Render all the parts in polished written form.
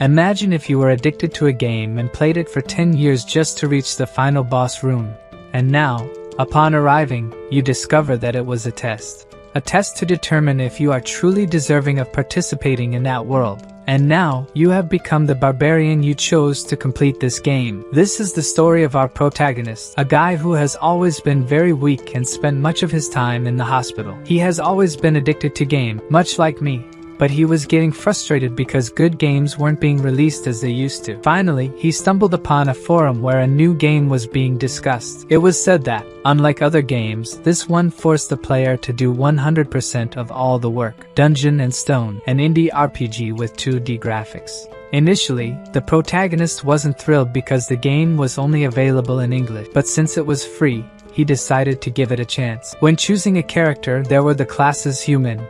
Imagine if you were addicted to a game and played it for 10 years just to reach the final boss room. And now, upon arriving, you discover that it was a test. A test to determine if you are truly deserving of participating in that world. And now, you have become the barbarian you chose to complete this game. This is the story of our protagonist, a guy who has always been very weak and spent much of his time in the hospital. He has always been addicted to game, much like me. But he was getting frustrated because good games weren't being released as they used to. Finally, he stumbled upon a forum where a new game was being discussed. It was said that, unlike other games, this one forced the player to do 100% of all the work. Dungeon & Stone, an indie RPG with 2D graphics. Initially, the protagonist wasn't thrilled because the game was only available in English, but since it was free, he decided to give it a chance. When choosing a character, there were the classes human,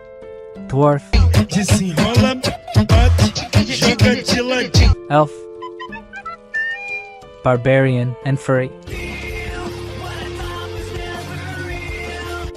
dwarf, elf, barbarian, and furry.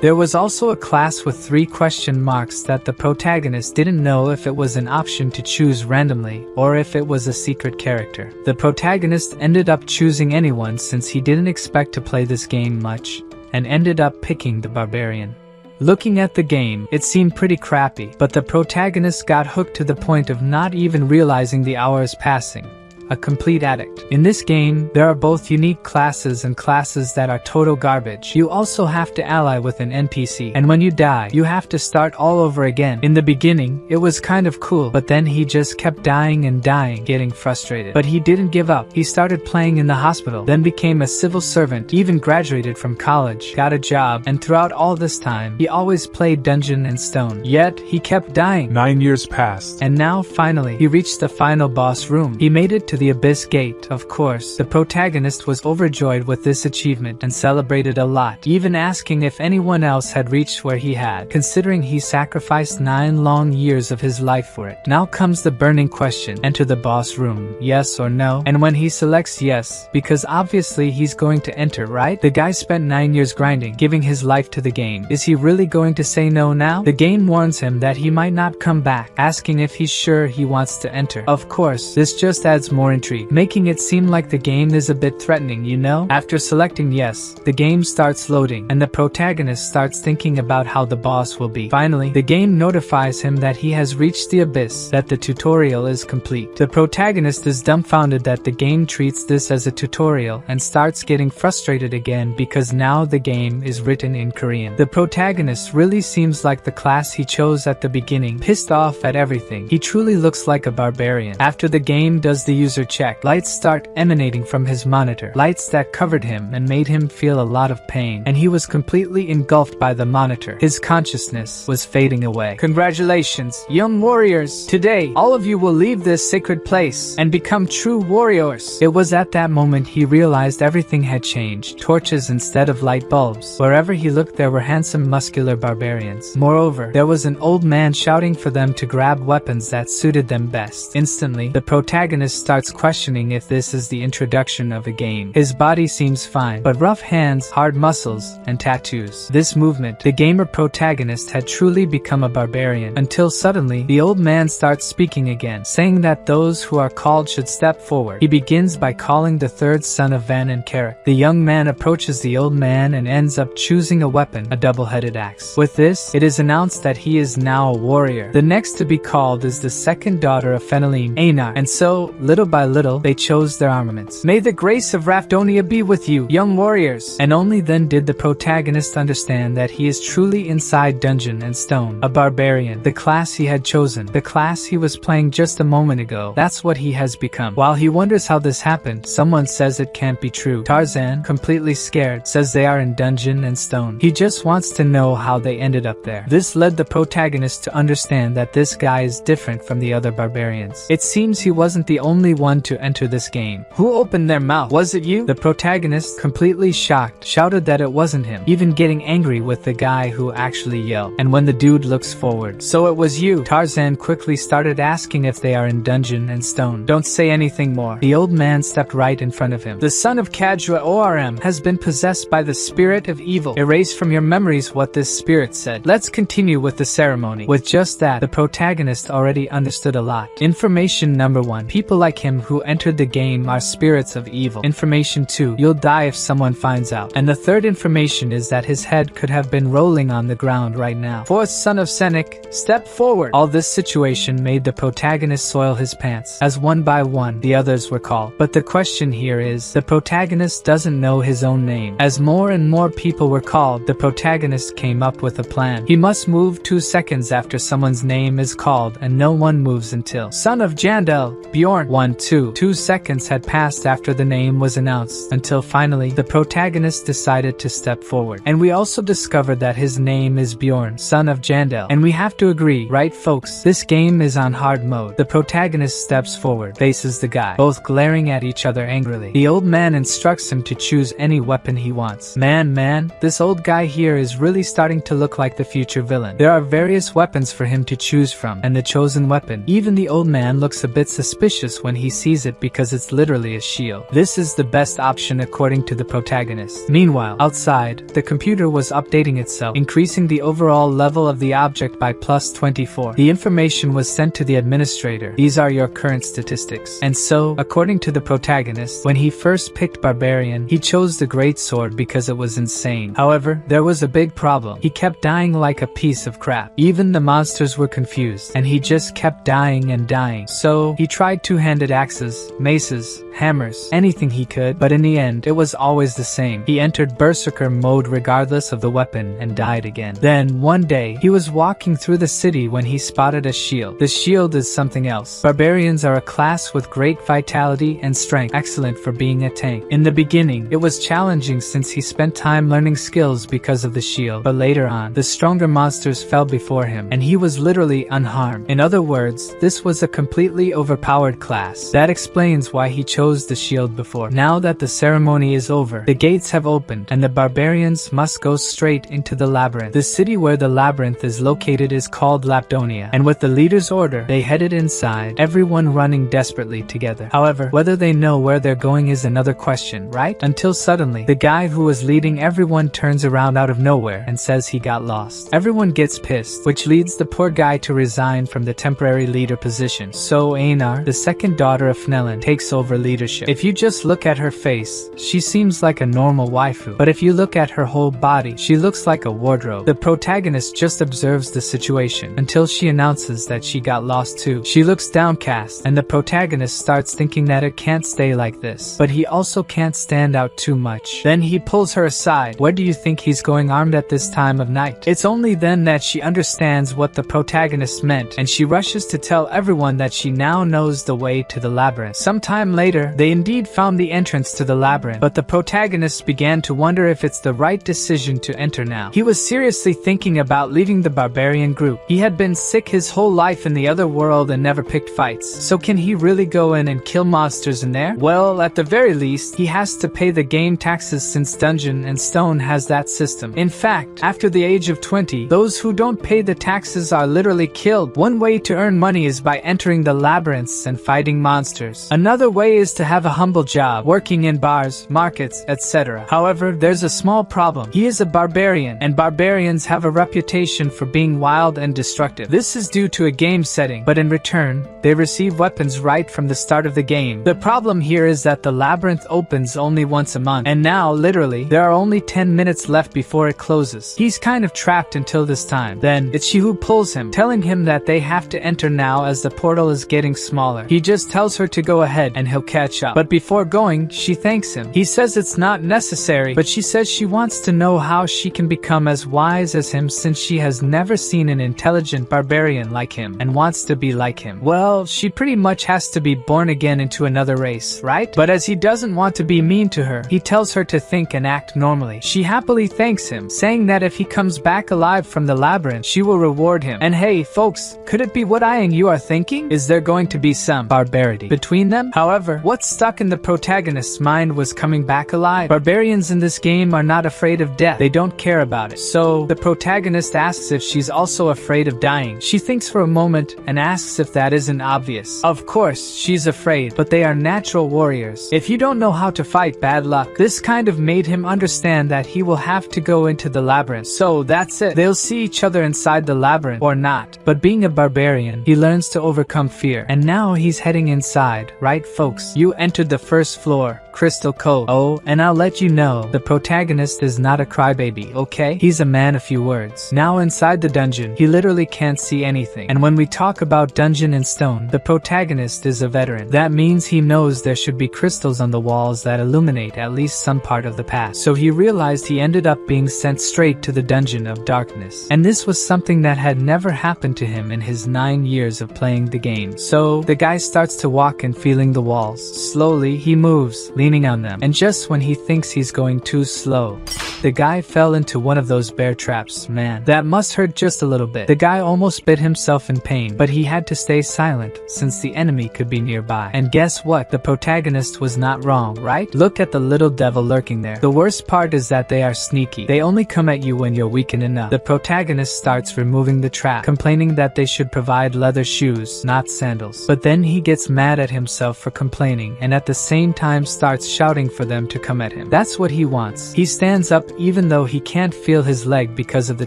There was also a class with 3 question marks that the protagonist didn't know if it was an option to choose randomly or if it was a secret character. The protagonist ended up choosing anyone since he didn't expect to play this game much, and ended up picking the barbarian. Looking at the game, it seemed pretty crappy, but the protagonist got hooked to the point of not even realizing the hours passing. A complete addict. In this game, there are both unique classes and classes that are total garbage. You also have to ally with an NPC, and when you die, you have to start all over again. In the beginning, it was kind of cool, but then he just kept dying and dying, getting frustrated. But he didn't give up. He started playing in the hospital, then became a civil servant, even graduated from college, got a job, and throughout all this time, he always played Dungeon & Stone. Yet, he kept dying. 9 years passed. And now, finally, he reached the final boss room. He made it to the Abyss Gate. Of course, the protagonist was overjoyed with this achievement and celebrated a lot, even asking if anyone else had reached where he had, considering he sacrificed 9 long years of his life for it. Now comes the burning question: enter the boss room, yes or no? And when he selects yes, because obviously he's going to enter, right? The guy spent 9 years grinding, giving his life to the game. Is he really going to say no now? The game warns him that he might not come back, asking if he's sure he wants to enter. Of course, this just adds more intrigue, making it seem like the game is a bit threatening, you know? After selecting yes, the game starts loading, and the protagonist starts thinking about how the boss will be. Finally, the game notifies him that he has reached the abyss, that the tutorial is complete. The protagonist is dumbfounded that the game treats this as a tutorial and starts getting frustrated again because now the game is written in Korean. The protagonist really seems like the class he chose at the beginning, pissed off at everything. He truly looks like a barbarian. After the game does the user check, lights start emanating from his monitor, lights that covered him and made him feel a lot of pain, and he was completely engulfed by the monitor. His consciousness was fading away. Congratulations, young warriors! Today, all of you will leave this sacred place and become true warriors. It was at that moment he realized everything had changed. Torches instead of light bulbs. Wherever he looked, there were handsome, muscular barbarians. Moreover, there was an old man shouting for them to grab weapons that suited them best. Instantly, the protagonist starts questioning if this is the introduction of a game. His body seems fine, but rough hands, hard muscles, and tattoos. This movement, the gamer protagonist had truly become a barbarian, until suddenly, the old man starts speaking again, saying that those who are called should step forward. He begins by calling the third son of Van and Carrick. The young man approaches the old man and ends up choosing a weapon, a double-headed axe. With this, it is announced that he is now a warrior. The next to be called is the second daughter of Fenelin, Einar, and so, little by little, they chose their armaments. May the grace of Rafdonia be with you, young warriors! And only then did the protagonist understand that he is truly inside Dungeon & Stone, a barbarian, the class he had chosen, the class he was playing just a moment ago. That's what he has become. While he wonders how this happened, someone says it can't be true. Tarzan, completely scared, says they are in Dungeon & Stone. He just wants to know how they ended up there. This led the protagonist to understand that this guy is different from the other barbarians. It seems he wasn't the only one one to enter this game. Who opened their mouth? Was it you? The protagonist, completely shocked, shouted that it wasn't him, even getting angry with the guy who actually yelled. And when the dude looks forward, so it was you. Tarzan quickly started asking if they are in dungeon and stone. Don't say anything more. The old man stepped right in front of him. The son of Kajwa Orm has been possessed by the spirit of evil. Erase from your memories what this spirit said. Let's continue with the ceremony. With just that, the protagonist already understood a lot. Information number 1. People like him who entered the game are spirits of evil. Information 2. You'll die if someone finds out. And the third information is that his head could have been rolling on the ground right now. Fourth son of Senik, step forward. All this situation made the protagonist soil his pants, as one by one the others were called. But the question here is, the protagonist doesn't know his own name. As more and more people were called, the protagonist came up with a plan. He must move 2 seconds after someone's name is called, and no one moves until son of Jandel, Bjorn. 2 seconds had passed after the name was announced, until finally the protagonist decided to step forward. And we also discovered that his name is Bjorn, son of Jandel. And we have to agree, right folks? This game is on hard mode. The protagonist steps forward, faces the guy, both glaring at each other angrily. The old man instructs him to choose any weapon he wants. Man, this old guy here is really starting to look like the future villain. There are various weapons for him to choose from, and the chosen weapon. Even the old man looks a bit suspicious when he sees it because it's literally a shield. This is the best option according to the protagonist. Meanwhile, outside, the computer was updating itself, increasing the overall level of the object by +24. The information was sent to the administrator. These are your current statistics. And so, according to the protagonist, when he first picked Barbarian, he chose the Great Sword because it was insane. However, there was a big problem. He kept dying like a piece of crap. Even the monsters were confused, and he just kept dying and dying. So, he tried two-handed axes, maces, hammers, anything he could, but in the end, it was always the same. He entered Berserker mode regardless of the weapon and died again. Then, one day, he was walking through the city when he spotted a shield. The shield is something else. Barbarians are a class with great vitality and strength, excellent for being a tank. In the beginning, it was challenging since he spent time learning skills because of the shield, but later on, the stronger monsters fell before him, and he was literally unharmed. In other words, this was a completely overpowered class. That explains why he chose the shield before. Now that the ceremony is over, the gates have opened, and the barbarians must go straight into the labyrinth. The city where the labyrinth is located is called Lapdonia, and with the leader's order, they headed inside, everyone running desperately together. However, whether they know where they're going is another question, right? Until suddenly, the guy who was leading everyone turns around out of nowhere and says he got lost. Everyone gets pissed, which leads the poor guy to resign from the temporary leader position. So Einar, the second daughter of Fnelin, takes over leadership. If you just look at her face, she seems like a normal waifu, but if you look at her whole body, she looks like a wardrobe. The protagonist just observes the situation until she announces that she got lost too. She looks downcast, and the protagonist starts thinking that it can't stay like this, but he also can't stand out too much. Then he pulls her aside. Where do you think he's going armed at this time of night? It's only then that she understands what the protagonist meant, and she rushes to tell everyone that she now knows the way to the labyrinth. Sometime later, they indeed found the entrance to the labyrinth, but the protagonist began to wonder if it's the right decision to enter now. He was seriously thinking about leaving the barbarian group. He had been sick his whole life in the other world and never picked fights, so can he really go in and kill monsters in there? Well, at the very least, he has to pay the game taxes since Dungeon and Stone has that system. In fact, after the age of 20, those who don't pay the taxes are literally killed. One way to earn money is by entering the labyrinths and fighting monsters. Another way is to have a humble job, working in bars, markets, etc. However, there's a small problem. He is a barbarian, and barbarians have a reputation for being wild and destructive. This is due to a game setting, but in return, they receive weapons right from the start of the game. The problem here is that the labyrinth opens only once a month, and now, literally, there are only 10 minutes left before it closes. He's kind of trapped until this time. Then, it's she who pulls him, telling him that they have to enter now as the portal is getting smaller. He just tells her to go ahead, and he'll catch up. But before going, she thanks him. He says it's not necessary, but she says she wants to know how she can become as wise as him since she has never seen an intelligent barbarian like him and wants to be like him. Well, she pretty much has to be born again into another race, right? But as he doesn't want to be mean to her, he tells her to think and act normally. She happily thanks him, saying that if he comes back alive from the labyrinth, she will reward him. And hey, folks, could it be what I and you are thinking? Is there going to be some barbarity between them? However, what stuck in the protagonist's mind was coming back alive. Barbarians in this game are not afraid of death. They don't care about it. So, the protagonist asks if she's also afraid of dying. She thinks for a moment and asks if that isn't obvious. Of course, she's afraid, but they are natural warriors. If you don't know how to fight, bad luck. This kind of made him understand that he will have to go into the labyrinth. So, that's it. They'll see each other inside the labyrinth, or not. But being a barbarian, he learns to overcome fear. And now he's heading inside, right folks? You entered the first floor, Crystal Cove. Oh, and I'll let you know, the protagonist is not a crybaby, okay? He's a man of few words. Now inside the dungeon, he literally can't see anything. And when we talk about dungeon and stone, the protagonist is a veteran. That means he knows there should be crystals on the walls that illuminate at least some part of the past. So he realized he ended up being sent straight to the dungeon of darkness. And this was something that had never happened to him in his 9 years of playing the game. So the guy starts to walk and feeling the walls. Slowly, he moves, leaning on them. And just when he thinks he's going too slow, the guy fell into one of those bear traps. Man, that must hurt just a little bit. The guy almost bit himself in pain, but he had to stay silent since the enemy could be nearby. And guess what? The protagonist was not wrong, right? Look at the little devil lurking there. The worst part is that they are sneaky. They only come at you when you're weakened enough. The protagonist starts removing the trap, complaining that they should provide leather shoes, not sandals. But then he gets mad at himself for complaining and at the same time starts shouting for them to come at him. That's what he wants. He stands up even though he can't feel his leg because of the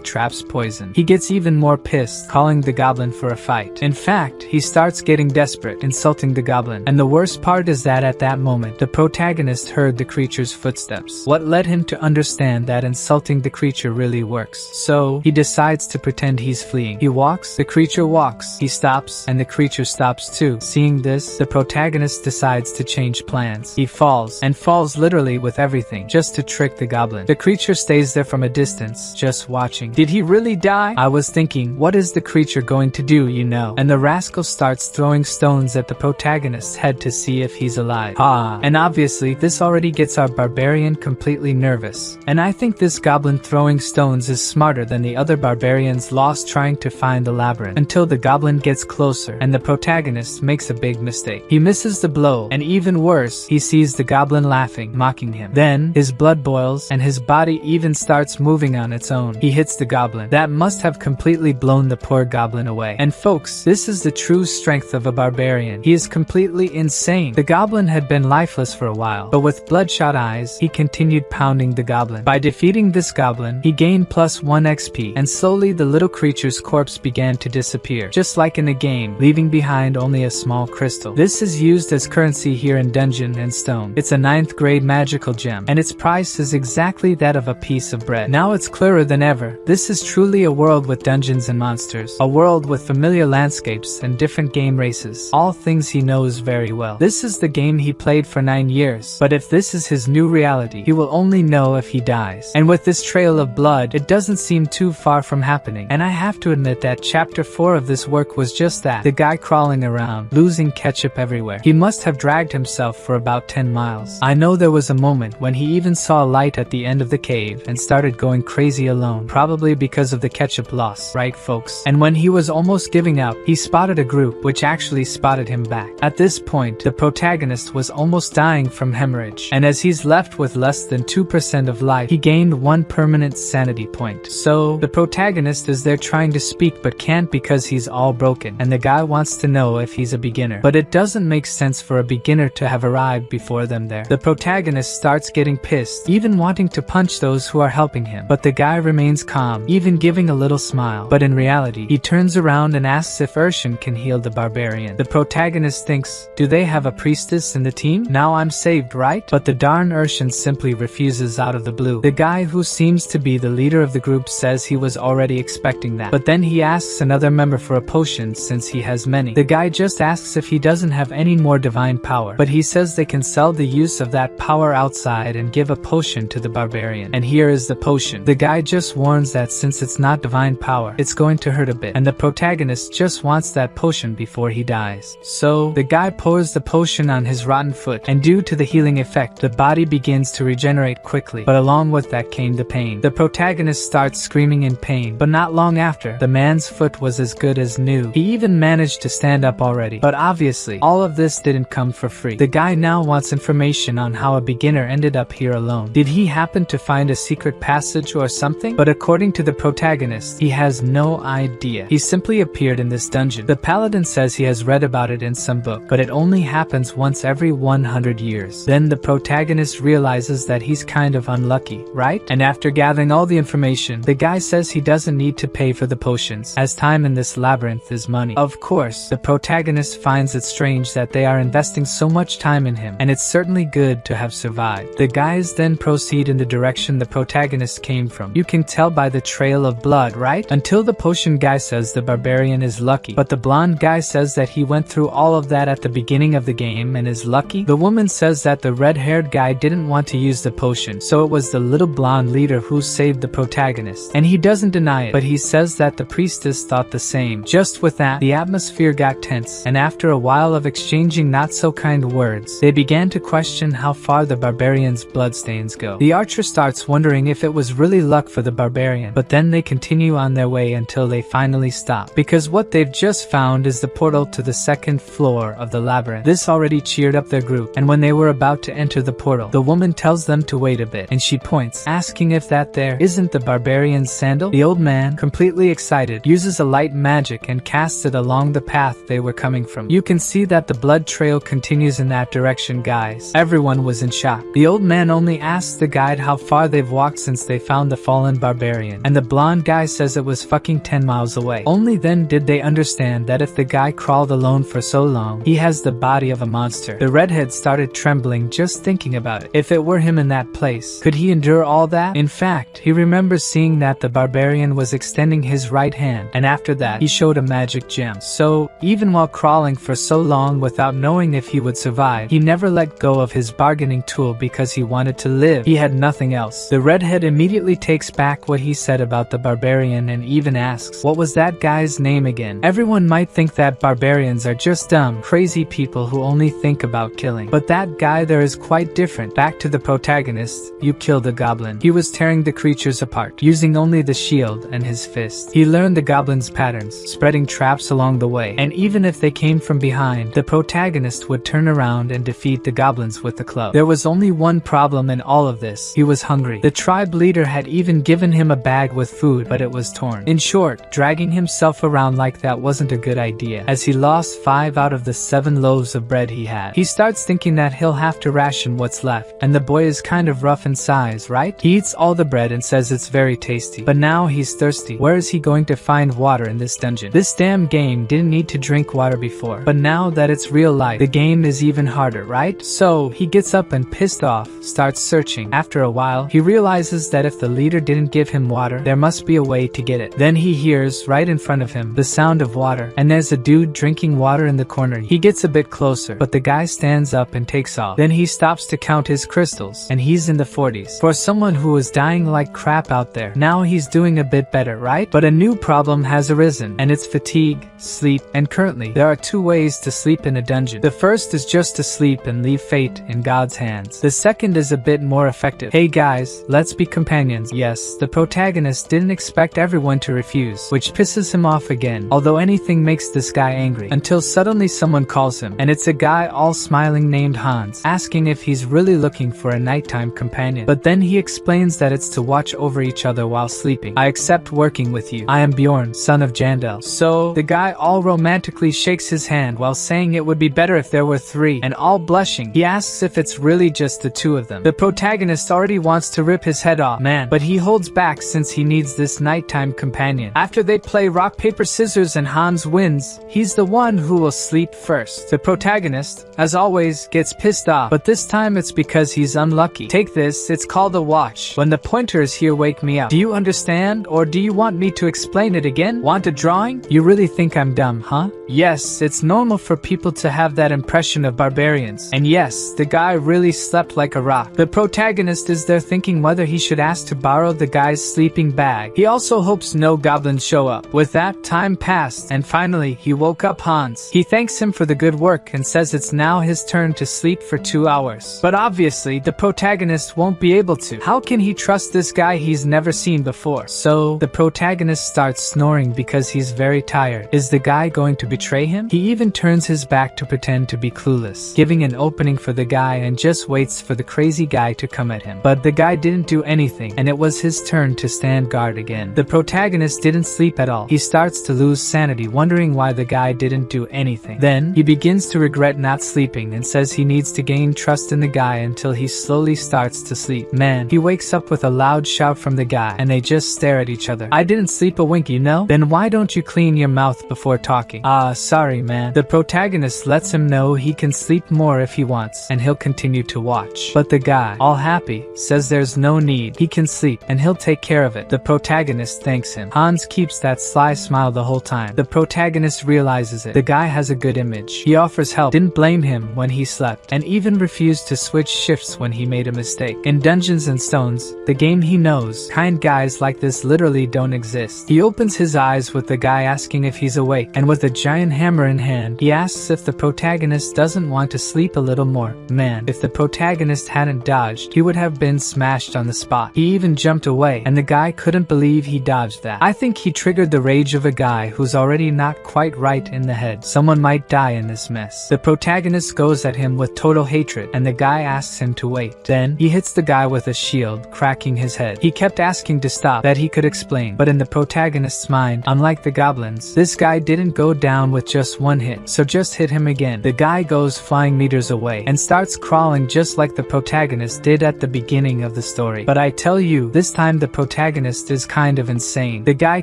trap's poison. He gets even more pissed, calling the goblin for a fight. In fact, he starts getting desperate, insulting the goblin. And the worst part is that at that moment, the protagonist heard the creature's footsteps. What led him to understand that insulting the creature really works. So, he decides to pretend he's fleeing. He walks, the creature walks, he stops, and the creature stops too. Seeing this, the protagonist decides to change plans. He falls, and falls literally with everything, just to trick the goblin. The creature stays there from a distance, just watching. Did he really die? I was thinking, what is the creature going to do, you know? And the rascal starts throwing stones at the protagonist's head to see if he's alive. And obviously, this already gets our barbarian completely nervous. And I think this goblin throwing stones is smarter than the other barbarians lost trying to find the labyrinth, until the goblin gets closer and the protagonist makes a big mistake. He misses the blow, and even worse, he sees the goblin laughing, mocking him. Then, his blood boils, and his body even starts moving on its own. He hits the goblin. That must have completely blown the poor goblin away. And folks, this is the true strength of a barbarian. He is completely insane. The goblin had been lifeless for a while, but with bloodshot eyes, he continued pounding the goblin. By defeating this goblin, he gained +1 XP, and slowly the little creature's corpse began to disappear, just like in a game, leaving behind only a small crystal. This is used as currency here in Dungeon and Stone. It's a 9th grade magical gem, and its price is exactly that of a piece of bread. Now it's clearer than ever. This is truly a world with dungeons and monsters, a world with familiar landscapes and different game races, all things he knows very well. This is the game he played for 9 years, but if this is his new reality, he will only know if he dies. And with this trail of blood, it doesn't seem too far from happening. And I have to admit that chapter 4 of this work was just that. The guy crawling around, losing ketchup everywhere. He must have dragged himself for about 10 miles. I know there was a moment when he even saw a light at the end of the cave and started going crazy alone, probably because of the ketchup loss, right folks? And when he was almost giving up, he spotted a group which actually spotted him back. At this point, the protagonist was almost dying from hemorrhage, and as he's left with less than 2% of life, he gained 1 permanent sanity point. So, the protagonist is there trying to speak but can't because he's all broken, and the guy wants to know if he's a beginner. But it doesn't make sense for a beginner to have arrived before them there. The protagonist starts getting pissed, even wanting to punch punch those who are helping him. But the guy remains calm, even giving a little smile. But in reality, he turns around and asks if Urshan can heal the barbarian. The protagonist thinks, do they have a priestess in the team? Now I'm saved, right? But the darn Urshan simply refuses out of the blue. The guy who seems to be the leader of the group says he was already expecting that. But then he asks another member for a potion since he has many. The guy just asks if he doesn't have any more divine power. But he says they can sell the use of that power outside and give a potion to the barbarian. And here is the potion. The guy just warns that since it's not divine power, it's going to hurt a bit. And the protagonist just wants that potion before he dies. So, the guy pours the potion on his rotten foot, and due to the healing effect, the body begins to regenerate quickly. But along with that came the pain. The protagonist starts screaming in pain, but not long after, the man's foot was as good as new. He even managed to stand up already. But obviously, all of this didn't come for free. The guy now wants information on how a beginner ended up here alone. Did he happen to find a secret passage or something? But according to the protagonist, he has no idea. He simply appeared in this dungeon. The paladin says he has read about it in some book, but it only happens once every 100 years. Then the protagonist realizes that he's kind of unlucky, right? And after gathering all the information, the guy says he doesn't need to pay for the potions, as time in this labyrinth is money. Of course, the protagonist finds it strange that they are investing so much time in him, and it's certainly good to have survived. The guys then proceed in the direction the protagonist came from. You can tell by the trail of blood, right? Until the potion guy says the barbarian is lucky, but the blonde guy says that he went through all of that at the beginning of the game and is lucky. The woman says that the red-haired guy didn't want to use the potion, so it was the little blonde leader who saved the protagonist. And he doesn't deny it, but he says that the priestess thought the same. Just with that, the atmosphere got tense, and after a while of exchanging not-so-kind words, they began to question how far the barbarian's bloodstains go. The archer starts wondering if it was really luck for the barbarian, but then they continue on their way until they finally stop, because what they've just found is the portal to the second floor of the labyrinth. This already cheered up their group, and when they were about to enter the portal, the woman tells them to wait a bit, and she points, asking if that there isn't the barbarian's sandal. The old man, completely excited, uses a light magic and casts it along the path they were coming from. You can see that the blood trail continues in that direction, guys. Everyone was in shock. The old man only asks the guide how far they've walked since they found the fallen barbarian, and the blonde guy says it was fucking 10 miles away. Only then did they understand that if the guy crawled alone for so long, he has the body of a monster. The redhead started trembling just thinking about it. If it were him in that place, could he endure all that? In fact, he remembers seeing that the barbarian was extending his right hand, and after that, he showed a magic gem. So, even while crawling for so long without knowing if he would survive, he never let go of his bargaining tool because he wanted to live. He had nothing else. The redhead immediately takes back what he said about the barbarian and even asks, what was that guy's name again? Everyone might think that barbarians are just dumb, crazy people who only think about killing. But that guy there is quite different. Back to the protagonist, you killed the goblin. He was tearing the creatures apart, using only the shield and his fist. He learned the goblin's patterns, spreading traps along the way, and even if they came from behind, the protagonist would turn around and defeat the goblins with the club. There was only one problem in all of this. He was hungry. The tribe leader had even given him a bag with food, but it was torn. In short, dragging himself around like that wasn't a good idea, as he lost 5 out of the 7 loaves of bread he had. He starts thinking that he'll have to ration what's left, and the boy is kind of rough in size, right? He eats all the bread and says it's very tasty, but now he's thirsty. Where is he going to find water in this dungeon? This damn game didn't need to drink water before, but now that it's real life, the game is even harder, right? So, he gets up and pissed off, starts searching. After a while, he realizes that if the leader didn't give him water, there must be a way to get it. Then he hears, right in front of him, the sound of water, and there's a dude drinking water in the corner. He gets a bit closer, but the guy stands up and takes off. Then he stops to count his crystals, and he's in the 40s. For someone who was dying like crap out there, now he's doing a bit better, right? But a new problem has arisen, and it's fatigue, sleep, and currently, there are 2 ways to sleep in a dungeon. The first is just to sleep and leave fate in God's hands. The second is a bit more effective. Hey guys, let's be companions. Yes, the protagonist didn't expect everyone to refuse, which pisses him off again, although anything makes this guy angry, until suddenly someone calls him, and it's a guy all smiling named Hans, asking if he's really looking for a nighttime companion. But then he explains that it's to watch over each other while sleeping. I accept working with you. I am Bjorn, son of Jandel. So, the guy all romantically shakes his hand while saying it would be better if there were 3, and all blushing, he asks if it's really just the 2 of them. The protagonist already wants wants to rip his head off, man, but he holds back since he needs this nighttime companion. After they play rock, paper, scissors and Hans wins, he's the one who will sleep first. The protagonist, as always, gets pissed off, but this time it's because he's unlucky. Take this, it's called a watch. When the pointer is here, wake me up. Do you understand, or do you want me to explain it again? Want a drawing? You really think I'm dumb, huh? Yes, it's normal for people to have that impression of barbarians. And yes, the guy really slept like a rock. The protagonist is there thinking whether he should ask to borrow the guy's sleeping bag. He also hopes no goblins show up. With that, time passed, and finally, he woke up Hans. He thanks him for the good work and says it's now his turn to sleep for 2 hours. But obviously, the protagonist won't be able to. How can he trust this guy he's never seen before? So, the protagonist starts snoring because he's very tired. Is the guy going to betray him? He even turns his back to pretend to be clueless, giving an opening for the guy and just waits for the crazy guy to come at him. But the guy didn't do anything, and it was his turn to stand guard again. The protagonist didn't sleep at all. He starts to lose sanity, wondering why the guy didn't do anything. Then, he begins to regret not sleeping and says he needs to gain trust in the guy until he slowly starts to sleep. Man, he wakes up with a loud shout from the guy, and they just stare at each other. I didn't sleep a wink, you know? Then why don't you clean your mouth before talking? Sorry man. The protagonist lets him know he can sleep more if he wants, and he'll continue to watch. But the guy, all happy, says there's no need. He can sleep, and he'll take care of it. The protagonist thanks him. Hans keeps that sly smile the whole time. The protagonist realizes it. The guy has a good image. He offers help, didn't blame him when he slept, and even refused to switch shifts when he made a mistake. In Dungeons and Stones, the game he knows, kind guys like this literally don't exist. He opens his eyes with the guy asking if he's awake, and with a giant hammer in hand, he asks if the protagonist doesn't want to sleep a little more. Man, if the protagonist hadn't dodged, he would have been smashed on the spot. He even jumped away, and the guy couldn't believe he dodged that. I think he triggered the rage of a guy who's already not quite right in the head. Someone might die in this mess. The protagonist goes at him with total hatred, and the guy asks him to wait. Then, he hits the guy with a shield, cracking his head. He kept asking to stop, that he could explain, but in the protagonist's mind, unlike the goblins, this guy didn't go down with just one hit, so just hit him again. The guy goes flying meters away, and starts crawling just like the protagonist did at the beginning of the story. But I tell you, this time the protagonist is kind of insane. The guy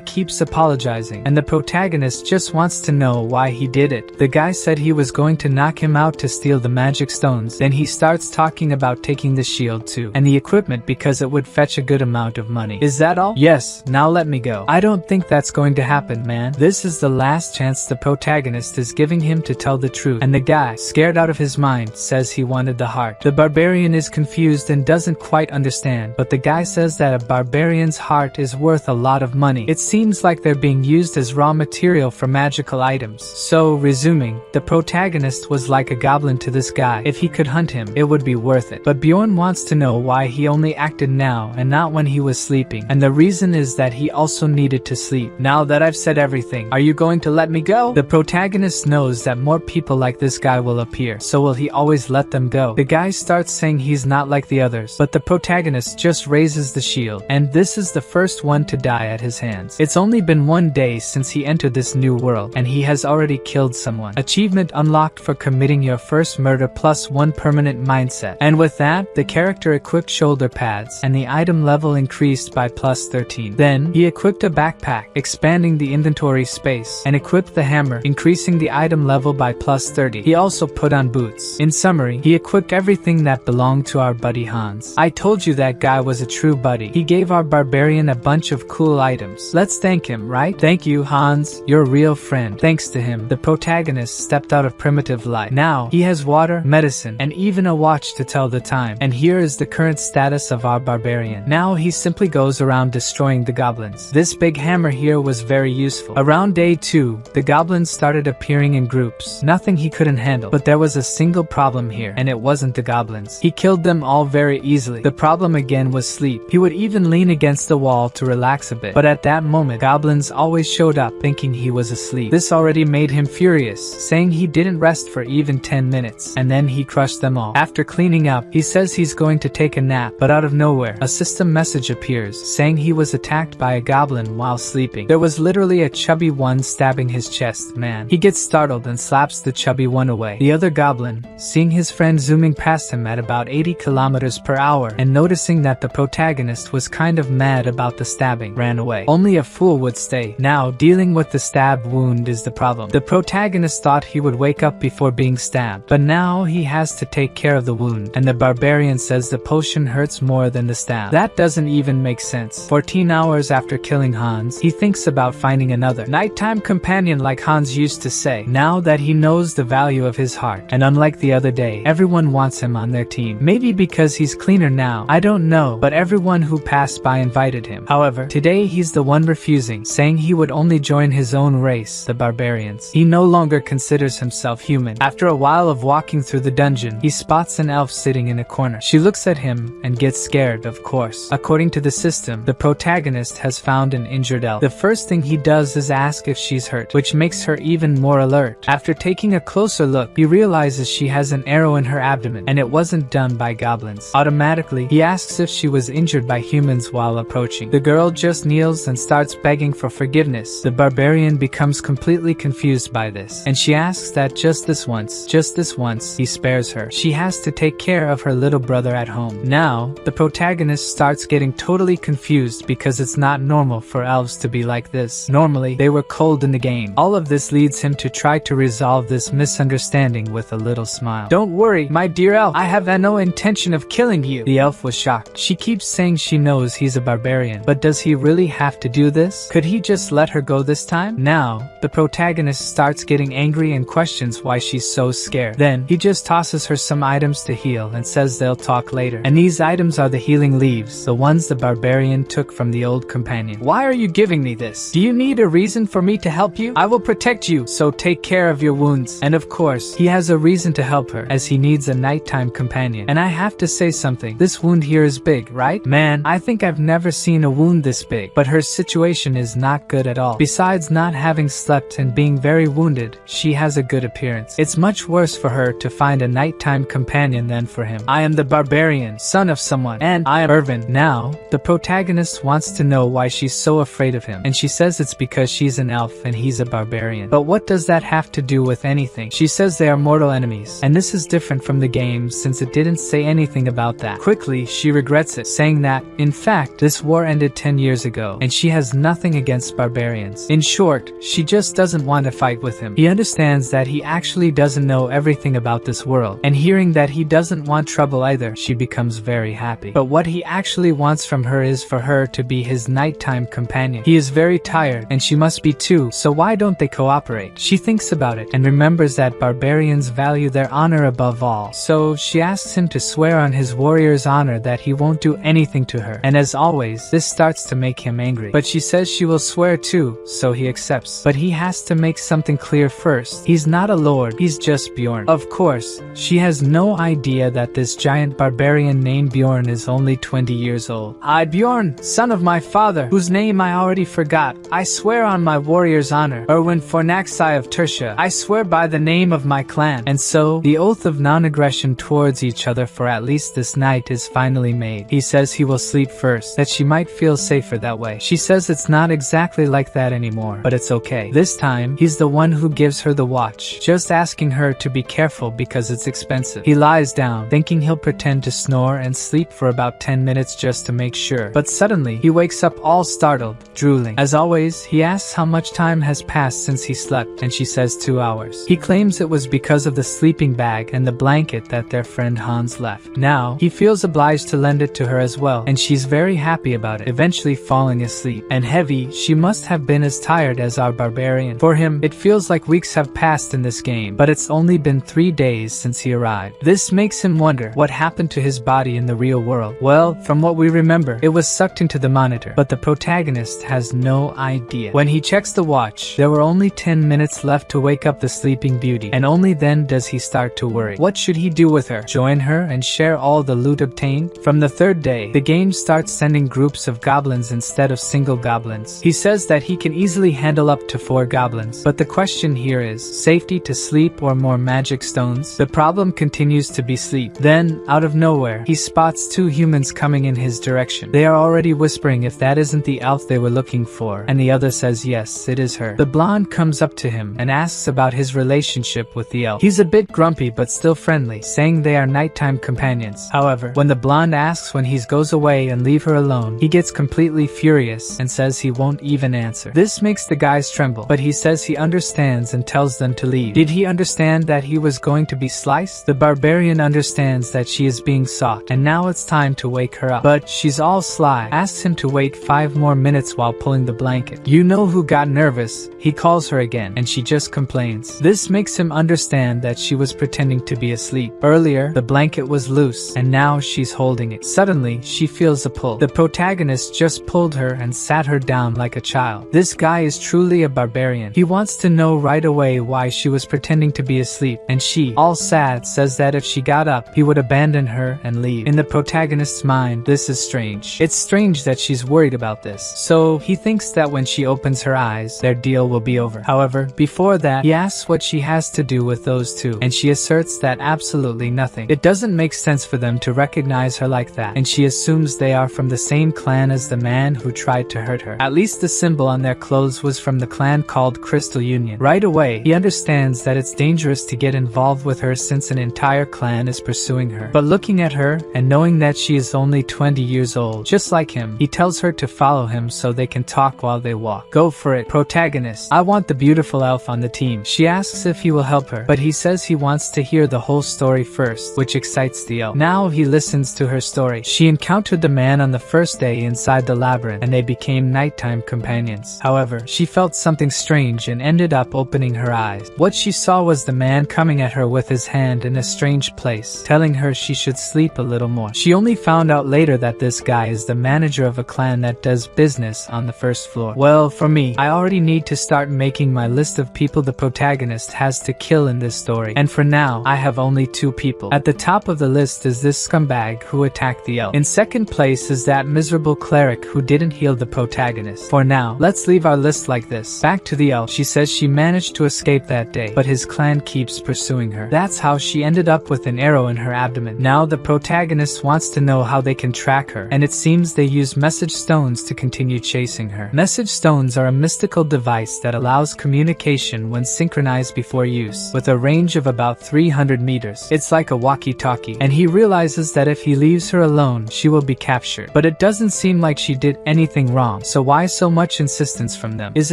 keeps apologizing, and the protagonist just wants to know why he did it. The guy said he was going to knock him out to steal the magic stones. Then he starts talking about taking the shield too, and the equipment because it would fetch a good amount of money. Is that all? Yes, now let me go. I don't think that's going to happen, man. This is the last chance the protagonist is giving him to tell the truth, and the guy, scared out of his mind, says he wanted the heart. The barbarian is confused and doesn't quite understand, but the guy says that a barbarian's heart is worth a lot of money. It seems like they're being used as raw material for magical items. So, resuming, the protagonist was like a goblin to this guy. If he could hunt him, it would be worth it. But Bjorn wants to know why he only acted now and not when he was sleeping, and the reason is that he also needed to sleep. Now that I've said everything, are you going to let me go? The protagonist knows that more people like this guy will appear, so will he always let them go? The guy starts saying he's not like the others, but the protagonist just raises the shield, and this is the first one to die at his hands. It's only been 1 day since he entered this new world, and he has already killed someone. Achievement unlocked for committing your first murder +1 permanent mindset. And with that, the character equipped shoulder pads, and the item level increased by +13. Then, he equipped a backpack, expanding the inventory space, and equipped the hammer, increasing the item level by +30. He also put on boots. In summary, he equipped everything that belonged to our buddy Hans. I told you that guy was a true buddy. He gave our barbarian a bunch of cool items. Let's thank him, right? Thank you, Hans. You're a real friend. Thanks to him, the protagonist stepped out of primitive life. Now, he has water, medicine, and even a watch to tell the time. And here is the current status of our barbarian. Now he simply goes around destroying the goblins. This big hammer here was very useful. Around day 2, the goblins started appearing in groups. Nothing he couldn't handle. But there was a single problem here, and it wasn't the goblins. He killed them all very easily. The problem again was sleep. He would even lean against the wall to relax a bit. But at that moment, goblins always showed up thinking he was asleep. This already made him furious, saying he didn't rest for even 10 minutes, and then he crushed them all. After cleaning up, he says he's going to take a nap, but out of nowhere, a system message appears, saying he was attacked by a goblin while sleeping. There was literally a chubby one stabbing his chest. Man, he gets startled and slaps the chubby one away. The other goblin, seeing his friend zooming past him at about 80 km/h and and noticing that the protagonist was kind of mad about the stabbing, ran away. Only a fool would stay. Now, dealing with the stab wound is the problem. The protagonist thought he would wake up before being stabbed, but now he has to take care of the wound, and the barbarian says the potion hurts more than the stab. That doesn't even make sense. 14 hours after killing Hans, he thinks about finding another nighttime companion like Hans used to say, now that he knows the value of his heart. And unlike the other day, everyone wants him on their team. Maybe because he's cleaner now, I don't know, but everyone who passed by invited him. However, today he's the one refusing, saying he would only join his own race, the barbarians. He no longer considers himself human. After a while of walking through the dungeon, he spots an elf sitting in a corner. She looks at him and gets scared, of course. According to the system, the protagonist has found an injured elf. The first thing he does is ask if she's hurt, which makes her even more alert. After taking a closer look, he realizes she has an arrow in her abdomen, and it wasn't done by goblins. Automatically, he asks if she was injured by humans while approaching. The girl just kneels and starts begging for forgiveness. The barbarian becomes completely confused by this, and she asks that just this once, he spares her. She has to take care of her little brother at home. Now, the protagonist starts getting totally confused because it's not normal for elves to be like this. Normally, they were cold in the game. All of this leads him to try to resolve this misunderstanding with a little smile. Don't worry, my dear elf, I have no intention of killing you. The elf was shocked. She keeps saying she knows he's a barbarian, but does he really have to do this? Could he just let her go this time? Now, the protagonist starts getting angry and questions why she's so scared. Then, he just tosses her some items to heal and says they'll talk later. And these items are the healing leaves, the ones the barbarian took from the old companion. Why are you giving me this? Do you need a reason for me to help you? I will protect you, so take care of your wounds. And of course, he has a reason to help her, as he needs a nighttime companion. And I have to say something, this wound here is big, right? Man, I think I've never seen a wound this big. But her situation is not good at all. Besides not having slept and being very wounded, she has a good appearance. It's much worse for her to find a nighttime companion than for him. I am the barbarian, son of someone, and I am Irvin. Now, the protagonist wants to know why she's so afraid of him, and she says it's because she's an elf and he's a barbarian. But what does that have to do with anything? She says they are mortal enemies, and this is different from the game since it didn't say anything about that. Quickly, she regrets it, saying that, in fact, this war ended 10 years ago, and she has nothing against barbarians. In short, she just doesn't want to fight with him. He understands that he actually doesn't know everything about this world, and hearing that he doesn't want trouble either, she becomes very happy. But what he actually wants from her is for her to be his nighttime companion. He is very tired, and she must be too, so why don't they cooperate? She thinks about it, and remembers that barbarians value their honor above all, so she asks him to swear on his warrior's honor that he won't do anything to her, and as always, this starts to make him angry. But she says she will swear too, so he accepts. But he has to make something clear first. He's not a lord, he's just Bjorn. Of course, she has no idea that this giant barbarian named Bjorn is only 20 years old. I, Bjorn, son of my father, whose name I already forgot, I swear on my warrior's honor, Erwin Fornaxai of Tertia, I swear by the name of my clan. And so, the oath of non-aggression towards each other for at least this night is finally made. He says he will sleep first, that she might feel safer that way. She says it's not exactly like that anymore, but it's okay. This time, he's the one who gives her the watch, just asking her to be careful because it's expensive. He lies down, thinking he'll pretend to snore and sleep for about 10 minutes just to make sure. But suddenly, he wakes up all startled, drooling. As always, he asks how much time has passed since he slept, and she says 2 hours. He claims it was because of the sleeping bag and the blanket that their friend Hans left. Now, he feels obliged to lend it to her as well, and she's very happy about it, eventually falling asleep. And heavy, she must have been as tired as our barbarian. For him, it feels like weeks have passed in this game, but it's only been 3 days since he arrived. This makes him wonder what happened to his body in the real world. Well, from what we remember, it was sucked into the monitor, but the protagonist has no idea. When he checks the watch, there were only 10 minutes left to wake up the sleeping beauty, and only then does he start to worry. What should he do with her? Join her and share all the loot obtained? From the third day, the game starts sending groups of goblins instead of single goblins. He says that he can easily handle up to 4 goblins, but the question here is, safety to sleep or more magic stones? The problem continues to be sleep. Then, out of nowhere, he spots 2 humans coming in his direction. They are already whispering if that isn't the elf they were looking for, and the other says yes, it is her. The blonde comes up to him and asks about his relationship with the elf. He's a bit grumpy but still friendly, saying they are nighttime companions. However, when When the blonde asks when he goes away and leave her alone, he gets completely furious and says he won't even answer. This makes the guys tremble, but he says he understands and tells them to leave. Did he understand that he was going to be sliced? The barbarian understands that she is being sought, and now it's time to wake her up. But she's all sly, asks him to wait 5 more minutes while pulling the blanket. You know who got nervous? He calls her again, and she just complains. This makes him understand that she was pretending to be asleep. Earlier, the blanket was loose, and now she's holding it. Suddenly, she feels a pull. The protagonist just pulled her and sat her down like a child. This guy is truly a barbarian. He wants to know right away why she was pretending to be asleep, and she, all sad, says that if she got up, he would abandon her and leave. In the protagonist's mind, this is strange. It's strange that she's worried about this. So, he thinks that when she opens her eyes, their deal will be over. However, before that, he asks what she has to do with those two, and she asserts that absolutely nothing. It doesn't make sense for them to recognize her like that, and she assumes they are from the same clan as the man who tried to hurt her. At least the symbol on their clothes was from the clan called Crystal Union. Right away, he understands that it's dangerous to get involved with her since an entire clan is pursuing her. But looking at her, and knowing that she is only 20 years old, just like him, he tells her to follow him so they can talk while they walk. Go for it, protagonist. I want the beautiful elf on the team. She asks if he will help her, but he says he wants to hear the whole story first, which excites the elf. Now he listens to her story. She encountered the man on the first day inside the labyrinth, and they became nighttime companions. However, she felt something strange and ended up opening her eyes. What she saw was the man coming at her with his hand in a strange place, telling her she should sleep a little more. She only found out later that this guy is the manager of a clan that does business on the first floor. Well, for me, I already need to start making my list of people the protagonist has to kill in this story, and for now, I have only 2 people. At the top of the list is this scumbag who attacked the elf. In second place is that miserable cleric who didn't heal the protagonist. For now, let's leave our list like this. Back to the elf. She says she managed to escape that day, but his clan keeps pursuing her. That's how she ended up with an arrow in her abdomen. Now the protagonist wants to know how they can track her, and it seems they use message stones to continue chasing her. Message stones are a mystical device that allows communication when synchronized before use, with a range of about 300 meters. It's like a walkie-talkie, and he realizes that if he leaves her alone, she will be captured. But it doesn't seem like she did anything wrong, so why so much insistence from them? Is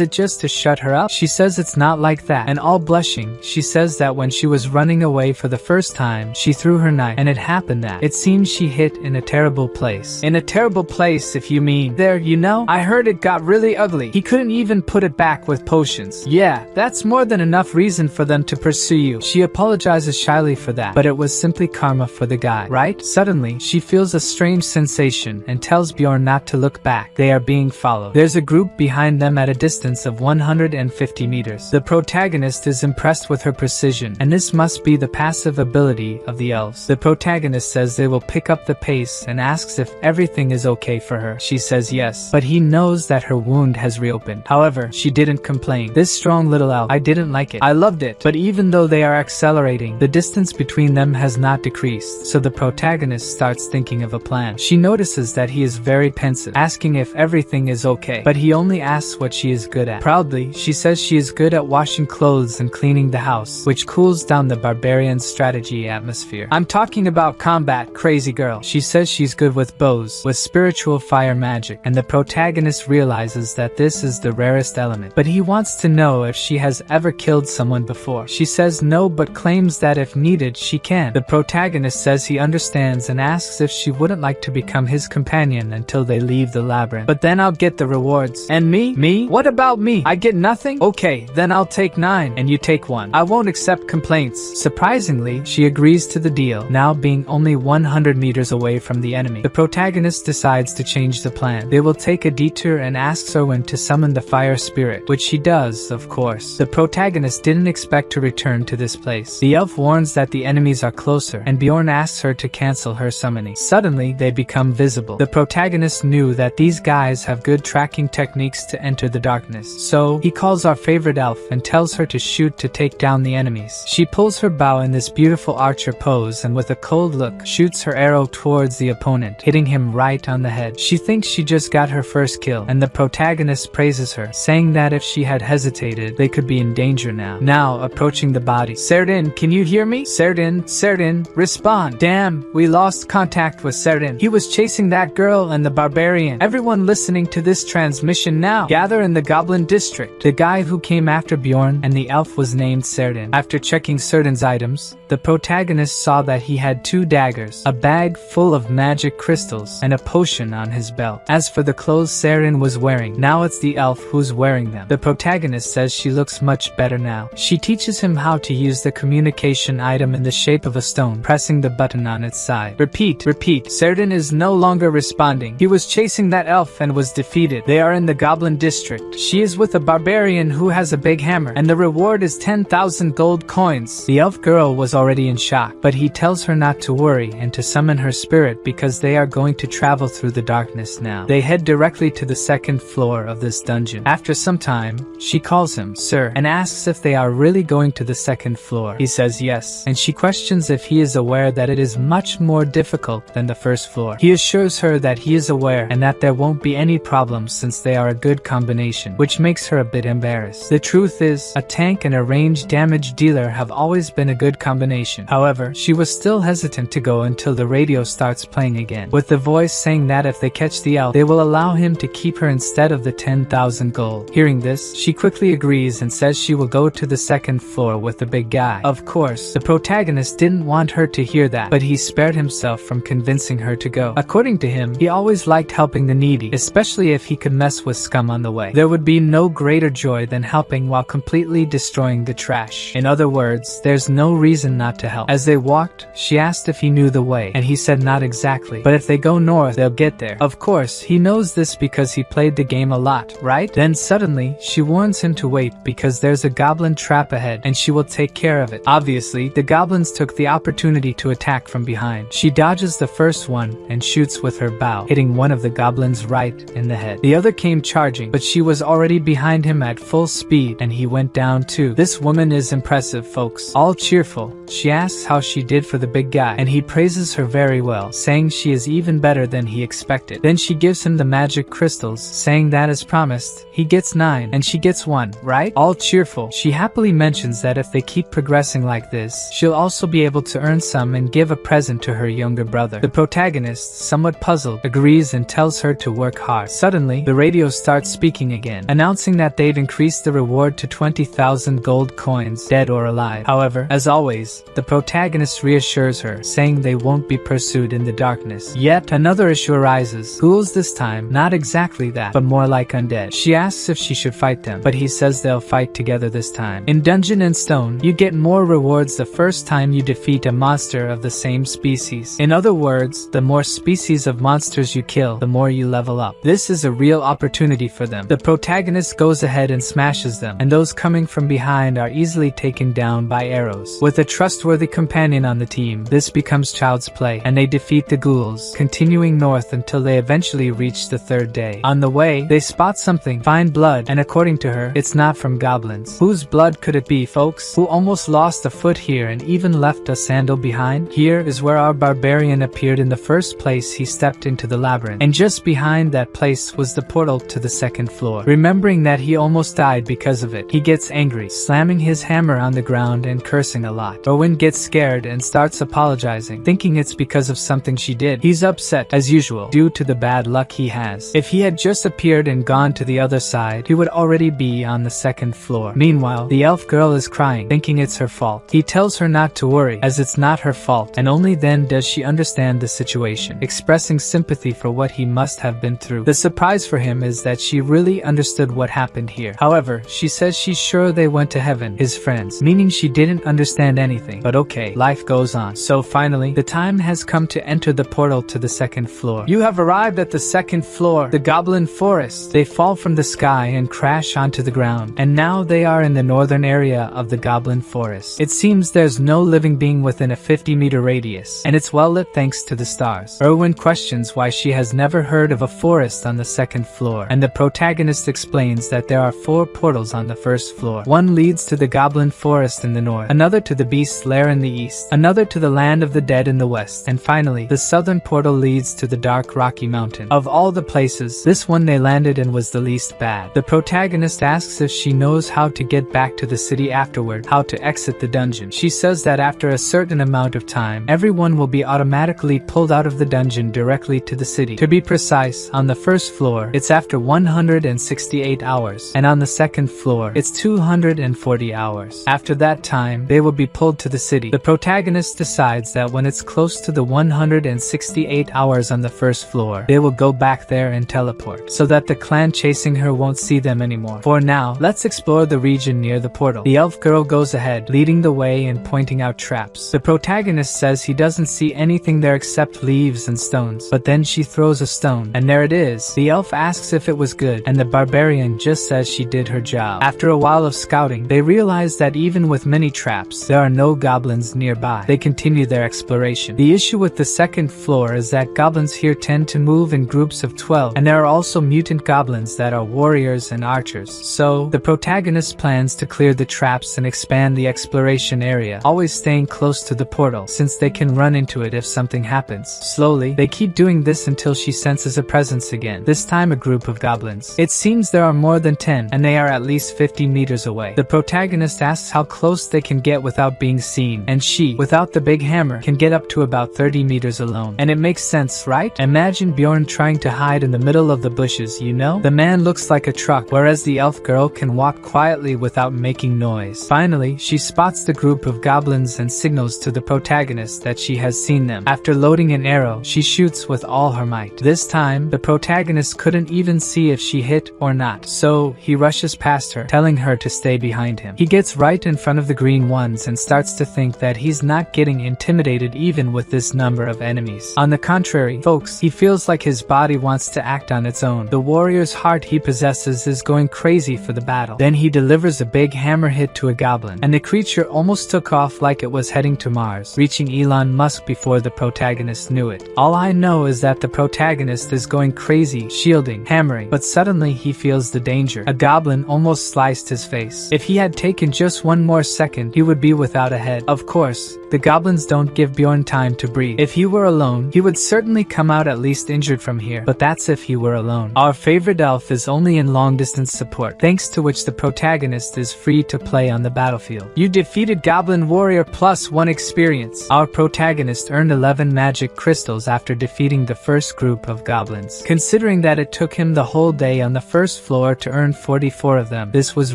it just to shut her up? She says it's not like that, and all blushing, she says that when she was running away for the first time, she threw her knife, and it happened that it seems she hit in a terrible place. In a terrible place, if you mean. There, you know, I heard it got really ugly. He couldn't even put it back with potions. Yeah, that's more than enough reason for them to pursue you. She apologizes shyly for that, but it was simply karma for the guy, right? Suddenly, she feels a strange sensation and tells Bjorn not to look back. They are being followed. There's a group behind them at a distance of 150 meters. The protagonist is impressed with her precision, and this must be the passive ability of the elves. The protagonist says they will pick up the pace and asks if everything is okay for her. She says yes, but he knows that her wound has reopened. However, she didn't complain. This strong little elf, I didn't like it. I loved it. But even though they are accelerating, the distance between them has not decreased, so the protagonist starts thinking of a plan. She notices that he is very pensive, asking if everything is okay, but he only asks what she is good at. Proudly, she says she is good at washing clothes and cleaning the house, which cools down the barbarian's strategy atmosphere. I'm talking about combat, crazy girl. She says she's good with bows, with spiritual fire magic, and the protagonist realizes that this is the rarest element. But he wants to know if she has ever killed someone before. She says no, but claims that if needed, she can. The protagonist says he understands and asks if she wouldn't like to become his companion until they leave the labyrinth. But then I'll get the rewards. And me? Me? What about me? I get nothing? Okay, then I'll take 9, and you take 1. I won't accept complaints. Surprisingly, she agrees to the deal, now being only 100 meters away from the enemy. The protagonist decides to change the plan. They will take a detour and asks Erwin to summon the fire spirit, which she does, of course. The protagonist didn't expect to return to this place. The elf warns that the enemies are closer, and Bjorn asks her to cancel her summoning. Suddenly, they become visible. The protagonist knew that these guys have good tracking techniques to enter the darkness, so he calls our favorite elf and tells her to shoot to take down the enemies. She pulls her bow in this beautiful archer pose and with a cold look, shoots her arrow towards the opponent, hitting him right on the head. She thinks she just got her first kill, and the protagonist praises her, saying that if she had hesitated, they could be in danger now. Now, approaching the body. Serdin, can you hear me? Serdin, respond. Damn, we lost lost contact with Serdin. He was chasing that girl and the barbarian. Everyone listening to this transmission now, gather in the Goblin District. The guy who came after Bjorn and the elf was named Serdin. After checking Serdin's items, the protagonist saw that he had 2 daggers, a bag full of magic crystals, and a potion on his belt. As for the clothes Serdin was wearing, now it's the elf who's wearing them. The protagonist says she looks much better now. She teaches him how to use the communication item in the shape of a stone, pressing the button on its side. Repeat. Serdin is no longer responding. He was chasing that elf and was defeated. They are in the Goblin District. She is with a barbarian who has a big hammer, and the reward is 10,000 gold coins. The elf girl was already in shock, but he tells her not to worry and to summon her spirit because they are going to travel through the darkness now. They head directly to the 2nd floor of this dungeon. After some time, she calls him sir and asks if they are really going to the 2nd floor. He says yes, and she questions if he is aware that it is much more difficult than the 1st floor. He assures her that he is aware and that there won't be any problems since they are a good combination, which makes her a bit embarrassed. The truth is, a tank and a ranged damage dealer have always been a good combination. However, she was still hesitant to go until the radio starts playing again, with the voice saying that if they catch the elf, they will allow him to keep her instead of the 10,000 gold. Hearing this, she quickly agrees and says she will go to the 2nd floor with the big guy. Of course, the protagonist didn't want her to hear that, but he spared himself from convincing her to go. According to him, he always liked helping the needy, especially if he could mess with scum on the way. There would be no greater joy than helping while completely destroying the trash. In other words, there's no reason not to help. As they walked, she asked if he knew the way, and he said not exactly, but if they go north, they'll get there. Of course, he knows this because he played the game a lot, right? Then suddenly, she warns him to wait because there's a goblin trap ahead and she will take care of it. Obviously, the goblins took the opportunity to attack from behind. She dodges the first one and shoots with her bow, hitting one of the goblins right in the head. The other came charging, but she was already behind him at full speed and he went down too. This woman is impressive, folks. All cheerful, she asks how she did for the big guy, and he praises her very well, saying she is even better than he expected. Then she gives him the magic crystals, saying that as promised, he gets 9 and she gets 1, right? All cheerful, she happily mentions that if they keep progressing like this, she'll also be able to earn some and give a present to her younger brother. The protagonist, somewhat puzzled, agrees and tells her to work hard. Suddenly, the radio starts speaking again, announcing that they've increased the reward to 20,000 gold coins, dead or alive. However, as always, the protagonist reassures her, saying they won't be pursued in the darkness. Yet another issue arises. Ghouls this time, not exactly that, but more like undead. She asks if she should fight them, but he says they'll fight together this time. In Dungeon and Stone, you get more rewards the first time you defeat a monster of the same species. In other words, the more species of monsters you kill, the more you level up. This is a real opportunity for them. The protagonist goes ahead and smashes them, and those coming from behind are easily taken down by arrows. With a trustworthy companion on the team, this becomes child's play, and they defeat the ghouls, continuing north until they eventually reach the 3rd day. On the way, they spot something, find blood, and according to her, it's not from goblins. Whose blood could it be, folks? Who almost lost a foot here and even left a sandal behind? Here is where our barbarian appeared in the first place he stepped into the labyrinth, and just behind that place was the portal to the 2nd floor. Remembering that he almost died because of it, he gets angry, slamming his hammer on the ground and cursing a lot. Owen gets scared and starts apologizing, thinking it's because of something she did. He's upset, as usual, due to the bad luck he has. If he had just appeared and gone to the other side, he would already be on the 2nd floor. Meanwhile, the elf girl is crying, thinking it's her fault. He tells her not to worry, as it's not her fault, and only then does she understand the situation, expressing sympathy for what he must have been through. The surprise for him is that she really understood what happened here. However, she says she's sure they went to heaven, his friends, meaning she didn't understand anything. But okay, life goes on. So finally, the time has come to enter the portal to the 2nd floor. You have arrived at the 2nd floor, the Goblin Forest. They fall from the sky and crash onto the ground, and now they are in the northern area of the Goblin Forest. It seems there's no living being within a 50-meter radius, and it's well lit thanks to the stars. Erwin questions why she has never heard of a forest on the 2nd floor, and the protagonist explains that there are 4 portals on the 1st floor. One leads to the Goblin Forest in the north, another to the beast beast's lair in the east, another to the land of the dead in the west, and finally, the southern portal leads to the dark Rocky Mountain. Of all the places, this one they landed in was the least bad. The protagonist asks if she knows how to get back to the city afterward, how to exit the dungeon. She says that after a certain amount of time, everyone will be automatically pulled out of the dungeon directly to the city. To be precise, on the first floor, it's after 168 hours, and on the second floor, it's 240 hours. After that time, they will be pulled to the city. The protagonist decides that when it's close to the 168 hours on the first floor, they will go back there and teleport, so that the clan chasing her won't see them anymore. For now, let's explore the region near the portal. The elf girl goes ahead, leading the way and pointing out traps. The protagonist says he doesn't see anything there except leaves and stones, but then she throws a stone, and there it is. The elf asks if it was good, and the barbarian just says she did her job. After a while of scouting, they realize that even with many traps, there are no goblins nearby. They continue their exploration. The issue with the second floor is that goblins here tend to move in groups of 12, and there are also mutant goblins that are warriors and archers. So, the protagonist plans to clear the traps and expand the exploration area, always staying close to the portal, since they can run into it if something happens. Slowly, they keep doing this until she senses a presence again, this time a group of goblins. It seems there are more than 10, and they are at least 50 meters away. The protagonist asks how close they can get without being seen, and she, without the big hammer, can get up to about 30 meters alone. And it makes sense, right? Imagine Bjorn trying to hide in the middle of the bushes, you know? The man looks like a truck, whereas the elf girl can walk quietly without making noise. Finally, she spots the group of goblins and signals to the protagonist that she has seen them. After loading an arrow, she shoots with all her might. This time, the protagonist couldn't even see if she hit or not, so he rushes past her, telling her to stay behind him. He gets right in front of the green ones and starts to think that he's not getting intimidated even with this number of enemies. On the contrary, folks, he feels like his body wants to act on its own. The warrior's heart he possesses is going crazy for the battle. Then he delivers a big hammer hit to a goblin, and the creature almost took off like it was heading to Mars, reaching Elon Musk before the protagonist knew it. All I know is that the protagonist is going crazy, shielding, hammering, but suddenly he feels the danger. A goblin almost sliced his face. If he had taken just one more second, he would be without a head. Of course, the goblins don't give Bjorn time to breathe. If he were alone, he would certainly come out at least injured from here, but that's if he were alone. Our favorite elf is only in long-distance support, thanks to which the protagonist is free to play on the battlefield. You defeated Goblin Warrior +1 experience. Our protagonist earned 11 magic crystals after defeating the first group of goblins. Considering that it took him the whole day on the first floor to earn 44 of them, this was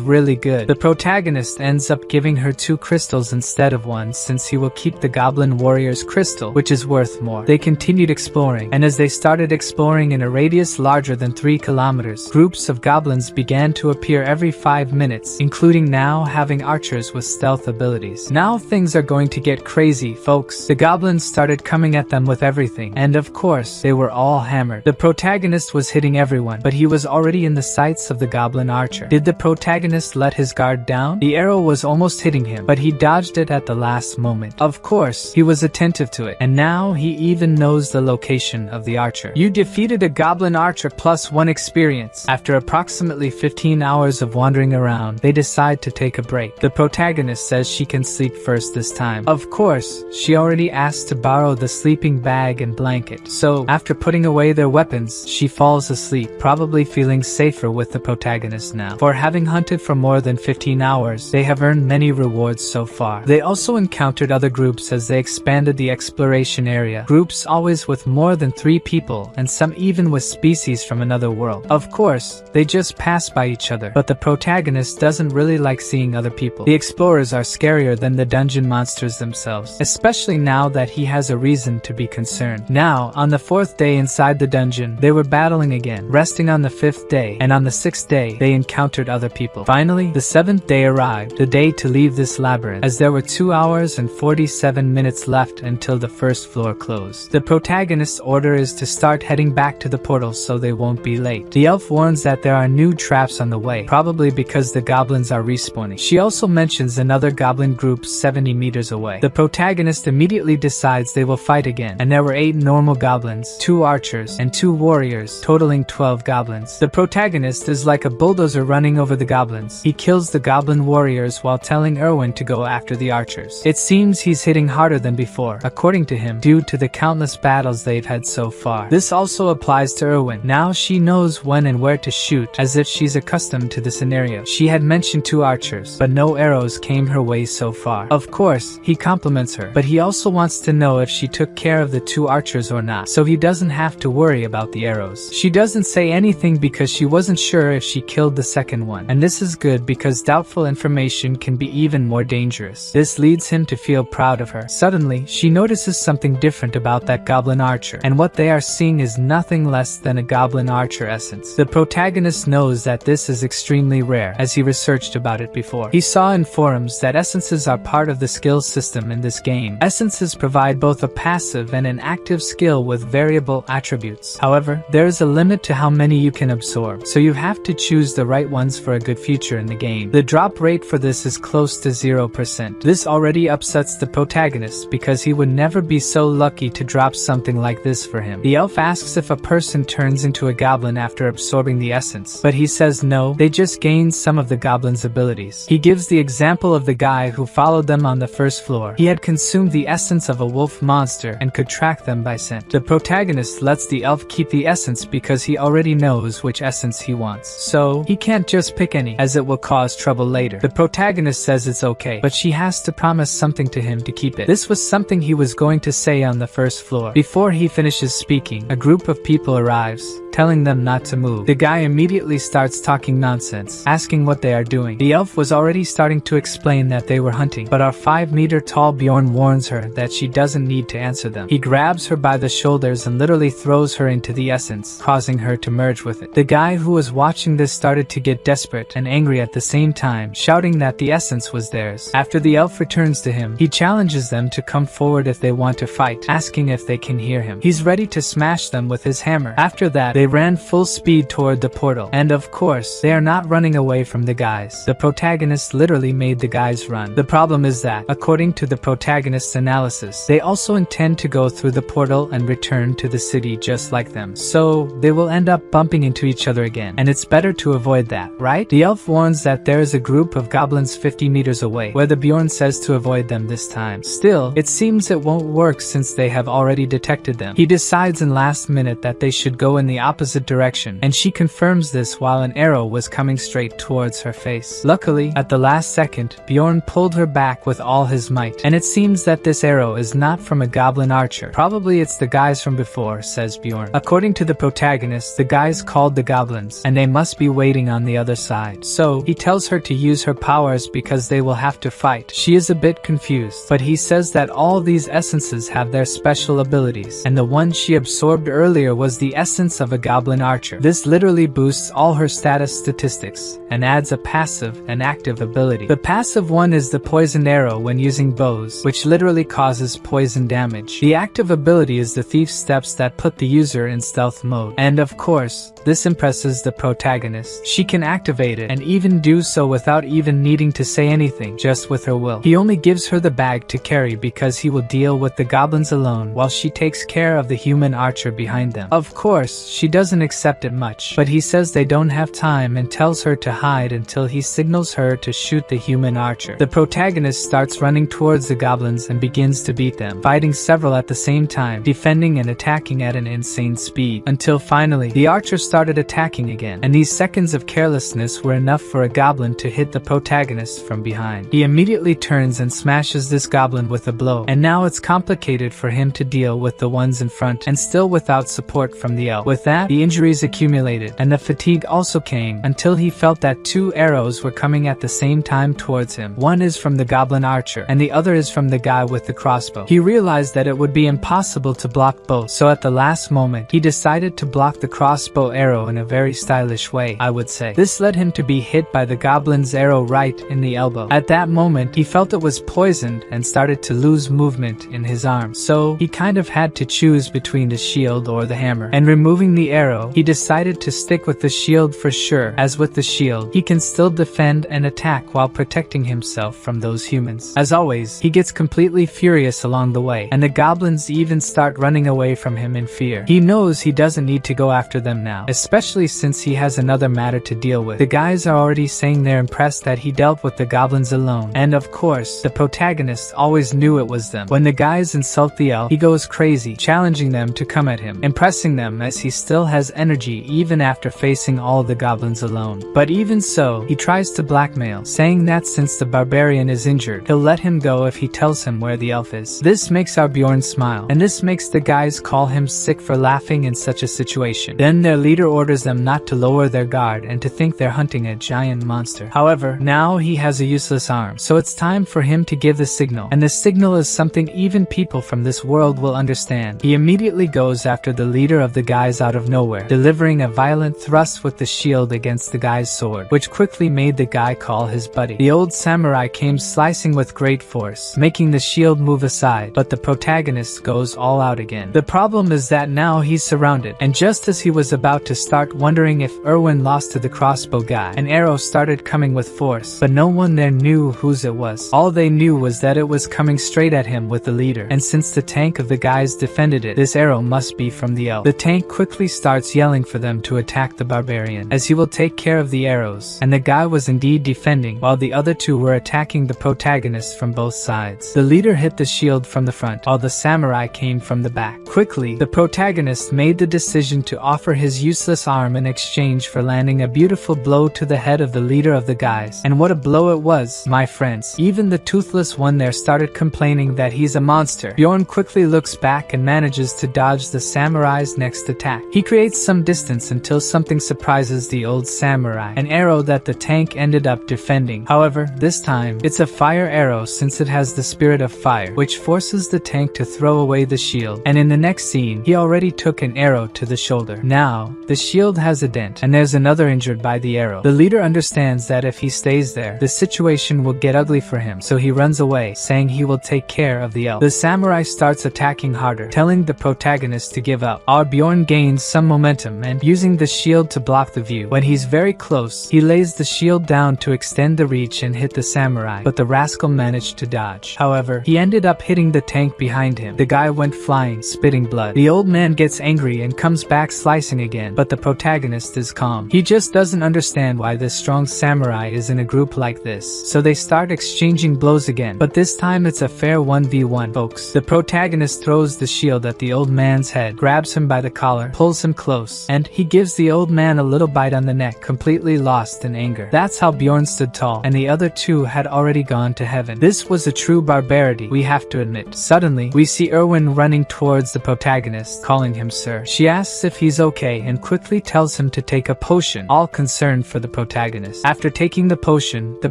really good. The protagonist ends up giving her 2 crystals instead of 1, since he will keep the Goblin Warrior's crystal, which is worth more. They continued exploring, and as they started exploring in a radius larger than 3 kilometers, groups of goblins began to appear every 5 minutes, including now having archers with stealth abilities. Now things are going to get crazy, folks. The goblins started coming at them with everything, and of course, they were all hammered. The protagonist was hitting everyone, but he was already in the sights of the goblin archer. Did the protagonist let his guard down? The arrow was almost hitting him, but he dodged it at the last moment. Of course, he was attentive to it, and now he even knows the location of the archer. You defeated a goblin archer +1 experience. After approximately 15 hours of wandering around, they decide to take a break. The protagonist says she can sleep first this time. Of course, she already asked to borrow the sleeping bag and blanket, so after putting away their weapons, she falls asleep, probably feeling safer with the protagonist now. For having hunted for more than 15 hours, they have earned many rewards so far. They also encountered other groups as they expanded the exploration area, groups always with more than 3 people, and some even with species from another world. Of course, they just pass by each other, but the protagonist doesn't really like seeing other people. The explorers are scarier than the dungeon monsters themselves, especially now that he has a reason to be concerned. Now, on the 4th day inside the dungeon, they were battling again, resting on the 5th day, and on the 6th day, they encountered other people. Finally, the 7th day arrived, the day to leave this labyrinth, as there were 2 hours and 40 47 minutes left until the first floor closed. The protagonist's order is to start heading back to the portal so they won't be late. The elf warns that there are new traps on the way, probably because the goblins are respawning. She also mentions another goblin group 70 meters away. The protagonist immediately decides they will fight again, and there were 8 normal goblins, 2 archers, and 2 warriors, totaling 12 goblins. The protagonist is like a bulldozer running over the goblins. He kills the goblin warriors while telling Erwin to go after the archers. It seems he's hitting harder than before, according to him, due to the countless battles they've had so far. This also applies to Erwin. Now she knows when and where to shoot, as if she's accustomed to the scenario. She had mentioned 2 archers, but no arrows came her way so far. Of course, he compliments her, but he also wants to know if she took care of the 2 archers or not, so he doesn't have to worry about the arrows. She doesn't say anything because she wasn't sure if she killed the second one, and this is good because doubtful information can be even more dangerous. This leads him to feel proud of her. Suddenly, she notices something different about that goblin archer, and what they are seeing is nothing less than a goblin archer essence. The protagonist knows that this is extremely rare, as he researched about it before. He saw in forums that essences are part of the skill system in this game. Essences provide both a passive and an active skill with variable attributes. However, there is a limit to how many you can absorb, so you have to choose the right ones for a good future in the game. The drop rate for this is close to 0%. This already upsets the protagonist because he would never be so lucky to drop something like this for him. The elf asks if a person turns into a goblin after absorbing the essence, but he says no, they just gain some of the goblin's abilities. He gives the example of the guy who followed them on the first floor. He had consumed the essence of a wolf monster and could track them by scent. The protagonist lets the elf keep the essence because he already knows which essence he wants, so he can't just pick any, as it will cause trouble later. The protagonist says it's okay, but she has to promise something to him to keep it. This was something he was going to say on the first floor. Before he finishes speaking, a group of people arrives, telling them not to move. The guy immediately starts talking nonsense, asking what they are doing. The elf was already starting to explain that they were hunting, but our 5-meter-tall Bjorn warns her that she doesn't need to answer them. He grabs her by the shoulders and literally throws her into the essence, causing her to merge with it. The guy who was watching this started to get desperate and angry at the same time, shouting that the essence was theirs. After the elf returns to him, he challenges them to come forward if they want to fight, asking if they can hear him. He's ready to smash them with his hammer. After that, they ran full speed toward the portal, and of course, they are not running away from the guys. The protagonist literally made the guys run. The problem is that, according to the protagonist's analysis, they also intend to go through the portal and return to the city just like them. So, they will end up bumping into each other again, and it's better to avoid that, right? The elf warns that there is a group of goblins 50 meters away, where the Bjorn says to avoid them this time. Still, it seems it won't work since they have already detected them. He decides in last minute that they should go in the opposite direction, and she confirms this while an arrow was coming straight towards her face. Luckily, at the last second, Bjorn pulled her back with all his might, and it seems that this arrow is not from a goblin archer. Probably it's the guys from before, says Bjorn. According to the protagonist, the guys called the goblins, and they must be waiting on the other side. So, he tells her to use her powers because they will have to fight. She is a bit confused, but he says that all these essences have their special abilities, and the one she absorbed earlier was the essence of a goblin archer. This literally boosts all her status statistics, and adds a passive and active ability. The passive one is the poisoned arrow when using bows, which literally causes poison damage. The active ability is the thief steps that put the user in stealth mode. And of course, this impresses the protagonist. She can activate it, and even do so without even needing to say anything, just with her will. He only gives her the bag to carry because he will deal with the goblins alone while she takes care of the human archer behind them. Of course, she doesn't accept it much, but he says they don't have time and tells her to hide until he signals her to shoot the human archer. The protagonist starts running towards the goblins and begins to beat them, fighting several at the same time, defending and attacking at an insane speed, until finally, the archer started attacking again, and these seconds of carelessness were enough for a goblin to hit the protagonist from behind. He immediately turns and smashes this goblin with a blow, and now it's complicated for him to deal with the ones in front, and still without support from the elf. With that, the injuries accumulated, and the fatigue also came, until he felt that 2 arrows were coming at the same time towards him. One is from the goblin archer, and the other is from the guy with the crossbow. He realized that it would be impossible to block both, so at the last moment, he decided to block the crossbow arrow in a very stylish way, I would say. This led him to be hit by the goblin's arrow right in the elbow. At that moment, he felt it was poisoned, hand and started to lose movement in his arm. So he kind of had to choose between the shield or the hammer. And removing the arrow, he decided to stick with the shield for sure, as with the shield, he can still defend and attack while protecting himself from those humans. As always, he gets completely furious along the way, and the goblins even start running away from him in fear. He knows he doesn't need to go after them now, especially since he has another matter to deal with. The guys are already saying they're impressed that he dealt with the goblins alone, and of course, the protagonist always knew it was them. When the guys insult the elf, he goes crazy, challenging them to come at him, impressing them as he still has energy even after facing all the goblins alone. But even so, he tries to blackmail, saying that since the barbarian is injured, he'll let him go if he tells him where the elf is. This makes our Bjorn smile, and this makes the guys call him sick for laughing in such a situation. Then their leader orders them not to lower their guard and to think they're hunting a giant monster. However, now he has a useless arm, so it's time for him to give the signal, and the signal is something even people from this world will understand. He immediately goes after the leader of the guys out of nowhere, delivering a violent thrust with the shield against the guy's sword, which quickly made the guy call his buddy. The old samurai came slicing with great force, making the shield move aside, but the protagonist goes all out again. The problem is that now he's surrounded, and just as he was about to start wondering if Erwin lost to the crossbow guy, an arrow started coming with force, but no one there knew whose it was. All they knew was that it was coming straight at him with the leader, and since the tank of the guys defended it, this arrow must be from the elf. The tank quickly starts yelling for them to attack the barbarian, as he will take care of the arrows, and the guy was indeed defending, while the other two were attacking the protagonist from both sides. The leader hit the shield from the front, while the samurai came from the back. Quickly, the protagonist made the decision to offer his useless arm in exchange for landing a beautiful blow to the head of the leader of the guys. And what a blow it was, my friends. Even the toothless one there started complaining that he's a monster. Bjorn quickly looks back and manages to dodge the samurai's next attack. He creates some distance until something surprises the old samurai, an arrow that the tank ended up defending. However, this time, it's a fire arrow since it has the spirit of fire, which forces the tank to throw away the shield, and in the next scene, he already took an arrow to the shoulder. Now, the shield has a dent, and there's another injured by the arrow. The leader understands that if he stays there, the situation will get ugly for him, so he runs away, saying he will take care of the elf. The samurai starts attacking harder, telling the protagonist to give up. Our Bjorn gains some momentum and, using the shield to block the view, when he's very close, he lays the shield down to extend the reach and hit the samurai, but the rascal managed to dodge. However, he ended up hitting the tank behind him. The guy went flying, spitting blood. The old man gets angry and comes back slicing again, but the protagonist is calm. He just doesn't understand why this strong samurai is in a group like this, so they start exchanging blows again, but this time it's a fair 1v1, folks. The protagonist throws the shield at the old man's head, grabs him by the collar, pulls him close, and he gives the old man a little bite on the neck, completely lost in anger. That's how Bjorn stood tall, and the other two had already gone to heaven. This was a true barbarity, we have to admit. Suddenly, we see Erwin running towards the protagonist, calling him sir. She asks if he's okay and quickly tells him to take a potion, all concerned for the protagonist. After taking the potion, the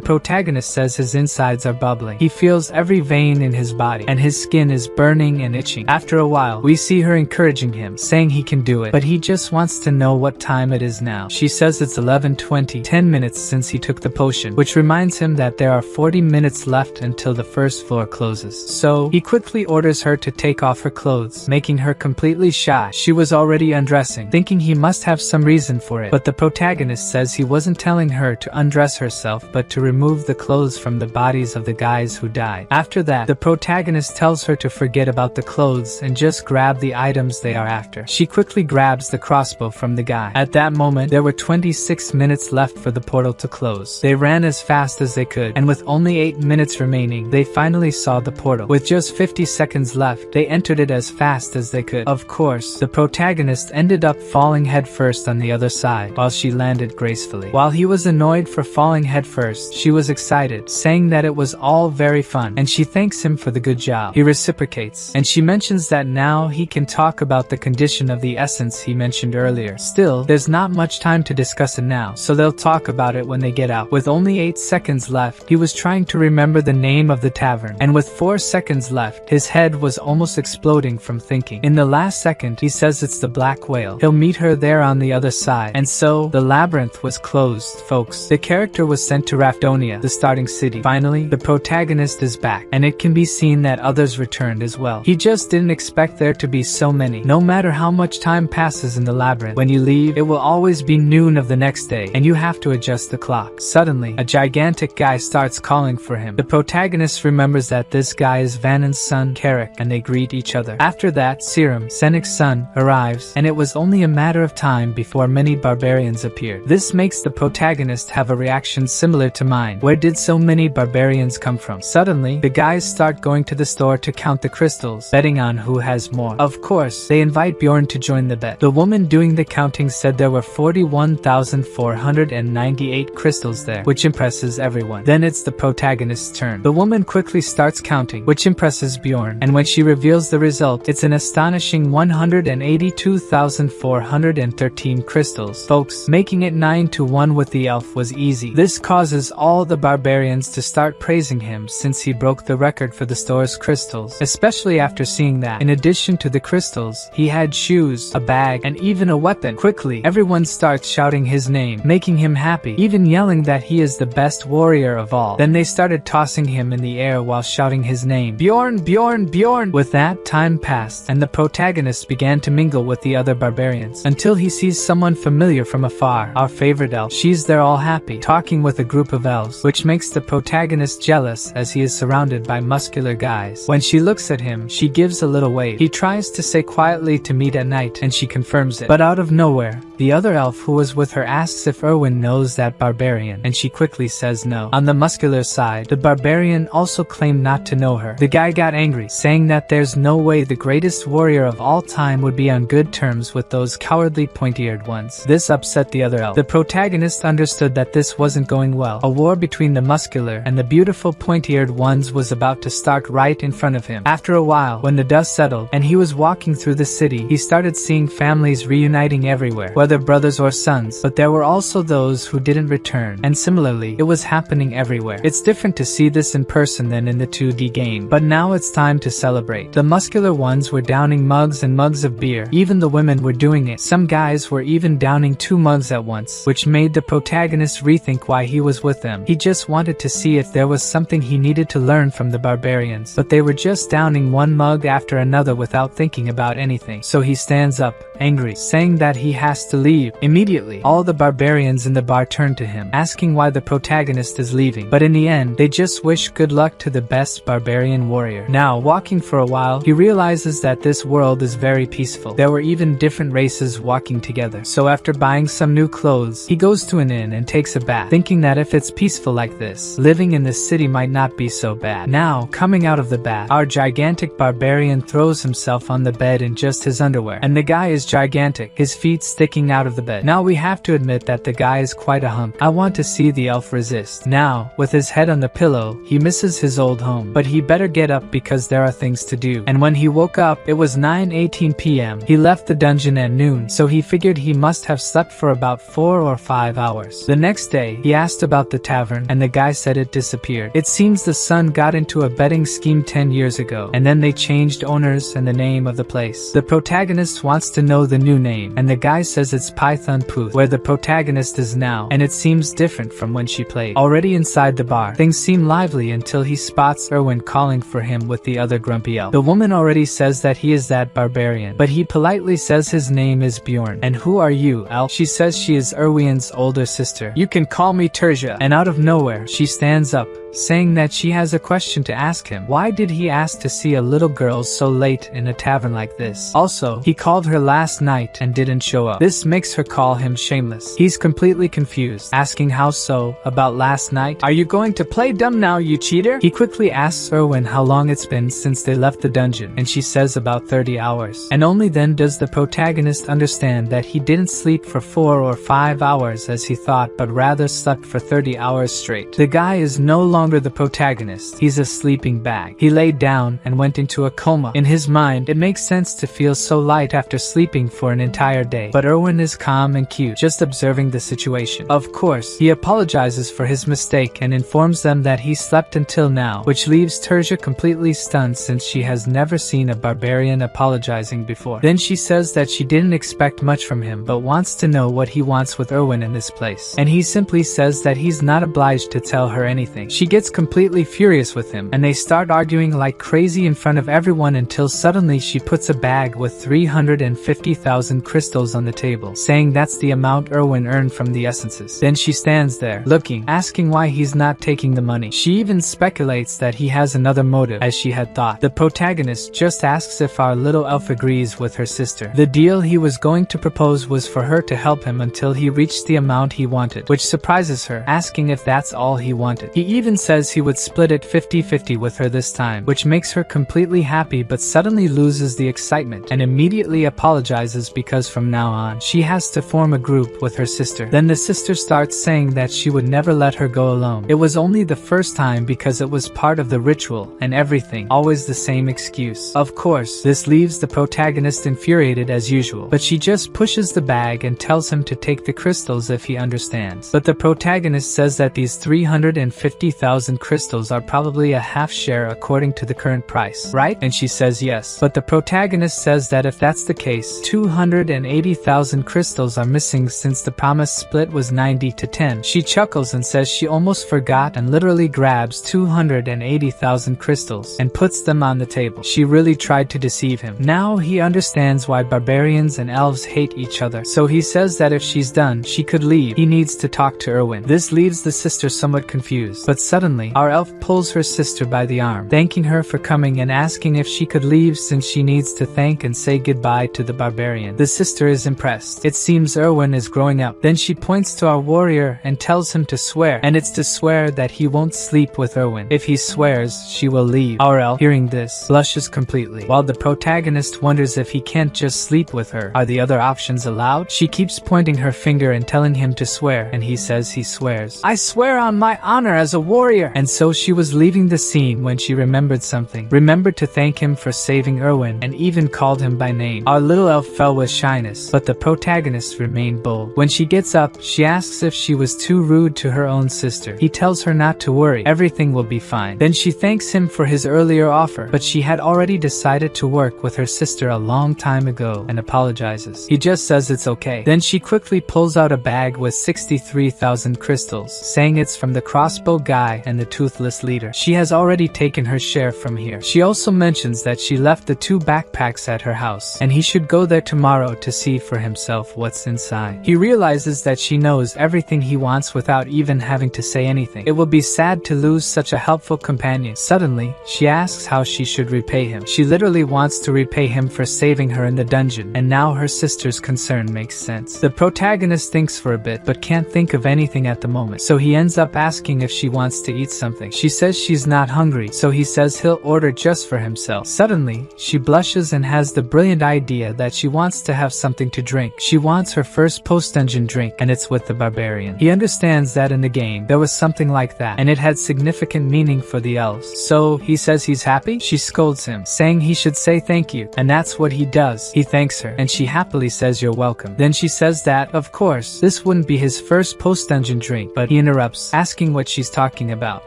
protagonist says his insides are bubbling. He feels every vein in his body, and his skin is burning and itching. After a while, we see her encouraging him, saying he can do it, but he just wants to know what time it is now. She says it's 11:20, 10 minutes since he took the potion, which reminds him that there are 40 minutes left until the first floor closes. So, he quickly orders her to take off her clothes, making her completely shy. She was already undressing, thinking he must have some reason for it, but the protagonist says he wasn't telling her to undress herself but to remove the clothes from the bodies of the guys who died. After that, the protagonist tells her to forget about the clothes and just grab the items they are after. She quickly grabs the crossbow from the guy. At that moment, there were 26 minutes left for the portal to close. They ran as fast as they could, and with only 8 minutes remaining, they finally saw the portal. With just 50 seconds left, they entered it as fast as they could. Of course, the protagonist ended up falling headfirst on the other side, while she landed gracefully. While he was annoyed for falling headfirst, she was excited, saying that it was all very fun, and she thanks him for the good job. He reciprocates, and she mentions that now he can talk about the condition of the essence he mentioned earlier. Still, there's not much time to discuss it now, so they'll talk about it when they get out. With only 8 seconds left, he was trying to remember the name of the tavern, and with 4 seconds left, his head was almost exploding from thinking. In the last second, he says it's the Black Whale. He'll meet her there on the other side, and so, the labyrinth was closed, folks. The character was sent to Rafdonia, the starting city. Finally, the protagonist protagonist is back, and it can be seen that others returned as well. He just didn't expect there to be so many. No matter how much time passes in the labyrinth, when you leave, it will always be noon of the next day, and you have to adjust the clock. Suddenly, a gigantic guy starts calling for him. The protagonist remembers that this guy is Vanon's son, Carrick, and they greet each other. After that, Serum, Senik's son, arrives, and it was only a matter of time before many barbarians appeared. This makes the protagonist have a reaction similar to mine. Where did so many barbarians come from? Suddenly, the guys start going to the store to count the crystals, betting on who has more. Of course, they invite Bjorn to join the bet. The woman doing the counting said there were 41,498 crystals there, which impresses everyone. Then it's the protagonist's turn. The woman quickly starts counting, which impresses Bjorn, and when she reveals the result, it's an astonishing 182,413 crystals. Folks, making it 9-1 with the elf was easy. This causes all the barbarians to start praising him since he broke the record for the store's crystals, especially after seeing that, in addition to the crystals, he had shoes, a bag, and even a weapon. Quickly, everyone starts shouting his name, making him happy, even yelling that he is the best warrior of all. Then they started tossing him in the air while shouting his name, Bjorn, Bjorn, Bjorn! With that, time passed, and the protagonist began to mingle with the other barbarians, until he sees someone familiar from afar, our favorite elf. She's there all happy, talking with a group of elves, which makes the protagonist jealous as he is surrounded by muscular guys. When she looks at him, she gives a little wave. He tries to say quietly to meet at night, and she confirms it. But out of nowhere, the other elf who was with her asks if Erwin knows that barbarian, and she quickly says no. On the muscular side, the barbarian also claimed not to know her. The guy got angry, saying that there's no way the greatest warrior of all time would be on good terms with those cowardly pointy-eared ones. This upset the other elf. The protagonist understood that this wasn't going well. A war between the muscular and the beautiful pointy-eared ones was about to start right in front of him. After a while, when the dust settled and he was walking through the city, he started seeing families reuniting everywhere, whether brothers or sons, but there were also those who didn't return, and similarly, it was happening everywhere. It's different to see this in person than in the 2D game, but now it's time to celebrate. The muscular ones were downing mugs and mugs of beer. Even the women were doing it. Some guys were even downing 2 mugs at once, which made the protagonist rethink why he was with them. He just wanted to see if there was something he needed to learn from the barbarians, but they were just downing one mug after another without thinking about anything. So he stands up, angry, saying that he has to leave. Immediately, all the barbarians in the bar turn to him, asking why the protagonist is leaving, but in the end, they just wish good luck to the best barbarian warrior. Now, walking for a while, he realizes that this world is very peaceful. There were even different races walking together. So after buying some new clothes, he goes to an inn and takes a bath, thinking that if it's peaceful like this, living in this city might not be so bad. Now, coming out of the bath, our gigantic barbarian throws himself on the bed in just his underwear, and the guy is gigantic, his feet sticking out of the bed. Now we have to admit that the guy is quite a hunk. I want to see the elf resist. Now, with his head on the pillow, he misses his old home, but he better get up because there are things to do. And when he woke up, it was 9:18 p.m. He left the dungeon at noon, so he figured he must have slept for about 4 or 5 hours. The next day, he asked about the tavern, and the guy said it disappeared. It seems the son got into a betting scheme 10 years ago, and then they changed owners and the name of the place. The protagonist wants to know the new name, and the guy says it's Python Pooth, where the protagonist is now, and it seems different from when she played. Already inside the bar, things seem lively until he spots Erwin calling for him with the other grumpy elf. The woman already says that he is that barbarian, but he politely says his name is Bjorn. And who are you, elf? She says she is Erwin's older sister. You can call me Terja. And out of nowhere, she stands up, saying that she has a question to ask him. Why did he ask to see a little girl so late in a tavern like this? Also, he called her last night and didn't show up. This makes her call him shameless. He's completely confused, asking how so, about last night? Are you going to play dumb now, you cheater? He quickly asks Erwin how long it's been since they left the dungeon, and she says about 30 hours. And only then does the protagonist understand that he didn't sleep for 4 or 5 hours as he thought, but rather slept for 30 hours straight. The guy is no longer the protagonist. He's a sleeping bag. He laid down and went into a coma. In his mind, it makes sense to feel so light after sleeping for an entire day. But Erwin is calm and cute, just observing the situation. Of course, he apologizes for his mistake and informs them that he slept until now, which leaves Terja completely stunned since she has never seen a barbarian apologizing before. Then she says that she didn't expect much from him, but wants to know what he wants with Erwin in this place. And he simply says that he's not obliged to tell her anything. She gets completely completely furious with him, and they start arguing like crazy in front of everyone until suddenly she puts a bag with 350,000 crystals on the table, saying that's the amount Erwin earned from the essences. Then she stands there, looking, asking why he's not taking the money. She even speculates that he has another motive, as she had thought. The protagonist just asks if our little elf agrees with her sister. The deal he was going to propose was for her to help him until he reached the amount he wanted, which surprises her, asking if that's all he wanted. He even says he would split it 50-50 with her this time, which makes her completely happy, but suddenly loses the excitement and immediately apologizes because from now on, she has to form a group with her sister. Then the sister starts saying that she would never let her go alone. It was only the first time because it was part of the ritual and everything, always the same excuse. Of course, this leaves the protagonist infuriated as usual, but she just pushes the bag and tells him to take the crystals if he understands. But the protagonist says that these 350,000 crystals are probably a half share according to the current price, right? And she says yes. But the protagonist says that if that's the case, 280,000 crystals are missing since the promised split was 90-10. She chuckles and says she almost forgot and literally grabs 280,000 crystals and puts them on the table. She really tried to deceive him. Now he understands why barbarians and elves hate each other, so he says that if she's done, she could leave. He needs to talk to Erwin. This leaves the sister somewhat confused, but suddenly, our elf pulls her sister by the arm, thanking her for coming and asking if she could leave since she needs to thank and say goodbye to the barbarian. The sister is impressed. It seems Erwin is growing up. Then she points to our warrior and tells him to swear, and it's to swear that he won't sleep with Erwin. If he swears, she will leave. Our elf, hearing this, blushes completely, while the protagonist wonders if he can't just sleep with her. Are the other options allowed? She keeps pointing her finger and telling him to swear, and he says he swears. I swear on my honor as a warrior! And so she was leaving the scene when she remembered something. Remembered to thank him for saving Erwin, and even called him by name. Our little elf fell with shyness, but the protagonist remained bold. When she gets up, she asks if she was too rude to her own sister. He tells her not to worry, everything will be fine. Then she thanks him for his earlier offer, but she had already decided to work with her sister a long time ago and apologizes. He just says it's okay. Then she quickly pulls out a bag with 63,000 crystals, saying it's from the crossbow guy and the toothless leader. She has already taken her share from here. She also mentions that she left the 2 backpacks at her house, and he should go there tomorrow to see for himself what's inside. He realizes that she knows everything he wants without even having to say anything. It will be sad to lose such a helpful companion. Suddenly, she asks how she should repay him. She literally wants to repay him for saving her in the dungeon, and now her sister's concern makes sense. The protagonist thinks for a bit, but can't think of anything at the moment, so he ends up asking if she wants to eat something. She says she's not hungry, so he says he'll order just for himself. Suddenly, she blushes and has the brilliant idea that she wants to have something to drink. She wants her first post-dungeon drink, and it's with the barbarian. He understands that in the game, there was something like that, and it had significant meaning for the elves. So, he says he's happy? She scolds him, saying he should say thank you, and that's what he does. He thanks her, and she happily says you're welcome. Then she says that, of course, this wouldn't be his first post-dungeon drink, but he interrupts, asking what she's talking about.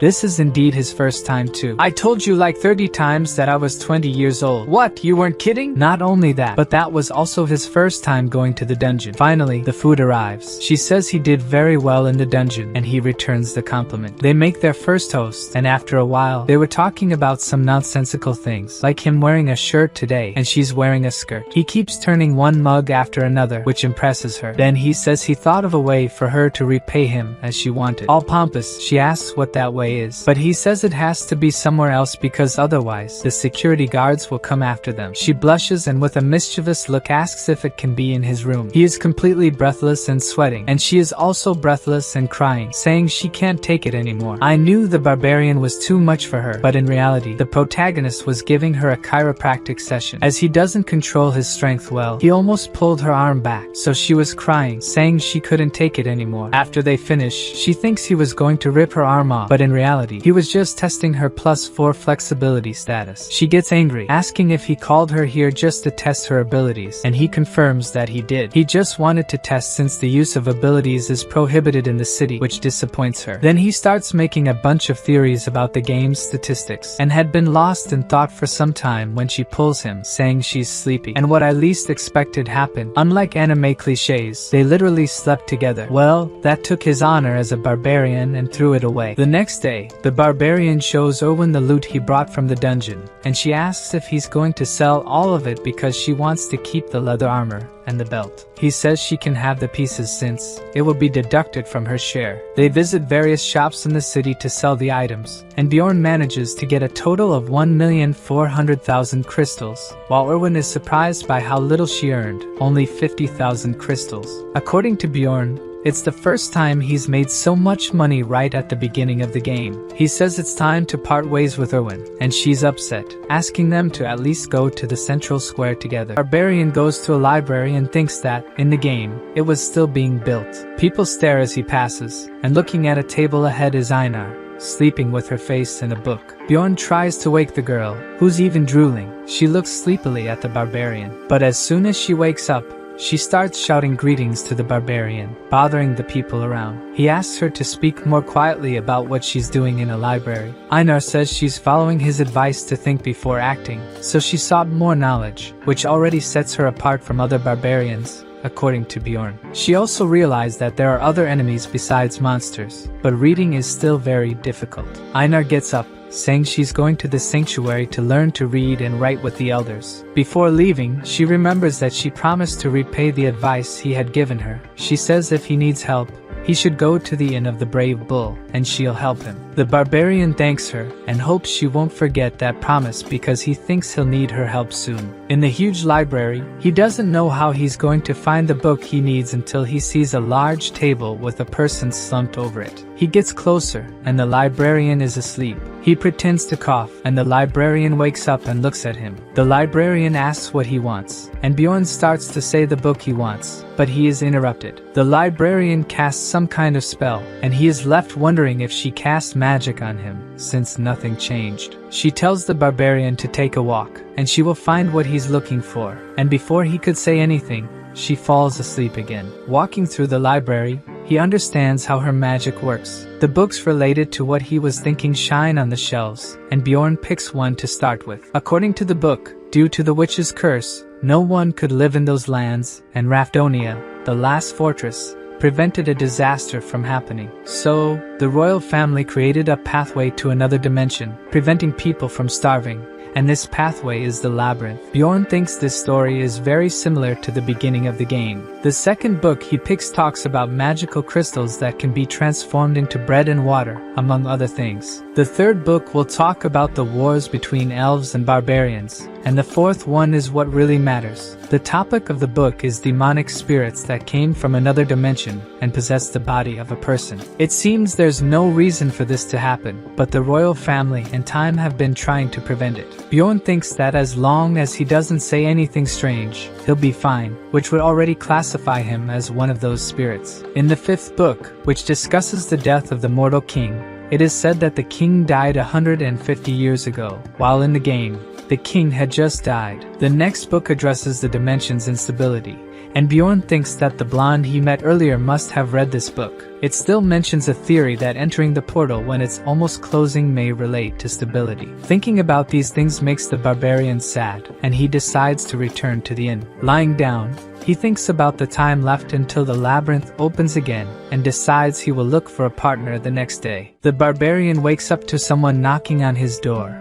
This is indeed his first time too. I told you like 30 times that I was 20 years old. What, you weren't kidding? Not only that, but that was also his first time going to the dungeon. Finally, the food arrives. She says he did very well in the dungeon, and he returns the compliment. They make their first toast, and after a while, they were talking about some nonsensical things, like him wearing a shirt today, and she's wearing a skirt. He keeps turning one mug after another, which impresses her. Then he says he thought of a way for her to repay him as she wanted. All pompous, she asks what that way is, but he says it has to be somewhere else because otherwise, the security guards will come after them. She blushes and with a mischievous look asks if it can be in his room. He is completely breathless and sweating, and she is also breathless and crying, saying she can't take it anymore. I knew the barbarian was too much for her, but in reality, the protagonist was giving her a chiropractic session. As he doesn't control his strength well, he almost pulled her arm back, so she was crying, saying she couldn't take it anymore. After they finish, she thinks he was going to rip her arm off, but in reality, he was just testing her +4 flexibility status. She gets angry, asking if he called her here just to test her abilities, and he confirms that he did. He just wanted to test since the use of abilities is prohibited in the city, which disappoints her. Then he starts making a bunch of theories about the game's statistics, and had been lost in thought for some time when she pulls him, saying she's sleepy. And what I least expected happened. Unlike anime cliches, they literally slept together. Well, that took his honor as a barbarian and threw it away. The next day, The barbarian shows Erwin the loot he brought from the dungeon, and she asks if he's going to sell all of it because she wants to keep the leather armor and the belt. He says she can have the pieces since it will be deducted from her share. They visit various shops in the city to sell the items, and Bjorn manages to get a total of 1,400,000 crystals, while Erwin is surprised by how little she earned, only 50,000 crystals. According to Bjorn, it's the first time he's made so much money right at the beginning of the game. He says it's time to part ways with Erwin, and she's upset, asking them to at least go to the central square together. Barbarian goes to a library and thinks that, in the game, it was still being built. People stare as he passes, and looking at a table ahead is Einar, sleeping with her face in a book. Bjorn tries to wake the girl, who's even drooling. She looks sleepily at the barbarian, but as soon as she wakes up, she starts shouting greetings to the barbarian, bothering the people around. He asks her to speak more quietly about what she's doing in a library. Einar says she's following his advice to think before acting, so she sought more knowledge, which already sets her apart from other barbarians, according to Bjorn. She also realized that there are other enemies besides monsters, but reading is still very difficult. Einar gets up, saying she's going to the sanctuary to learn to read and write with the elders. Before leaving, she remembers that she promised to repay the advice he had given her. She says if he needs help, he should go to the Inn of the Brave Bull, and she'll help him. The barbarian thanks her, and hopes she won't forget that promise because he thinks he'll need her help soon. In the huge library, he doesn't know how he's going to find the book he needs until he sees a large table with a person slumped over it. He gets closer, and the librarian is asleep. He pretends to cough, and the librarian wakes up and looks at him. The librarian asks what he wants, and Bjorn starts to say the book he wants, but he is interrupted. The librarian casts some kind of spell, and he is left wondering if she cast magic on him, since nothing changed. She tells the barbarian to take a walk, and she will find what he's looking for, and before he could say anything, she falls asleep again. Walking through the library, he understands how her magic works. The books related to what he was thinking shine on the shelves, and Bjorn picks one to start with. According to the book, due to the witch's curse, no one could live in those lands, and Rafdonia, the last fortress, prevented a disaster from happening. So, the royal family created a pathway to another dimension, preventing people from starving, and this pathway is the labyrinth. Bjorn thinks this story is very similar to the beginning of the game. The second book he picks talks about magical crystals that can be transformed into bread and water, among other things. The third book will talk about the wars between elves and barbarians, and the fourth one is what really matters. The topic of the book is demonic spirits that came from another dimension and possessed the body of a person. It seems there's no reason for this to happen, but the royal family and time have been trying to prevent it. Bjorn thinks that as long as he doesn't say anything strange, he'll be fine, which would already classify him as one of those spirits. In the fifth book, which discusses the death of the mortal king, it is said that the king died 150 years ago, while in the game, the king had just died. The next book addresses the dimension's instability, and Bjorn thinks that the blonde he met earlier must have read this book. It still mentions a theory that entering the portal when it's almost closing may relate to stability. Thinking about these things makes the barbarian sad, and he decides to return to the inn. Lying down, he thinks about the time left until the labyrinth opens again, and decides he will look for a partner the next day. The barbarian wakes up to someone knocking on his door,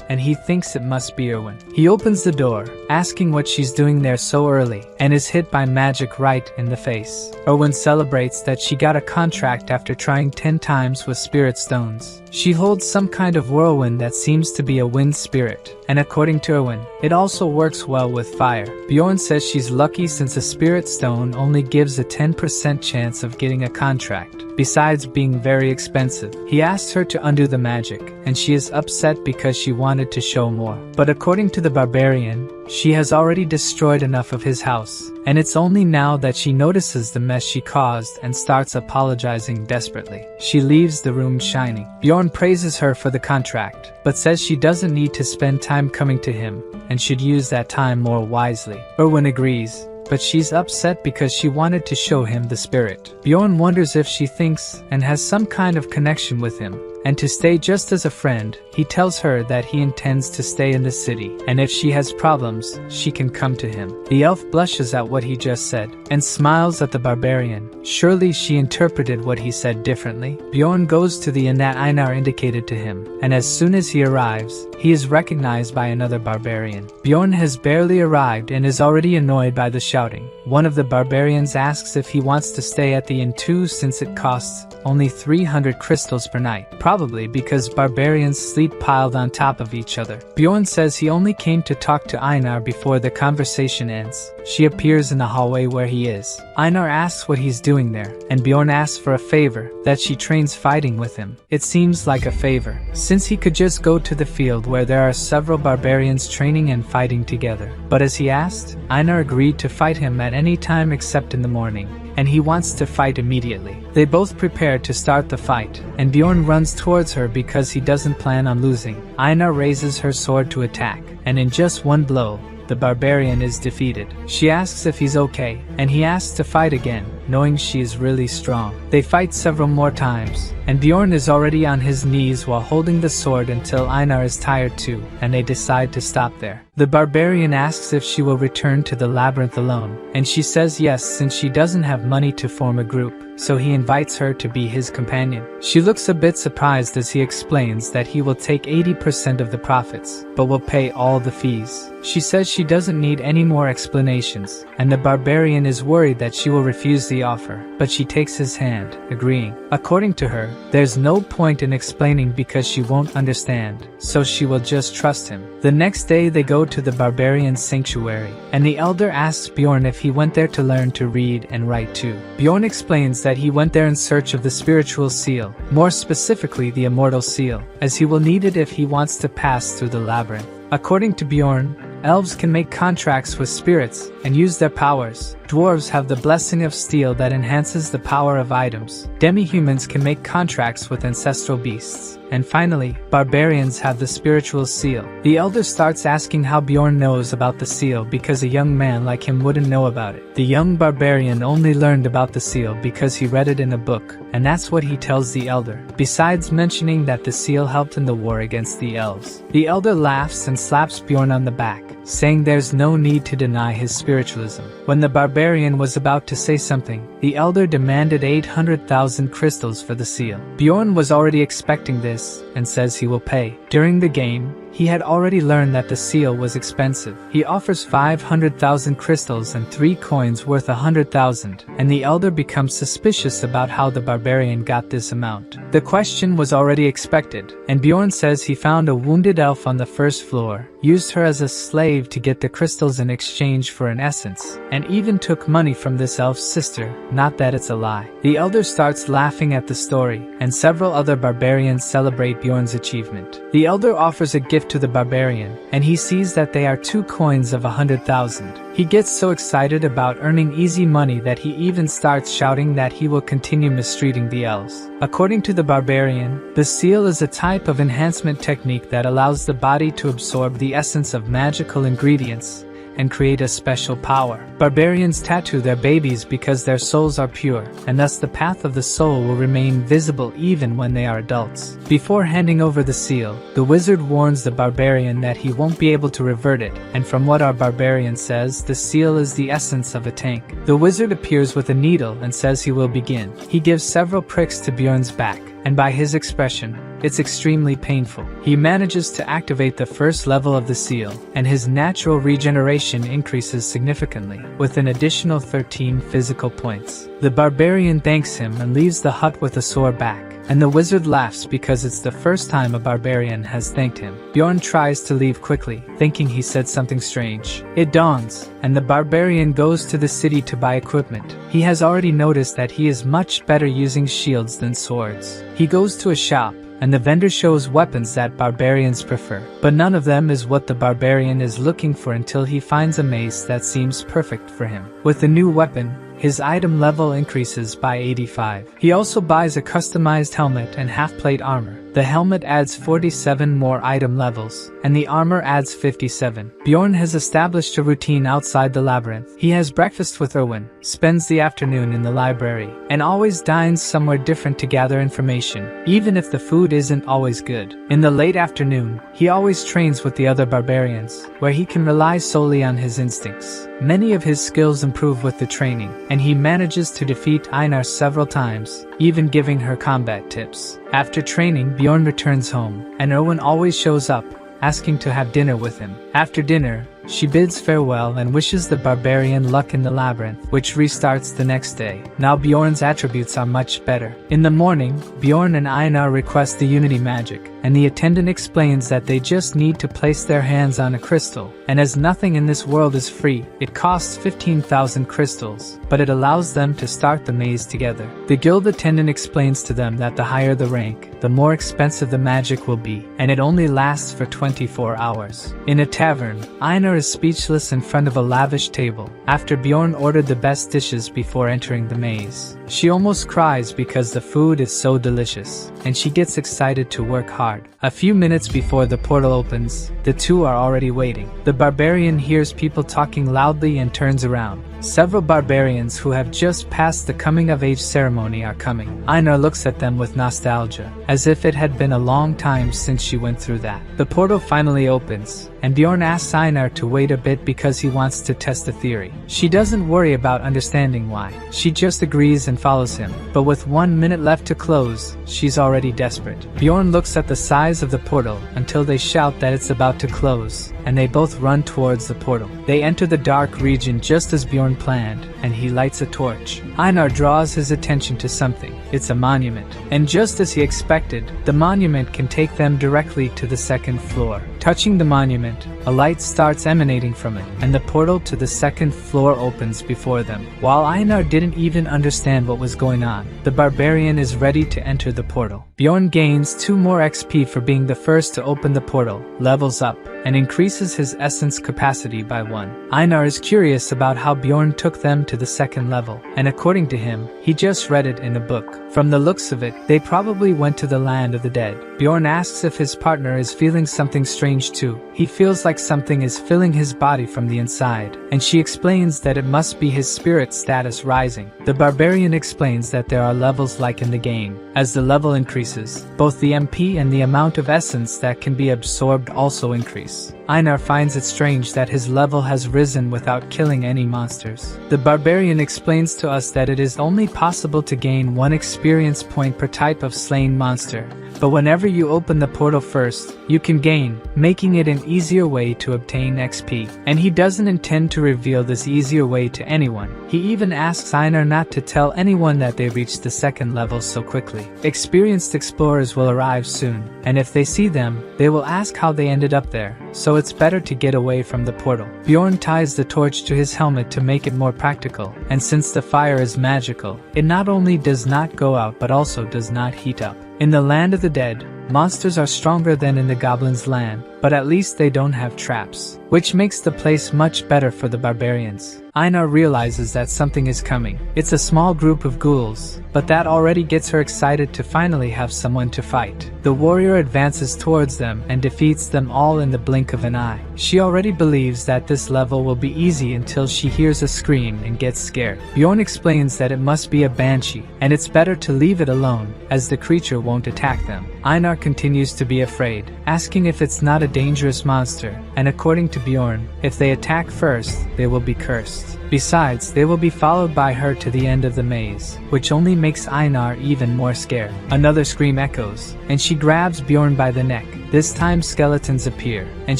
and he thinks it must be Erwin. He opens the door, asking what she's doing there so early, and is hit by magic right in the face. Erwin celebrates that she got a contract after trying 10 times with spirit stones. She holds some kind of whirlwind that seems to be a wind spirit, and according to Erwin, it also works well with fire. Bjorn says she's lucky since a spirit stone only gives a 10% chance of getting a contract, besides being very expensive. He asks her to undo the magic, and she is upset because she wanted to show more. But according to the barbarian, she has already destroyed enough of his house, and it's only now that she notices the mess she caused and starts apologizing desperately. She leaves the room shining. Bjorn praises her for the contract, but says she doesn't need to spend time coming to him, and should use that time more wisely. Erwin agrees, but she's upset because she wanted to show him the spirit. Bjorn wonders if she thinks and has some kind of connection with him, and to stay just as a friend, he tells her that he intends to stay in the city, and if she has problems, she can come to him. The elf blushes at what he just said, and smiles at the barbarian. Surely she interpreted what he said differently. Bjorn goes to the inn that Einar indicated to him, and as soon as he arrives, he is recognized by another barbarian. Bjorn has barely arrived and is already annoyed by the shouting. One of the barbarians asks if he wants to stay at the inn too, since it costs only 300 crystals per night, probably because barbarians sleep piled on top of each other. Bjorn says he only came to talk to Einar before the conversation ends. She appears in the hallway where he is. Einar asks what he's doing there, and Bjorn asks for a favor, that she trains fighting with him. It seems like a favor, since he could just go to the field where there are several barbarians training and fighting together. But as he asked, Einar agreed to fight him at any time except in the morning, and he wants to fight immediately. They both prepare to start the fight, and Bjorn runs towards her because he doesn't plan on losing. Einar raises her sword to attack, and in just one blow, the barbarian is defeated. She asks if he's okay, and he asks to fight again, knowing she is really strong. They fight several more times, and Bjorn is already on his knees while holding the sword until Einar is tired too, and they decide to stop there. The barbarian asks if she will return to the labyrinth alone, and she says yes since she doesn't have money to form a group, so he invites her to be his companion. She looks a bit surprised as he explains that he will take 80% of the profits, but will pay all the fees. She says she doesn't need any more explanations, and the barbarian is worried that she will refuse the offer, but she takes his hand, agreeing. According to her, there's no point in explaining because she won't understand, so she will just trust him. The next day they go to the barbarian's sanctuary, and the elder asks Bjorn if he went there to learn to read and write too. Bjorn explains that he went there in search of the spiritual seal, more specifically the immortal seal, as he will need it if he wants to pass through the labyrinth. According to Bjorn, elves can make contracts with spirits and use their powers. Dwarves have the blessing of steel that enhances the power of items. Demi-humans can make contracts with ancestral beasts. And finally, barbarians have the spiritual seal. The elder starts asking how Bjorn knows about the seal because a young man like him wouldn't know about it. The young barbarian only learned about the seal because he read it in a book, and that's what he tells the elder, besides mentioning that the seal helped in the war against the elves. The elder laughs and slaps Bjorn on the back, saying there's no need to deny his spiritualism. When the barbarian was about to say something, the elder demanded 800,000 crystals for the seal. Bjorn was already expecting this, and says he will pay. During the game, he had already learned that the seal was expensive. He offers 500,000 crystals and 3 coins worth 100,000, and the elder becomes suspicious about how the barbarian got this amount. The question was already expected, and Bjorn says he found a wounded elf on the first floor, used her as a slave to get the crystals in exchange for an essence, and even took money from this elf's sister, not that it's a lie. The elder starts laughing at the story, and several other barbarians celebrate Bjorn's achievement. The elder offers a gift to the barbarian, and he sees that they are 2 coins of 100,000. He gets so excited about earning easy money that he even starts shouting that he will continue mistreating the elves. According to the barbarian, the seal is a type of enhancement technique that allows the body to absorb the essence of magical ingredients and create a special power. Barbarians tattoo their babies because their souls are pure, and thus the path of the soul will remain visible even when they are adults. Before handing over the seal, the wizard warns the barbarian that he won't be able to revert it, and from what our barbarian says, the seal is the essence of a tank. The wizard appears with a needle and says he will begin. He gives several pricks to Bjorn's back, and by his expression, it's extremely painful. He manages to activate the first level of the seal, and his natural regeneration increases significantly, with an additional 13 physical points. The barbarian thanks him and leaves the hut with a sore back, and the wizard laughs because it's the first time a barbarian has thanked him. Bjorn tries to leave quickly, thinking he said something strange. It dawns, and the barbarian goes to the city to buy equipment. He has already noticed that he is much better using shields than swords. He goes to a shop, and the vendor shows weapons that barbarians prefer, but none of them is what the barbarian is looking for until he finds a mace that seems perfect for him. With the new weapon, his item level increases by 85. He also buys a customized helmet and half-plate armor The helmet adds 47 more item levels, and the armor adds 57. Bjorn has established a routine outside the labyrinth. He has breakfast with Erwin, spends the afternoon in the library, and always dines somewhere different to gather information, even if the food isn't always good. In the late afternoon, he always trains with the other barbarians, where he can rely solely on his instincts. Many of his skills improve with the training, and he manages to defeat Einar several times, even giving her combat tips. After training, Bjorn returns home, and Erwin always shows up, asking to have dinner with him. After dinner, she bids farewell and wishes the barbarian luck in the labyrinth, which restarts the next day. Now Bjorn's attributes are much better. In the morning, Bjorn and Einar request the Unity magic, and the attendant explains that they just need to place their hands on a crystal, and as nothing in this world is free, it costs 15,000 crystals, but it allows them to start the maze together. The guild attendant explains to them that the higher the rank, the more expensive the magic will be, and it only lasts for 24 hours. In a tavern, Einar is speechless in front of a lavish table, after Bjorn ordered the best dishes before entering the maze. She almost cries because the food is so delicious, and she gets excited to work hard. A few minutes before the portal opens, the two are already waiting. The barbarian hears people talking loudly and turns around. Several barbarians who have just passed the coming-of-age ceremony are coming. Einar looks at them with nostalgia, as if it had been a long time since she went through that. The portal finally opens, and Bjorn asks Einar to wait a bit because he wants to test a theory. She doesn't worry about understanding why. She just agrees and follows him. But with 1 minute left to close, she's already desperate. Bjorn looks at the size of the portal until they shout that it's about to close, and they both run towards the portal. They enter the dark region just as Bjorn planned, and he lights a torch. Einar draws his attention to something. It's a monument. And just as he expected, the monument can take them directly to the second floor. Touching the monument, a light starts emanating from it, and the portal to the second floor opens before them. While Einar didn't even understand what was going on, the barbarian is ready to enter the portal. Bjorn gains 2 more XP for being the first to open the portal, levels up, and increases his essence capacity by 1. Einar is curious about how Bjorn took them to the second level, and according to him, he just read it in a book. From the looks of it, they probably went to the land of the dead. Bjorn asks if his partner is feeling something strange too. He feels like something is filling his body from the inside, and she explains that it must be his spirit status rising. The barbarian explains that there are levels like in the game. As the level increases, both the MP and the amount of essence that can be absorbed also increase. Einar finds it strange that his level has risen without killing any monsters. The barbarian explains to us that it is only possible to gain 1 experience point per type of slain monster, but whenever you open the portal first, you can gain, making it an easier way to obtain XP. And he doesn't intend to reveal this easier way to anyone. He even asks Einar not to tell anyone that they reached the second level so quickly. Experienced explorers will arrive soon, and if they see them, they will ask how they ended up there, so it's better to get away from the portal. Bjorn ties the torch to his helmet to make it more practical, and since the fire is magical, it not only does not go out but also does not heat up. In the land of the dead, monsters are stronger than in the goblins' land, but at least they don't have traps, which makes the place much better for the barbarians. Einar realizes that something is coming. It's a small group of ghouls, but that already gets her excited to finally have someone to fight. The warrior advances towards them and defeats them all in the blink of an eye. She already believes that this level will be easy until she hears a scream and gets scared. Bjorn explains that it must be a banshee, and it's better to leave it alone, as the creature won't attack them. Einar continues to be afraid, asking if it's not a dangerous monster, and according to Bjorn, if they attack first, they will be cursed. Besides, they will be followed by her to the end of the maze, which only makes Einar even more scared. Another scream echoes, and she grabs Bjorn by the neck. This time skeletons appear, and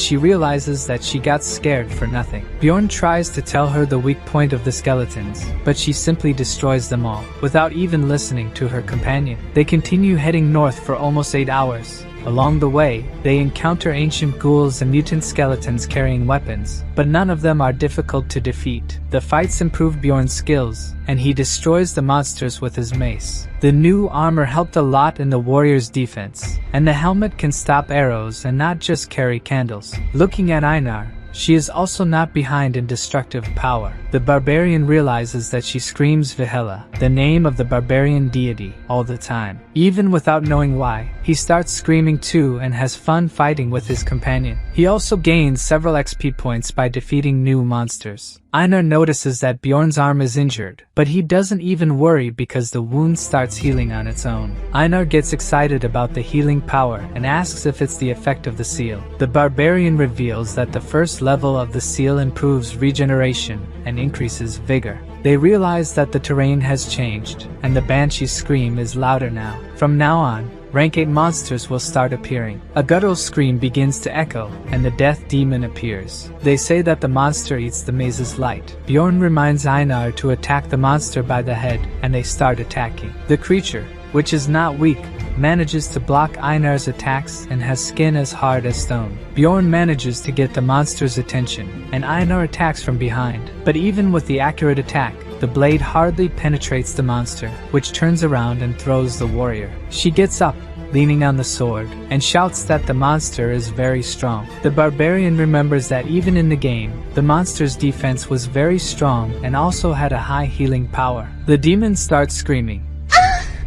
she realizes that she got scared for nothing. Bjorn tries to tell her the weak point of the skeletons, but she simply destroys them all, without even listening to her companion. They continue heading north for almost 8 hours. Along the way, they encounter ancient ghouls and mutant skeletons carrying weapons, but none of them are difficult to defeat. The fights improve Bjorn's skills, and he destroys the monsters with his mace. The new armor helped a lot in the warrior's defense, and the helmet can stop arrows and not just carry candles. Looking at Einar, She is also not behind in destructive power. The barbarian realizes that she screams Vihela, the name of the barbarian deity, all the time. Even without knowing why, he starts screaming too and has fun fighting with his companion. He also gains several XP points by defeating new monsters. Einar notices that Bjorn's arm is injured, but he doesn't even worry because the wound starts healing on its own. Einar gets excited about the healing power and asks if it's the effect of the seal. The barbarian reveals that the first level of the seal improves regeneration and increases vigor. They realize that the terrain has changed, and the banshee's scream is louder now. From now on, Rank 8 monsters will start appearing. A guttural scream begins to echo, and the death demon appears. They say that the monster eats the maze's light. Bjorn reminds Einar to attack the monster by the head, and they start attacking. The creature, which is not weak, manages to block Einar's attacks and has skin as hard as stone. Bjorn manages to get the monster's attention, and Einar attacks from behind. But even with the accurate attack, the blade hardly penetrates the monster, which turns around and throws the warrior. She gets up, leaning on the sword, and shouts that the monster is very strong. The barbarian remembers that even in the game, the monster's defense was very strong and also had a high healing power. The demon starts screaming.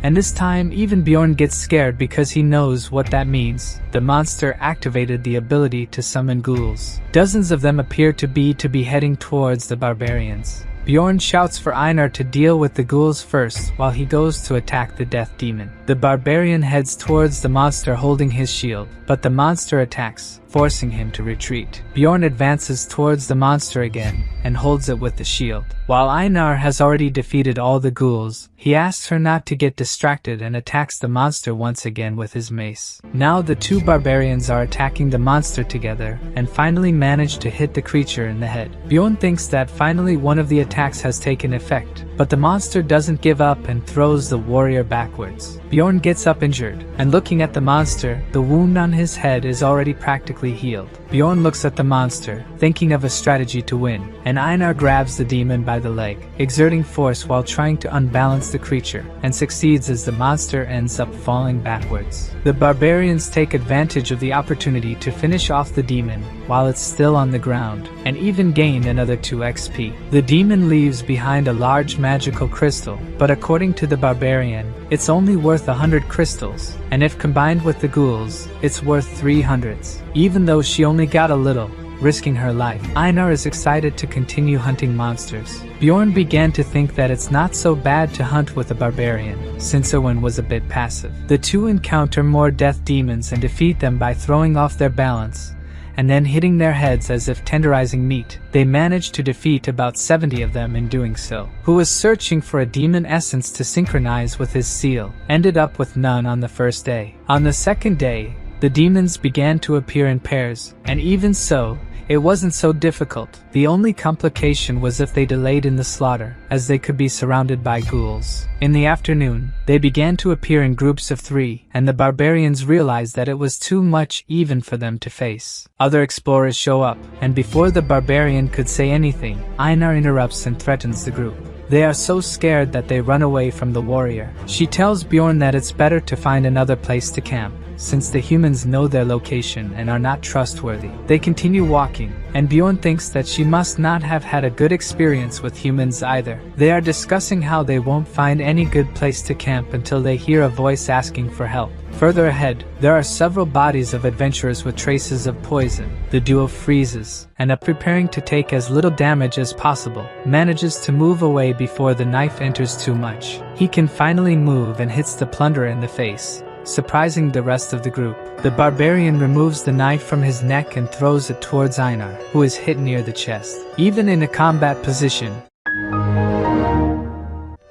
And this time, even Bjorn gets scared because he knows what that means. The monster activated the ability to summon ghouls. Dozens of them appear to be heading towards the barbarians. Bjorn shouts for Einar to deal with the ghouls first while he goes to attack the death demon. The barbarian heads towards the monster holding his shield, but the monster attacks, forcing him to retreat. Bjorn advances towards the monster again and holds it with the shield. While Einar has already defeated all the ghouls, he asks her not to get distracted and attacks the monster once again with his mace. Now the two barbarians are attacking the monster together and finally manage to hit the creature in the head. Bjorn thinks that finally one of the attacks has taken effect, but the monster doesn't give up and throws the warrior backwards. Bjorn gets up injured, and looking at the monster, the wound on his head is already practically healed. Bjorn looks at the monster, thinking of a strategy to win, and Einar grabs the demon by the leg, exerting force while trying to unbalance the creature, and succeeds as the monster ends up falling backwards. The barbarians take advantage of the opportunity to finish off the demon while it's still on the ground, and even gain another 2 XP. The demon leaves behind a large magical crystal, but according to the barbarian, it's only worth 100 crystals, and if combined with the ghouls, it's worth 300s. Even though she only got a little, risking her life, Einar is excited to continue hunting monsters. Bjorn began to think that it's not so bad to hunt with a barbarian, since Owen was a bit passive. The two encounter more death demons and defeat them by throwing off their balance, and then hitting their heads as if tenderizing meat. They managed to defeat about 70 of them in doing so. Who was searching for a demon essence to synchronize with his seal, ended up with none on the first day. On the second day, the demons began to appear in pairs, and even so, it wasn't so difficult. The only complication was if they delayed in the slaughter, as they could be surrounded by ghouls. In the afternoon, they began to appear in groups of 3, and the barbarians realized that it was too much even for them to face. Other explorers show up, and before the barbarian could say anything, Einar interrupts and threatens the group. They are so scared that they run away from the warrior. She tells Bjorn that it's better to find another place to camp, since the humans know their location and are not trustworthy. They continue walking, and Bjorn thinks that she must not have had a good experience with humans either. They are discussing how they won't find any good place to camp until they hear a voice asking for help. Further ahead, there are several bodies of adventurers with traces of poison. The duo freezes, and preparing to take as little damage as possible, manages to move away before the knife enters too much. He can finally move and hits the plunderer in the face, surprising the rest of the group. The barbarian removes the knife from his neck and throws it towards Einar, who is hit near the chest. Even in a combat position,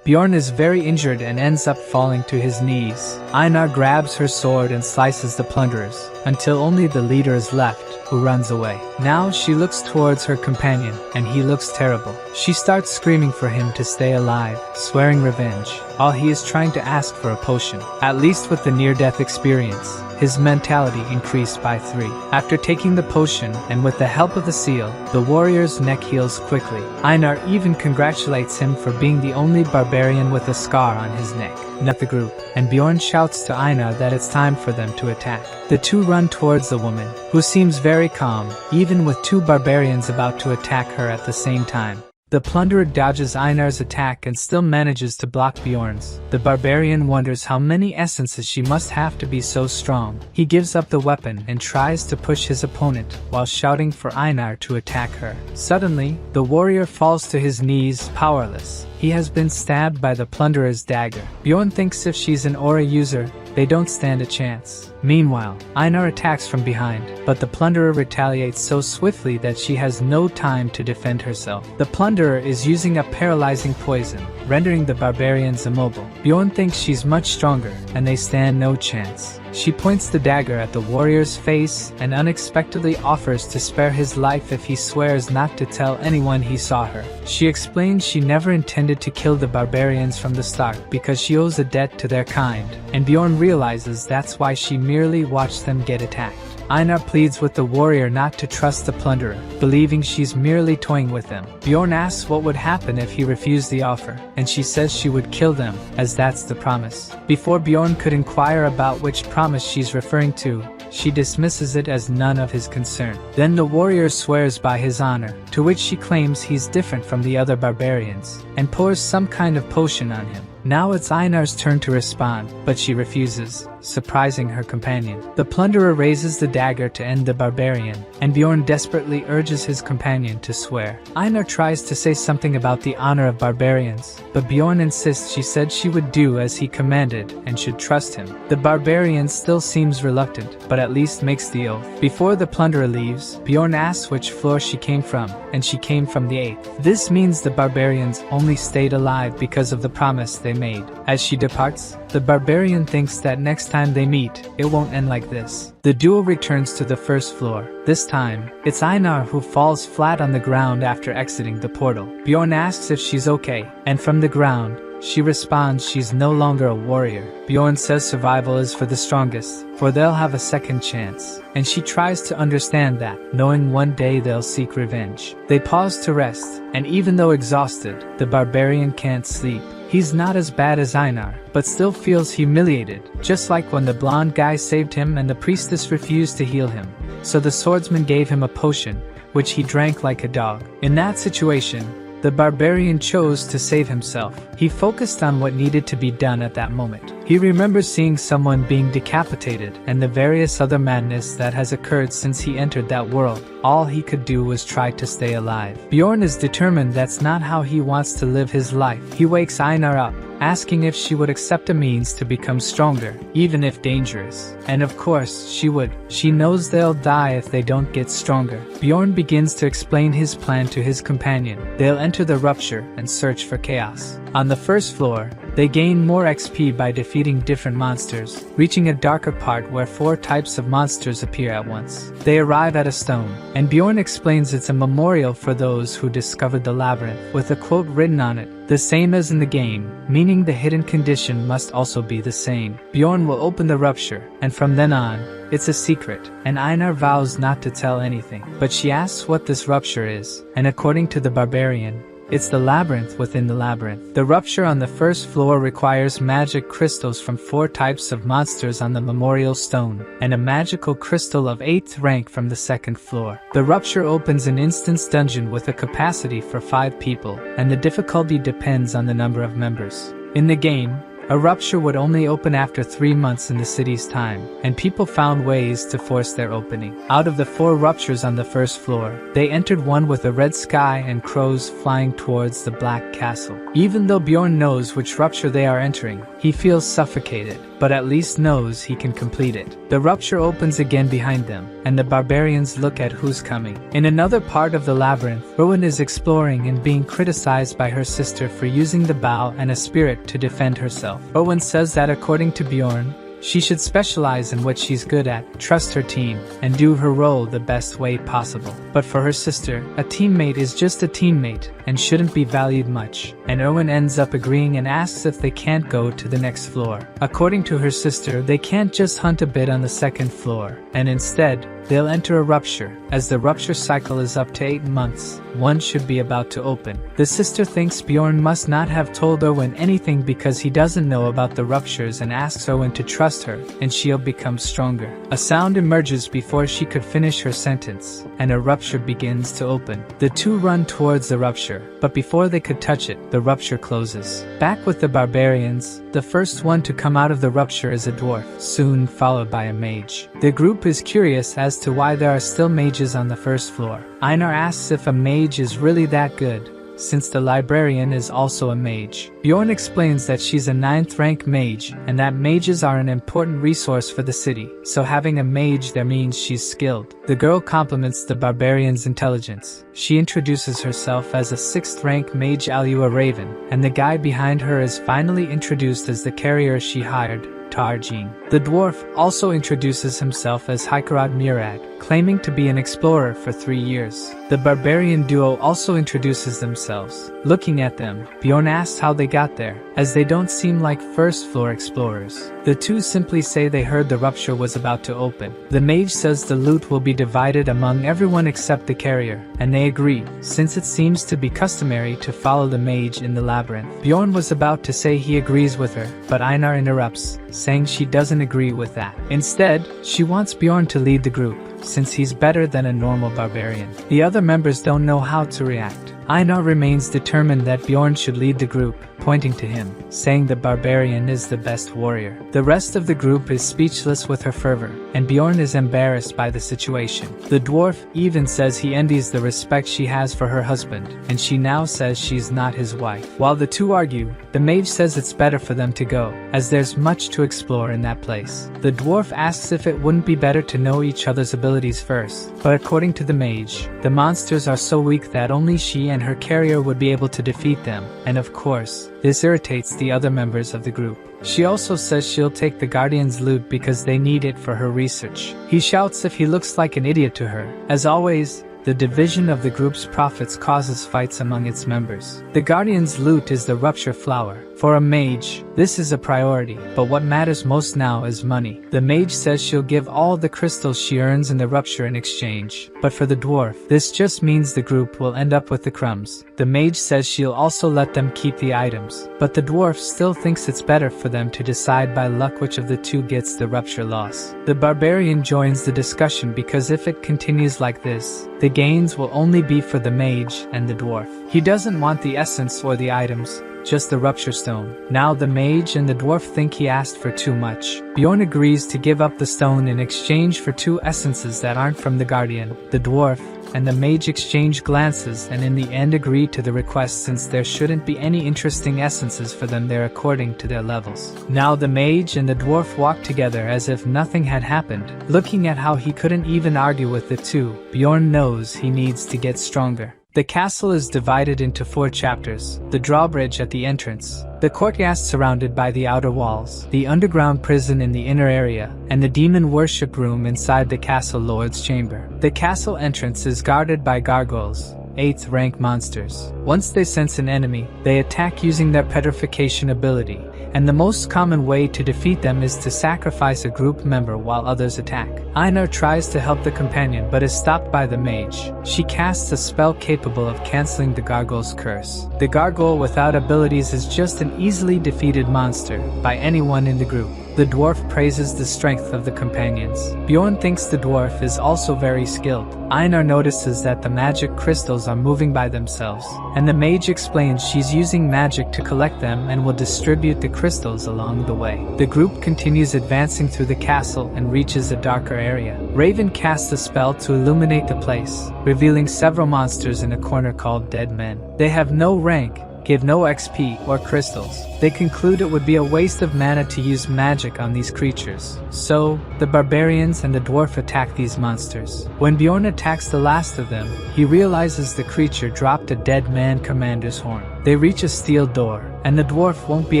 Bjorn is very injured and ends up falling to his knees. Einar grabs her sword and slices the plunderers, until only the leader is left, who runs away. Now she looks towards her companion, and he looks terrible. She starts screaming for him to stay alive, swearing revenge. all he is trying to ask for a potion. At least with the near-death experience, his mentality increased by 3. After taking the potion and with the help of the seal, the warrior's neck heals quickly. Einar even congratulates him for being the only barbarian with a scar on his neck. Not the group, and Bjorn shouts to Einar that it's time for them to attack. The two run towards the woman, who seems very calm, even with 2 barbarians about to attack her at the same time. The plunderer dodges Einar's attack and still manages to block Bjorn's. The barbarian wonders how many essences she must have to be so strong. He gives up the weapon and tries to push his opponent while shouting for Einar to attack her. Suddenly, the warrior falls to his knees, powerless. He has been stabbed by the plunderer's dagger. Bjorn thinks if she's an aura user, they don't stand a chance. Meanwhile, Einar attacks from behind, but the plunderer retaliates so swiftly that she has no time to defend herself. The plunderer is using a paralyzing poison, rendering the barbarians immobile. Bjorn thinks she's much stronger, and they stand no chance. She points the dagger at the warrior's face and unexpectedly offers to spare his life if he swears not to tell anyone he saw her. She explains she never intended to kill the barbarians from the start because she owes a debt to their kind, and Bjorn realizes that's why she merely watched them get attacked. Einar pleads with the warrior not to trust the plunderer, believing she's merely toying with them. Bjorn asks what would happen if he refused the offer, and she says she would kill them, as that's the promise. Before Bjorn could inquire about which promise she's referring to, she dismisses it as none of his concern. Then the warrior swears by his honor, to which she claims he's different from the other barbarians, and pours some kind of potion on him. Now it's Einar's turn to respond, but she refuses, surprising her companion. The plunderer raises the dagger to end the barbarian, and Bjorn desperately urges his companion to swear. Einar tries to say something about the honor of barbarians, but Bjorn insists she said she would do as he commanded and should trust him. The barbarian still seems reluctant, but at least makes the oath. Before the plunderer leaves, Bjorn asks which floor she came from, and she came from the 8th. This means the barbarians only stayed alive because of the promise they made. As she departs, the barbarian thinks that next time they meet, it won't end like this. The duo returns to the 1st floor. This time, it's Einar who falls flat on the ground after exiting the portal. Bjorn asks if she's okay, and from the ground, she responds she's no longer a warrior. Bjorn says survival is for the strongest, for they'll have a second chance, and she tries to understand that, knowing one day they'll seek revenge. They pause to rest, and even though exhausted, the barbarian can't sleep. He's not as bad as Einar, but still feels humiliated, just like when the blonde guy saved him and the priestess refused to heal him. So the swordsman gave him a potion, which he drank like a dog. In that situation, the barbarian chose to save himself. He focused on what needed to be done at that moment. He remembers seeing someone being decapitated and the various other madness that has occurred since he entered that world. All he could do was try to stay alive. Bjorn is determined that's not how he wants to live his life. He wakes Einar up, asking if she would accept a means to become stronger, even if dangerous. And of course, she would. She knows they'll die if they don't get stronger. Bjorn begins to explain his plan to his companion. They'll enter the rupture and search for chaos. On the 1st floor, they gain more XP by defeating different monsters, reaching a darker part where 4 types of monsters appear at once. They arrive at a stone, and Bjorn explains it's a memorial for those who discovered the labyrinth, with a quote written on it, the same as in the game, meaning the hidden condition must also be the same. Bjorn will open the rupture, and from then on, it's a secret, and Einar vows not to tell anything. But she asks what this rupture is, and according to the barbarian, it's the labyrinth within the labyrinth. The rupture on the 1st floor requires magic crystals from 4 types of monsters on the memorial stone, and a magical crystal of 8th rank from the 2nd floor. The rupture opens an instance dungeon with a capacity for 5 people, and the difficulty depends on the number of members. In the game, a rupture would only open after 3 months in the city's time, and people found ways to force their opening. Out of the 4 ruptures on the 1st floor, they entered one with a red sky and crows flying towards the black castle. Even though Bjorn knows which rupture they are entering, he feels suffocated, but at least knows he can complete it. The rupture opens again behind them, and the barbarians look at who's coming. In another part of the labyrinth, Rowan is exploring and being criticized by her sister for using the bow and a spirit to defend herself. Rowan says that according to Bjorn, She should specialize in what she's good at, trust her team, and do her role the best way possible. But for her sister, a teammate is just a teammate and shouldn't be valued much. And Erwin ends up agreeing and asks if they can't go to the next floor. According to her sister, they can't just hunt a bit on the second floor, and instead, they'll enter a rupture. As the rupture cycle is up to 8 months, one should be about to open. The sister thinks Bjorn must not have told Erwin anything because he doesn't know about the ruptures and asks Erwin to trust her, and she'll become stronger. A sound emerges before she could finish her sentence, and a rupture begins to open. The two run towards the rupture, but before they could touch it, the rupture closes. Back with the barbarians, the first one to come out of the rupture is a dwarf, soon followed by a mage. The group is curious as to why there are still mages on the first floor. Einar asks if a mage is really that good, since the librarian is also a mage. Bjorn explains that she's a 9th rank mage, and that mages are an important resource for the city, so having a mage there means she's skilled. The girl compliments the barbarian's intelligence. She introduces herself as a 6th rank mage Alua Raven, and the guy behind her is finally introduced as the carrier she hired, Tarjin. The dwarf also introduces himself as Hikarad Murad, claiming to be an explorer for 3 years. The barbarian duo also introduces themselves. Looking at them, Bjorn asks how they got there, as they don't seem like first floor explorers. The two simply say they heard the rupture was about to open. The mage says the loot will be divided among everyone except the carrier, and they agree, since it seems to be customary to follow the mage in the labyrinth. Bjorn was about to say he agrees with her, but Einar interrupts, saying she doesn't agree with that. Instead, she wants Bjorn to lead the group, since he's better than a normal barbarian. The other members don't know how to react. Einar remains determined that Bjorn should lead the group, pointing to him, saying the barbarian is the best warrior. The rest of the group is speechless with her fervor, and Bjorn is embarrassed by the situation. The dwarf even says he envies the respect she has for her husband, and she now says she's not his wife. While the two argue, the mage says it's better for them to go, as there's much to explore in that place. The dwarf asks if it wouldn't be better to know each other's abilities first, but according to the mage, the monsters are so weak that only she and her carrier would be able to defeat them, and of course, this irritates the other members of the group. She also says she'll take the Guardian's loot because they need it for her research. He shouts if he looks like an idiot to her. As always, the division of the group's profits causes fights among its members. The Guardian's loot is the rupture flower. For a mage, this is a priority, but what matters most now is money. The mage says she'll give all the crystals she earns in the rupture in exchange, but for the dwarf, this just means the group will end up with the crumbs. The mage says she'll also let them keep the items, but the dwarf still thinks it's better for them to decide by luck which of the two gets the rupture loss. The barbarian joins the discussion because if it continues like this, the gains will only be for the mage and the dwarf. He doesn't want the essence or the items, just the rupture stone. Now the mage and the dwarf think he asked for too much. Bjorn agrees to give up the stone in exchange for 2 essences that aren't from the Guardian. The dwarf and the mage exchange glances and in the end agree to the request since there shouldn't be any interesting essences for them there according to their levels. Now the mage and the dwarf walk together as if nothing had happened. Looking at how he couldn't even argue with the two, Bjorn knows he needs to get stronger. The castle is divided into 4 chapters, the drawbridge at the entrance, the courtyard surrounded by the outer walls, the underground prison in the inner area, and the demon worship room inside the castle lord's chamber. The castle entrance is guarded by gargoyles, 8th rank monsters. Once they sense an enemy, they attack using their petrification ability, and the most common way to defeat them is to sacrifice a group member while others attack. Einar tries to help the companion but is stopped by the mage. She casts a spell capable of canceling the gargoyle's curse. The gargoyle without abilities is just an easily defeated monster by anyone in the group. The dwarf praises the strength of the companions. Bjorn thinks the dwarf is also very skilled. Einar notices that the magic crystals are moving by themselves, and the mage explains she's using magic to collect them and will distribute the crystals along the way. The group continues advancing through the castle and reaches a darker area. Raven casts a spell to illuminate the place, revealing several monsters in a corner called Dead Men. They have no rank, give no XP or crystals. They conclude it would be a waste of mana to use magic on these creatures. So, the barbarians and the dwarf attack these monsters. When Bjorn attacks the last of them, he realizes the creature dropped a dead man commander's horn. They reach a steel door, and the dwarf won't be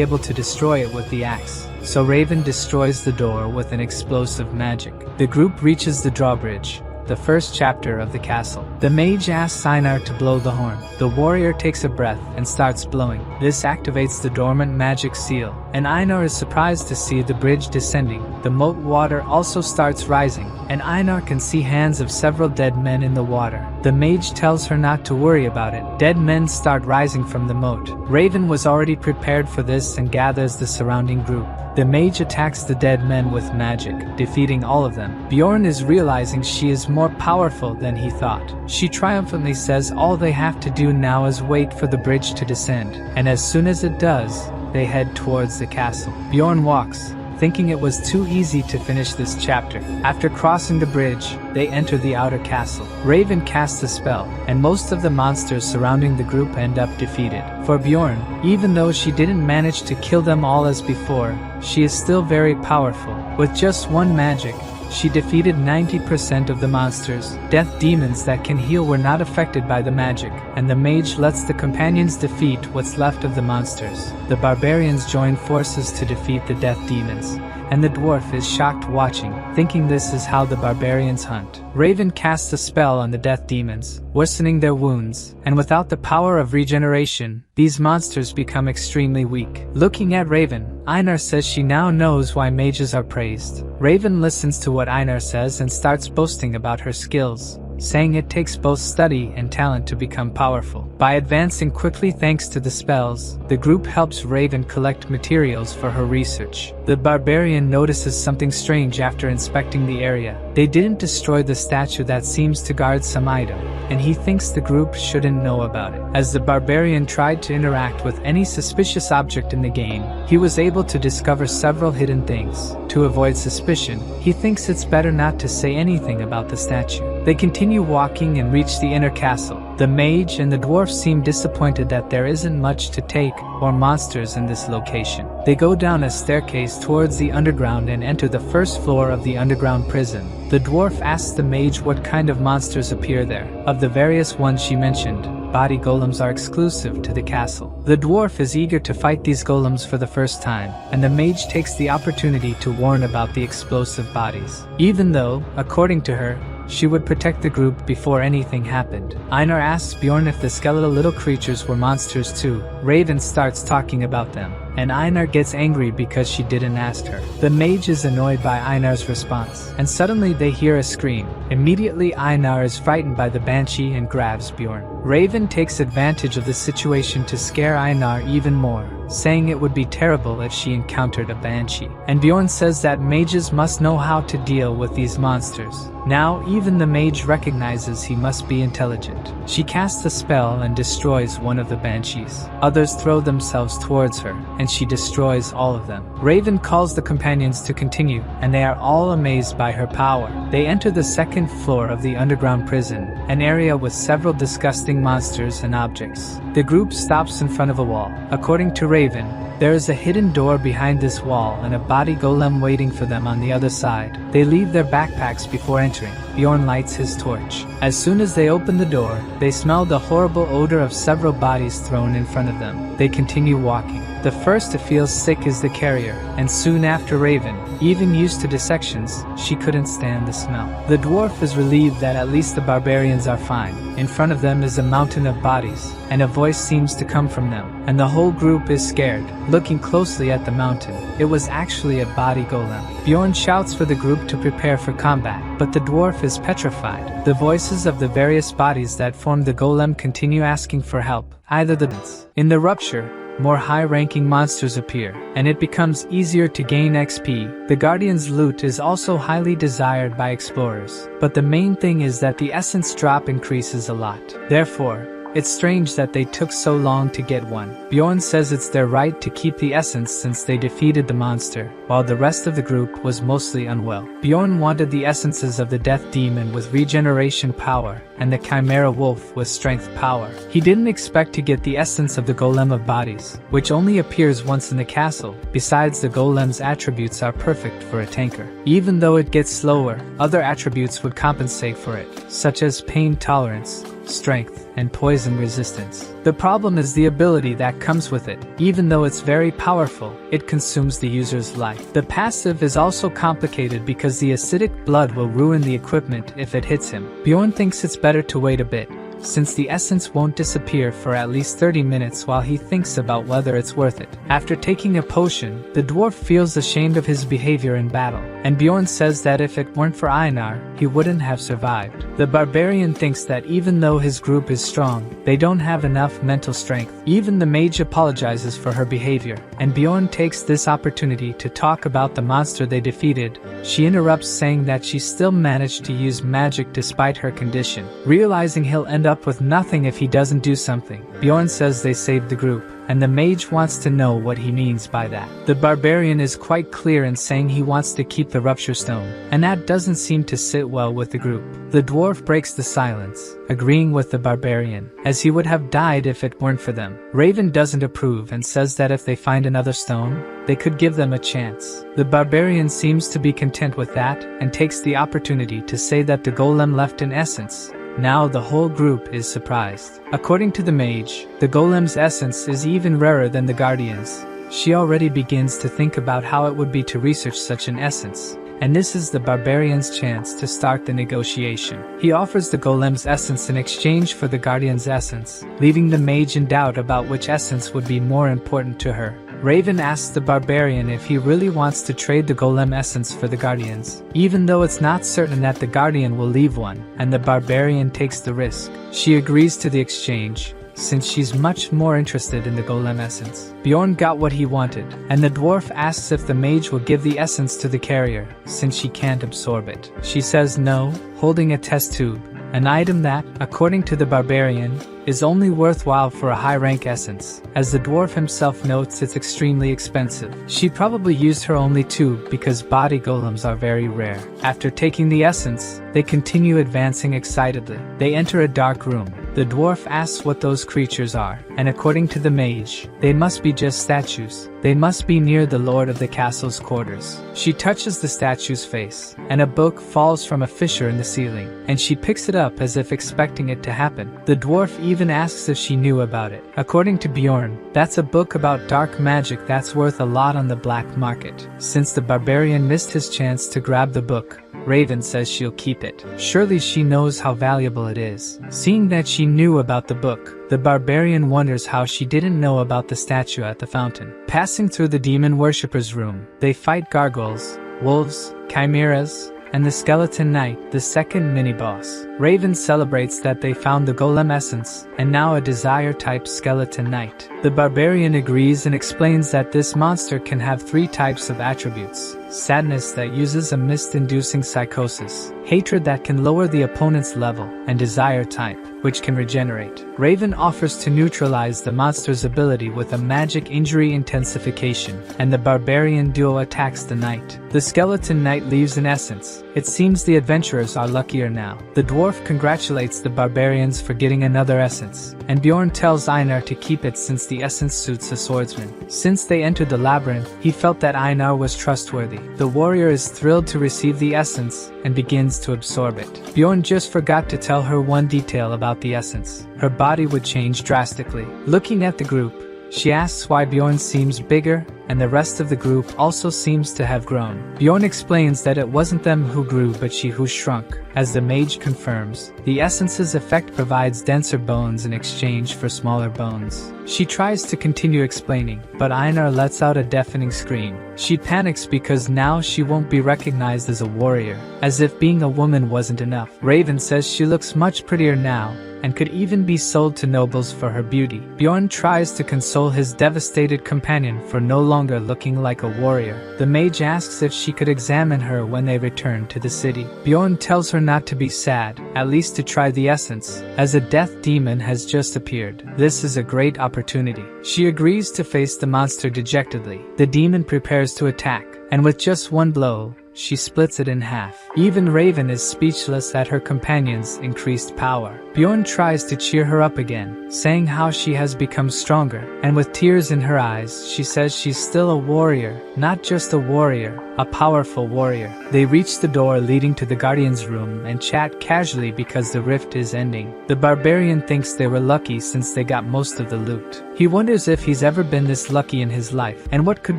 able to destroy it with the axe. so Raven destroys the door with an explosive magic. The group reaches the drawbridge, the first chapter of the castle. The mage asks Einar to blow the horn. The warrior takes a breath and starts blowing. This activates the dormant magic seal, and Einar is surprised to see the bridge descending. The moat water also starts rising, and Einar can see hands of several dead men in the water. The mage tells her not to worry about it. Dead men start rising from the moat. Raven was already prepared for this and gathers the surrounding group. The mage attacks the dead men with magic, defeating all of them. Bjorn is realizing she is more powerful than he thought. She triumphantly says all they have to do now is wait for the bridge to descend, and as soon as it does, they head towards the castle. Bjorn walks, thinking it was too easy to finish this chapter. After crossing the bridge, they enter the outer castle. Raven casts a spell, and most of the monsters surrounding the group end up defeated. For Bjorn, even though she didn't manage to kill them all as before, she is still very powerful. With just one magic, she defeated 90% of the monsters. Death demons that can heal were not affected by the magic, and the mage lets the companions defeat what's left of the monsters. The barbarians join forces to defeat the death demons, and the dwarf is shocked watching, thinking this is how the barbarians hunt. Raven casts a spell on the death demons, worsening their wounds, and without the power of regeneration, these monsters become extremely weak. Looking at Raven, Einar says she now knows why mages are praised. Raven listens to what Einar says and starts boasting about her skills, saying it takes both study and talent to become powerful. By advancing quickly thanks to the spells, the group helps Raven collect materials for her research. The barbarian notices something strange after inspecting the area. They didn't destroy the statue that seems to guard some item, and he thinks the group shouldn't know about it. As the barbarian tried to interact with any suspicious object in the game, he was able to discover several hidden things. To avoid suspicion, he thinks it's better not to say anything about the statue. They continue walking and reach the inner castle. The mage and the dwarf seem disappointed that there isn't much to take or monsters in this location. They go down a staircase towards the underground and enter the first floor of the underground prison. The dwarf asks the mage what kind of monsters appear there. Of the various ones she mentioned, body golems are exclusive to the castle. The dwarf is eager to fight these golems for the first time, and the mage takes the opportunity to warn about the explosive bodies. Even though, according to her, she would protect the group before anything happened. Einar asks Bjorn if the skeletal little creatures were monsters too. Raven starts talking about them, and Einar gets angry because she didn't ask her. The mage is annoyed by Einar's response, and suddenly they hear a scream. Immediately Einar is frightened by the banshee and grabs Bjorn. Raven takes advantage of the situation to scare Einar even more, saying it would be terrible if she encountered a banshee. And Bjorn says that mages must know how to deal with these monsters. Now even the mage recognizes he must be intelligent. She casts a spell and destroys one of the banshees. Others throw themselves towards her, and she destroys all of them. Raven calls the companions to continue, and they are all amazed by her power. They enter the second floor of the underground prison, an area with several disgusting monsters and objects. The group stops in front of a wall. According to Raven, there is a hidden door behind this wall and a body golem waiting for them on the other side. They leave their backpacks before entering. Bjorn lights his torch. As soon as they open the door, they smell the horrible odor of several bodies thrown in front of them. They continue walking. The first to feel sick is the carrier, and soon after Raven. Even used to dissections, she couldn't stand the smell. The dwarf is relieved that at least the barbarians are fine. In front of them is a mountain of bodies, and a voice seems to come from them, and the whole group is scared. Looking closely at the mountain, it was actually a body golem. Bjorn shouts for the group to prepare for combat, but the dwarf is petrified. The voices of the various bodies that form the golem continue asking for help. In the rupture, more high-ranking monsters appear, and it becomes easier to gain XP. The Guardian's loot is also highly desired by explorers, but the main thing is that the essence drop increases a lot. Therefore, it's strange that they took so long to get one. Bjorn says it's their right to keep the essence since they defeated the monster, while the rest of the group was mostly unwell. Bjorn wanted the essences of the death demon with regeneration power, and the chimera wolf with strength power. He didn't expect to get the essence of the golem of bodies, which only appears once in the castle. Besides, the golem's attributes are perfect for a tanker. Even though it gets slower, other attributes would compensate for it, such as pain tolerance, strength, and poison resistance. The problem is the ability that comes with it. Even though it's very powerful, it consumes the user's life. The passive is also complicated because the acidic blood will ruin the equipment if it hits him. Bjorn thinks it's better to wait a bit, since the essence won't disappear for at least 30 minutes while he thinks about whether it's worth it. After taking a potion, the dwarf feels ashamed of his behavior in battle, and Bjorn says that if it weren't for Einar, he wouldn't have survived. The barbarian thinks that even though his group is strong, they don't have enough mental strength. Even the mage apologizes for her behavior, and Bjorn takes this opportunity to talk about the monster they defeated. She interrupts, saying that she still managed to use magic despite her condition. Realizing he'll end up with nothing if he doesn't do something, Bjorn says they saved the group, and the mage wants to know what he means by that. The barbarian is quite clear in saying he wants to keep the rupture stone, and that doesn't seem to sit well with the group. The dwarf breaks the silence, agreeing with the barbarian, as he would have died if it weren't for them. Raven doesn't approve and says that if they find another stone, they could give them a chance. The barbarian seems to be content with that, and takes the opportunity to say that the golem left an essence. Now the whole group is surprised. According to the mage, the golem's essence is even rarer than the guardian's. She already begins to think about how it would be to research such an essence, and this is the barbarian's chance to start the negotiation. He offers the golem's essence in exchange for the guardian's essence, leaving the mage in doubt about which essence would be more important to her. Raven asks the barbarian if he really wants to trade the golem essence for the guardians, even though it's not certain that the guardian will leave one, and the barbarian takes the risk. She agrees to the exchange, since she's much more interested in the golem essence. Bjorn got what he wanted, and the dwarf asks if the mage will give the essence to the carrier, since she can't absorb it. She says no, holding a test tube, an item that, according to the barbarian, is only worthwhile for a high-rank essence. As the dwarf himself notes, it's extremely expensive. She probably used her only tube because body golems are very rare. After taking the essence, they continue advancing excitedly. They enter a dark room. The dwarf asks what those creatures are, and according to the mage, they must be just statues. They must be near the lord of the castle's quarters. She touches the statue's face, and a book falls from a fissure in the ceiling, and she picks it up as if expecting it to happen. The dwarf even asks if she knew about it. According to Bjorn, that's a book about dark magic that's worth a lot on the black market. Since the barbarian missed his chance to grab the book, Raven says she'll keep it. Surely she knows how valuable it is. Seeing that she knew about the book, the barbarian wonders how she didn't know about the statue at the fountain. Passing through the demon worshipper's room, they fight gargoyles, wolves, chimeras, and the skeleton knight, the second mini-boss. Raven celebrates that they found the golem essence, and now a desire-type skeleton knight. The barbarian agrees and explains that this monster can have 3 types of attributes: sadness that uses a mist-inducing psychosis, hatred that can lower the opponent's level, and desire type, which can regenerate. Raven offers to neutralize the monster's ability with a magic injury intensification, and the barbarian duo attacks the knight. The skeleton knight leaves an essence. It seems the adventurers are luckier now. The dwarf congratulates the barbarians for getting another essence, and Bjorn tells Einar to keep it since the essence suits a swordsman. Since they entered the labyrinth, he felt that Einar was trustworthy. The warrior is thrilled to receive the essence, and begins to absorb it. Bjorn just forgot to tell her one detail about the essence. Her body would change drastically. Looking at the group, she asks why Bjorn seems bigger, and the rest of the group also seems to have grown. Bjorn explains that it wasn't them who grew but she who shrunk. As the mage confirms, the essence's effect provides denser bones in exchange for smaller bones. She tries to continue explaining, but Einar lets out a deafening scream. She panics because now she won't be recognized as a warrior, as if being a woman wasn't enough. Raven says she looks much prettier now, and could even be sold to nobles for her beauty. Bjorn tries to console his devastated companion for no longer looking like a warrior. The mage asks if she could examine her when they return to the city. Bjorn tells her not to be sad, at least to try the essence, as a death demon has just appeared. This is a great opportunity. She agrees to face the monster dejectedly. The demon prepares to attack, and with just one blow, she splits it in half. Even Raven is speechless at her companion's increased power. Bjorn tries to cheer her up again, saying how she has become stronger, and with tears in her eyes, she says she's still a warrior, not just a warrior, a powerful warrior. They reach the door leading to the Guardian's room and chat casually because the rift is ending. The barbarian thinks they were lucky since they got most of the loot. He wonders if he's ever been this lucky in his life, and what could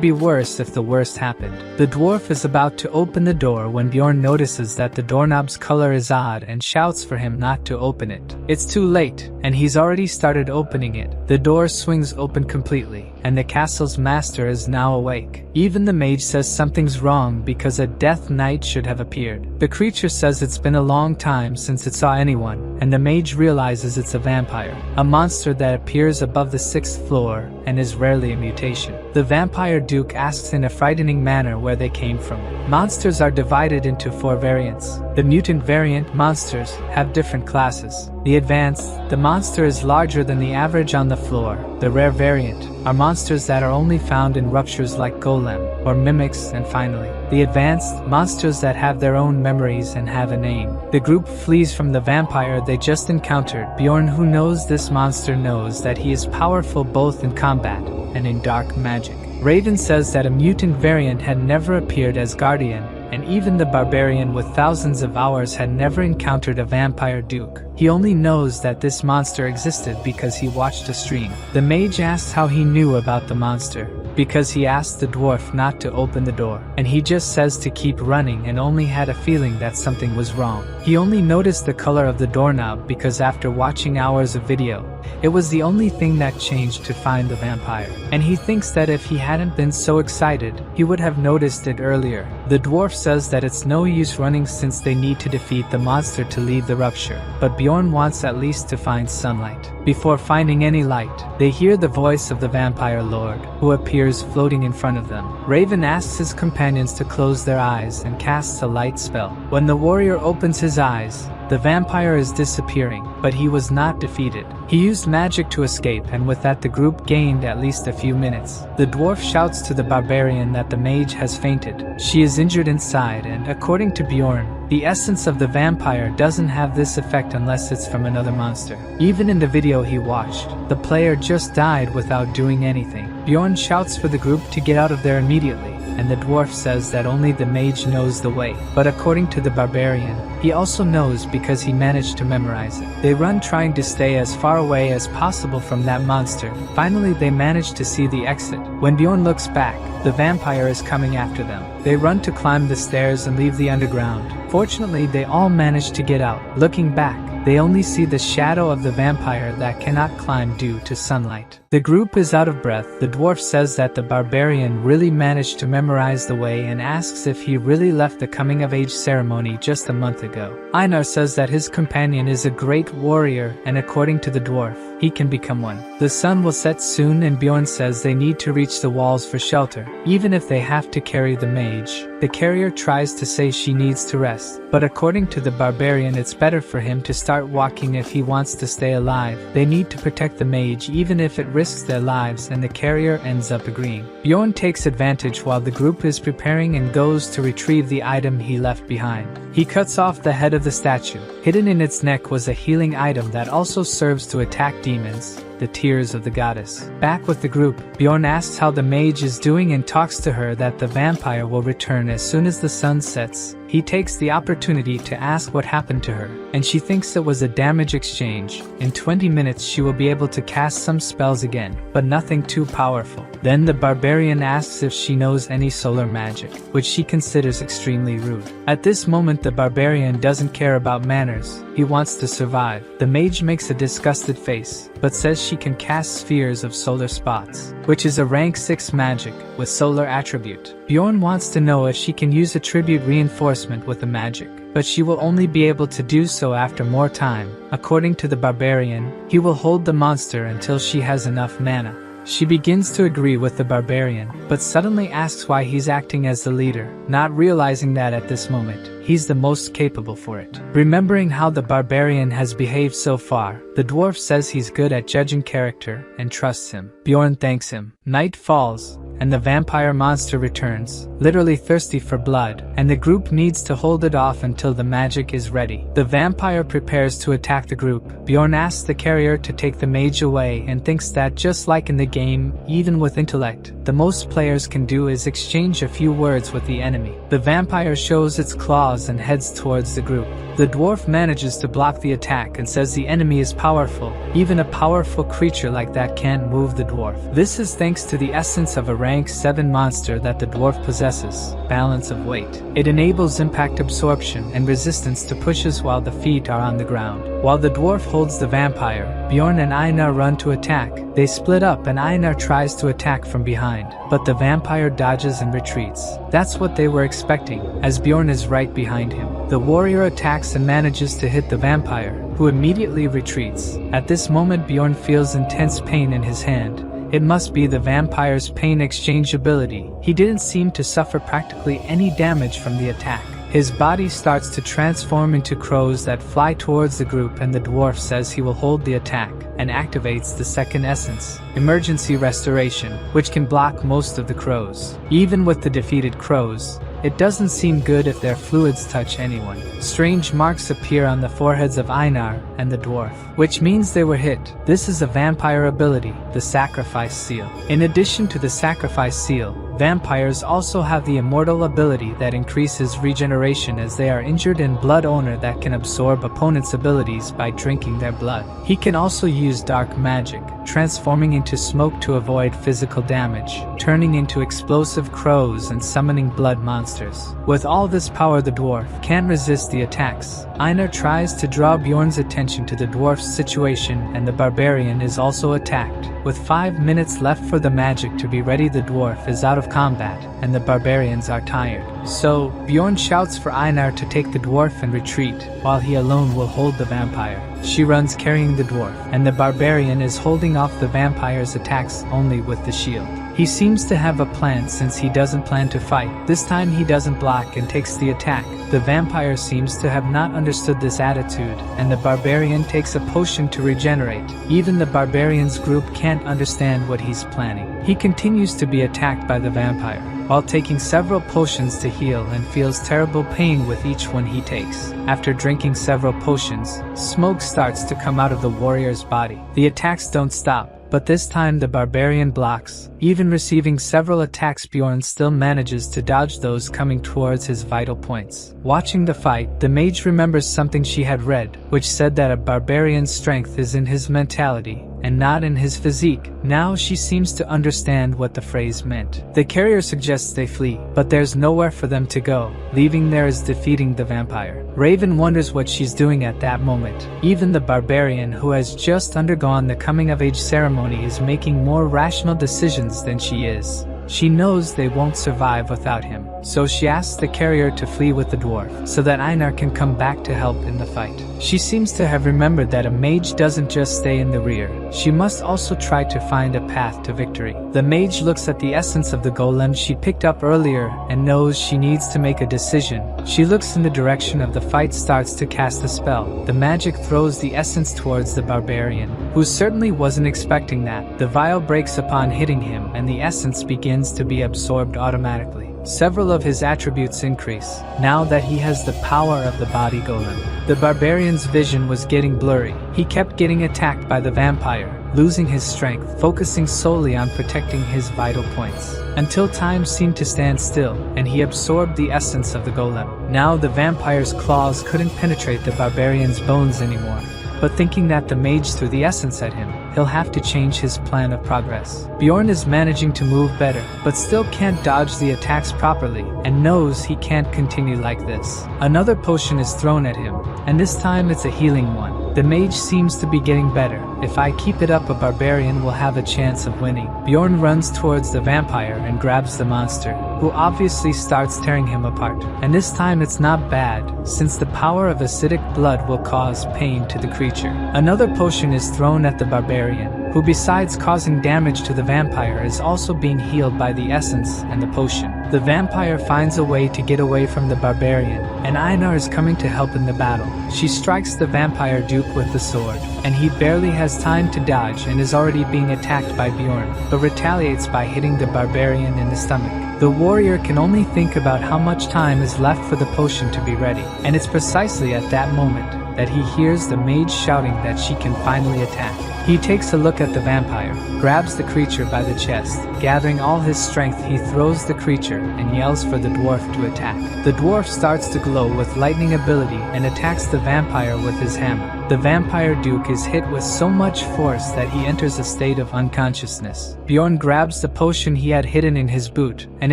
be worse if the worst happened. The dwarf is about to open the door when Bjorn notices that the doorknob's color is odd and shouts for him not to open it. It's too late, and he's already started opening it. The door swings open completely, and the castle's master is now awake. Even the mage says something's wrong because a death knight should have appeared. The creature says it's been a long time since it saw anyone, and the mage realizes it's a vampire, a monster that appears above the 6th floor and is rarely a mutation. The vampire duke asks in a frightening manner where they came from. Monsters are divided into 4 variants. The mutant variant monsters have different classes. The advanced, the monster is larger than the average on the floor. The rare variant are monsters that are only found in ruptures like golem or mimics, and finally, the advanced monsters that have their own memories and have a name. The group flees from the vampire they just encountered. Bjorn, who knows this monster, knows that he is powerful both in combat and in dark magic. Raven says that a mutant variant had never appeared as guardian, and even the barbarian with thousands of hours had never encountered a vampire duke. He only knows that this monster existed because he watched a stream. The mage asks how he knew about the monster, because he asked the dwarf not to open the door, and he just says to keep running and only had a feeling that something was wrong. He only noticed the color of the doorknob because after watching hours of video, it was the only thing that changed to find the vampire, and he thinks that if he hadn't been so excited, he would have noticed it earlier. The dwarf says that it's no use running since they need to defeat the monster to leave the rupture, but Bjorn wants at least to find sunlight. Before finding any light, they hear the voice of the vampire lord, who appears floating in front of them. Raven asks his companions to close their eyes and casts a light spell. When the warrior opens his eyes, the vampire is disappearing, but he was not defeated. He used magic to escape, and with that the group gained at least a few minutes. The dwarf shouts to the barbarian that the mage has fainted. She is injured inside, and according to Bjorn, the essence of the vampire doesn't have this effect unless it's from another monster. Even in the video he watched, the player just died without doing anything. Bjorn shouts for the group to get out of there immediately, and the dwarf says that only the mage knows the way. But according to the barbarian, he also knows because he managed to memorize it. They run trying to stay as far away as possible from that monster. Finally, they manage to see the exit. When Bjorn looks back, the vampire is coming after them. They run to climb the stairs and leave the underground. Fortunately, they all manage to get out. Looking back, they only see the shadow of the vampire that cannot climb due to sunlight. The group is out of breath. The dwarf says that the barbarian really managed to memorize the way and asks if he really left the coming-of-age ceremony just a month ago. Einar says that his companion is a great warrior, and according to the dwarf, he can become one. The sun will set soon, and Bjorn says they need to reach the walls for shelter, even if they have to carry the mage. The carrier tries to say she needs to rest, but according to the barbarian, it's better for him to start walking if he wants to stay alive. They need to protect the mage even if it risks their lives, and the carrier ends up agreeing. Bjorn takes advantage while the group is preparing and goes to retrieve the item he left behind. He cuts off the head of the statue. Hidden in its neck was a healing item that also serves to attack demons, the tears of the goddess. Back with the group, Bjorn asks how the mage is doing and talks to her that the vampire will return as soon as the sun sets. He takes the opportunity to ask what happened to her, and she thinks it was a damage exchange. In 20 minutes she will be able to cast some spells again, but nothing too powerful. Then the barbarian asks if she knows any solar magic, which she considers extremely rude. At this moment the barbarian doesn't care about manners, he wants to survive. The mage makes a disgusted face, but says she can cast spheres of solar spots, which is a rank 6 magic with solar attribute. Bjorn wants to know if she can use attribute reinforcement with the magic, but she will only be able to do so after more time. According to the barbarian, he will hold the monster until she has enough mana. She begins to agree with the barbarian, but suddenly asks why he's acting as the leader, not realizing that at this moment, he's the most capable for it. Remembering how the barbarian has behaved so far, the dwarf says he's good at judging character and trusts him. Bjorn thanks him. Night falls, and the vampire monster returns, literally thirsty for blood, and the group needs to hold it off until the magic is ready. The vampire prepares to attack the group. Bjorn asks the carrier to take the mage away and thinks that just like in the game, even with intellect, the most players can do is exchange a few words with the enemy. The vampire shows its claws and heads towards the group. The dwarf manages to block the attack and says the enemy is powerful. Even a powerful creature like that can't move the dwarf. This is thanks to the essence of a rank 7 monster that the dwarf possesses, balance of weight. It enables impact absorption and resistance to pushes while the feet are on the ground. While the dwarf holds the vampire, Bjorn and Einar run to attack. They split up and Einar tries to attack from behind, but the vampire dodges and retreats. That's what they were expecting, as Bjorn is right behind him. The warrior attacks and manages to hit the vampire, who immediately retreats. At this moment Bjorn feels intense pain in his hand. It must be the vampire's pain exchange ability. He didn't seem to suffer practically any damage from the attack. His body starts to transform into crows that fly towards the group, and the dwarf says he will hold the attack and activates the second essence, Emergency Restoration, which can block most of the crows. Even with the defeated crows, it doesn't seem good if their fluids touch anyone. Strange marks appear on the foreheads of Einar and the dwarf, which means they were hit. This is a vampire ability, the Sacrifice Seal. In addition to the Sacrifice Seal, vampires also have the Immortal ability that increases regeneration as they are injured, and Blood Owner that can absorb opponents' abilities by drinking their blood. He can also use Dark Magic, transforming into smoke to avoid physical damage, turning into explosive crows and summoning blood monsters. With all this power, the dwarf can't resist the attacks. Einar tries to draw Bjorn's attention to the dwarf's situation, and the barbarian is also attacked. With 5 minutes left for the magic to be ready, the dwarf is out of combat, and the barbarians are tired. So, Bjorn shouts for Einar to take the dwarf and retreat, while he alone will hold the vampire. She runs carrying the dwarf, and the barbarian is holding off the vampire's attacks only with the shield. He seems to have a plan since he doesn't plan to fight. This time he doesn't block and takes the attack. The vampire seems to have not understood this attitude, and the barbarian takes a potion to regenerate. Even the barbarian's group can't understand what he's planning. He continues to be attacked by the vampire, while taking several potions to heal, and feels terrible pain with each one he takes. After drinking several potions, smoke starts to come out of the warrior's body. The attacks don't stop, but this time the barbarian blocks. Even receiving several attacks, Bjorn still manages to dodge those coming towards his vital points. Watching the fight, the mage remembers something she had read, which said that a barbarian's strength is in his mentality and not in his physique. Now she seems to understand what the phrase meant. The carrier suggests they flee, but there's nowhere for them to go. Leaving there is defeating the vampire. Raven wonders what she's doing at that moment. Even the barbarian, who has just undergone the coming-of-age ceremony, is making more rational decisions than she is. She knows they won't survive without him, so she asks the carrier to flee with the dwarf, so that Einar can come back to help in the fight. She seems to have remembered that a mage doesn't just stay in the rear. She must also try to find a path to victory. The mage looks at the essence of the golem she picked up earlier and knows she needs to make a decision. She looks in the direction of the fight, starts to cast a spell. The magic throws the essence towards the barbarian, who certainly wasn't expecting that. The vial breaks upon hitting him, and the essence begins to be absorbed automatically. Several of his attributes increase, now that he has the power of the body golem. The barbarian's vision was getting blurry. He kept getting attacked by the vampire, losing his strength, focusing solely on protecting his vital points, until time seemed to stand still, and he absorbed the essence of the golem. Now the vampire's claws couldn't penetrate the barbarian's bones anymore, but thinking that the mage threw the essence at him, he'll have to change his plan of progress. Bjorn is managing to move better, but still can't dodge the attacks properly, and knows he can't continue like this. Another potion is thrown at him, and this time it's a healing one. The mage seems to be getting better. If I keep it up, a barbarian will have a chance of winning. Bjorn runs towards the vampire and grabs the monster, who obviously starts tearing him apart. And this time it's not bad, since the power of acidic blood will cause pain to the creature. Another potion is thrown at the barbarian. who besides causing damage to the vampire is also being healed by the essence and the potion. The vampire finds a way to get away from the barbarian, and Einar is coming to help in the battle. She strikes the vampire duke with the sword, and he barely has time to dodge and is already being attacked by Bjorn, but retaliates by hitting the barbarian in the stomach. The warrior can only think about how much time is left for the potion to be ready, and it's precisely at that moment that he hears the mage shouting that she can finally attack. He takes a look at the vampire, grabs the creature by the chest. Gathering all his strength, he throws the creature and yells for the dwarf to attack. The dwarf starts to glow with lightning ability and attacks the vampire with his hammer. The vampire duke is hit with so much force that he enters a state of unconsciousness. Bjorn grabs the potion he had hidden in his boot, and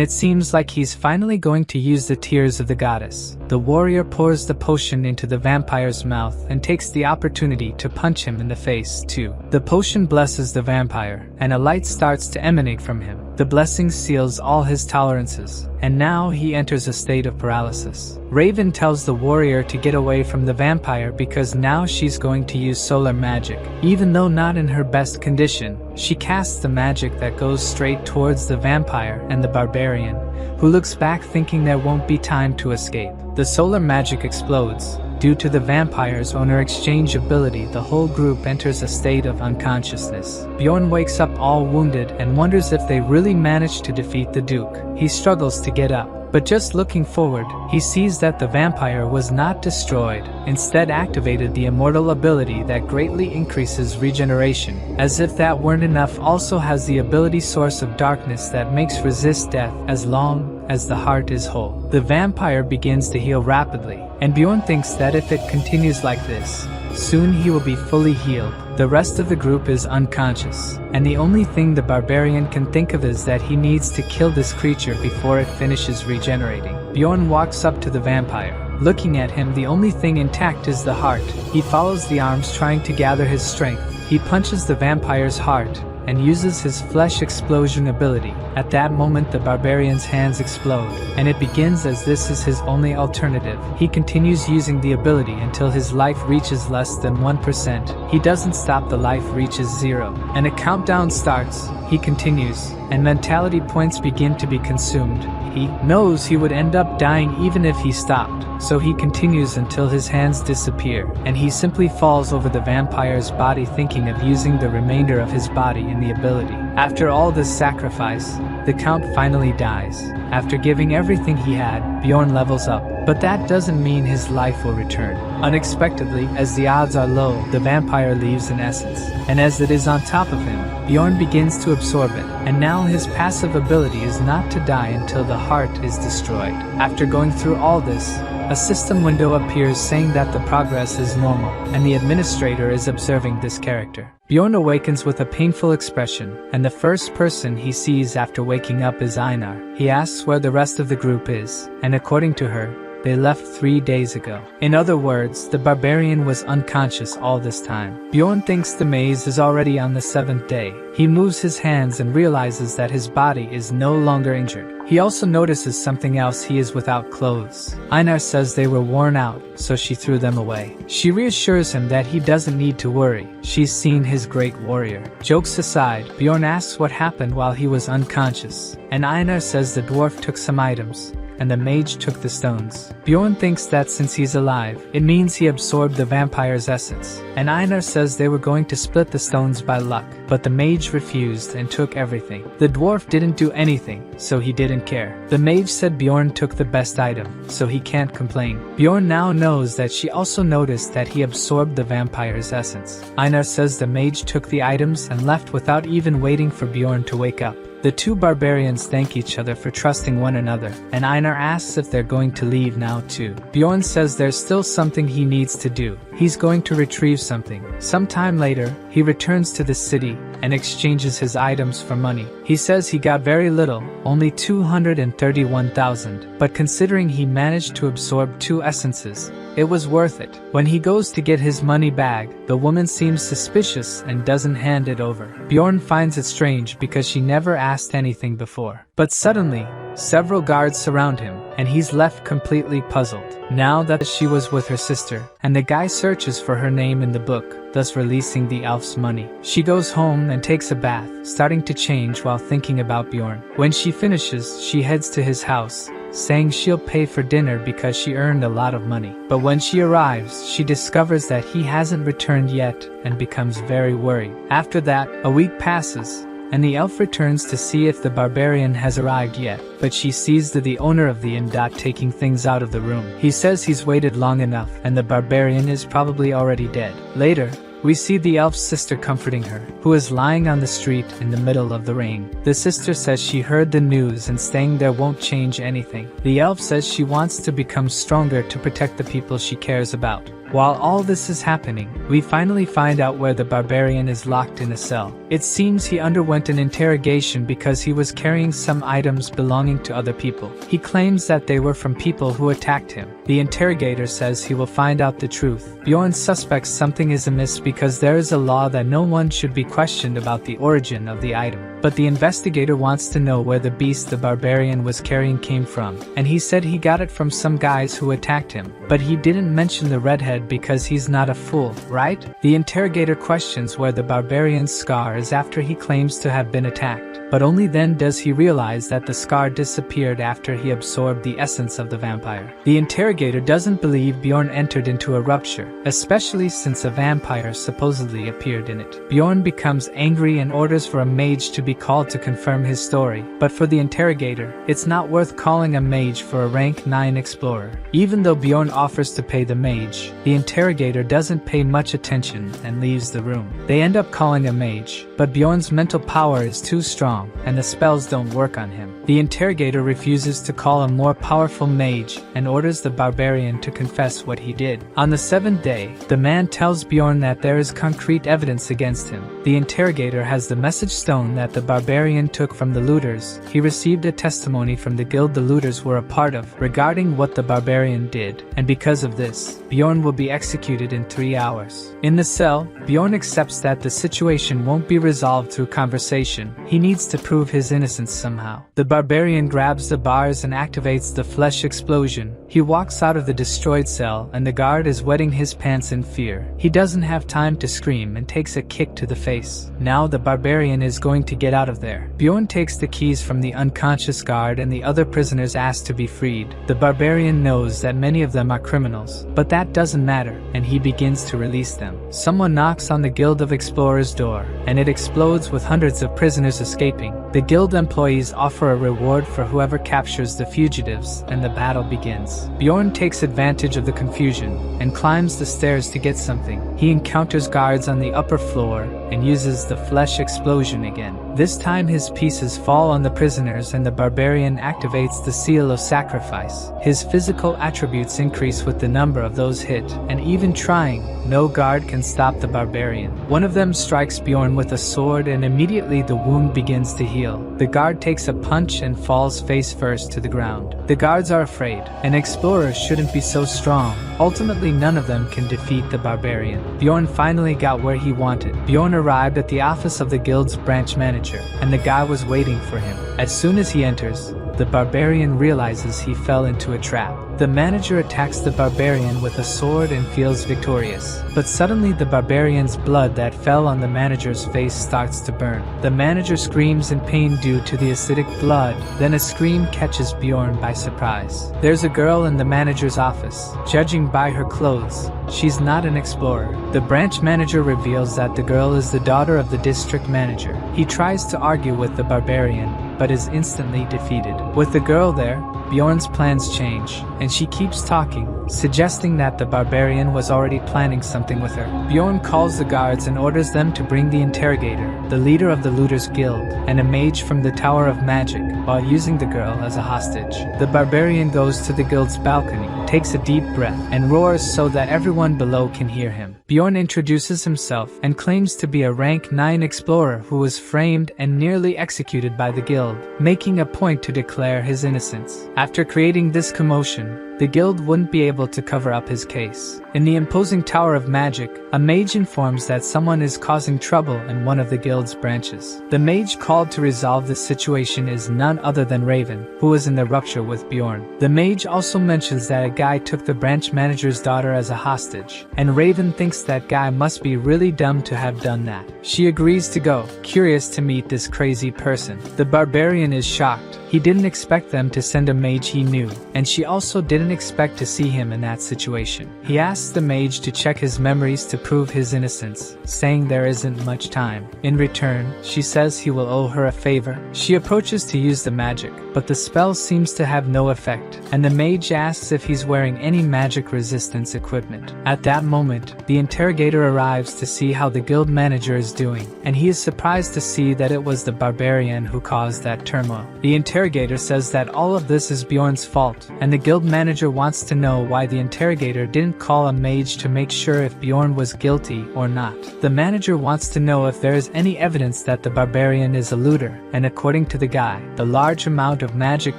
it seems like he's finally going to use the tears of the goddess. The warrior pours the potion into the vampire's mouth and takes the opportunity to punch him in the face too. The potion blesses the vampire, and a light starts to emanate from him. The blessing seals all his tolerances, and now he enters a state of paralysis. Raven tells the warrior to get away from the vampire because now she's going to use solar magic. Even though not in her best condition, she casts the magic that goes straight towards the vampire and the barbarian, who looks back thinking there won't be time to escape. The solar magic explodes. Due to the vampire's owner exchange ability, the whole group enters a state of unconsciousness. Bjorn wakes up all wounded and wonders if they really managed to defeat the Duke. He struggles to get up, but just looking forward, he sees that the vampire was not destroyed, instead activated the immortal ability that greatly increases regeneration. As if that weren't enough, also has the ability source of darkness that makes resist death as long as the heart is whole. The vampire begins to heal rapidly, and Bjorn thinks that if it continues like this, soon he will be fully healed. The rest of the group is unconscious, and the only thing the barbarian can think of is that he needs to kill this creature before it finishes regenerating. Bjorn walks up to the vampire. Looking at him, the only thing intact is the heart. He follows the arms trying to gather his strength. He punches the vampire's heart and uses his flesh explosion ability. At that moment, the barbarian's hands explode, and it begins as this is his only alternative. He continues using the ability until his life reaches less than 1%. He doesn't stop, the life reaches 0, and a countdown starts. He continues, and mentality points begin to be consumed. He knows he would end up dying even if he stopped, so he continues until his hands disappear, and he simply falls over the vampire's body thinking of using the remainder of his body in the ability. After all this sacrifice, the Count finally dies. After giving everything he had, Bjorn levels up, but that doesn't mean his life will return. Unexpectedly, as the odds are low, the vampire leaves in essence, and as it is on top of him, Bjorn begins to absorb it, and now his passive ability is not to die until the heart is destroyed. After going through all this, a system window appears saying that the progress is normal, and the administrator is observing this character. Bjorn awakens with a painful expression, and the first person he sees after waking up is Einar. He asks where the rest of the group is, and according to her, they left 3 days ago. In other words, the barbarian was unconscious all this time. Bjorn thinks the maze is already on the 7th day. He moves his hands and realizes that his body is no longer injured. He also notices something else: he is without clothes. Einar says they were worn out, so she threw them away. She reassures him that he doesn't need to worry. She's seen his great warrior. Jokes aside, Bjorn asks what happened while he was unconscious, and Einar says the dwarf took some items, and the mage took the stones. Bjorn thinks that since he's alive, it means he absorbed the vampire's essence, and Einar says they were going to split the stones by luck, but the mage refused and took everything. The dwarf didn't do anything, so he didn't care. The mage said Bjorn took the best item, so he can't complain. Bjorn now knows that she also noticed that he absorbed the vampire's essence. Einar says the mage took the items and left without even waiting for Bjorn to wake up. The two barbarians thank each other for trusting one another, and Einar asks if they're going to leave now too. Bjorn says there's still something he needs to do. He's going to retrieve something. Sometime later, he returns to the city and exchanges his items for money. He says he got very little, only 231,000, but considering he managed to absorb 2 essences, it was worth it. When he goes to get his money bag, the woman seems suspicious and doesn't hand it over. Bjorn finds it strange because she never asked anything before. But suddenly, Several guards surround him, and he's left completely puzzled. Now that she was with her sister, and the guy searches for her name in the book, thus releasing the elf's money. She goes home and takes a bath, starting to change while thinking about Bjorn. When she finishes, she heads to his house, saying she'll pay for dinner because she earned a lot of money. But when she arrives, she discovers that he hasn't returned yet and becomes very worried. After that, a week passes, and the elf returns to see if the barbarian has arrived yet, but she sees the owner of the inn taking things out of the room. He says he's waited long enough, and the barbarian is probably already dead. Later, we see the elf's sister comforting her, who is lying on the street in the middle of the rain. The sister says she heard the news and staying there won't change anything. The elf says she wants to become stronger to protect the people she cares about. While all this is happening, we finally find out where the barbarian is locked in a cell. It seems he underwent an interrogation because he was carrying some items belonging to other people. He claims that they were from people who attacked him. The interrogator says he will find out the truth. Bjorn suspects something is amiss because there is a law that no one should be questioned about the origin of the item. But the investigator wants to know where the beast the barbarian was carrying came from, and he said he got it from some guys who attacked him. But he didn't mention the redhead because he's not a fool, right? The interrogator questions where the barbarian's scar is after he claims to have been attacked, but only then does he realize that the scar disappeared after he absorbed the essence of the vampire. The interrogator doesn't believe Bjorn entered into a rupture, especially since a vampire supposedly appeared in it. Bjorn becomes angry and orders for a mage to be called to confirm his story, but for the interrogator, it's not worth calling a mage for a rank 9 explorer. Even though Bjorn offers to pay the mage, the interrogator doesn't pay much attention and leaves the room. They end up calling a mage, but Bjorn's mental power is too strong, and the spells don't work on him. The interrogator refuses to call a more powerful mage and orders the barbarian to confess what he did. On the 7th day, the man tells Bjorn that there is concrete evidence against him. The interrogator has the message stone that the barbarian took from the looters. He received a testimony from the guild the looters were a part of regarding what the barbarian did, and because of this, Bjorn will be executed in 3 hours. In the cell, Bjorn accepts that the situation won't be resolved through conversation. He needs to prove his innocence somehow. The barbarian grabs the bars and activates the flesh explosion. He walks out of the destroyed cell, and the guard is wetting his pants in fear. He doesn't have time to scream and takes a kick to the face. Now the barbarian is going to get out of there. Bjorn takes the keys from the unconscious guard, and the other prisoners ask to be freed. The barbarian knows that many of them are criminals, but that doesn't matter, and he begins to release them. Someone knocks on the Guild of Explorers' door, and it explodes with hundreds of prisoners escaping. The guild employees offer a reward for whoever captures the fugitives, and the battle begins. Bjorn takes advantage of the confusion and climbs the stairs to get something. He encounters guards on the upper floor and uses the flesh explosion again. This time his pieces fall on the prisoners, and the barbarian activates the seal of sacrifice. His physical attributes increase with the number of those hit, and even trying, no guard can stop the barbarian. One of them strikes Bjorn with a sword, and immediately the wound begins to heal. The guard takes a punch and falls face first to the ground. The guards are afraid. An explorer shouldn't be so strong. Ultimately, none of them can defeat the barbarian. Bjorn finally got where he wanted. Bjorn arrived at the office of the guild's branch manager, and the guy was waiting for him. As soon as he enters, the barbarian realizes he fell into a trap. The manager attacks the barbarian with a sword and feels victorious. But suddenly the barbarian's blood that fell on the manager's face starts to burn. The manager screams in pain due to the acidic blood. Then a scream catches Bjorn by surprise. There's a girl in the manager's office. Judging by her clothes, she's not an explorer. The branch manager reveals that the girl is the daughter of the district manager. He tries to argue with the barbarian, but is instantly defeated. With the girl there, Bjorn's plans change, and she keeps talking, suggesting that the barbarian was already planning something with her. Bjorn calls the guards and orders them to bring the interrogator, the leader of the Looters Guild, and a mage from the Tower of Magic, while using the girl as a hostage. The barbarian goes to the guild's balcony, takes a deep breath, and roars so that everyone below can hear him. Bjorn introduces himself and claims to be a rank 9 explorer who was framed and nearly executed by the guild, making a point to declare his innocence. After creating this commotion, the guild wouldn't be able to cover up his case. In the imposing Tower of Magic, a mage informs that someone is causing trouble in one of the guild's branches. The mage called to resolve this situation is none other than Raven, who was in the rupture with Bjorn. The mage also mentions that a guy took the branch manager's daughter as a hostage, and Raven thinks that guy must be really dumb to have done that. She agrees to go, curious to meet this crazy person. The barbarian is shocked. He didn't expect them to send a mage he knew, and she also didn't expect to see him in that situation. He asks the mage to check his memories to prove his innocence, saying there isn't much time. In return, she says he will owe her a favor. She approaches to use the magic, but the spell seems to have no effect, and the mage asks if he's wearing any magic resistance equipment. At that moment, the interrogator arrives to see how the guild manager is doing, and he is surprised to see that it was the barbarian who caused that turmoil. The interrogator says that all of this is Bjorn's fault, and the guild manager wants to know why the interrogator didn't call a mage to make sure if Bjorn was guilty or not. The manager wants to know if there is any evidence that the barbarian is a looter, and according to the guy, the large amount of magic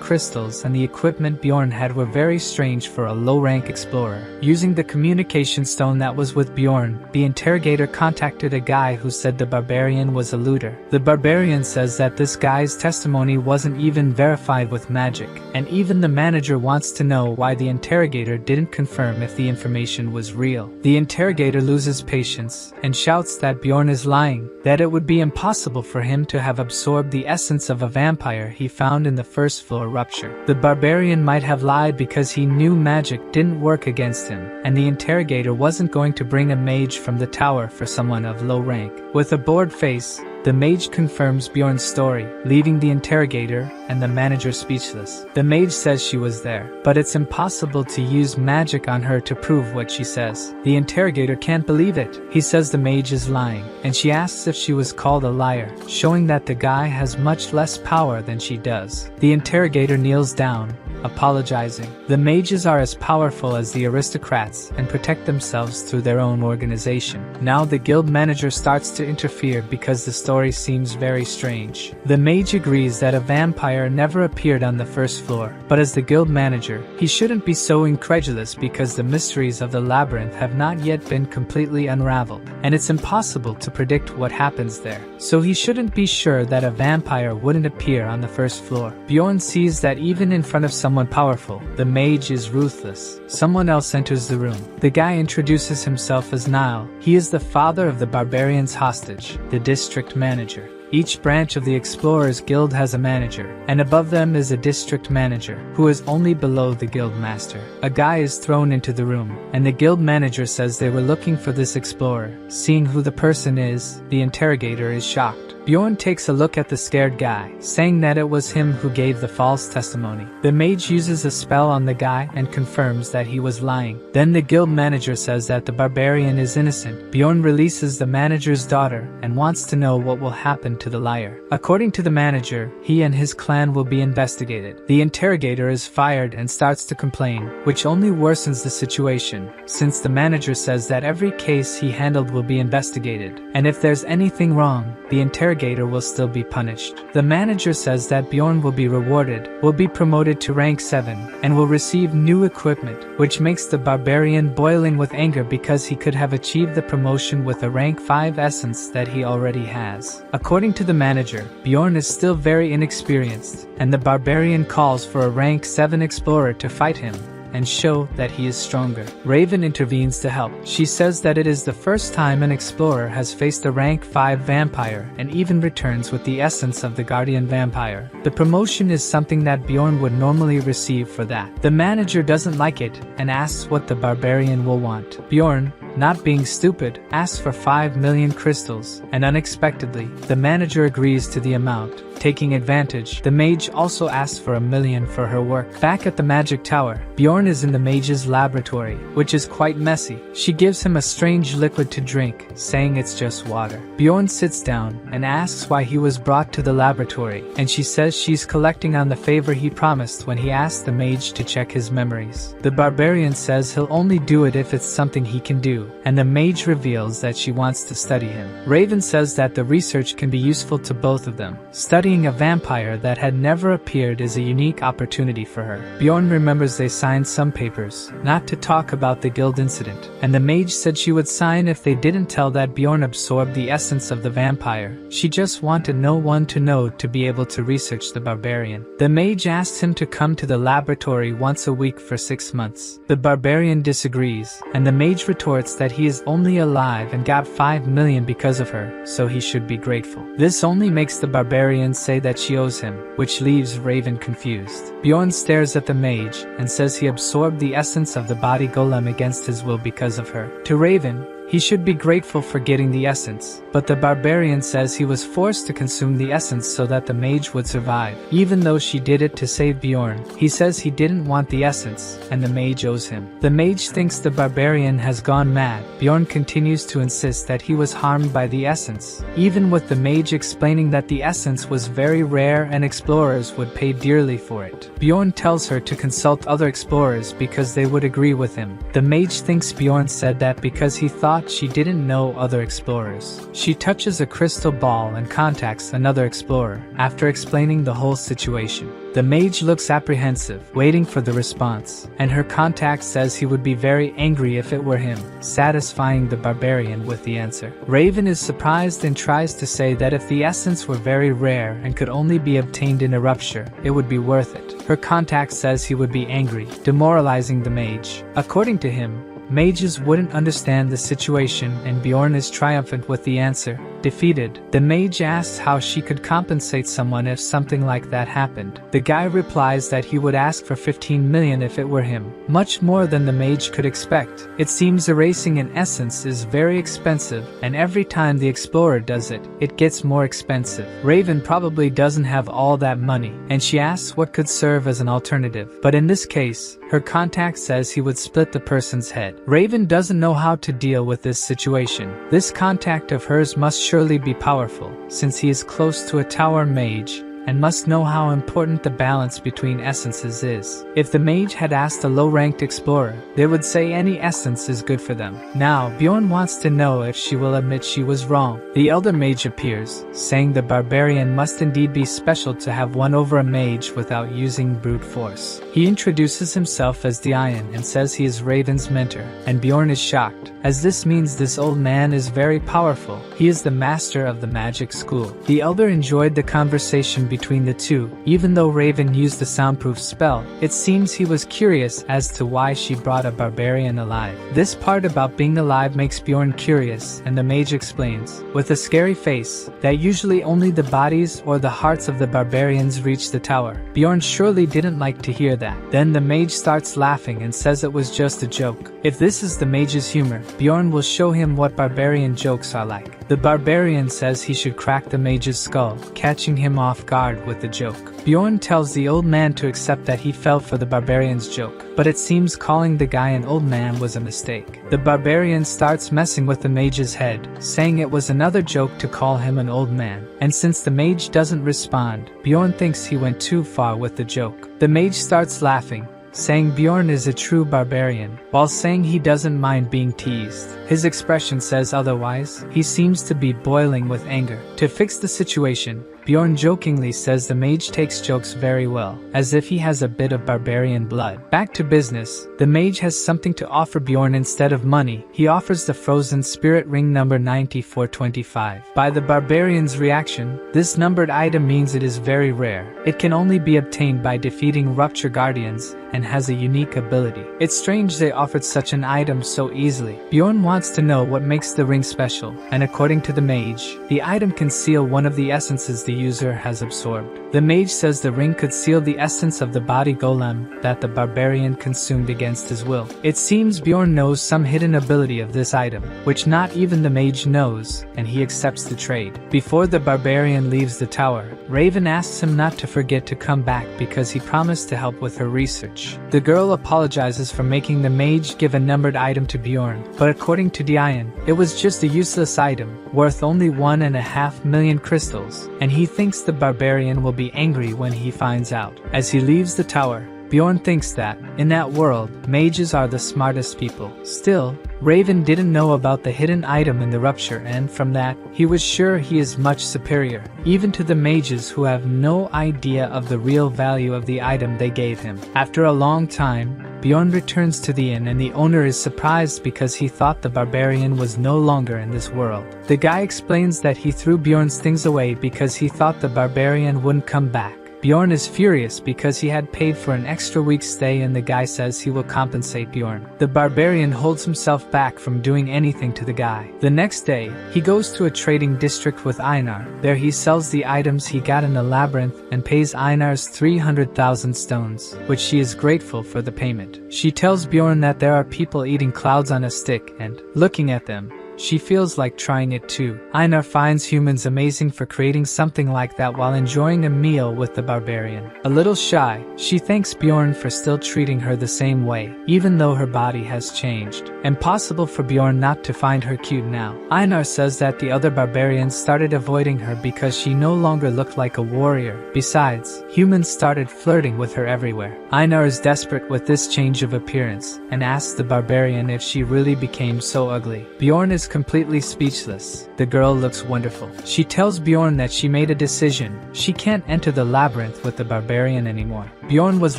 crystals and the equipment Bjorn had were very strange for a low-rank explorer. Using the communication stone that was with Bjorn, the interrogator contacted a guy who said the barbarian was a looter. The barbarian says that this guy's testimony wasn't even verified with magic, and even the manager wants to know why the interrogator didn't confirm if the information was real. The interrogator loses patience and shouts that Bjorn is lying, that it would be impossible for him to have absorbed the essence of a vampire he found in the first floor rupture. The barbarian might have lied because he knew magic didn't work against him, and the interrogator wasn't going to bring a mage from the tower for someone of low rank. With a bored face, the mage confirms Bjorn's story, leaving the interrogator and the manager speechless. The mage says she was there, but it's impossible to use magic on her to prove what she says. The interrogator can't believe it. He says the mage is lying, and she asks if she was called a liar, showing that the guy has much less power than she does. The interrogator kneels down, apologizing. The mages are as powerful as the aristocrats and protect themselves through their own organization. Now the guild manager starts to interfere because the story seems very strange. The mage agrees that a vampire never appeared on the first floor, but as the guild manager, he shouldn't be so incredulous because the mysteries of the labyrinth have not yet been completely unraveled, and it's impossible to predict what happens there. So he shouldn't be sure that a vampire wouldn't appear on the first floor. Bjorn sees that even in front of someone powerful, the mage is ruthless. Someone else enters the room. The guy introduces himself as Niall. He is the father of the barbarian's hostage, the district manager. Each branch of the Explorers Guild has a manager, and above them is a district manager, who is only below the guild master. A guy is thrown into the room, and the guild manager says they were looking for this explorer. Seeing who the person is, the interrogator is shocked. Bjorn takes a look at the scared guy, saying that it was him who gave the false testimony. The mage uses a spell on the guy and confirms that he was lying. Then the guild manager says that the barbarian is innocent. Bjorn releases the manager's daughter and wants to know what will happen to the liar. According to the manager, he and his clan will be investigated. The interrogator is fired and starts to complain, which only worsens the situation, since the manager says that every case he handled will be investigated, and if there's anything wrong, the interrogator will still be punished. The manager says that Bjorn will be rewarded, will be promoted to rank 7, and will receive new equipment, which makes the barbarian boiling with anger because he could have achieved the promotion with a rank 5 essence that he already has. According to the manager, Bjorn is still very inexperienced, and the barbarian calls for a rank 7 explorer to fight him and show that he is stronger. Raven intervenes to help. She says that it is the first time an explorer has faced a rank 5 vampire and even returns with the essence of the guardian vampire. The promotion is something that Bjorn would normally receive for that. The manager doesn't like it and asks what the barbarian will want. Bjorn, not being stupid, asks for 5 million crystals, and unexpectedly, the manager agrees to the amount. Taking advantage, the mage also asks for 1 million for her work. Back at the magic tower, Bjorn is in the mage's laboratory, which is quite messy. She gives him a strange liquid to drink, saying it's just water. Bjorn sits down and asks why he was brought to the laboratory, and she says she's collecting on the favor he promised when he asked the mage to check his memories. The barbarian says he'll only do it if it's something he can do, and the mage reveals that she wants to study him. Raven says that the research can be useful to both of them. Studying being a vampire that had never appeared is a unique opportunity for her. Bjorn remembers they signed some papers, not to talk about the guild incident, and the mage said she would sign if they didn't tell that Bjorn absorbed the essence of the vampire. She just wanted no one to know to be able to research the barbarian. The mage asks him to come to the laboratory once a week for 6 months. The barbarian disagrees, and the mage retorts that he is only alive and got 5 million because of her, so he should be grateful. This only makes the barbarian say that she owes him, which leaves Raven confused. Bjorn stares at the mage and says he absorbed the essence of the body golem against his will because of her. To Raven, he should be grateful for getting the essence, but the barbarian says he was forced to consume the essence so that the mage would survive. Even though she did it to save Bjorn, he says he didn't want the essence, and the mage owes him. The mage thinks the barbarian has gone mad. Bjorn continues to insist that he was harmed by the essence, even with the mage explaining that the essence was very rare and explorers would pay dearly for it. Bjorn tells her to consult other explorers because they would agree with him. The mage thinks Bjorn said that because he thought she didn't know other explorers. She touches a crystal ball and contacts another explorer, after explaining the whole situation. The mage looks apprehensive, waiting for the response, and her contact says he would be very angry if it were him, satisfying the barbarian with the answer. Raven is surprised and tries to say that if the essence were very rare and could only be obtained in a rupture, it would be worth it. Her contact says he would be angry, demoralizing the mage. According to him, mages wouldn't understand the situation, and Bjorn is triumphant with the answer. Defeated, the mage asks how she could compensate someone if something like that happened. The guy replies that he would ask for 15 million if it were him, much more than the mage could expect. It seems erasing an essence is very expensive, and every time the explorer does it, it gets more expensive. Raven probably doesn't have all that money, and she asks what could serve as an alternative. But in this case, her contact says he would split the person's head. Raven doesn't know how to deal with this situation. This contact of hers must surely be powerful, since he is close to a tower mage, and must know how important the balance between essences is. If the mage had asked a low-ranked explorer, they would say any essence is good for them. Now, Bjorn wants to know if she will admit she was wrong. The elder mage appears, saying the barbarian must indeed be special to have won over a mage without using brute force. He introduces himself as Dian and says he is Raven's mentor, and Bjorn is shocked, as this means this old man is very powerful. He is the master of the magic school. The elder enjoyed the conversation between the two. Even though Raven used the soundproof spell, it seems he was curious as to why she brought a barbarian alive. This part about being alive makes Bjorn curious, and the mage explains, with a scary face, that usually only the bodies or the hearts of the barbarians reach the tower. Bjorn surely didn't like to hear that. Then the mage starts laughing and says it was just a joke. If this is the mage's humor, Bjorn will show him what barbarian jokes are like. The barbarian says he should crack the mage's skull, catching him off guard with the joke. Bjorn tells the old man to accept that he fell for the barbarian's joke, but it seems calling the guy an old man was a mistake. The barbarian starts messing with the mage's head, saying it was another joke to call him an old man, and since the mage doesn't respond, Bjorn thinks he went too far with the joke. The mage starts laughing, saying Bjorn is a true barbarian, while saying he doesn't mind being teased. His expression says otherwise. He seems to be boiling with anger. To fix the situation, Bjorn jokingly says the mage takes jokes very well, as if he has a bit of barbarian blood. Back to business, the mage has something to offer Bjorn instead of money. He offers the frozen spirit ring number 9425. By the barbarian's reaction, this numbered item means it is very rare. It can only be obtained by defeating rupture guardians, and has a unique ability. It's strange they offered such an item so easily. Bjorn wants to know what makes the ring special, and according to the mage, the item can seal one of the essences the user has absorbed. The mage says the ring could seal the essence of the body golem that the barbarian consumed against his will. It seems Bjorn knows some hidden ability of this item, which not even the mage knows, and he accepts the trade. Before the barbarian leaves the tower, Raven asks him not to forget to come back because he promised to help with her research. The girl apologizes for making the mage give a numbered item to Bjorn, but according to Dian, it was just a useless item, worth only 1.5 million crystals, and he thinks the barbarian will be angry when he finds out. As he leaves the tower, Bjorn thinks that, in that world, mages are the smartest people. Still, Raven didn't know about the hidden item in the rupture, and from that, he was sure he is much superior, even to the mages who have no idea of the real value of the item they gave him. After a long time, Bjorn returns to the inn and the owner is surprised because he thought the barbarian was no longer in this world. The guy explains that he threw Bjorn's things away because he thought the barbarian wouldn't come back. Bjorn is furious because he had paid for an extra week's stay and the guy says he will compensate Bjorn. The barbarian holds himself back from doing anything to the guy. The next day, he goes to a trading district with Einar. There he sells the items he got in the labyrinth and pays Einar's 300,000 stones, which she is grateful for the payment. She tells Bjorn that there are people eating clouds on a stick and, looking at them, she feels like trying it too. Einar finds humans amazing for creating something like that while enjoying a meal with the barbarian. A little shy, she thanks Bjorn for still treating her the same way, even though her body has changed. Impossible for Bjorn not to find her cute now. Einar says that the other barbarians started avoiding her because she no longer looked like a warrior. Besides, humans started flirting with her everywhere. Einar is desperate with this change of appearance and asks the barbarian if she really became so ugly. Bjorn is completely speechless. The girl looks wonderful. She tells Bjorn that she made a decision. She can't enter the labyrinth with the barbarian anymore. Bjorn was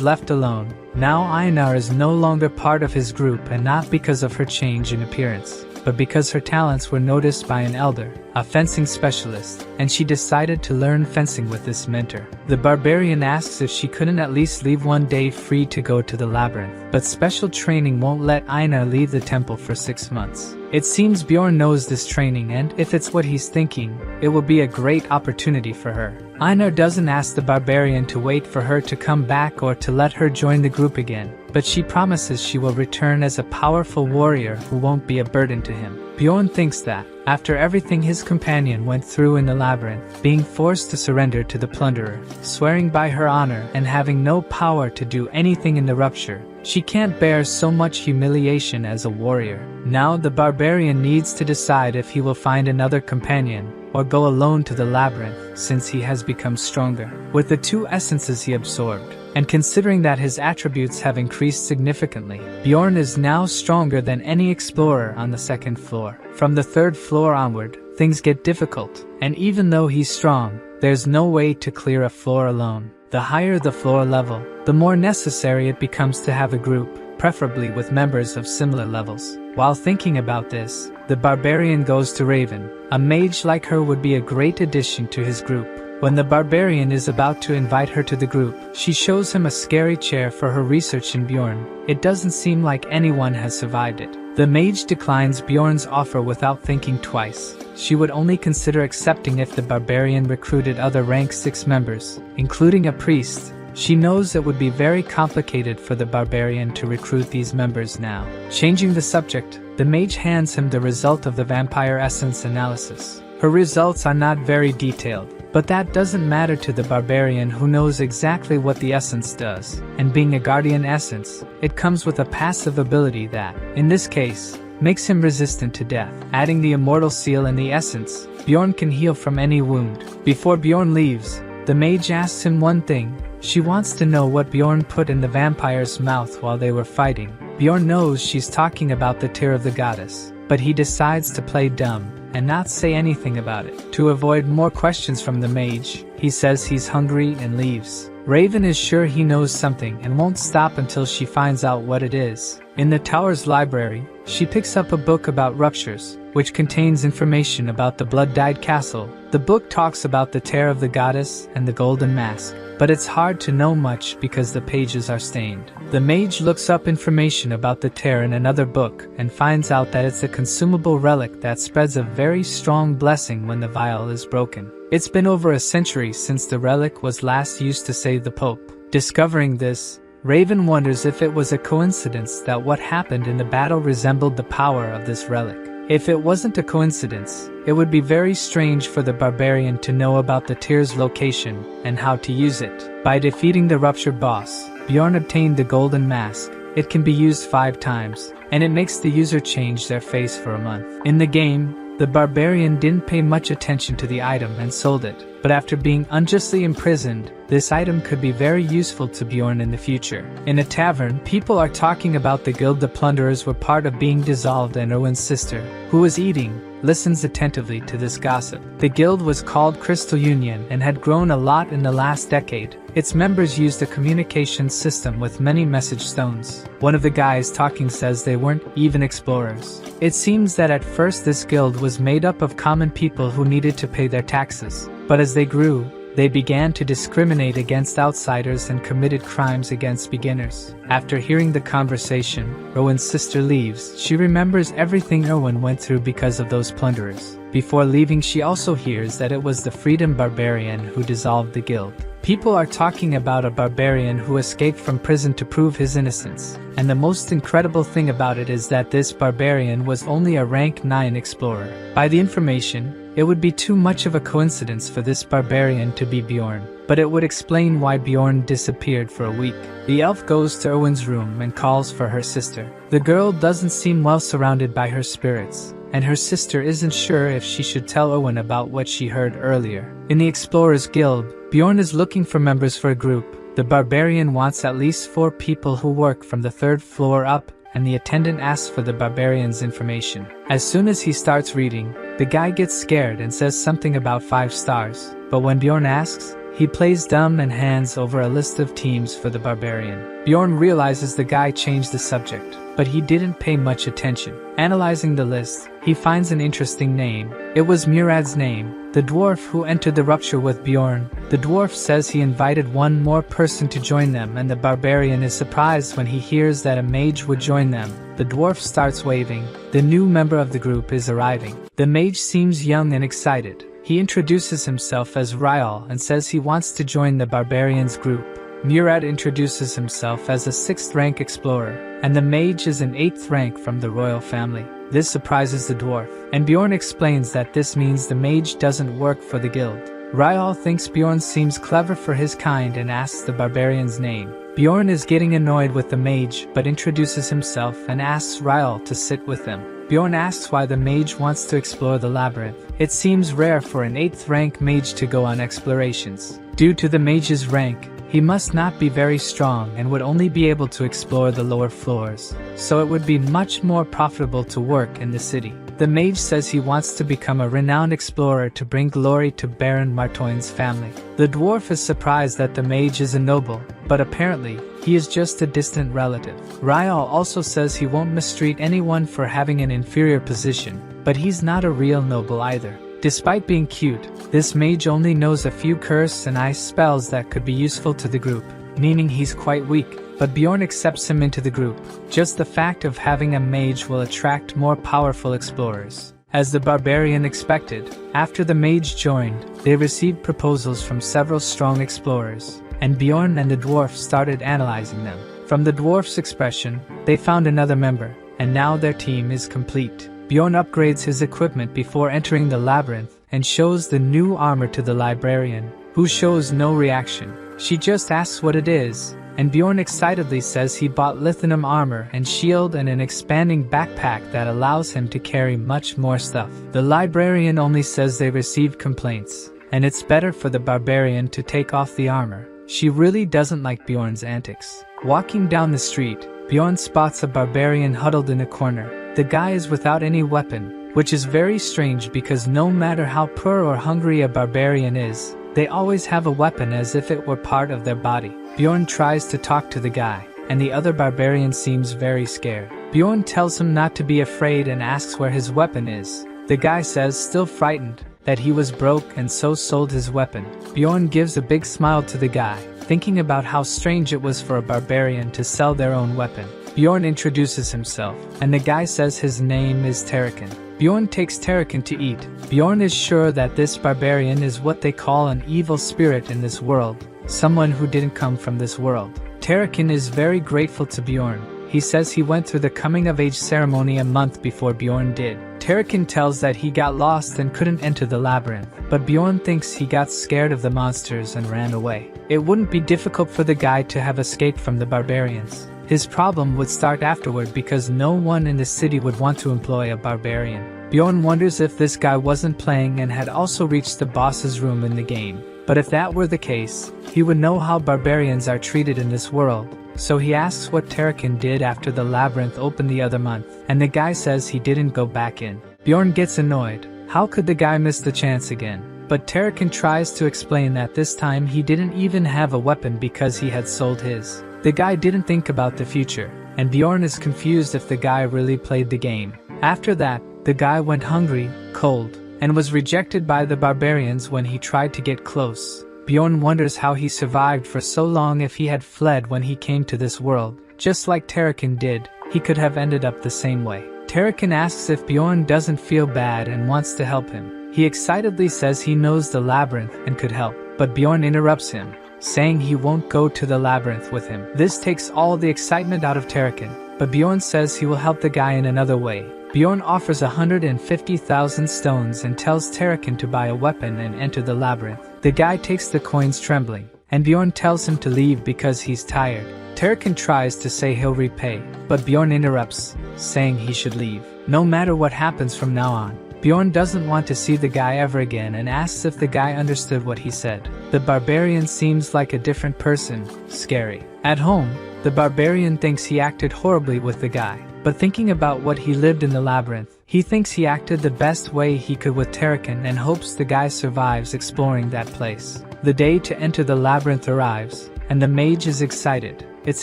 left alone. Now Einar is no longer part of his group, and not because of her change in appearance, but because her talents were noticed by an elder, a fencing specialist, and she decided to learn fencing with this mentor. The barbarian asks if she couldn't at least leave one day free to go to the labyrinth, but special training won't let Einar leave the temple for 6 months. It seems Bjorn knows this training, and if it's what he's thinking, it will be a great opportunity for her. Einar doesn't ask the barbarian to wait for her to come back or to let her join the group again, but she promises she will return as a powerful warrior who won't be a burden to him. Bjorn thinks that, after everything his companion went through in the labyrinth, being forced to surrender to the plunderer, swearing by her honor, and having no power to do anything in the rupture, she can't bear so much humiliation as a warrior. Now the barbarian needs to decide if he will find another companion or go alone to the labyrinth, since he has become stronger. With the 2 essences he absorbed, and considering that his attributes have increased significantly, Bjorn is now stronger than any explorer on the 2nd floor. From the 3rd floor onward, things get difficult, and even though he's strong, there's no way to clear a floor alone. The higher the floor level, the more necessary it becomes to have a group, preferably with members of similar levels. While thinking about this, the barbarian goes to Raven. A mage like her would be a great addition to his group. When the barbarian is about to invite her to the group, she shows him a scary chair for her research in Bjorn. It doesn't seem like anyone has survived it. The mage declines Bjorn's offer without thinking twice. She would only consider accepting if the barbarian recruited other rank 6 members, including a priest. She knows it would be very complicated for the barbarian to recruit these members now. Changing the subject, the mage hands him the result of the vampire essence analysis. Her results are not very detailed, but that doesn't matter to the barbarian who knows exactly what the essence does. And being a guardian essence, it comes with a passive ability that, in this case, makes him resistant to death. Adding the immortal seal in the essence, Bjorn can heal from any wound. Before Bjorn leaves, the mage asks him one thing. She wants to know what Bjorn put in the vampire's mouth while they were fighting. Bjorn knows she's talking about the tear of the goddess, but he decides to play dumb and not say anything about it. To avoid more questions from the mage, he says he's hungry and leaves. Raven is sure he knows something and won't stop until she finds out what it is. In the tower's library, she picks up a book about ruptures, which contains information about the blood-dyed castle. The book talks about the tear of the goddess and the golden mask, but it's hard to know much because the pages are stained. The mage looks up information about the tear in another book and finds out that it's a consumable relic that spreads a very strong blessing when the vial is broken. It's been over a century since the relic was last used to save the Pope. Discovering this, Raven wonders if it was a coincidence that what happened in the battle resembled the power of this relic. If it wasn't a coincidence, it would be very strange for the barbarian to know about the tear's location and how to use it. By defeating the ruptured boss, Bjorn obtained the golden mask. It can be used 5 times, and it makes the user change their face for a month. In the game, the The barbarian didn't pay much attention to the item and sold it, but after being unjustly imprisoned, this item could be very useful to Bjorn in the future. In a tavern, people are talking about the guild the plunderers were part of being dissolved, and Owen's sister, who was eating, listens attentively to this gossip. The guild was called Crystal Union and had grown a lot in the last decade. Its members used a communication system with many message stones. One of the guys talking says they weren't even explorers. It seems that at first this guild was made up of common people who needed to pay their taxes, but as they grew, they began to discriminate against outsiders and committed crimes against beginners. After hearing the conversation, Rowan's sister leaves. She remembers everything Rowan went through because of those plunderers. Before leaving, she also hears that it was the Freedom Barbarian who dissolved the guild. People are talking about a barbarian who escaped from prison to prove his innocence. And the most incredible thing about it is that this barbarian was only a rank 9 explorer. By the information, it would be too much of a coincidence for this barbarian to be Bjorn, but it would explain why Bjorn disappeared for a week. The elf goes to Owen's room and calls for her sister. The girl doesn't seem well surrounded by her spirits, and her sister isn't sure if she should tell Owen about what she heard earlier. In the Explorers Guild, Bjorn is looking for members for a group. The barbarian wants at least 4 people who work from the 3rd floor up, and the attendant asks for the barbarian's information. As soon as he starts reading, the guy gets scared and says something about 5 stars, but when Bjorn asks, he plays dumb and hands over a list of teams for the barbarian. Bjorn realizes the guy changed the subject, but he didn't pay much attention. Analyzing the list, he finds an interesting name. It was Murad's name, the dwarf who entered the rupture with Bjorn. The dwarf says he invited one more person to join them, and the barbarian is surprised when he hears that a mage would join them. The dwarf starts waving. The new member of the group is arriving. The mage seems young and excited. He introduces himself as Ryal and says he wants to join the barbarian's group. Murad introduces himself as a 6th rank explorer, and the mage is an 8th rank from the royal family. This surprises the dwarf, and Bjorn explains that this means the mage doesn't work for the guild. Ryal thinks Bjorn seems clever for his kind and asks the barbarian's name. Bjorn is getting annoyed with the mage but introduces himself and asks Ryal to sit with him. Bjorn asks why the mage wants to explore the labyrinth. It seems rare for an 8th rank mage to go on explorations. Due to the mage's rank, he must not be very strong and would only be able to explore the lower floors, so it would be much more profitable to work in the city. The mage says he wants to become a renowned explorer to bring glory to Baron Martoin's family. The dwarf is surprised that the mage is a noble, but apparently, he is just a distant relative. Ryal also says he won't mistreat anyone for having an inferior position, but he's not a real noble either. Despite being cute, this mage only knows a few curse and ice spells that could be useful to the group, meaning he's quite weak. But Bjorn accepts him into the group. Just the fact of having a mage will attract more powerful explorers. As the barbarian expected, after the mage joined, they received proposals from several strong explorers, and Bjorn and the dwarf started analyzing them. From the dwarf's expression, they found another member, and now their team is complete. Bjorn upgrades his equipment before entering the labyrinth and shows the new armor to the librarian, who shows no reaction. She just asks what it is, and Bjorn excitedly says he bought lithium armor and shield and an expanding backpack that allows him to carry much more stuff. The librarian only says they received complaints, and it's better for the barbarian to take off the armor. She really doesn't like Bjorn's antics. Walking down the street, Bjorn spots a barbarian huddled in a corner. The guy is without any weapon, which is very strange because no matter how poor or hungry a barbarian is, they always have a weapon as if it were part of their body. Bjorn tries to talk to the guy, and the other barbarian seems very scared. Bjorn tells him not to be afraid and asks where his weapon is. The guy says, still frightened, that he was broke and so sold his weapon. Bjorn gives a big smile to the guy, thinking about how strange it was for a barbarian to sell their own weapon. Bjorn introduces himself, and the guy says his name is Terrakin. Bjorn takes Terrakin to eat. Bjorn is sure that this barbarian is what they call an evil spirit in this world, someone who didn't come from this world. Terrakin is very grateful to Bjorn. He says he went through the coming-of-age ceremony a month before Bjorn did. Terrakin tells that he got lost and couldn't enter the labyrinth, but Bjorn thinks he got scared of the monsters and ran away. It wouldn't be difficult for the guy to have escaped from the barbarians. His problem would start afterward because no one in the city would want to employ a barbarian. Bjorn wonders if this guy wasn't playing and had also reached the boss's room in the game. But if that were the case, he would know how barbarians are treated in this world. So he asks what Terrakin did after the labyrinth opened the other month, and the guy says he didn't go back in. Bjorn gets annoyed. How could the guy miss the chance again? But Terrakin tries to explain that this time he didn't even have a weapon because he had sold his. The guy didn't think about the future, and Bjorn is confused if the guy really played the game. After that, the guy went hungry, cold, and was rejected by the barbarians when he tried to get close. Bjorn wonders how he survived for so long. If he had fled when he came to this world, just like Terrakin did, he could have ended up the same way. Terrakin asks if Bjorn doesn't feel bad and wants to help him. He excitedly says he knows the labyrinth and could help, but Bjorn interrupts him, saying he won't go to the labyrinth with him. This takes all the excitement out of Terrakin, but Bjorn says he will help the guy in another way. Bjorn offers 150,000 stones and tells Terrakin to buy a weapon and enter the labyrinth. The guy takes the coins trembling, and Bjorn tells him to leave because he's tired. Terrakin tries to say he'll repay, but Bjorn interrupts, saying he should leave. No matter what happens from now on, Bjorn doesn't want to see the guy ever again and asks if the guy understood what he said. The barbarian seems like a different person, scary. At home, the barbarian thinks he acted horribly with the guy. But thinking about what he lived in the labyrinth, he thinks he acted the best way he could with Terrakin and hopes the guy survives exploring that place. The day to enter the labyrinth arrives, and the mage is excited. It's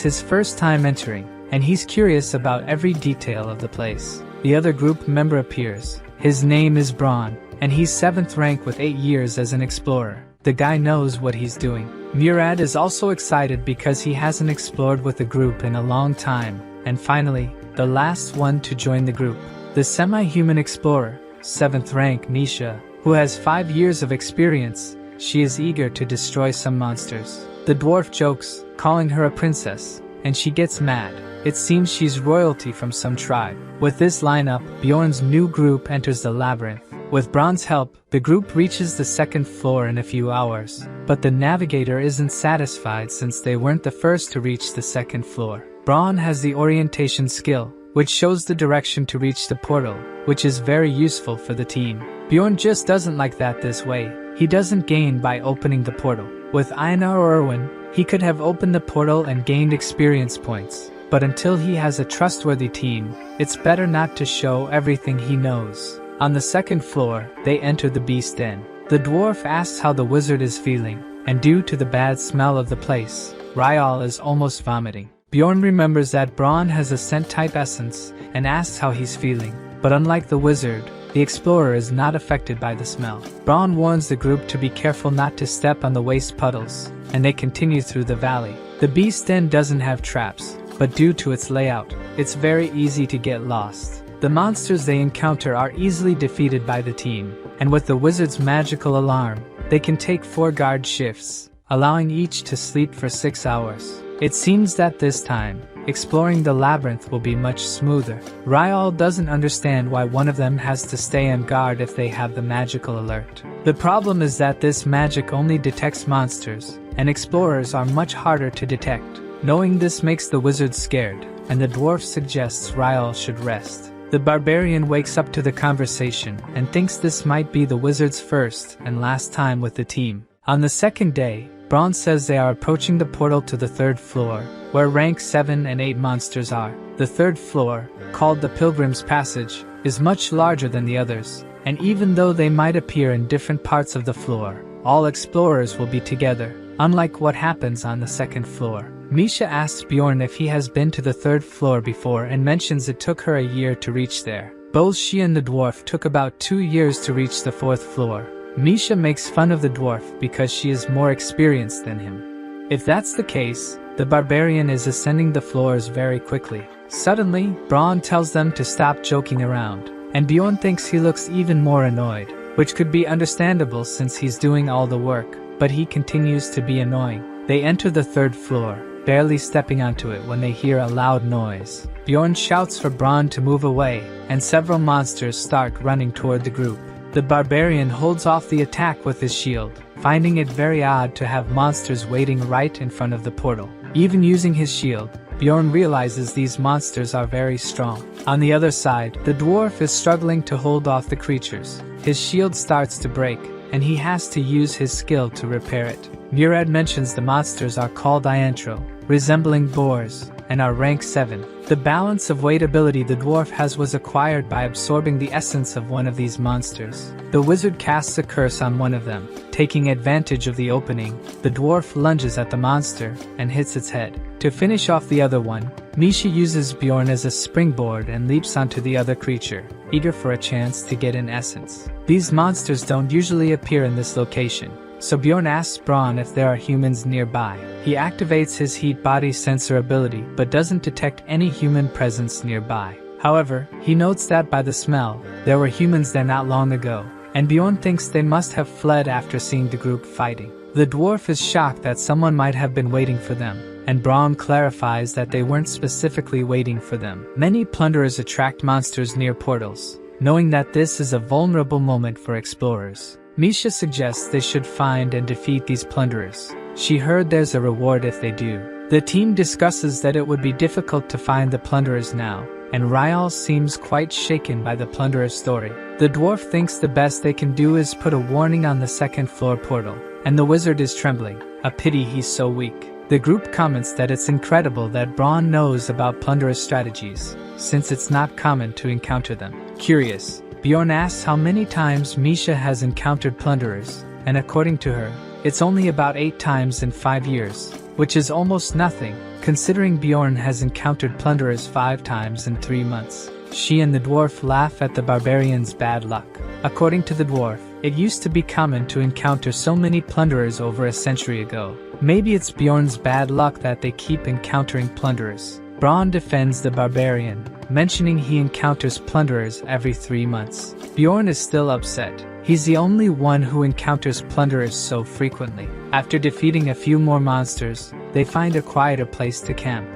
his first time entering, and he's curious about every detail of the place. The other group member appears. His name is Braun, and he's 7th rank with 8 years as an explorer. The guy knows what he's doing. Murad is also excited because he hasn't explored with the group in a long time. And finally, the last one to join the group, the semi-human explorer, 7th rank Nisha, who has 5 years of experience. She is eager to destroy some monsters. The dwarf jokes, calling her a princess, and she gets mad. It seems she's royalty from some tribe. With this lineup, Bjorn's new group enters the labyrinth. With Braun's help, the group reaches the 2nd floor in a few hours. But the navigator isn't satisfied since they weren't the first to reach the 2nd floor. Braun has the orientation skill, which shows the direction to reach the portal, which is very useful for the team. Bjorn just doesn't like that this way. He doesn't gain by opening the portal. With Einar or Erwin, he could have opened the portal and gained experience points. But until he has a trustworthy team, it's better not to show everything he knows. On the 2nd floor, they enter the beast den. The dwarf asks how the wizard is feeling, and due to the bad smell of the place, Ryal is almost vomiting. Bjorn remembers that Braun has a scent-type essence and asks how he's feeling, but unlike the wizard, the explorer is not affected by the smell. Braun warns the group to be careful not to step on the waste puddles, and they continue through the valley. The beast den doesn't have traps, but due to its layout, it's very easy to get lost. The monsters they encounter are easily defeated by the team, and with the wizard's magical alarm, they can take 4 guard shifts, allowing each to sleep for 6 hours. It seems that this time, exploring the labyrinth will be much smoother. Ryal doesn't understand why one of them has to stay on guard if they have the magical alert. The problem is that this magic only detects monsters, and explorers are much harder to detect. Knowing this makes the wizard scared, and the dwarf suggests Ryal should rest. The barbarian wakes up to the conversation and thinks this might be the wizard's first and last time with the team. On the 2nd day, Braun says they are approaching the portal to the 3rd floor, where rank 7 and 8 monsters are. The 3rd floor, called the Pilgrim's Passage, is much larger than the others, and even though they might appear in different parts of the floor, all explorers will be together, unlike what happens on the 2nd floor. Misha asks Bjorn if he has been to the 3rd floor before and mentions it took her a year to reach there. Both she and the dwarf took about 2 years to reach the 4th floor. Misha makes fun of the dwarf because she is more experienced than him. If that's the case, the barbarian is ascending the floors very quickly. Suddenly, Braun tells them to stop joking around, and Bjorn thinks he looks even more annoyed, which could be understandable since he's doing all the work, but he continues to be annoying. They enter the 3rd floor, barely stepping onto it when they hear a loud noise. Bjorn shouts for Braun to move away, and several monsters start running toward the group. The barbarian holds off the attack with his shield, finding it very odd to have monsters waiting right in front of the portal. Even using his shield, Bjorn realizes these monsters are very strong. On the other side, the dwarf is struggling to hold off the creatures. His shield starts to break, and he has to use his skill to repair it. Murad mentions the monsters are called Iantro, resembling boars, and are rank 7. The balance of weight ability the dwarf has was acquired by absorbing the essence of one of these monsters. The wizard casts a curse on one of them. Taking advantage of the opening, the dwarf lunges at the monster and hits its head. To finish off the other one, Misha uses Bjorn as a springboard and leaps onto the other creature, eager for a chance to get an essence. These monsters don't usually appear in this location, so Bjorn asks Braun if there are humans nearby. He activates his heat body sensor ability but doesn't detect any human presence nearby. However, he notes that by the smell, there were humans there not long ago, and Bjorn thinks they must have fled after seeing the group fighting. The dwarf is shocked that someone might have been waiting for them, and Braun clarifies that they weren't specifically waiting for them. Many plunderers attract monsters near portals, knowing that this is a vulnerable moment for explorers. Misha suggests they should find and defeat these plunderers. She heard there's a reward if they do. The team discusses that it would be difficult to find the plunderers now, and Ryal seems quite shaken by the plunderer's story. The dwarf thinks the best they can do is put a warning on the second floor portal, and the wizard is trembling. A pity he's so weak. The group comments that it's incredible that Braun knows about plunderers' strategies, since it's not common to encounter them. Curious, Bjorn asks how many times Misha has encountered plunderers, and according to her, it's only about 8 times in 5 years, which is almost nothing, considering Bjorn has encountered plunderers 5 times in 3 months. She and the dwarf laugh at the barbarian's bad luck. According to the dwarf, it used to be common to encounter so many plunderers over a century ago. Maybe it's Bjorn's bad luck that they keep encountering plunderers. Braun defends the barbarian, mentioning he encounters plunderers every 3 months. Bjorn is still upset. He's the only one who encounters plunderers so frequently. After defeating a few more monsters, they find a quieter place to camp.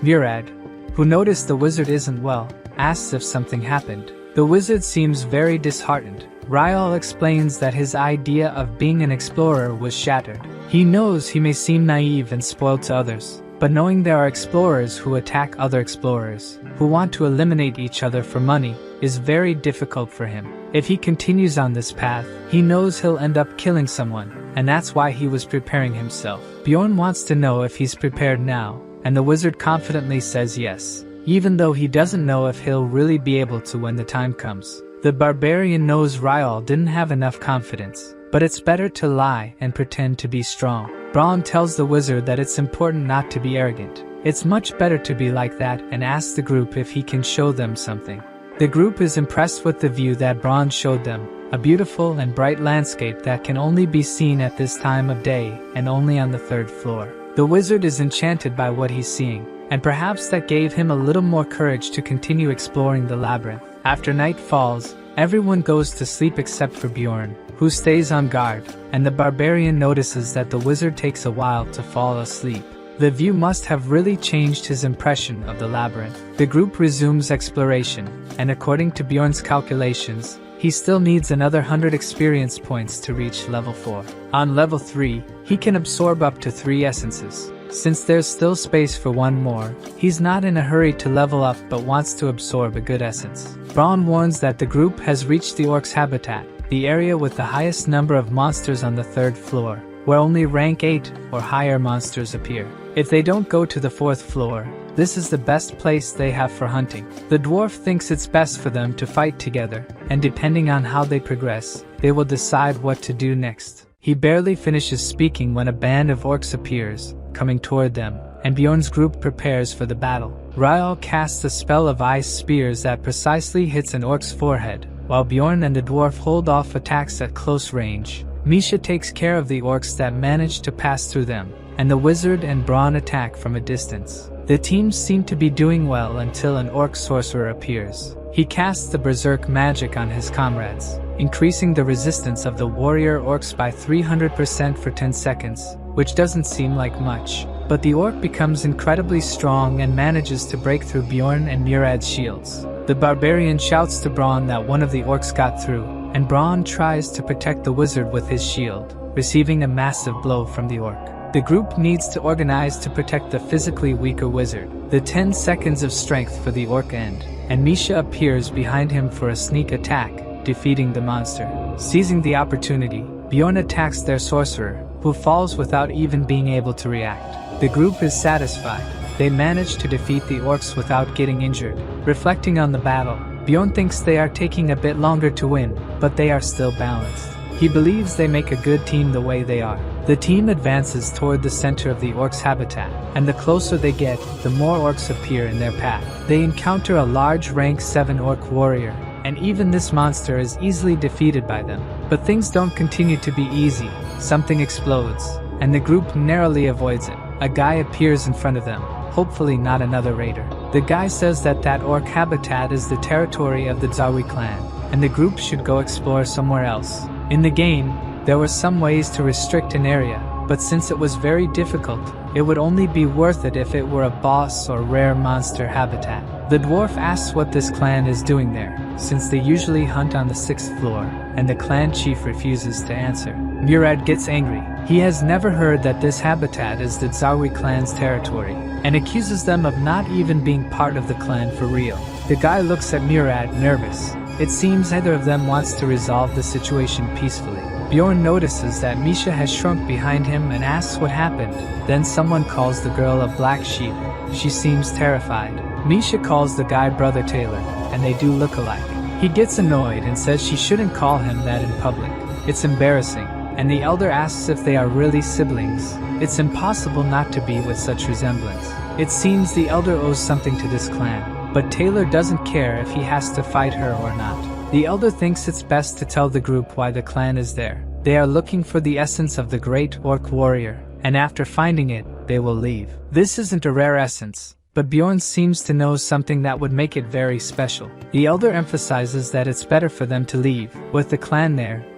Murad, who noticed the wizard isn't well, asks if something happened. The wizard seems very disheartened. Ryal explains that his idea of being an explorer was shattered. He knows he may seem naive and spoiled to others, but knowing there are explorers who attack other explorers, who want to eliminate each other for money, is very difficult for him. If he continues on this path, he knows he'll end up killing someone, and that's why he was preparing himself. Bjorn wants to know if he's prepared now, and the wizard confidently says yes, even though he doesn't know if he'll really be able to when the time comes. The barbarian knows Ryal didn't have enough confidence, but it's better to lie and pretend to be strong. Braun tells the wizard that it's important not to be arrogant. It's much better to be like that, and asks the group if he can show them something. The group is impressed with the view that Braun showed them, a beautiful and bright landscape that can only be seen at this time of day and only on the 3rd floor. The wizard is enchanted by what he's seeing, and perhaps that gave him a little more courage to continue exploring the labyrinth. After night falls, everyone goes to sleep except for Bjorn, who stays on guard, and the barbarian notices that the wizard takes a while to fall asleep. The view must have really changed his impression of the labyrinth. The group resumes exploration, and according to Bjorn's calculations, he still needs another 100 experience points to reach level 4. On level 3, he can absorb up to 3 essences. Since there's still space for one more, he's not in a hurry to level up but wants to absorb a good essence. Braun warns that the group has reached the orc's habitat, the area with the highest number of monsters on the 3rd floor, where only rank 8 or higher monsters appear. If they don't go to the 4th floor, this is the best place they have for hunting. The dwarf thinks it's best for them to fight together, and depending on how they progress, they will decide what to do next. He barely finishes speaking when a band of orcs appears, coming toward them, and Bjorn's group prepares for the battle. Ryal casts a spell of ice spears that precisely hits an orc's forehead, while Bjorn and the dwarf hold off attacks at close range. Misha takes care of the orcs that manage to pass through them, and the wizard and Braun attack from a distance. The teams seem to be doing well until an orc sorcerer appears. He casts the berserk magic on his comrades, increasing the resistance of the warrior orcs by 300% for 10 seconds, which doesn't seem like much. But the orc becomes incredibly strong and manages to break through Bjorn and Murad's shields. The barbarian shouts to Braun that one of the orcs got through, and Braun tries to protect the wizard with his shield, receiving a massive blow from the orc. The group needs to organize to protect the physically weaker wizard. The 10 seconds of strength for the orc end, and Misha appears behind him for a sneak attack, defeating the monster. Seizing the opportunity, Bjorn attacks their sorcerer, who falls without even being able to react. The group is satisfied. They manage to defeat the orcs without getting injured. Reflecting on the battle, Bjorn thinks they are taking a bit longer to win, but they are still balanced. He believes they make a good team the way they are. The team advances toward the center of the orcs' habitat, and the closer they get, the more orcs appear in their path. They encounter a large rank 7 orc warrior, and even this monster is easily defeated by them. But things don't continue to be easy. Something explodes, and the group narrowly avoids it. A guy appears in front of them, hopefully not another raider. The guy says that orc habitat is the territory of the Zawi clan, and the group should go explore somewhere else. In the game, there were some ways to restrict an area, but since it was very difficult, it would only be worth it if it were a boss or rare monster habitat. The dwarf asks what this clan is doing there, since they usually hunt on the 6th floor, and the clan chief refuses to answer. Murad gets angry. He has never heard that this habitat is the Zawi clan's territory, and accuses them of not even being part of the clan for real. The guy looks at Murad, nervous. It seems neither of them wants to resolve the situation peacefully. Bjorn notices that Misha has shrunk behind him and asks what happened. Then someone calls the girl a black sheep. She seems terrified. Misha calls the guy Brother Taylor, and they do look alike. He gets annoyed and says she shouldn't call him that in public. It's embarrassing, and the elder asks if they are really siblings. It's impossible not to be with such resemblance. It seems the elder owes something to this clan. But Taylor doesn't care if he has to fight her or not. The elder thinks it's best to tell the group why the clan is there. They are looking for the essence of the great orc warrior, and after finding it, they will leave. This isn't a rare essence, but Bjorn seems to know something that would make it very special. The elder emphasizes that it's better for them to leave. With the clan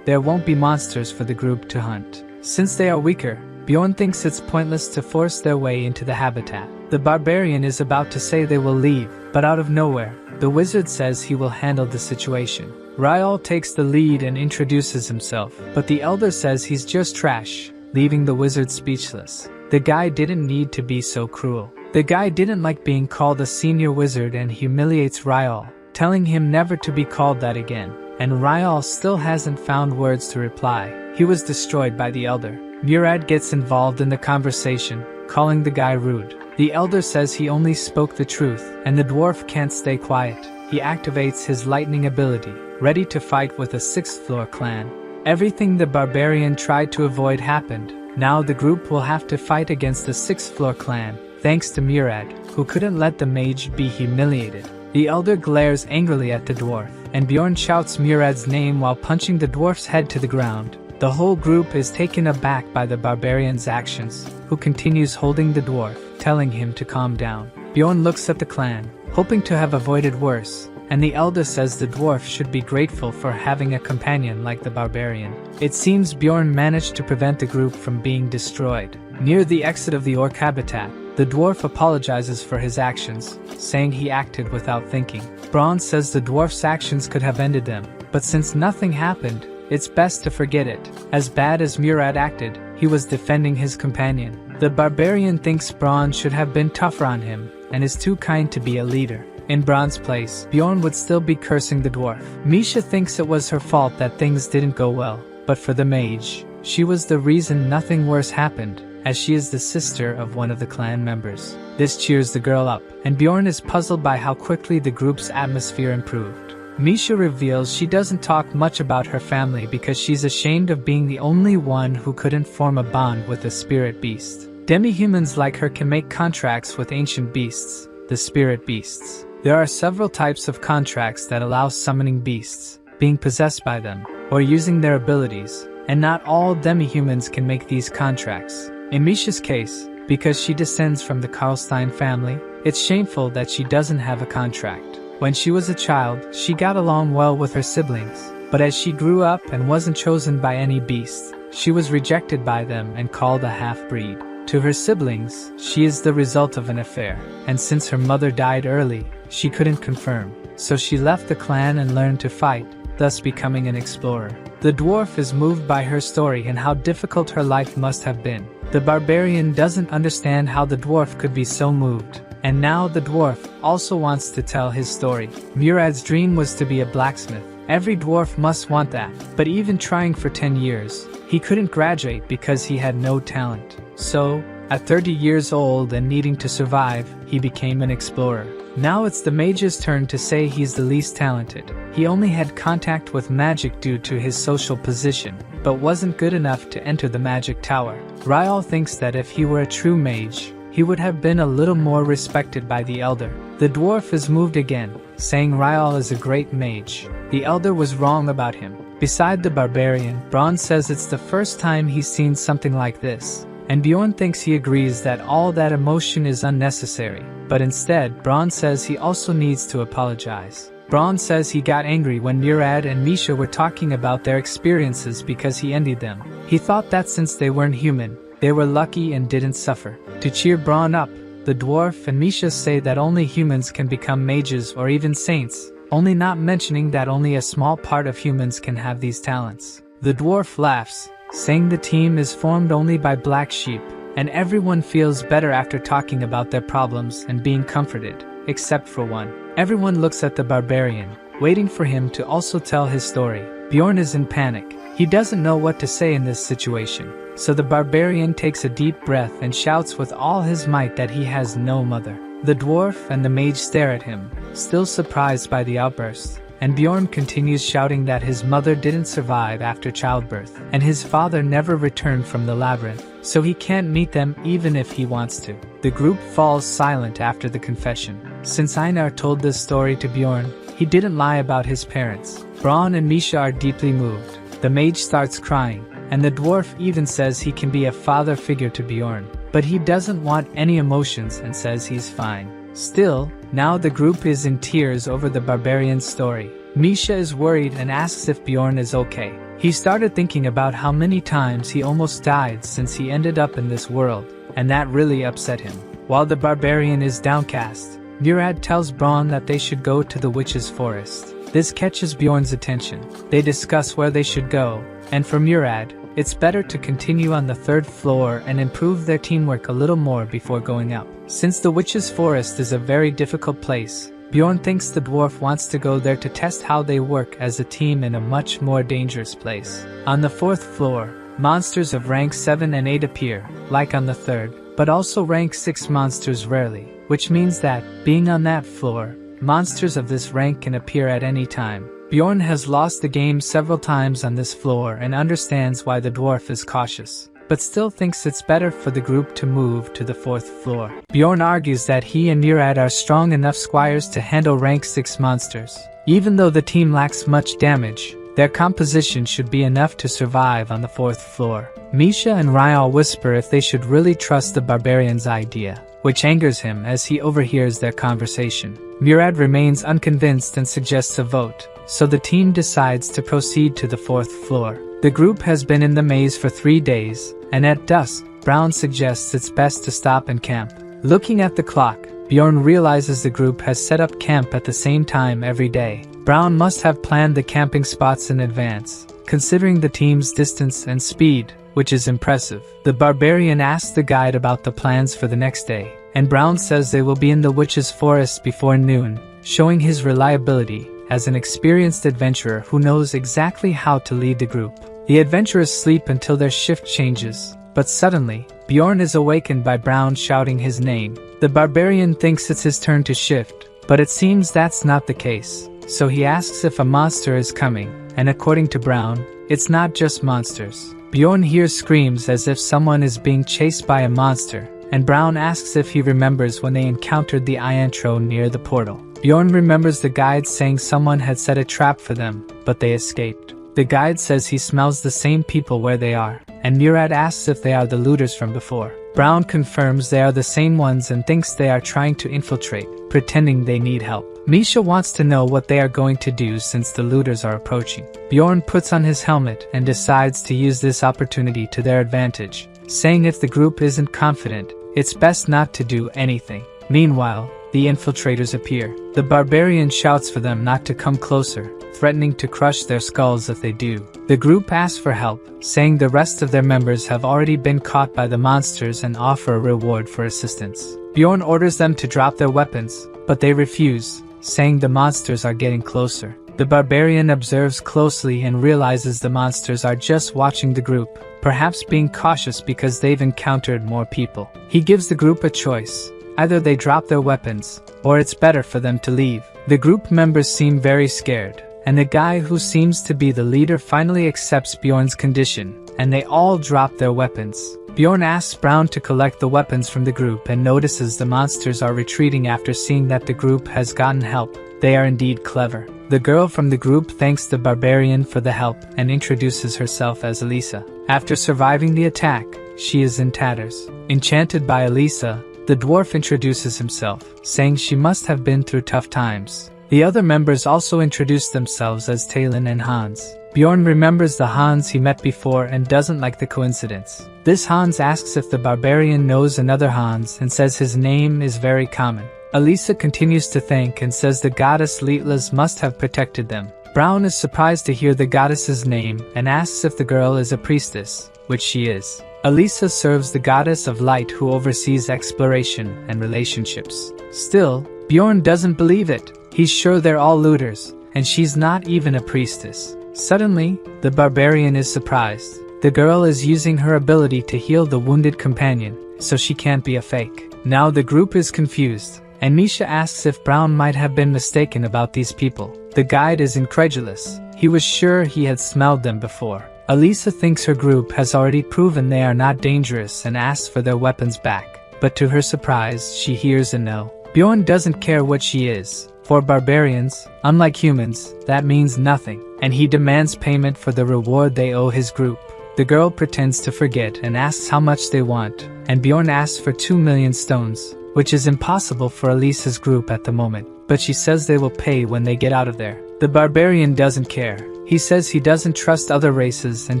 there won't be monsters for the group to hunt. Since they are weaker, Bjorn thinks it's pointless to force their way into the habitat. The barbarian is about to say they will leave, but out of nowhere, the wizard says he will handle the situation. Ryal takes the lead and introduces himself, but the elder says he's just trash, leaving the wizard speechless. The guy didn't need to be so cruel. The guy didn't like being called a senior wizard and humiliates Ryal, telling him never to be called that again. And Ryal still hasn't found words to reply. He was destroyed by the elder. Murad gets involved in the conversation, calling the guy rude. The elder says he only spoke the truth, and the dwarf can't stay quiet. He activates his lightning ability, ready to fight with a 6th floor clan. Everything the barbarian tried to avoid happened. Now the group will have to fight against the 6th floor clan, thanks to Murad, who couldn't let the mage be humiliated. The elder glares angrily at the dwarf, and Bjorn shouts Murad's name while punching the dwarf's head to the ground. The whole group is taken aback by the barbarian's actions, who continues holding the dwarf, telling him to calm down. Bjorn looks at the clan, hoping to have avoided worse, and the elder says the dwarf should be grateful for having a companion like the barbarian. It seems Bjorn managed to prevent the group from being destroyed. Near the exit of the orc habitat, the dwarf apologizes for his actions, saying he acted without thinking. Braun says the dwarf's actions could have ended them, but since nothing happened, it's best to forget it. As bad as Murad acted, he was defending his companion. The barbarian thinks Braun should have been tougher on him, and is too kind to be a leader. In Braun's place, Bjorn would still be cursing the dwarf. Misha thinks it was her fault that things didn't go well, but for the mage, she was the reason nothing worse happened, as she is the sister of one of the clan members. This cheers the girl up, and Bjorn is puzzled by how quickly the group's atmosphere improved. Misha reveals she doesn't talk much about her family because she's ashamed of being the only one who couldn't form a bond with a spirit beast. Demi-humans like her can make contracts with ancient beasts, the spirit beasts. There are several types of contracts that allow summoning beasts, being possessed by them, or using their abilities, and not all demi-humans can make these contracts. In Misha's case, because she descends from the Karlstein family, it's shameful that she doesn't have a contract. When she was a child, she got along well with her siblings, but as she grew up and wasn't chosen by any beast, she was rejected by them and called a half-breed. To her siblings, she is the result of an affair, and since her mother died early, she couldn't confirm, so she left the clan and learned to fight, thus becoming an explorer. The dwarf is moved by her story and how difficult her life must have been. The barbarian doesn't understand how the dwarf could be so moved. And now the dwarf also wants to tell his story. Murad's dream was to be a blacksmith. Every dwarf must want that. But even trying for 10 years, he couldn't graduate because he had no talent. So, at 30 years old and needing to survive, he became an explorer. Now it's the mage's turn to say he's the least talented. He only had contact with magic due to his social position, but wasn't good enough to enter the magic tower. Ryal thinks that if he were a true mage, he would have been a little more respected by the elder. The dwarf is moved again, saying Ryal is a great mage. The elder was wrong about him. Beside the barbarian, Braun says it's the first time he's seen something like this. And Bjorn thinks he agrees that all that emotion is unnecessary. But instead, Braun says he also needs to apologize. Braun says he got angry when Murad and Misha were talking about their experiences because he envied them. He thought that since they weren't human, they were lucky and didn't suffer. To cheer Braun up, the dwarf and Misha say that only humans can become mages or even saints, only not mentioning that only a small part of humans can have these talents. The dwarf laughs, saying the team is formed only by black sheep, and everyone feels better after talking about their problems and being comforted, except for one. Everyone looks at the barbarian, waiting for him to also tell his story. Bjorn is in panic. He doesn't know what to say in this situation. So the barbarian takes a deep breath and shouts with all his might that he has no mother. The dwarf and the mage stare at him, still surprised by the outburst. And Bjorn continues shouting that his mother didn't survive after childbirth, and his father never returned from the labyrinth, so he can't meet them even if he wants to. The group falls silent after the confession. Since Einar told this story to Bjorn, he didn't lie about his parents. Braun and Misha are deeply moved. The mage starts crying, and the dwarf even says he can be a father figure to Bjorn, but he doesn't want any emotions and says he's fine. Still, now the group is in tears over the barbarian's story. Misha is worried and asks if Bjorn is okay. He started thinking about how many times he almost died since he ended up in this world, and that really upset him. While the barbarian is downcast, Murad tells Braun that they should go to the witch's forest. This catches Bjorn's attention. They discuss where they should go, and for Murad, it's better to continue on the 3rd floor and improve their teamwork a little more before going up. Since the witch's forest is a very difficult place, Bjorn thinks the dwarf wants to go there to test how they work as a team in a much more dangerous place. On the 4th floor, monsters of rank 7 and 8 appear, like on the 3rd, but also rank 6 monsters rarely, which means that, being on that floor, monsters of this rank can appear at any time. Bjorn has lost the game several times on this floor and understands why the dwarf is cautious, but still thinks it's better for the group to move to the 4th floor. Bjorn argues that he and Murad are strong enough squires to handle rank 6 monsters. Even though the team lacks much damage, their composition should be enough to survive on the 4th floor. Misha and Ryal whisper if they should really trust the barbarian's idea, which angers him as he overhears their conversation. Murad remains unconvinced and suggests a vote, so the team decides to proceed to the 4th floor. The group has been in the maze for 3 days, and at dusk, Braun suggests it's best to stop and camp. Looking at the clock, Bjorn realizes the group has set up camp at the same time every day. Braun must have planned the camping spots in advance, considering the team's distance and speed, which is impressive. The barbarian asks the guide about the plans for the next day, and Braun says they will be in the witch's forest before noon, showing his reliability as an experienced adventurer who knows exactly how to lead the group. The adventurers sleep until their shift changes, but suddenly, Bjorn is awakened by Braun shouting his name. The barbarian thinks it's his turn to shift, but it seems that's not the case, so he asks if a monster is coming, and according to Braun, it's not just monsters. Bjorn hears screams as if someone is being chased by a monster, and Braun asks if he remembers when they encountered the Iantro near the portal. Bjorn remembers the guide saying someone had set a trap for them, but they escaped. The guide says he smells the same people where they are, and Murad asks if they are the looters from before. Braun confirms they are the same ones and thinks they are trying to infiltrate, pretending they need help. Misha wants to know what they are going to do since the looters are approaching. Bjorn puts on his helmet and decides to use this opportunity to their advantage, saying if the group isn't confident, it's best not to do anything. Meanwhile, the infiltrators appear. The barbarian shouts for them not to come closer, threatening to crush their skulls if they do. The group asks for help, saying the rest of their members have already been caught by the monsters and offer a reward for assistance. Bjorn orders them to drop their weapons, but they refuse, saying the monsters are getting closer. The barbarian observes closely and realizes the monsters are just watching the group, perhaps being cautious because they've encountered more people. He gives the group a choice. Either they drop their weapons, or it's better for them to leave. The group members seem very scared, and the guy who seems to be the leader finally accepts Bjorn's condition, and they all drop their weapons. Bjorn asks Brown to collect the weapons from the group and notices the monsters are retreating after seeing that the group has gotten help. They are indeed clever. The girl from the group thanks the barbarian for the help and introduces herself as Elisa. After surviving the attack, she is in tatters. Enchanted by Elisa, the dwarf introduces himself, saying she must have been through tough times. The other members also introduce themselves as Talon and Hans. Bjorn remembers the Hans he met before and doesn't like the coincidence. This Hans asks if the barbarian knows another Hans and says his name is very common. Elisa continues to thank and says the goddess Litlas must have protected them. Brown is surprised to hear the goddess's name and asks if the girl is a priestess, which she is. Elisa serves the goddess of light who oversees exploration and relationships. Still, Bjorn doesn't believe it. He's sure they're all looters, and she's not even a priestess. Suddenly, the barbarian is surprised. The girl is using her ability to heal the wounded companion, so she can't be a fake. Now the group is confused, and Misha asks if Brown might have been mistaken about these people. The guide is incredulous. He was sure he had smelled them before. Elisa thinks her group has already proven they are not dangerous and asks for their weapons back. But to her surprise, she hears a no. Bjorn doesn't care what she is. For barbarians, unlike humans, that means nothing, and he demands payment for the reward they owe his group. The girl pretends to forget and asks how much they want, and Bjorn asks for 2 million stones, which is impossible for Elisa's group at the moment, but she says they will pay when they get out of there. The barbarian doesn't care. He says he doesn't trust other races and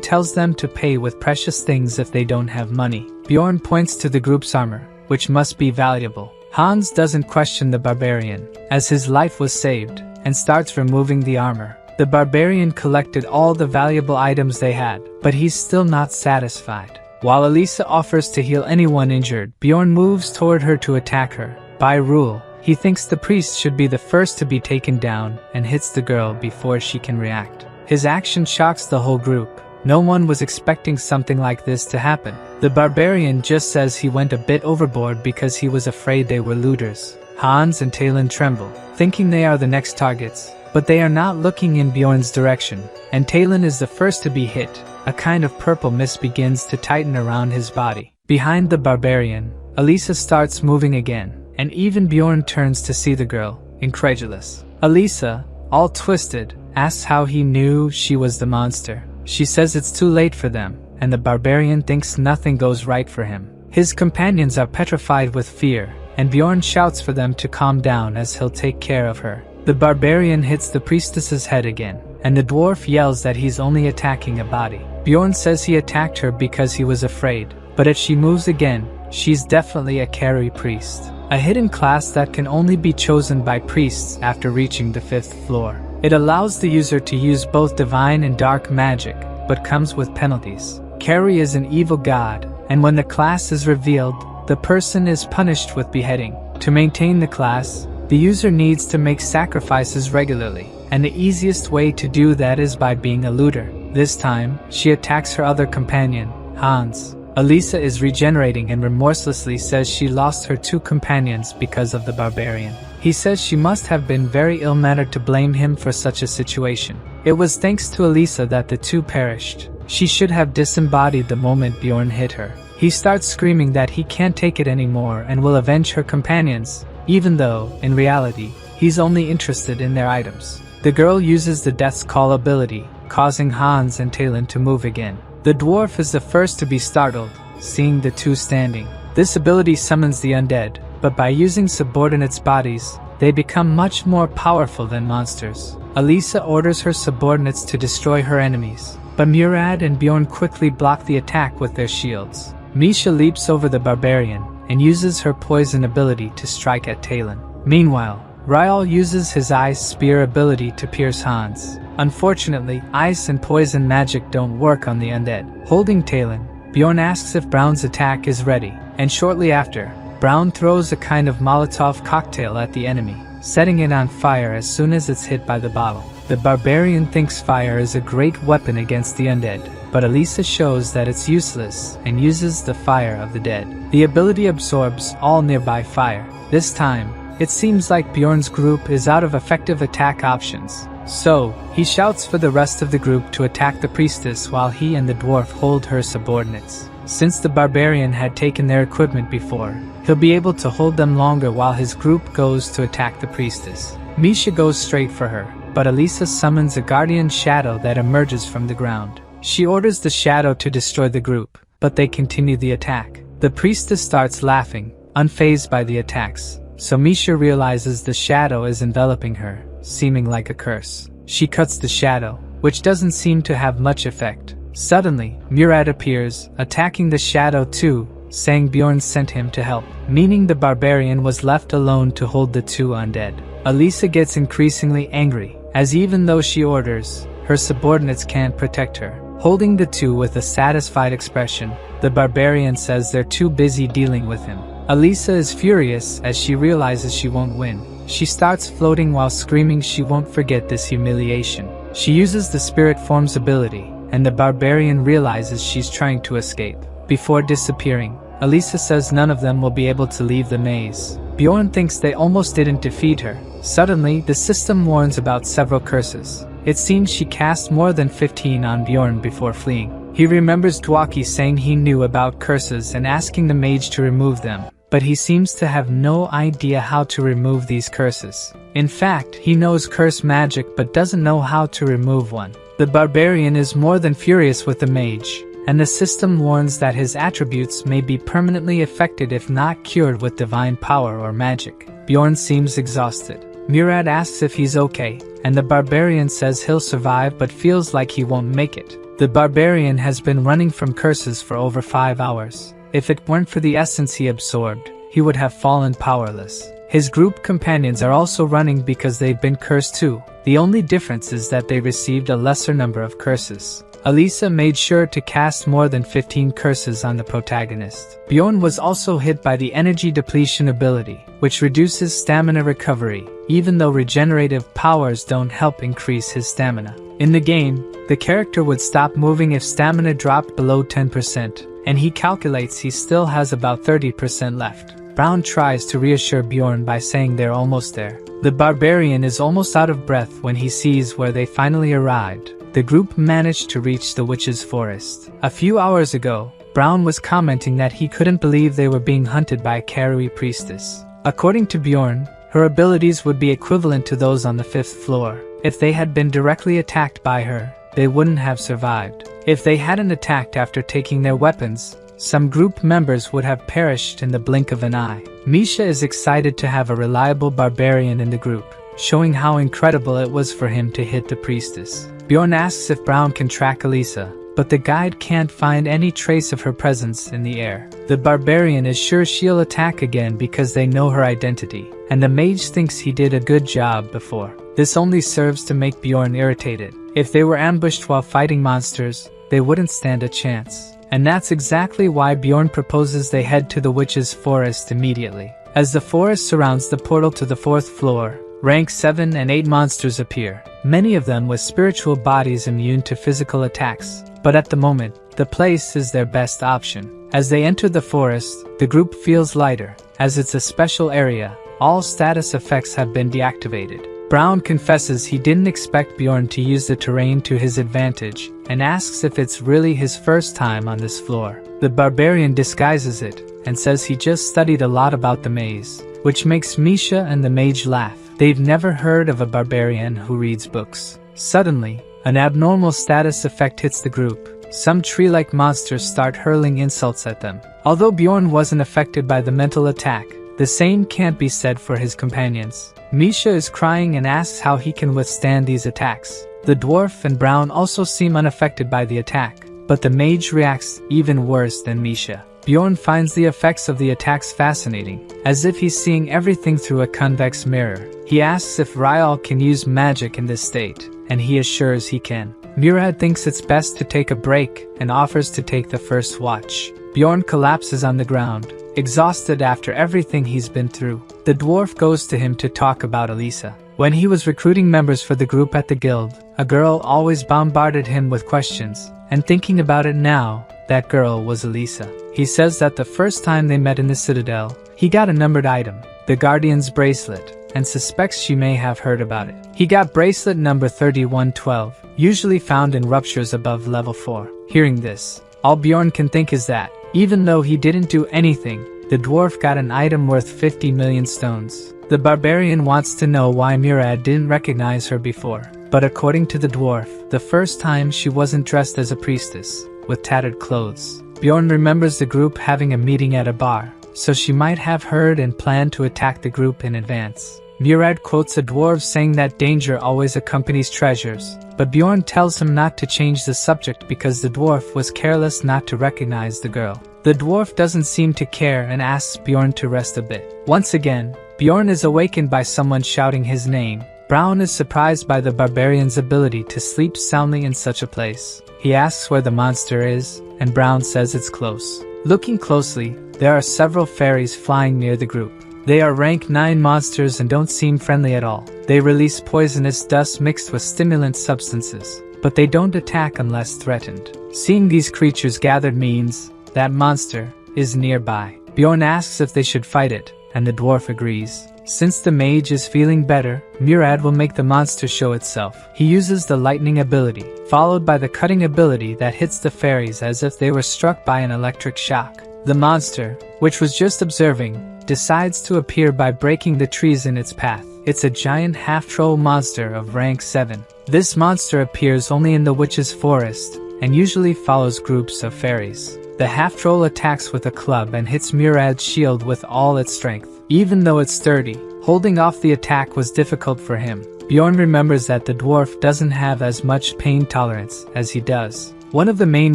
tells them to pay with precious things if they don't have money. Bjorn points to the group's armor, which must be valuable. Hans doesn't question the barbarian, as his life was saved, and starts removing the armor. The barbarian collected all the valuable items they had, but he's still not satisfied. While Elisa offers to heal anyone injured, Bjorn moves toward her to attack her. By rule, he thinks the priest should be the first to be taken down and hits the girl before she can react. His action shocks the whole group. No one was expecting something like this to happen. The barbarian just says he went a bit overboard because he was afraid they were looters. Hans and Talon tremble, thinking they are the next targets, but they are not looking in Bjorn's direction, and Talon is the first to be hit. A kind of purple mist begins to tighten around his body. Behind the barbarian, Elisa starts moving again, and even Bjorn turns to see the girl, incredulous. Elisa, all twisted, asks how he knew she was the monster. She says it's too late for them, and the barbarian thinks nothing goes right for him. His companions are petrified with fear, and Bjorn shouts for them to calm down as he'll take care of her. The barbarian hits the priestess's head again, and the dwarf yells that he's only attacking a body. Bjorn says he attacked her because he was afraid, but if she moves again, she's definitely a carry priest, a hidden class that can only be chosen by priests after reaching the 5th floor. It allows the user to use both divine and dark magic, but comes with penalties. Carry is an evil god, and when the class is revealed, the person is punished with beheading. To maintain the class, the user needs to make sacrifices regularly, and the easiest way to do that is by being a looter. This time, she attacks her other companion, Hans. Elisa is regenerating and remorselessly says she lost her 2 companions because of the barbarian. He says she must have been very ill-mannered to blame him for such a situation. It was thanks to Elisa that the 2 perished. She should have disembodied the moment Bjorn hit her. He starts screaming that he can't take it anymore and will avenge her companions, even though, in reality, he's only interested in their items. The girl uses the Death's Call ability, causing Hans and Talon to move again. The dwarf is the first to be startled, seeing the 2 standing. This ability summons the undead, but by using subordinates' bodies, they become much more powerful than monsters. Elisa orders her subordinates to destroy her enemies, but Murad and Bjorn quickly block the attack with their shields. Misha leaps over the barbarian and uses her poison ability to strike at Talon. Meanwhile, Ryal uses his ice spear ability to pierce Hans. Unfortunately, ice and poison magic don't work on the undead. Holding Talon, Bjorn asks if Brown's attack is ready, and shortly after, Brown throws a kind of Molotov cocktail at the enemy, setting it on fire as soon as it's hit by the bottle. The barbarian thinks fire is a great weapon against the undead, but Elisa shows that it's useless and uses the fire of the dead. The ability absorbs all nearby fire. This time, it seems like Bjorn's group is out of effective attack options. So, he shouts for the rest of the group to attack the priestess while he and the dwarf hold her subordinates. Since the barbarian had taken their equipment before, he'll be able to hold them longer while his group goes to attack the priestess. Misha goes straight for her, but Elisa summons a guardian shadow that emerges from the ground. She orders the shadow to destroy the group, but they continue the attack. The priestess starts laughing, unfazed by the attacks, so Misha realizes the shadow is enveloping her, seeming like a curse. She cuts the shadow, which doesn't seem to have much effect. Suddenly, Murad appears, attacking the shadow too, saying Bjorn sent him to help, meaning the barbarian was left alone to hold the two undead. Elisa gets increasingly angry, as even though she orders, her subordinates can't protect her. Holding the two with a satisfied expression, the barbarian says they're too busy dealing with him. Elisa is furious as she realizes she won't win. She starts floating while screaming she won't forget this humiliation. She uses the spirit form's ability, and the barbarian realizes she's trying to escape. Before disappearing, Elisa says none of them will be able to leave the maze. Bjorn thinks they almost didn't defeat her. Suddenly, the system warns about several curses. It seems she cast more than 15 on Bjorn before fleeing. He remembers Dwaki saying he knew about curses and asking the mage to remove them, but he seems to have no idea how to remove these curses. In fact, he knows curse magic but doesn't know how to remove one. The barbarian is more than furious with the mage, and the system warns that his attributes may be permanently affected if not cured with divine power or magic. Bjorn seems exhausted. Murad asks if he's okay, and the barbarian says he'll survive but feels like he won't make it. The barbarian has been running from curses for over 5 hours. If it weren't for the essence he absorbed, he would have fallen powerless. His group companions are also running because they've been cursed too. The only difference is that they received a lesser number of curses. Elisa made sure to cast more than 15 curses on the protagonist. Bjorn was also hit by the energy depletion ability, which reduces stamina recovery, even though regenerative powers don't help increase his stamina. In the game, the character would stop moving if stamina dropped below 10%, and he calculates he still has about 30% left. Brown tries to reassure Bjorn by saying they're almost there. The barbarian is almost out of breath when he sees where they finally arrived. The group managed to reach the witch's forest. A few hours ago, Brown was commenting that he couldn't believe they were being hunted by a Karui priestess. According to Bjorn, her abilities would be equivalent to those on the 5th floor. If they had been directly attacked by her, they wouldn't have survived. If they hadn't attacked after taking their weapons, some group members would have perished in the blink of an eye. Misha is excited to have a reliable barbarian in the group, showing how incredible it was for him to hit the priestess. Bjorn asks if Brown can track Elisa, but the guide can't find any trace of her presence in the air. The barbarian is sure she'll attack again because they know her identity, and the mage thinks he did a good job before. This only serves to make Bjorn irritated. If they were ambushed while fighting monsters, they wouldn't stand a chance. And that's exactly why Bjorn proposes they head to the witch's forest immediately. As the forest surrounds the portal to the 4th floor, rank 7 and 8 monsters appear, many of them with spiritual bodies immune to physical attacks. But at the moment, the place is their best option. As they enter the forest, the group feels lighter. As it's a special area, all status effects have been deactivated. Brown confesses he didn't expect Bjorn to use the terrain to his advantage, and asks if it's really his first time on this floor. The barbarian disguises it, and says he just studied a lot about the maze, which makes Misha and the mage laugh. They've never heard of a barbarian who reads books. Suddenly, an abnormal status effect hits the group. Some tree-like monsters start hurling insults at them. Although Bjorn wasn't affected by the mental attack, the same can't be said for his companions. Misha is crying and asks how he can withstand these attacks. The dwarf and Brown also seem unaffected by the attack, but the mage reacts even worse than Misha. Bjorn finds the effects of the attacks fascinating, as if he's seeing everything through a convex mirror. He asks if Ryal can use magic in this state, and he assures he can. Murad thinks it's best to take a break and offers to take the first watch. Bjorn collapses on the ground, exhausted after everything he's been through. The dwarf goes to him to talk about Elisa. When he was recruiting members for the group at the guild, a girl always bombarded him with questions, and thinking about it now, that girl was Elisa. He says that the first time they met in the Citadel, he got a numbered item, the Guardian's bracelet, and suspects she may have heard about it. He got bracelet number 3112, usually found in ruptures above level 4. Hearing this, all Bjorn can think is that, even though he didn't do anything, the dwarf got an item worth 50 million stones. The barbarian wants to know why Murad didn't recognize her before, but according to the dwarf, the first time she wasn't dressed as a priestess, with tattered clothes. Bjorn remembers the group having a meeting at a bar, so she might have heard and planned to attack the group in advance. Murad quotes a dwarf saying that danger always accompanies treasures, but Bjorn tells him not to change the subject because the dwarf was careless not to recognize the girl. The dwarf doesn't seem to care and asks Bjorn to rest a bit. Once again, Bjorn is awakened by someone shouting his name. Brown is surprised by the barbarian's ability to sleep soundly in such a place. He asks where the monster is, and Brown says it's close. Looking closely, there are several fairies flying near the group. They are rank 9 monsters and don't seem friendly at all. They release poisonous dust mixed with stimulant substances, but they don't attack unless threatened. Seeing these creatures gathered means that monster is nearby. Bjorn asks if they should fight it, and the dwarf agrees. Since the mage is feeling better, Murad will make the monster show itself. He uses the lightning ability, followed by the cutting ability that hits the fairies as if they were struck by an electric shock. The monster, which was just observing, decides to appear by breaking the trees in its path. It's a giant half-troll monster of rank 7. This monster appears only in the witch's forest, and usually follows groups of fairies. The half-troll attacks with a club and hits Murad's shield with all its strength. Even though it's sturdy, holding off the attack was difficult for him. Bjorn remembers that the dwarf doesn't have as much pain tolerance as he does. One of the main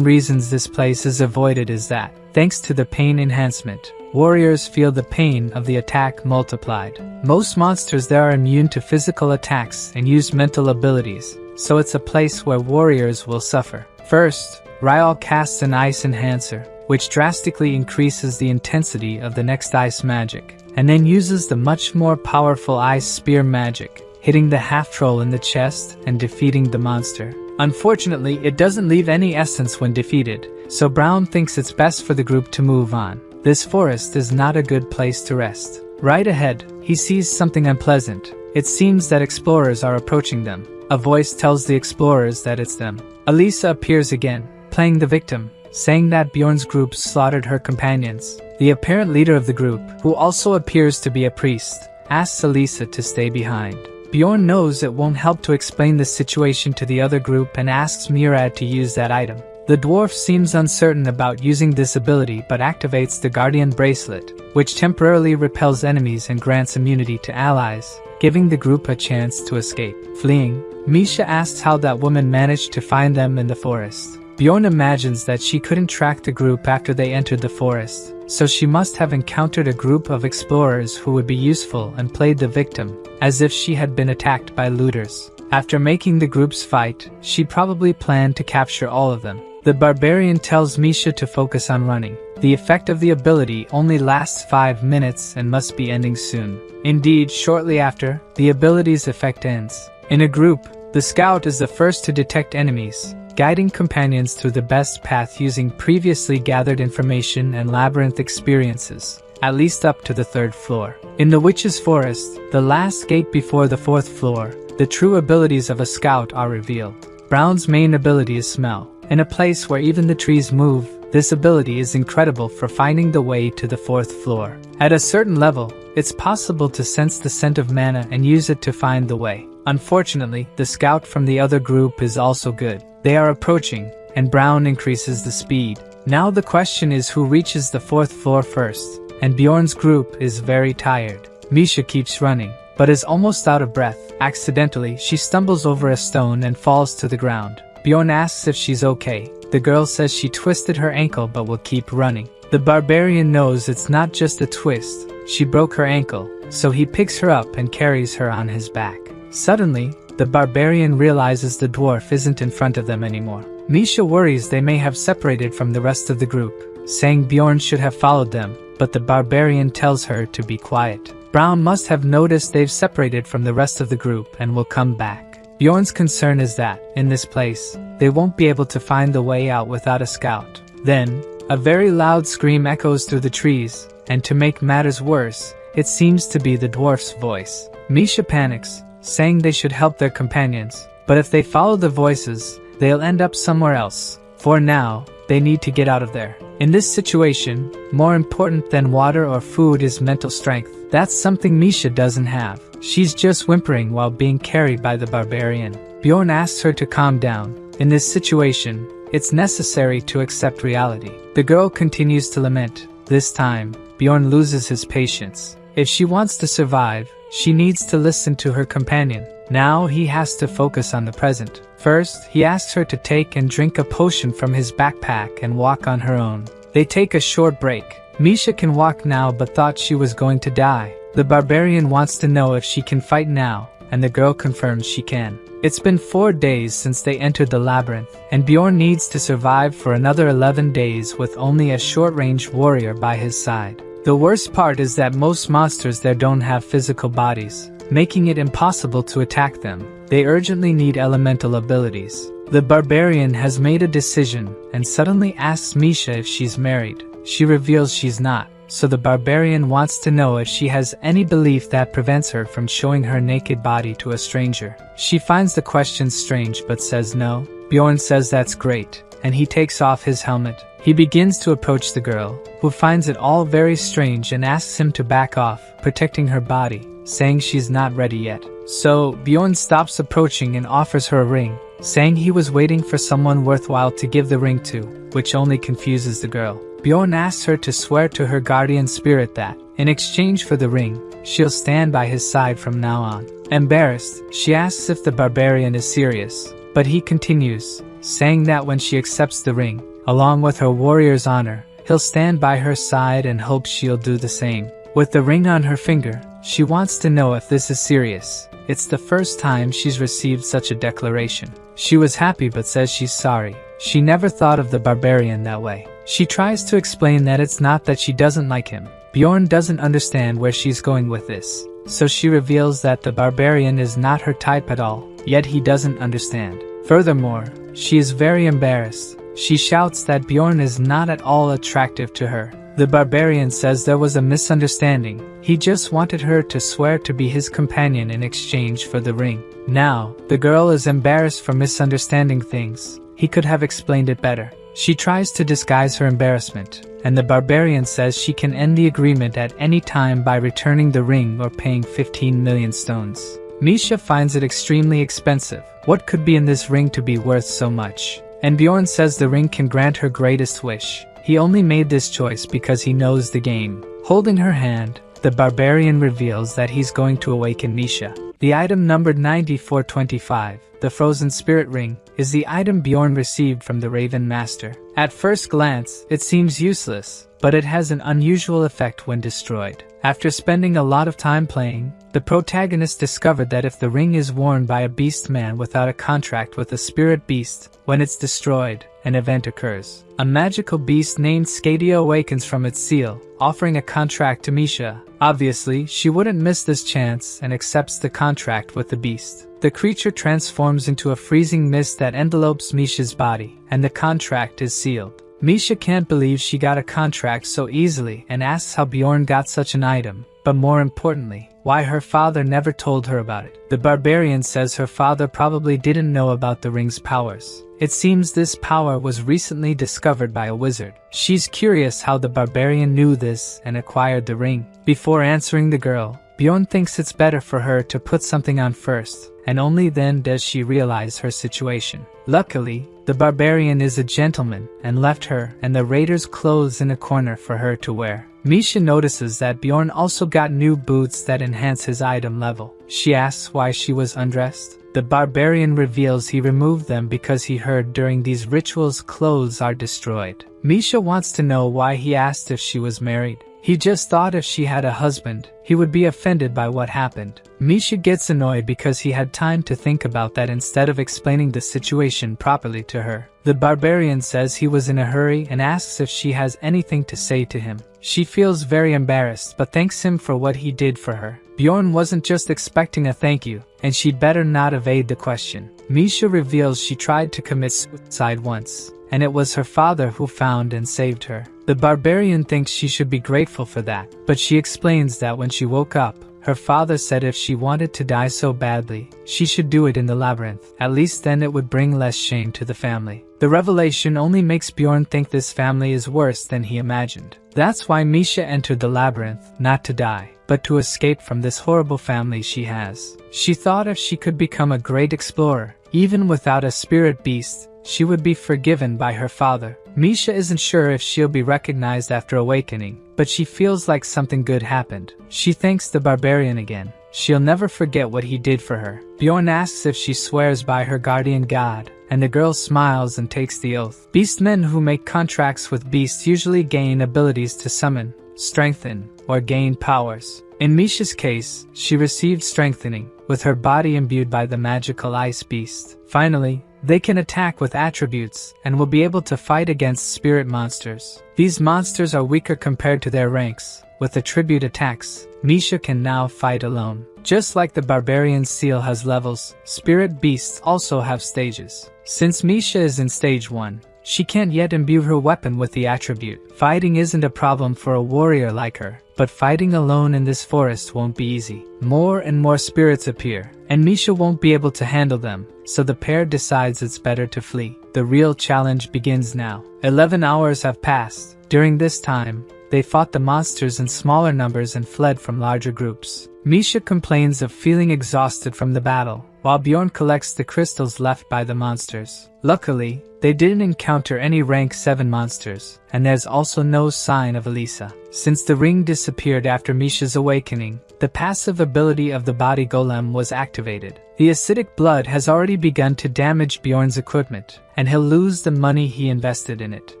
reasons this place is avoided is that, thanks to the pain enhancement, warriors feel the pain of the attack multiplied. Most monsters there are immune to physical attacks and use mental abilities, so it's a place where warriors will suffer. First, Ryal casts an ice enhancer, which drastically increases the intensity of the next ice magic, and then uses the much more powerful ice spear magic, hitting the half-troll in the chest and defeating the monster. Unfortunately, it doesn't leave any essence when defeated, so Brown thinks it's best for the group to move on. This forest is not a good place to rest. Right ahead, he sees something unpleasant. It seems that explorers are approaching them. A voice tells the explorers that it's them. Elisa appears again, playing the victim, saying that Bjorn's group slaughtered her companions. The apparent leader of the group, who also appears to be a priest, asks Elisa to stay behind. Bjorn knows it won't help to explain the situation to the other group and asks Murad to use that item. The dwarf seems uncertain about using this ability but activates the Guardian bracelet, which temporarily repels enemies and grants immunity to allies, giving the group a chance to escape. Fleeing, Misha asks how that woman managed to find them in the forest. Bjorn imagines that she couldn't track the group after they entered the forest, so she must have encountered a group of explorers who would be useful and played the victim, as if she had been attacked by looters. After making the groups fight, she probably planned to capture all of them. The barbarian tells Misha to focus on running. The effect of the ability only lasts 5 minutes and must be ending soon. Indeed, shortly after, the ability's effect ends. In a group, the scout is the first to detect enemies, guiding companions through the best path using previously gathered information and labyrinth experiences, at least up to the 3rd floor. In the witch's forest, the last gate before the 4th floor, the true abilities of a scout are revealed. Brown's main ability is smell. In a place where even the trees move, this ability is incredible for finding the way to the 4th floor. At a certain level, it's possible to sense the scent of mana and use it to find the way. Unfortunately, the scout from the other group is also good. They are approaching, and Brown increases the speed. Now the question is who reaches the 4th floor first, and Bjorn's group is very tired. Misha keeps running, but is almost out of breath. Accidentally, she stumbles over a stone and falls to the ground. Bjorn asks if she's okay. The girl says she twisted her ankle but will keep running. The barbarian knows it's not just a twist, she broke her ankle, so he picks her up and carries her on his back. Suddenly, the barbarian realizes the dwarf isn't in front of them anymore. Misha worries they may have separated from the rest of the group, saying Bjorn should have followed them, but the barbarian tells her to be quiet. Brown must have noticed they've separated from the rest of the group and will come back. Bjorn's concern is that, in this place, they won't be able to find the way out without a scout. Then, a very loud scream echoes through the trees, and to make matters worse, it seems to be the dwarf's voice. Misha panics, saying they should help their companions, but if they follow the voices, they'll end up somewhere else. For now, they need to get out of there. In this situation, more important than water or food is mental strength. That's something Misha doesn't have. She's just whimpering while being carried by the barbarian. Bjorn asks her to calm down. In this situation, it's necessary to accept reality. The girl continues to lament. This time, Bjorn loses his patience. If she wants to survive, she needs to listen to her companion. Now he has to focus on the present. First, he asks her to take and drink a potion from his backpack and walk on her own. They take a short break. Misha can walk now but thought she was going to die. The barbarian wants to know if she can fight now, and the girl confirms she can. It's been 4 days since they entered the labyrinth, and Bjorn needs to survive for another 11 days with only a short-range warrior by his side. The worst part is that most monsters there don't have physical bodies, making it impossible to attack them. They urgently need elemental abilities. The barbarian has made a decision and suddenly asks Misha if she's married. She reveals she's not, so the barbarian wants to know if she has any belief that prevents her from showing her naked body to a stranger. She finds the question strange but says no. Bjorn says that's great, and he takes off his helmet. He begins to approach the girl, who finds it all very strange and asks him to back off, protecting her body, saying she's not ready yet. So, Bjorn stops approaching and offers her a ring, saying he was waiting for someone worthwhile to give the ring to, which only confuses the girl. Bjorn asks her to swear to her guardian spirit that, in exchange for the ring, she'll stand by his side from now on. Embarrassed, she asks if the barbarian is serious, but he continues, saying that when she accepts the ring, along with her warrior's honor, he'll stand by her side and hopes she'll do the same. With the ring on her finger, she wants to know if this is serious. It's the first time she's received such a declaration. She was happy but says she's sorry. She never thought of the barbarian that way. She tries to explain that it's not that she doesn't like him. Bjorn doesn't understand where she's going with this, so she reveals that the barbarian is not her type at all, yet he doesn't understand. Furthermore, she is very embarrassed. She shouts that Bjorn is not at all attractive to her. The barbarian says there was a misunderstanding. He just wanted her to swear to be his companion in exchange for the ring. Now, the girl is embarrassed for misunderstanding things. He could have explained it better. She tries to disguise her embarrassment, and the barbarian says she can end the agreement at any time by returning the ring or paying 15 million stones. Misha finds it extremely expensive. What could be in this ring to be worth so much? And Bjorn says the ring can grant her greatest wish. He only made this choice because he knows the game. Holding her hand, the barbarian reveals that he's going to awaken Misha. The item numbered 9425, the Frozen Spirit Ring, is the item Bjorn received from the Raven Master. At first glance, it seems useless, but it has an unusual effect when destroyed. After spending a lot of time playing, the protagonist discovered that if the ring is worn by a beast man without a contract with a spirit beast, when it's destroyed, an event occurs. A magical beast named Skadia awakens from its seal, offering a contract to Misha. Obviously, she wouldn't miss this chance and accepts the contract with the beast. The creature transforms into a freezing mist that envelopes Misha's body, and the contract is sealed. Misha can't believe she got a contract so easily and asks how Bjorn got such an item, but more importantly, why her father never told her about it. The barbarian says her father probably didn't know about the ring's powers. It seems this power was recently discovered by a wizard. She's curious how the barbarian knew this and acquired the ring. Before answering the girl, Bjorn thinks it's better for her to put something on first, and only then does she realize her situation. Luckily, the barbarian is a gentleman and left her and the raider's clothes in a corner for her to wear. Misha notices that Bjorn also got new boots that enhance his item level. She asks why she was undressed. The barbarian reveals he removed them because he heard during these rituals clothes are destroyed. Misha wants to know why he asked if she was married. He just thought if she had a husband, he would be offended by what happened. Misha gets annoyed because he had time to think about that instead of explaining the situation properly to her. The barbarian says he was in a hurry and asks if she has anything to say to him. She feels very embarrassed but thanks him for what he did for her. Bjorn wasn't just expecting a thank you, and she'd better not evade the question. Misha reveals she tried to commit suicide once, and it was her father who found and saved her. The barbarian thinks she should be grateful for that, but she explains that when she woke up, her father said if she wanted to die so badly, she should do it in the labyrinth. At least then it would bring less shame to the family. The revelation only makes Bjorn think this family is worse than he imagined. That's why Misha entered the labyrinth, not to die, but to escape from this horrible family she has. She thought if she could become a great explorer, even without a spirit beast, she would be forgiven by her father. Misha isn't sure if she'll be recognized after awakening, but she feels like something good happened. She thanks the barbarian again. She'll never forget what he did for her. Bjorn asks if she swears by her guardian god, and the girl smiles and takes the oath. Beastmen who make contracts with beasts usually gain abilities to summon, strengthen, or gain powers. In Misha's case, she received strengthening, with her body imbued by the magical ice beast. Finally, they can attack with attributes and will be able to fight against spirit monsters. These monsters are weaker compared to their ranks. With attribute attacks, Misha can now fight alone. Just like the barbarian seal has levels, spirit beasts also have stages. Since Misha is in stage 1, she can't yet imbue her weapon with the attribute. Fighting isn't a problem for a warrior like her, but fighting alone in this forest won't be easy. More and more spirits appear, and Misha won't be able to handle them, so the pair decides it's better to flee. The real challenge begins now. 11 hours have passed. During this time, they fought the monsters in smaller numbers and fled from larger groups. Misha complains of feeling exhausted from the battle, while Bjorn collects the crystals left by the monsters. Luckily, they didn't encounter any rank 7 monsters, and there's also no sign of Elisa. Since the ring disappeared after Misha's awakening, the passive ability of the body golem was activated. The acidic blood has already begun to damage Bjorn's equipment, and he'll lose the money he invested in it.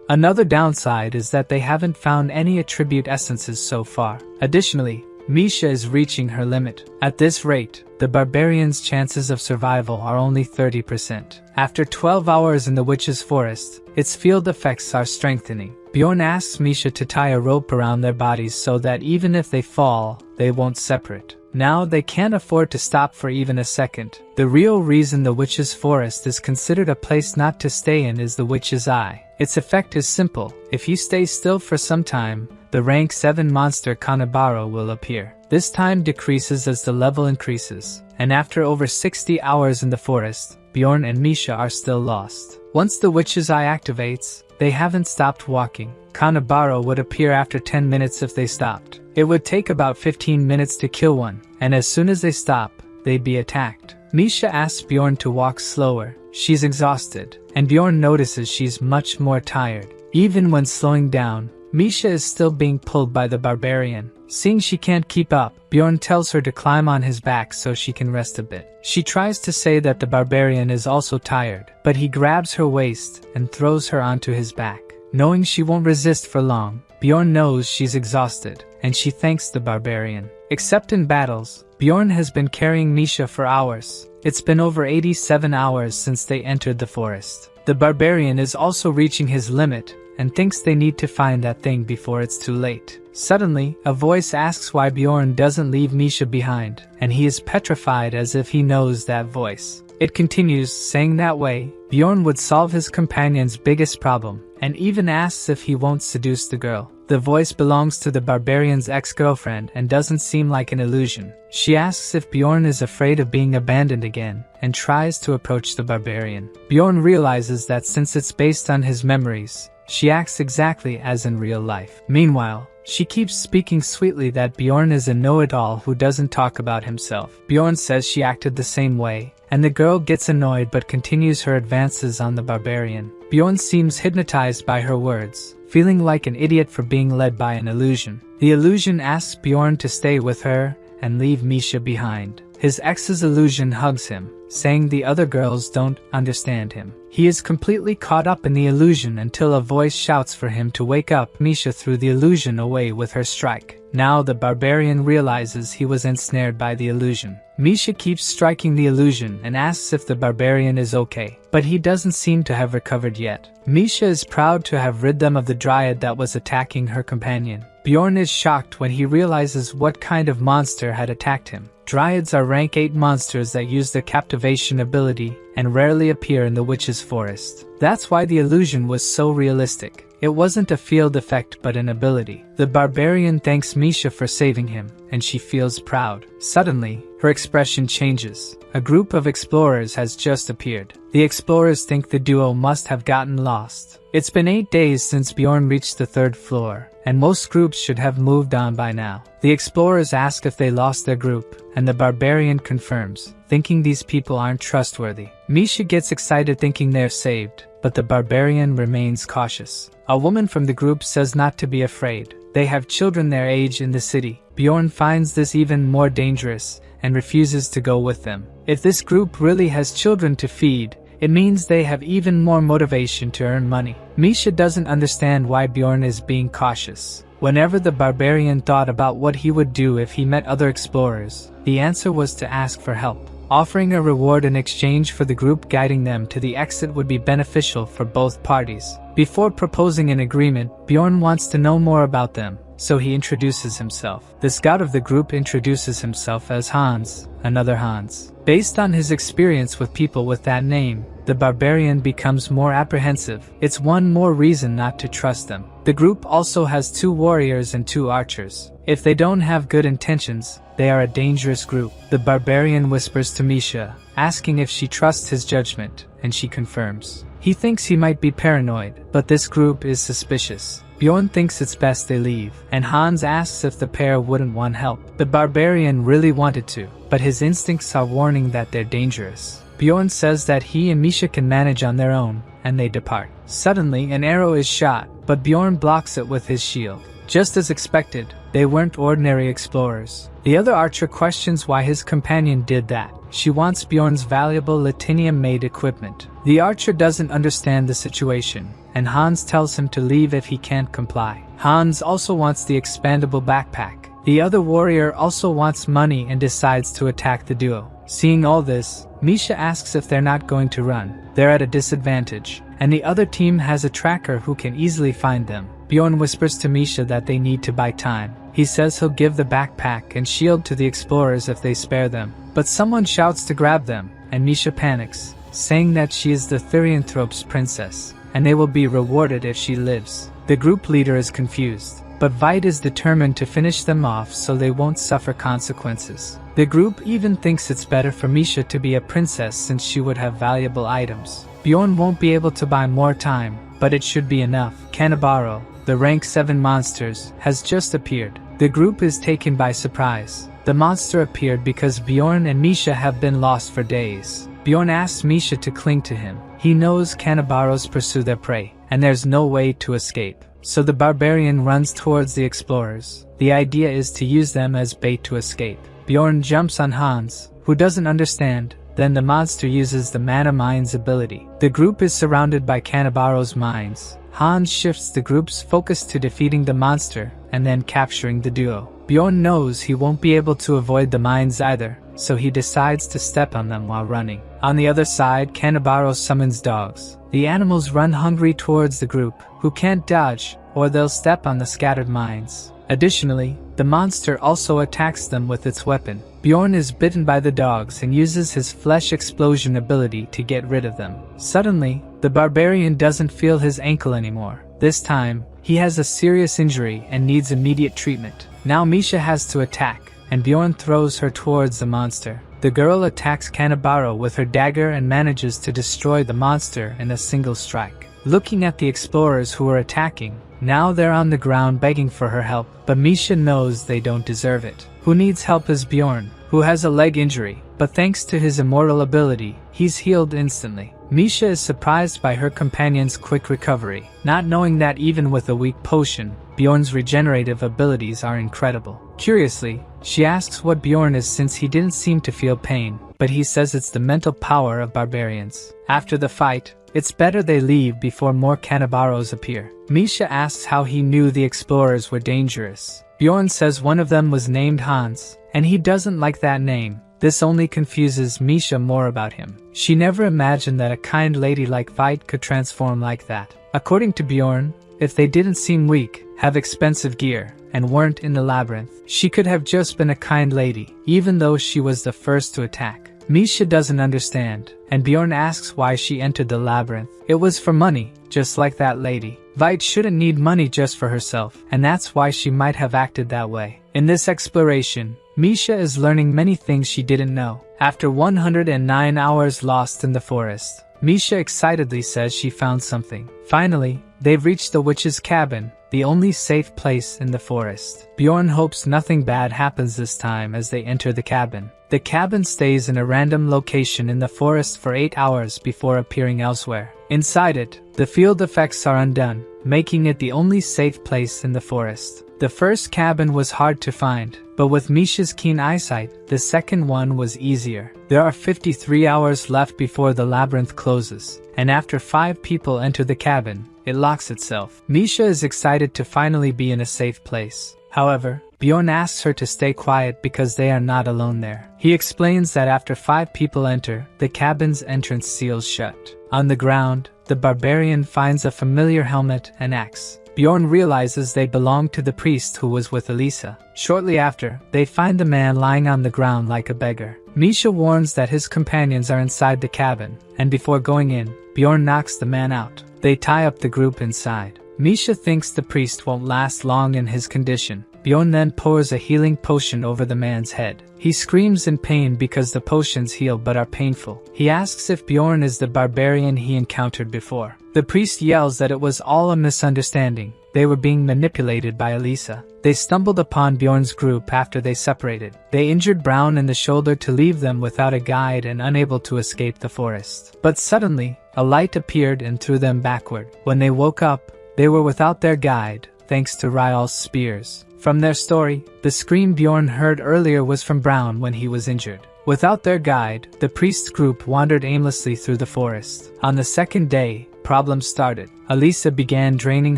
Another downside is that they haven't found any attribute essences so far. Additionally, Misha is reaching her limit. At this rate, the barbarian's chances of survival are only 30%. After 12 hours in the witch's forest, its field effects are strengthening. Bjorn asks Misha to tie a rope around their bodies so that even if they fall, they won't separate. Now they can't afford to stop for even a second. The real reason the witch's forest is considered a place not to stay in is the witch's eye. Its effect is simple. If you stay still for some time, the rank 7 monster Kanabaro will appear. This time decreases as the level increases, and after over 60 hours in the forest, Bjorn and Misha are still lost. Once the witch's eye activates, they haven't stopped walking. Kanabaro would appear after 10 minutes if they stopped. It would take about 15 minutes to kill one, and as soon as they stop, they'd be attacked. Misha asks Bjorn to walk slower. She's exhausted, and Bjorn notices she's much more tired. Even when slowing down, Misha is still being pulled by the barbarian. Seeing she can't keep up, Bjorn tells her to climb on his back so she can rest a bit. She tries to say that the barbarian is also tired, but he grabs her waist and throws her onto his back. Knowing she won't resist for long, Bjorn knows she's exhausted, and she thanks the barbarian. Except in battles, Bjorn has been carrying Misha for hours. It's been over 87 hours since they entered the forest. The barbarian is also reaching his limit, and thinks they need to find that thing before it's too late. Suddenly, a voice asks why Bjorn doesn't leave Misha behind, and he is petrified as if he knows that voice. It continues, saying that way, Bjorn would solve his companion's biggest problem, and even asks if he won't seduce the girl. The voice belongs to the barbarian's ex-girlfriend and doesn't seem like an illusion. She asks if Bjorn is afraid of being abandoned again, and tries to approach the barbarian. Bjorn realizes that since it's based on his memories, she acts exactly as in real life. Meanwhile, she keeps speaking sweetly that Bjorn is a know-it-all who doesn't talk about himself. Bjorn says she acted the same way, and the girl gets annoyed but continues her advances on the barbarian. Bjorn seems hypnotized by her words, feeling like an idiot for being led by an illusion. The illusion asks Bjorn to stay with her and leave Misha behind. His ex's illusion hugs him, saying the other girls don't understand him. He is completely caught up in the illusion until a voice shouts for him to wake up. Misha threw the illusion away with her strike. Now the barbarian realizes he was ensnared by the illusion. Misha keeps striking the illusion and asks if the barbarian is okay, but he doesn't seem to have recovered yet. Misha is proud to have rid them of the dryad that was attacking her companion. Bjorn is shocked when he realizes what kind of monster had attacked him. Dryads are rank 8 monsters that use their captivation ability and rarely appear in the witch's forest. That's why the illusion was so realistic. It wasn't a field effect but an ability. The barbarian thanks Misha for saving him, and she feels proud. Suddenly, her expression changes. A group of explorers has just appeared. The explorers think the duo must have gotten lost. It's been 8 days since Bjorn reached the 3rd floor, and most groups should have moved on by now. The explorers ask if they lost their group, and the barbarian confirms, thinking these people aren't trustworthy. Misha gets excited thinking they're saved, but the barbarian remains cautious. A woman from the group says not to be afraid. They have children their age in the city. Bjorn finds this even more dangerous and refuses to go with them. If this group really has children to feed, it means they have even more motivation to earn money. Misha doesn't understand why Bjorn is being cautious. Whenever the barbarian thought about what he would do if he met other explorers, the answer was to ask for help. Offering a reward in exchange for the group guiding them to the exit would be beneficial for both parties. Before proposing an agreement, Bjorn wants to know more about them, so he introduces himself. The scout of the group introduces himself as Hans, another Hans. Based on his experience with people with that name, the barbarian becomes more apprehensive. It's one more reason not to trust them. The group also has 2 warriors and 2 archers. If they don't have good intentions, they are a dangerous group. The barbarian whispers to Misha, asking if she trusts his judgment, and she confirms. He thinks he might be paranoid, but this group is suspicious. Bjorn thinks it's best they leave, and Hans asks if the pair wouldn't want help. The barbarian really wanted to, but his instincts are warning that they're dangerous. Bjorn says that he and Misha can manage on their own, and they depart. Suddenly, an arrow is shot, but Bjorn blocks it with his shield. Just as expected, they weren't ordinary explorers. The other archer questions why his companion did that. She wants Bjorn's valuable Latinium-made equipment. The archer doesn't understand the situation, and Hans tells him to leave if he can't comply. Hans also wants the expandable backpack. The other warrior also wants money and decides to attack the duo. Seeing all this, Misha asks if they're not going to run. They're at a disadvantage, and the other team has a tracker who can easily find them. Bjorn whispers to Misha that they need to buy time. He says he'll give the backpack and shield to the explorers if they spare them. But someone shouts to grab them, and Misha panics, saying that she is the Therianthrope's princess, and they will be rewarded if she lives. The group leader is confused, but Veit is determined to finish them off so they won't suffer consequences. The group even thinks it's better for Misha to be a princess since she would have valuable items. Bjorn won't be able to buy more time, but it should be enough. Kanabaro, the rank 7 monsters, has just appeared. The group is taken by surprise. The monster appeared because Bjorn and Misha have been lost for days. Bjorn asks Misha to cling to him. He knows Kanabaros pursue their prey, and there's no way to escape. So the barbarian runs towards the explorers. The idea is to use them as bait to escape. Bjorn jumps on Hans, who doesn't understand. Then the monster uses the mana mines ability. The group is surrounded by Kanabaros mines. Hans shifts the group's focus to defeating the monster and then capturing the duo. Bjorn knows he won't be able to avoid the mines either, so he decides to step on them while running. On the other side, Kanabaros summons dogs. The animals run hungry towards the group, who can't dodge, or they'll step on the scattered mines. Additionally, the monster also attacks them with its weapon. Bjorn is bitten by the dogs and uses his flesh explosion ability to get rid of them. Suddenly, the barbarian doesn't feel his ankle anymore. This time, he has a serious injury and needs immediate treatment. Now Misha has to attack, and Bjorn throws her towards the monster. The girl attacks Kanabaro with her dagger and manages to destroy the monster in a single strike. Looking at the explorers who are attacking, now they're on the ground begging for her help, but Misha knows they don't deserve it. Who needs help is Bjorn, who has a leg injury, but thanks to his immortal ability, he's healed instantly. Misha is surprised by her companion's quick recovery, not knowing that even with a weak potion, Bjorn's regenerative abilities are incredible. Curiously, she asks what Bjorn is since he didn't seem to feel pain, but he says it's the mental power of barbarians. After the fight, it's better they leave before more Canabaros appear. Misha asks how he knew the explorers were dangerous. Bjorn says one of them was named Hans, and he doesn't like that name. This only confuses Misha more about him. She never imagined that a kind lady like Veit could transform like that. According to Bjorn, if they didn't seem weak, have expensive gear, and weren't in the labyrinth, she could have just been a kind lady, even though she was the first to attack. Misha doesn't understand, and Bjorn asks why she entered the labyrinth. It was for money, just like that lady. Veit shouldn't need money just for herself, and that's why she might have acted that way. In this exploration, Misha is learning many things she didn't know. After 109 hours lost in the forest, Misha excitedly says she found something. Finally, they've reached the witch's cabin, the only safe place in the forest. Bjorn hopes nothing bad happens this time as they enter the cabin. The cabin stays in a random location in the forest for 8 hours before appearing elsewhere. Inside it, the field effects are undone, making it the only safe place in the forest. The first cabin was hard to find, but with Misha's keen eyesight, the second one was easier. There are 53 hours left before the labyrinth closes, and after 5 people enter the cabin, it locks itself. Misha is excited to finally be in a safe place. However, Bjorn asks her to stay quiet because they are not alone there. He explains that after 5 people enter, the cabin's entrance seals shut. On the ground, the barbarian finds a familiar helmet and axe. Bjorn realizes they belong to the priest who was with Elisa. Shortly after, they find the man lying on the ground like a beggar. Misha warns that his companions are inside the cabin, and before going in, Bjorn knocks the man out. They tie up the group inside. Misha thinks the priest won't last long in his condition. Bjorn then pours a healing potion over the man's head. He screams in pain because the potions heal but are painful. He asks if Bjorn is the barbarian he encountered before. The priest yells that it was all a misunderstanding. They were being manipulated by Elisa. They stumbled upon Bjorn's group after they separated. They injured Brown in the shoulder to leave them without a guide and unable to escape the forest. But suddenly, a light appeared and threw them backward. When they woke up, they were without their guide, thanks to Ryal's spears. From their story, the scream Bjorn heard earlier was from Brown when he was injured. Without their guide, the priest's group wandered aimlessly through the forest. On the second day, problems started. Elisa began draining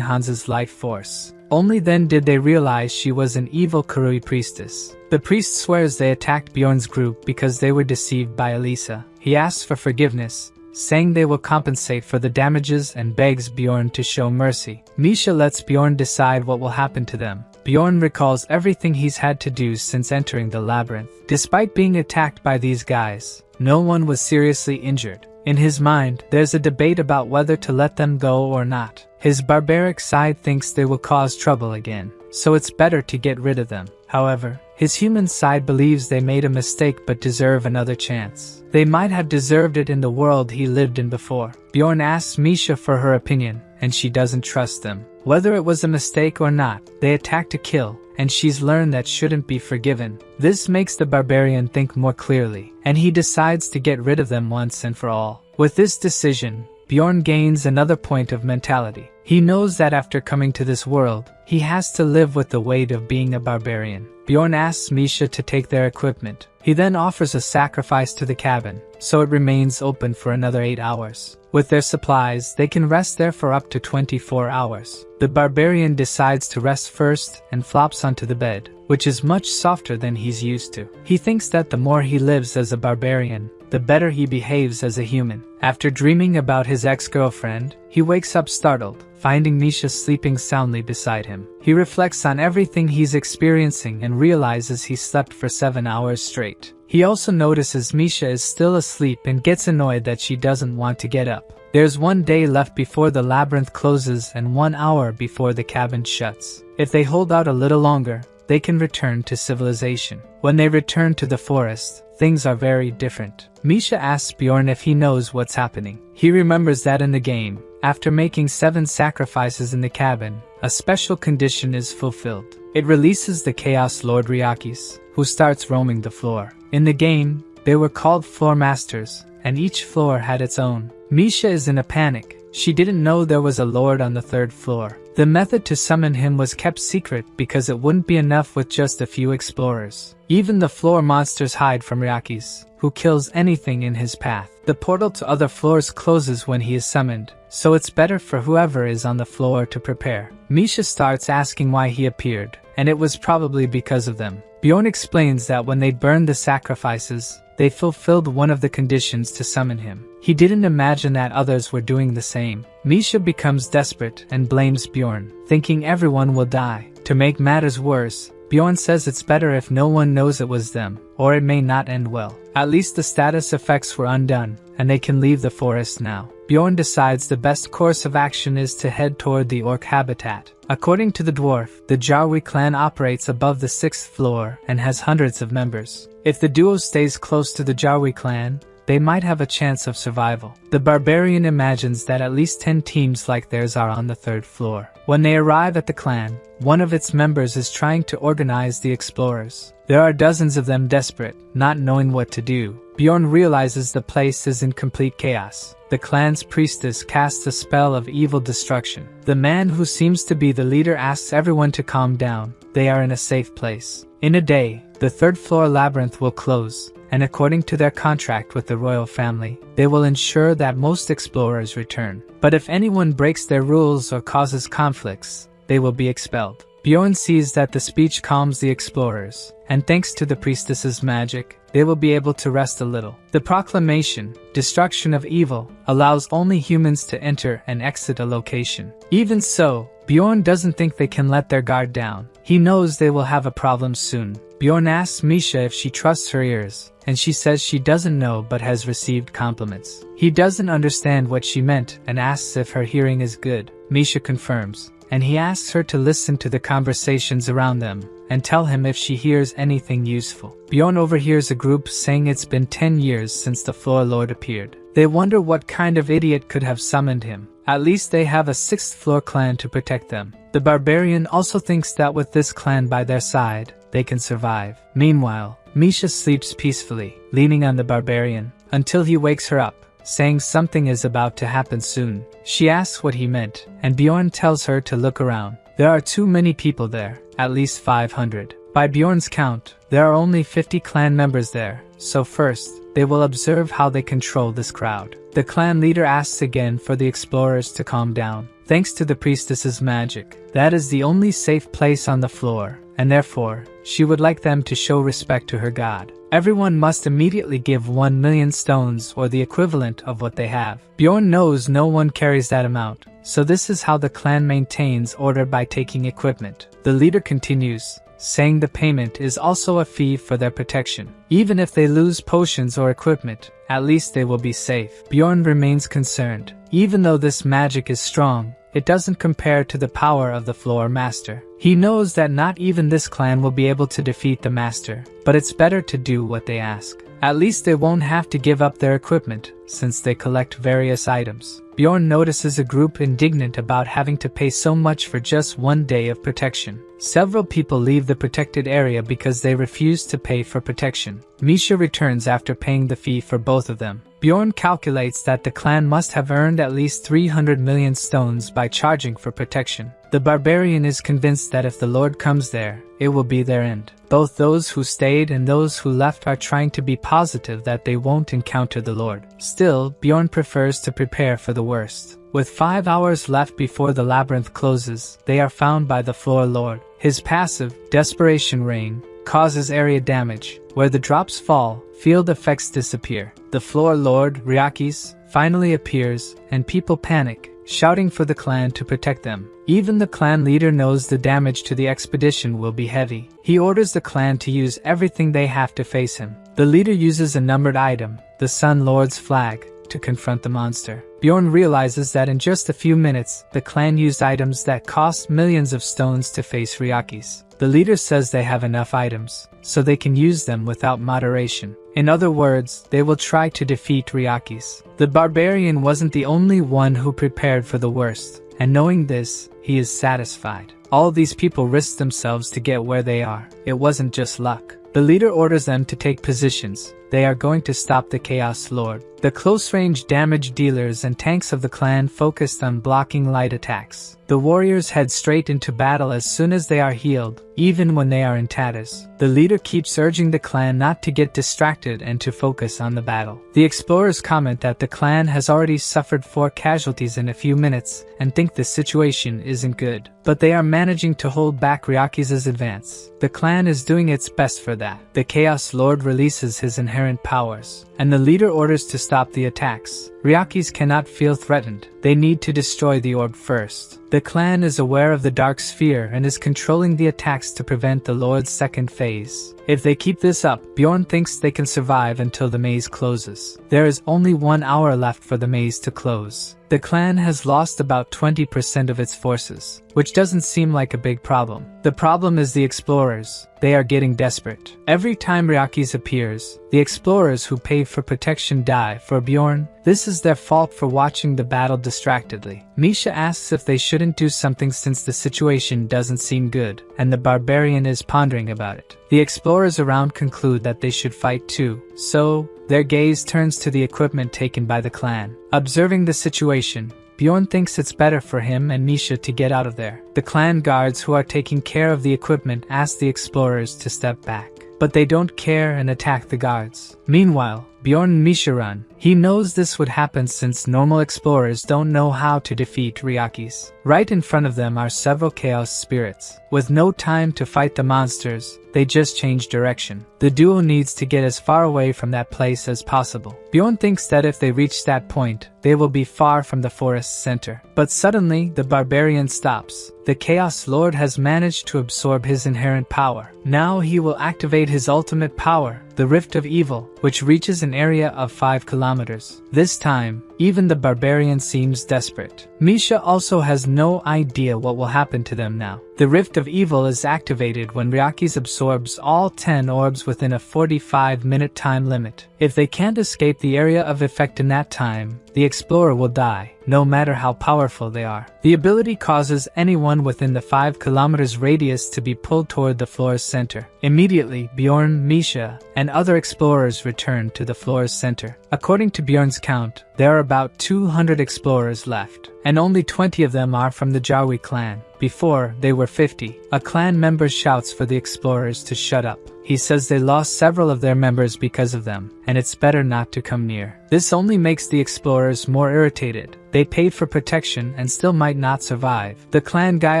Hans's life force. Only then did they realize she was an evil Karui priestess. The priest swears they attacked Bjorn's group because they were deceived by Elisa. He asks for forgiveness, saying they will compensate for the damages and begs Bjorn to show mercy. Misha lets Bjorn decide what will happen to them. Bjorn recalls everything he's had to do since entering the labyrinth. Despite being attacked by these guys, no one was seriously injured. In his mind, there's a debate about whether to let them go or not. His barbaric side thinks they will cause trouble again, so it's better to get rid of them. However, his human side believes they made a mistake but deserve another chance. They might have deserved it in the world he lived in before. Bjorn asks Misha for her opinion, and she doesn't trust them. Whether it was a mistake or not, they attack to kill, and she's learned that shouldn't be forgiven. This makes the barbarian think more clearly, and he decides to get rid of them once and for all. With this decision, Bjorn gains another point of mentality. He knows that after coming to this world, he has to live with the weight of being a barbarian. Bjorn asks Misha to take their equipment. He then offers a sacrifice to the cabin, so it remains open for another 8 hours. With their supplies, they can rest there for up to 24 hours. The barbarian decides to rest first and flops onto the bed, which is much softer than he's used to. He thinks that the more he lives as a barbarian, the better he behaves as a human. After dreaming about his ex-girlfriend, he wakes up startled, finding Misha sleeping soundly beside him. He reflects on everything he's experiencing and realizes he slept for 7 hours straight. He also notices Misha is still asleep and gets annoyed that she doesn't want to get up. There's 1 day left before the labyrinth closes and 1 hour before the cabin shuts. If they hold out a little longer, they can return to civilization. When they return to the forest, things are very different. Misha asks Bjorn if he knows what's happening. He remembers that in the game, after making 7 sacrifices in the cabin, a special condition is fulfilled. It releases the Chaos Lord Ryakis, who starts roaming the floor. In the game, they were called floor masters, and each floor had its own. Misha is in a panic, She didn't know there was a lord on the 3rd floor. The method to summon him was kept secret because it wouldn't be enough with just a few explorers. Even the floor monsters hide from Ryakis, who kills anything in his path. The portal to other floors closes when he is summoned, so it's better for whoever is on the floor to prepare. Misha starts asking why he appeared, and it was probably because of them. Bjorn explains that when they burned the sacrifices, they fulfilled one of the conditions to summon him. He didn't imagine that others were doing the same. Misha becomes desperate and blames Bjorn, thinking everyone will die. To make matters worse, Bjorn says it's better if no one knows it was them, or it may not end well. At least the status effects were undone, and they can leave the forest now. Bjorn decides the best course of action is to head toward the orc habitat. According to the dwarf, the Jarwi clan operates above the 6th floor and has hundreds of members. If the duo stays close to the Jarwi clan, they might have a chance of survival. The barbarian imagines that at least 10 teams like theirs are on the 3rd floor. When they arrive at the clan, one of its members is trying to organize the explorers. There are dozens of them desperate, not knowing what to do. Bjorn realizes the place is in complete chaos. The clan's priestess casts a spell of evil destruction. The man who seems to be the leader asks everyone to calm down. They are in a safe place. In a day, the 3rd floor labyrinth will close, and according to their contract with the royal family, they will ensure that most explorers return. But if anyone breaks their rules or causes conflicts, they will be expelled. Bjorn sees that the speech calms the explorers, and thanks to the priestess's magic, they will be able to rest a little. The proclamation, Destruction of Evil, allows only humans to enter and exit a location. Even so, Bjorn doesn't think they can let their guard down. He knows they will have a problem soon. Bjorn asks Misha if she trusts her ears, and she says she doesn't know but has received compliments. He doesn't understand what she meant and asks if her hearing is good. Misha confirms, and he asks her to listen to the conversations around them and tell him if she hears anything useful. Bjorn overhears a group saying it's been 10 years since the floor lord appeared. They wonder what kind of idiot could have summoned him. At least they have a 6th floor clan to protect them. The barbarian also thinks that with this clan by their side, they can survive. Meanwhile, Misha sleeps peacefully, leaning on the barbarian, until he wakes her up, saying something is about to happen soon. She asks what he meant, and Bjorn tells her to look around. There are too many people there, at least 500. By Bjorn's count, there are only 50 clan members there, so first, they will observe how they control this crowd. The clan leader asks again for the explorers to calm down. Thanks to the priestess's magic, that is the only safe place on the floor, and therefore, she would like them to show respect to her god. Everyone must immediately give 1 million stones or the equivalent of what they have. Bjorn knows no one carries that amount, so this is how the clan maintains order by taking equipment. The leader continues, saying the payment is also a fee for their protection. Even if they lose potions or equipment, at least they will be safe. Bjorn remains concerned. Even though this magic is strong, it doesn't compare to the power of the floor master. He knows that not even this clan will be able to defeat the master, but it's better to do what they ask. At least they won't have to give up their equipment, since they collect various items. Bjorn notices a group indignant about having to pay so much for just 1 day of protection. Several people leave the protected area because they refuse to pay for protection. Misha returns after paying the fee for both of them. Bjorn calculates that the clan must have earned at least 300 million stones by charging for protection. The barbarian is convinced that if the Lord comes there, it will be their end. Both those who stayed and those who left are trying to be positive that they won't encounter the Lord. Still, Bjorn prefers to prepare for the worst. With 5 hours left before the labyrinth closes, they are found by the floor lord. His passive, Desperation Rain, causes area damage. Where the drops fall, field effects disappear. The floor lord, Ryakis, finally appears, and people panic, shouting for the clan to protect them. Even the clan leader knows the damage to the expedition will be heavy. He orders the clan to use everything they have to face him. The leader uses a numbered item, the Sun Lord's flag, to confront the monster. Bjorn realizes that in just a few minutes, the clan used items that cost millions of stones to face Ryakis. The leader says they have enough items, so they can use them without moderation. In other words, they will try to defeat Ryakis. The barbarian wasn't the only one who prepared for the worst, and knowing this, he is satisfied. All these people risked themselves to get where they are. It wasn't just luck. The leader orders them to take positions, they are going to stop the Chaos Lord. The close-range damage dealers and tanks of the clan focused on blocking light attacks. The warriors head straight into battle as soon as they are healed, even when they are in tatters. The leader keeps urging the clan not to get distracted and to focus on the battle. The explorers comment that the clan has already suffered 4 casualties in a few minutes and think the situation isn't good. But they are managing to hold back Ryaku's advance. The clan is doing its best for that. The Chaos Lord releases his inherent powers, and the leader orders to stop the attacks. Ryakis cannot feel threatened. They need to destroy the orb first. The clan is aware of the Dark Sphere and is controlling the attacks to prevent the Lord's second phase. If they keep this up, Bjorn thinks they can survive until the maze closes. There is only 1 hour left for the maze to close. The clan has lost about 20% of its forces, which doesn't seem like a big problem. The problem is the explorers. They are getting desperate. Every time Ryakis appears, the explorers who pay for protection die. For Bjorn, this is their fault for watching the battle distractedly. Misha asks if they shouldn't do something since the situation doesn't seem good, and the barbarian is pondering about it. The explorers around conclude that they should fight too, so their gaze turns to the equipment taken by the clan. Observing the situation, Bjorn thinks it's better for him and Misha to get out of there. The clan guards who are taking care of the equipment ask the explorers to step back, but they don't care and attack the guards. Meanwhile, Bjorn and Misha run. He knows this would happen since normal explorers don't know how to defeat Ryakis. Right in front of them are several chaos spirits. With no time to fight the monsters, they just change direction. The duo needs to get as far away from that place as possible. Bjorn thinks that if they reach that point, they will be far from the forest's center. But suddenly, the barbarian stops. The Chaos Lord has managed to absorb his inherent power. Now he will activate his ultimate power, the Rift of Evil, which reaches an area of 5 kilometers. This time, even the barbarian seems desperate. Misha also has no idea what will happen to them now. The Rift of Evil is activated when Ryakis absorbs all 10 orbs within a 45-minute time limit. If they can't escape the area of effect in that time, the explorer will die, no matter how powerful they are. The ability causes anyone within the 5 kilometers radius to be pulled toward the floor's center. Immediately, Bjorn, Misha, and other explorers return to the floor's center. According to Bjorn's count, there are about 200 explorers left, and only 20 of them are from the Jarwi clan. Before, they were 50. A clan member shouts for the explorers to shut up. He says they lost several of their members because of them, and it's better not to come near. This only makes the explorers more irritated. They paid for protection and still might not survive. The clan guy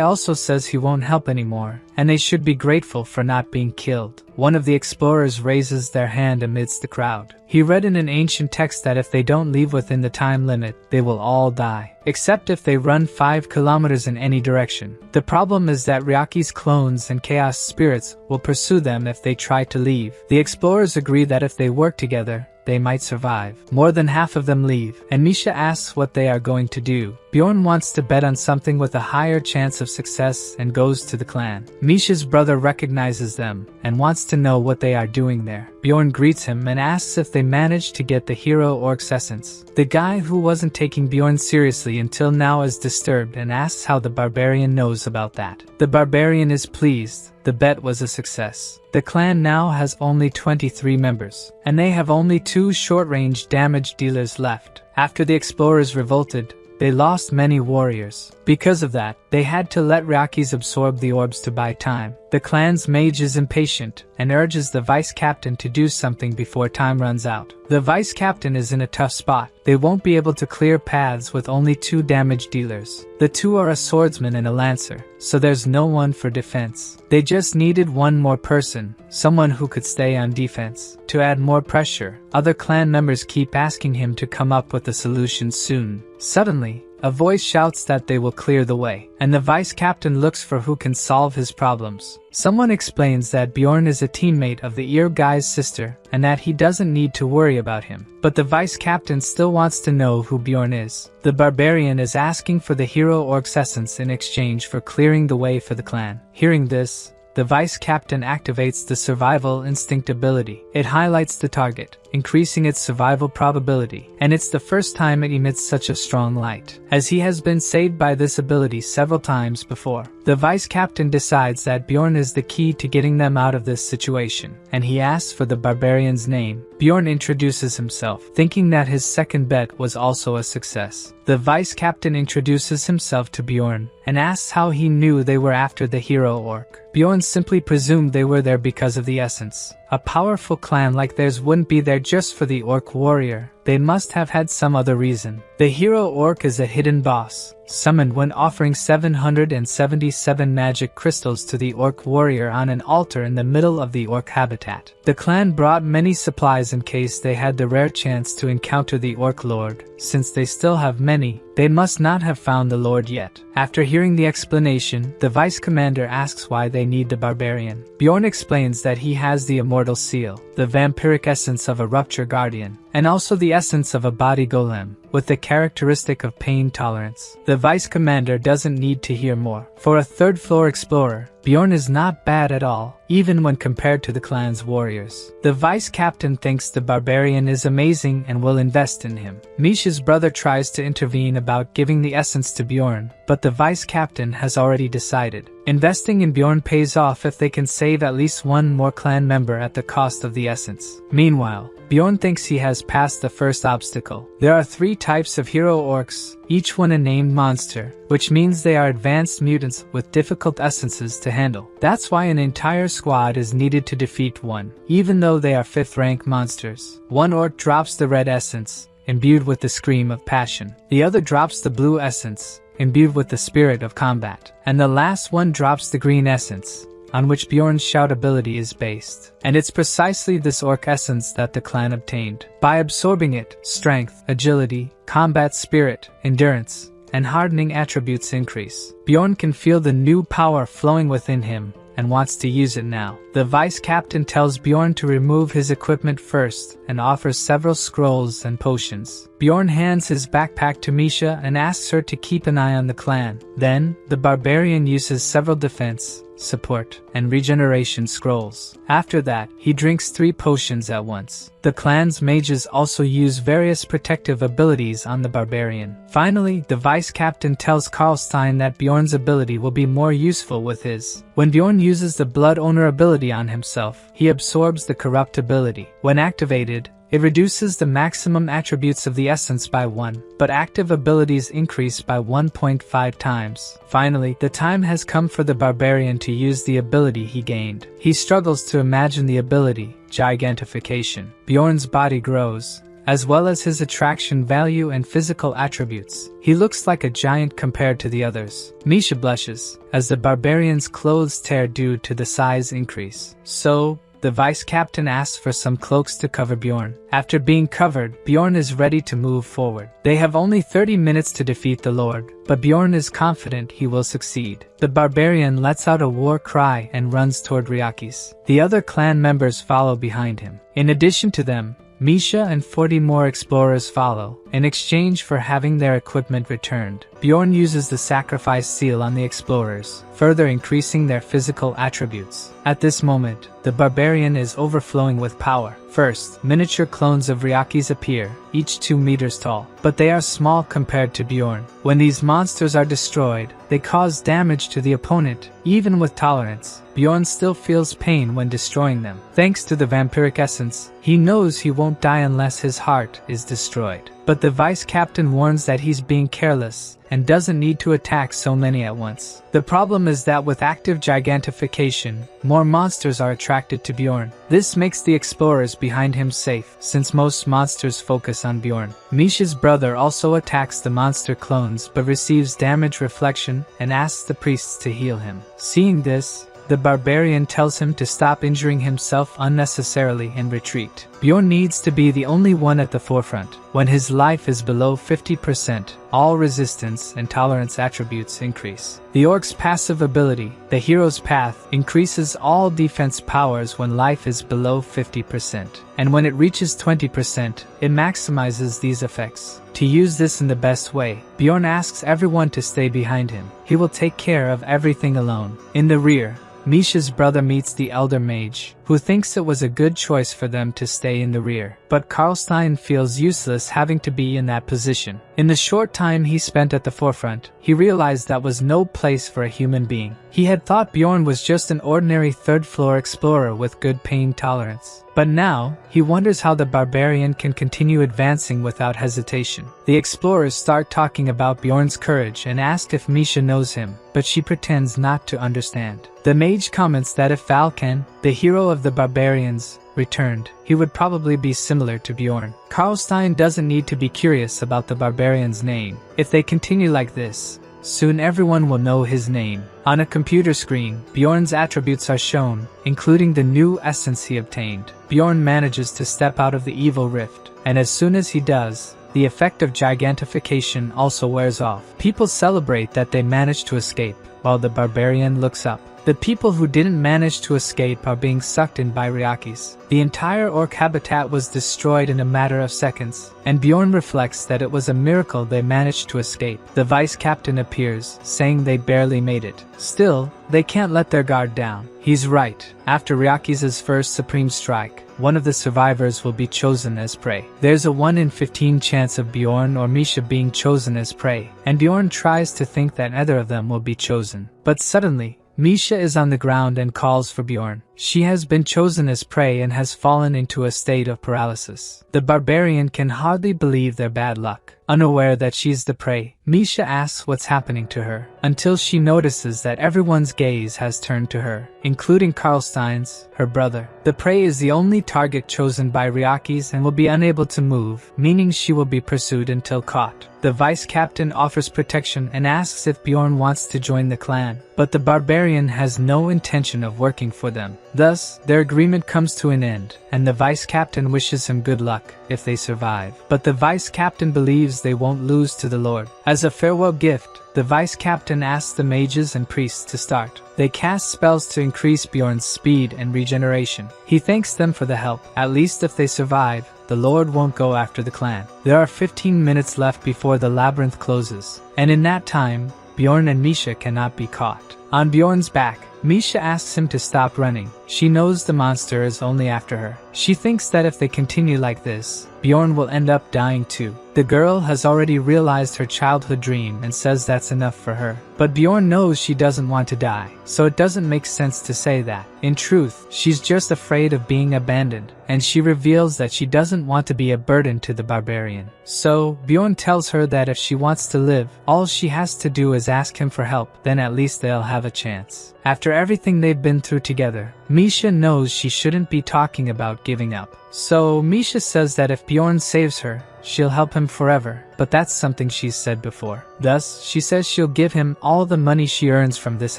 also says he won't help anymore, and they should be grateful for not being killed. One of the explorers raises their hand amidst the crowd. He read in an ancient text that if they don't leave within the time limit, they will all die, except if they run 5 kilometers in any direction. The problem is that Ryaki's clones and chaos spirits will pursue them if they try to leave. The explorers agree that if they work together, they might survive. More than half of them leave, and Misha asks what they are going to do. Bjorn wants to bet on something with a higher chance of success and goes to the clan. Misha's brother recognizes them and wants to know what they are doing there. Bjorn greets him and asks if they managed to get the hero Orc's essence. The guy who wasn't taking Bjorn seriously until now is disturbed and asks how the barbarian knows about that. The barbarian is pleased. The bet was a success. The clan now has only 23 members, and they have only 2 short-range damage dealers left. After the explorers revolted, they lost many warriors. Because of that, they had to let Ryakis absorb the orbs to buy time. The clan's mage is impatient and urges the vice captain to do something before time runs out. The vice captain is in a tough spot. They won't be able to clear paths with only 2 damage dealers. The 2 are a swordsman and a lancer, so there's no one for defense. They just needed one more person, someone who could stay on defense. To add more pressure, other clan members keep asking him to come up with a solution soon. Suddenly, a voice shouts that they will clear the way, and the vice captain looks for who can solve his problems. Someone explains that Bjorn is a teammate of the ear guy's sister, and that he doesn't need to worry about him. But the vice captain still wants to know who Bjorn is. The barbarian is asking for the hero Orc's essence in exchange for clearing the way for the clan. Hearing this, the vice captain activates the survival instinct ability. It highlights the target, increasing its survival probability, and it's the first time it emits such a strong light, as he has been saved by this ability several times before. The vice captain decides that Bjorn is the key to getting them out of this situation, and he asks for the barbarian's name. Bjorn introduces himself, thinking that his second bet was also a success. The vice captain introduces himself to Bjorn and asks how he knew they were after the hero orc. Bjorn simply presumed they were there because of the essence. A powerful clan like theirs wouldn't be there just for the orc warrior. They must have had some other reason. The hero orc is a hidden boss, summoned when offering 777 magic crystals to the orc warrior on an altar in the middle of the orc habitat. The clan brought many supplies in case they had the rare chance to encounter the orc lord. Since they still have many, they must not have found the lord yet. After hearing the explanation, the vice commander asks why they need the barbarian. Bjorn explains that he has the immortal seal, the vampiric essence of a rupture guardian, and also the essence of a body golem, with the characteristic of pain tolerance. The vice commander doesn't need to hear more. For a third floor explorer, Bjorn is not bad at all, even when compared to the clan's warriors. The vice captain thinks the barbarian is amazing and will invest in him. Misha's brother tries to intervene about giving the essence to Bjorn, but the vice captain has already decided. Investing in Bjorn pays off if they can save at least one more clan member at the cost of the essence. Meanwhile, Bjorn thinks he has passed the first obstacle. There are 3 types of hero orcs, each one a named monster, which means they are advanced mutants with difficult essences to handle. That's why an entire squad is needed to defeat one, even though they are 5th rank monsters. One orc drops the red essence, imbued with the scream of passion. The other drops the blue essence, imbued with the spirit of combat. And the last one drops the green essence, on which Bjorn's shout ability is based. And it's precisely this orc essence that the clan obtained. By absorbing it, strength, agility, combat spirit, endurance, and hardening attributes increase. Bjorn can feel the new power flowing within him and wants to use it now. The vice captain tells Bjorn to remove his equipment first and offers several scrolls and potions. Bjorn hands his backpack to Misha and asks her to keep an eye on the clan. Then, the barbarian uses several defense, support, and regeneration scrolls. After that, he drinks 3 potions at once. The clan's mages also use various protective abilities on the barbarian. Finally, the vice captain tells Karlstein that Bjorn's ability will be more useful with his. When Bjorn uses the blood owner ability on himself, he absorbs the corrupt ability. When activated, it reduces the maximum attributes of the essence by 1, but active abilities increase by 1.5 times. Finally, the time has come for the barbarian to use the ability he gained. He struggles to imagine the ability, gigantification. Bjorn's body grows, as well as his attraction value and physical attributes. He looks like a giant compared to the others. Misha blushes, as the barbarian's clothes tear due to the size increase. So, the vice captain asks for some cloaks to cover Bjorn. After being covered, Bjorn is ready to move forward. They have only 30 minutes to defeat the Lord, but Bjorn is confident he will succeed. The barbarian lets out a war cry and runs toward Ryakis. The other clan members follow behind him. In addition to them, Misha and 40 more explorers follow, in exchange for having their equipment returned. Bjorn uses the sacrifice seal on the explorers, further increasing their physical attributes. At this moment, the barbarian is overflowing with power. First, miniature clones of Ryakis appear, each 2 meters tall, but they are small compared to Bjorn. When these monsters are destroyed, they cause damage to the opponent, even with tolerance. Bjorn still feels pain when destroying them. Thanks to the vampiric essence, he knows he won't die unless his heart is destroyed. But the vice captain warns that he's being careless and doesn't need to attack so many at once. The problem is that with active gigantification, more monsters are attracted to Bjorn. This makes the explorers behind him safe, since most monsters focus on Bjorn. Misha's brother also attacks the monster clones but receives damage reflection and asks the priests to heal him. Seeing this, the barbarian tells him to stop injuring himself unnecessarily and retreat. Bjorn needs to be the only one at the forefront. When his life is below 50%, all resistance and tolerance attributes increase. The orc's passive ability, the hero's path, increases all defense powers when life is below 50%. And when it reaches 20%, it maximizes these effects. To use this in the best way, Bjorn asks everyone to stay behind him. He will take care of everything alone. In the rear, Misha's brother meets the elder mage, who thinks it was a good choice for them to stay in the rear. But Karlstein feels useless having to be in that position. In the short time he spent at the forefront, he realized that was no place for a human being. He had thought Bjorn was just an ordinary third-floor explorer with good pain tolerance. But now, he wonders how the barbarian can continue advancing without hesitation. The explorers start talking about Bjorn's courage and ask if Misha knows him, but she pretends not to understand. The mage comments that if Valken, the hero of the barbarians, returned, he would probably be similar to Bjorn. Karlstein doesn't need to be curious about the barbarian's name. If they continue like this, soon everyone will know his name. On a computer screen, Bjorn's attributes are shown, including the new essence he obtained. Bjorn manages to step out of the evil rift, and as soon as he does, the effect of gigantification also wears off. People celebrate that they managed to escape, while the barbarian looks up. The people who didn't manage to escape are being sucked in by Ryakis. The entire orc habitat was destroyed in a matter of seconds, and Bjorn reflects that it was a miracle they managed to escape. The vice captain appears, saying they barely made it. Still, they can't let their guard down. He's right. After Ryakis' first supreme strike, one of the survivors will be chosen as prey. There's a 1 in 15 chance of Bjorn or Misha being chosen as prey, and Bjorn tries to think that neither of them will be chosen. But suddenly, Misha is on the ground and calls for Bjorn. She has been chosen as prey and has fallen into a state of paralysis. The barbarian can hardly believe their bad luck. Unaware that she's the prey, Misha asks what's happening to her, until she notices that everyone's gaze has turned to her, including Karlstein's, her brother. The prey is the only target chosen by Ryakis and will be unable to move, meaning she will be pursued until caught. The vice captain offers protection and asks if Bjorn wants to join the clan, but the barbarian has no intention of working for them. Thus, their agreement comes to an end, and the vice captain wishes him good luck if they survive. But the vice captain believes they won't lose to the Lord. As a farewell gift, the vice captain asks the mages and priests to start. They cast spells to increase Bjorn's speed and regeneration. He thanks them for the help. At least if they survive, the Lord won't go after the clan. There are 15 minutes left before the labyrinth closes, and in that time, Bjorn and Misha cannot be caught. On Bjorn's back, Misha asks him to stop running. She knows the monster is only after her. She thinks that if they continue like this, Bjorn will end up dying too. The girl has already realized her childhood dream and says that's enough for her. But Bjorn knows she doesn't want to die, so it doesn't make sense to say that. In truth, she's just afraid of being abandoned, and she reveals that she doesn't want to be a burden to the barbarian. So, Bjorn tells her that if she wants to live, all she has to do is ask him for help, then at least they'll have a chance. After everything they've been through together, Misha knows she shouldn't be talking about giving up. So Misha says that if Bjorn saves her, she'll help him forever, but that's something she's said before. Thus, she says she'll give him all the money she earns from this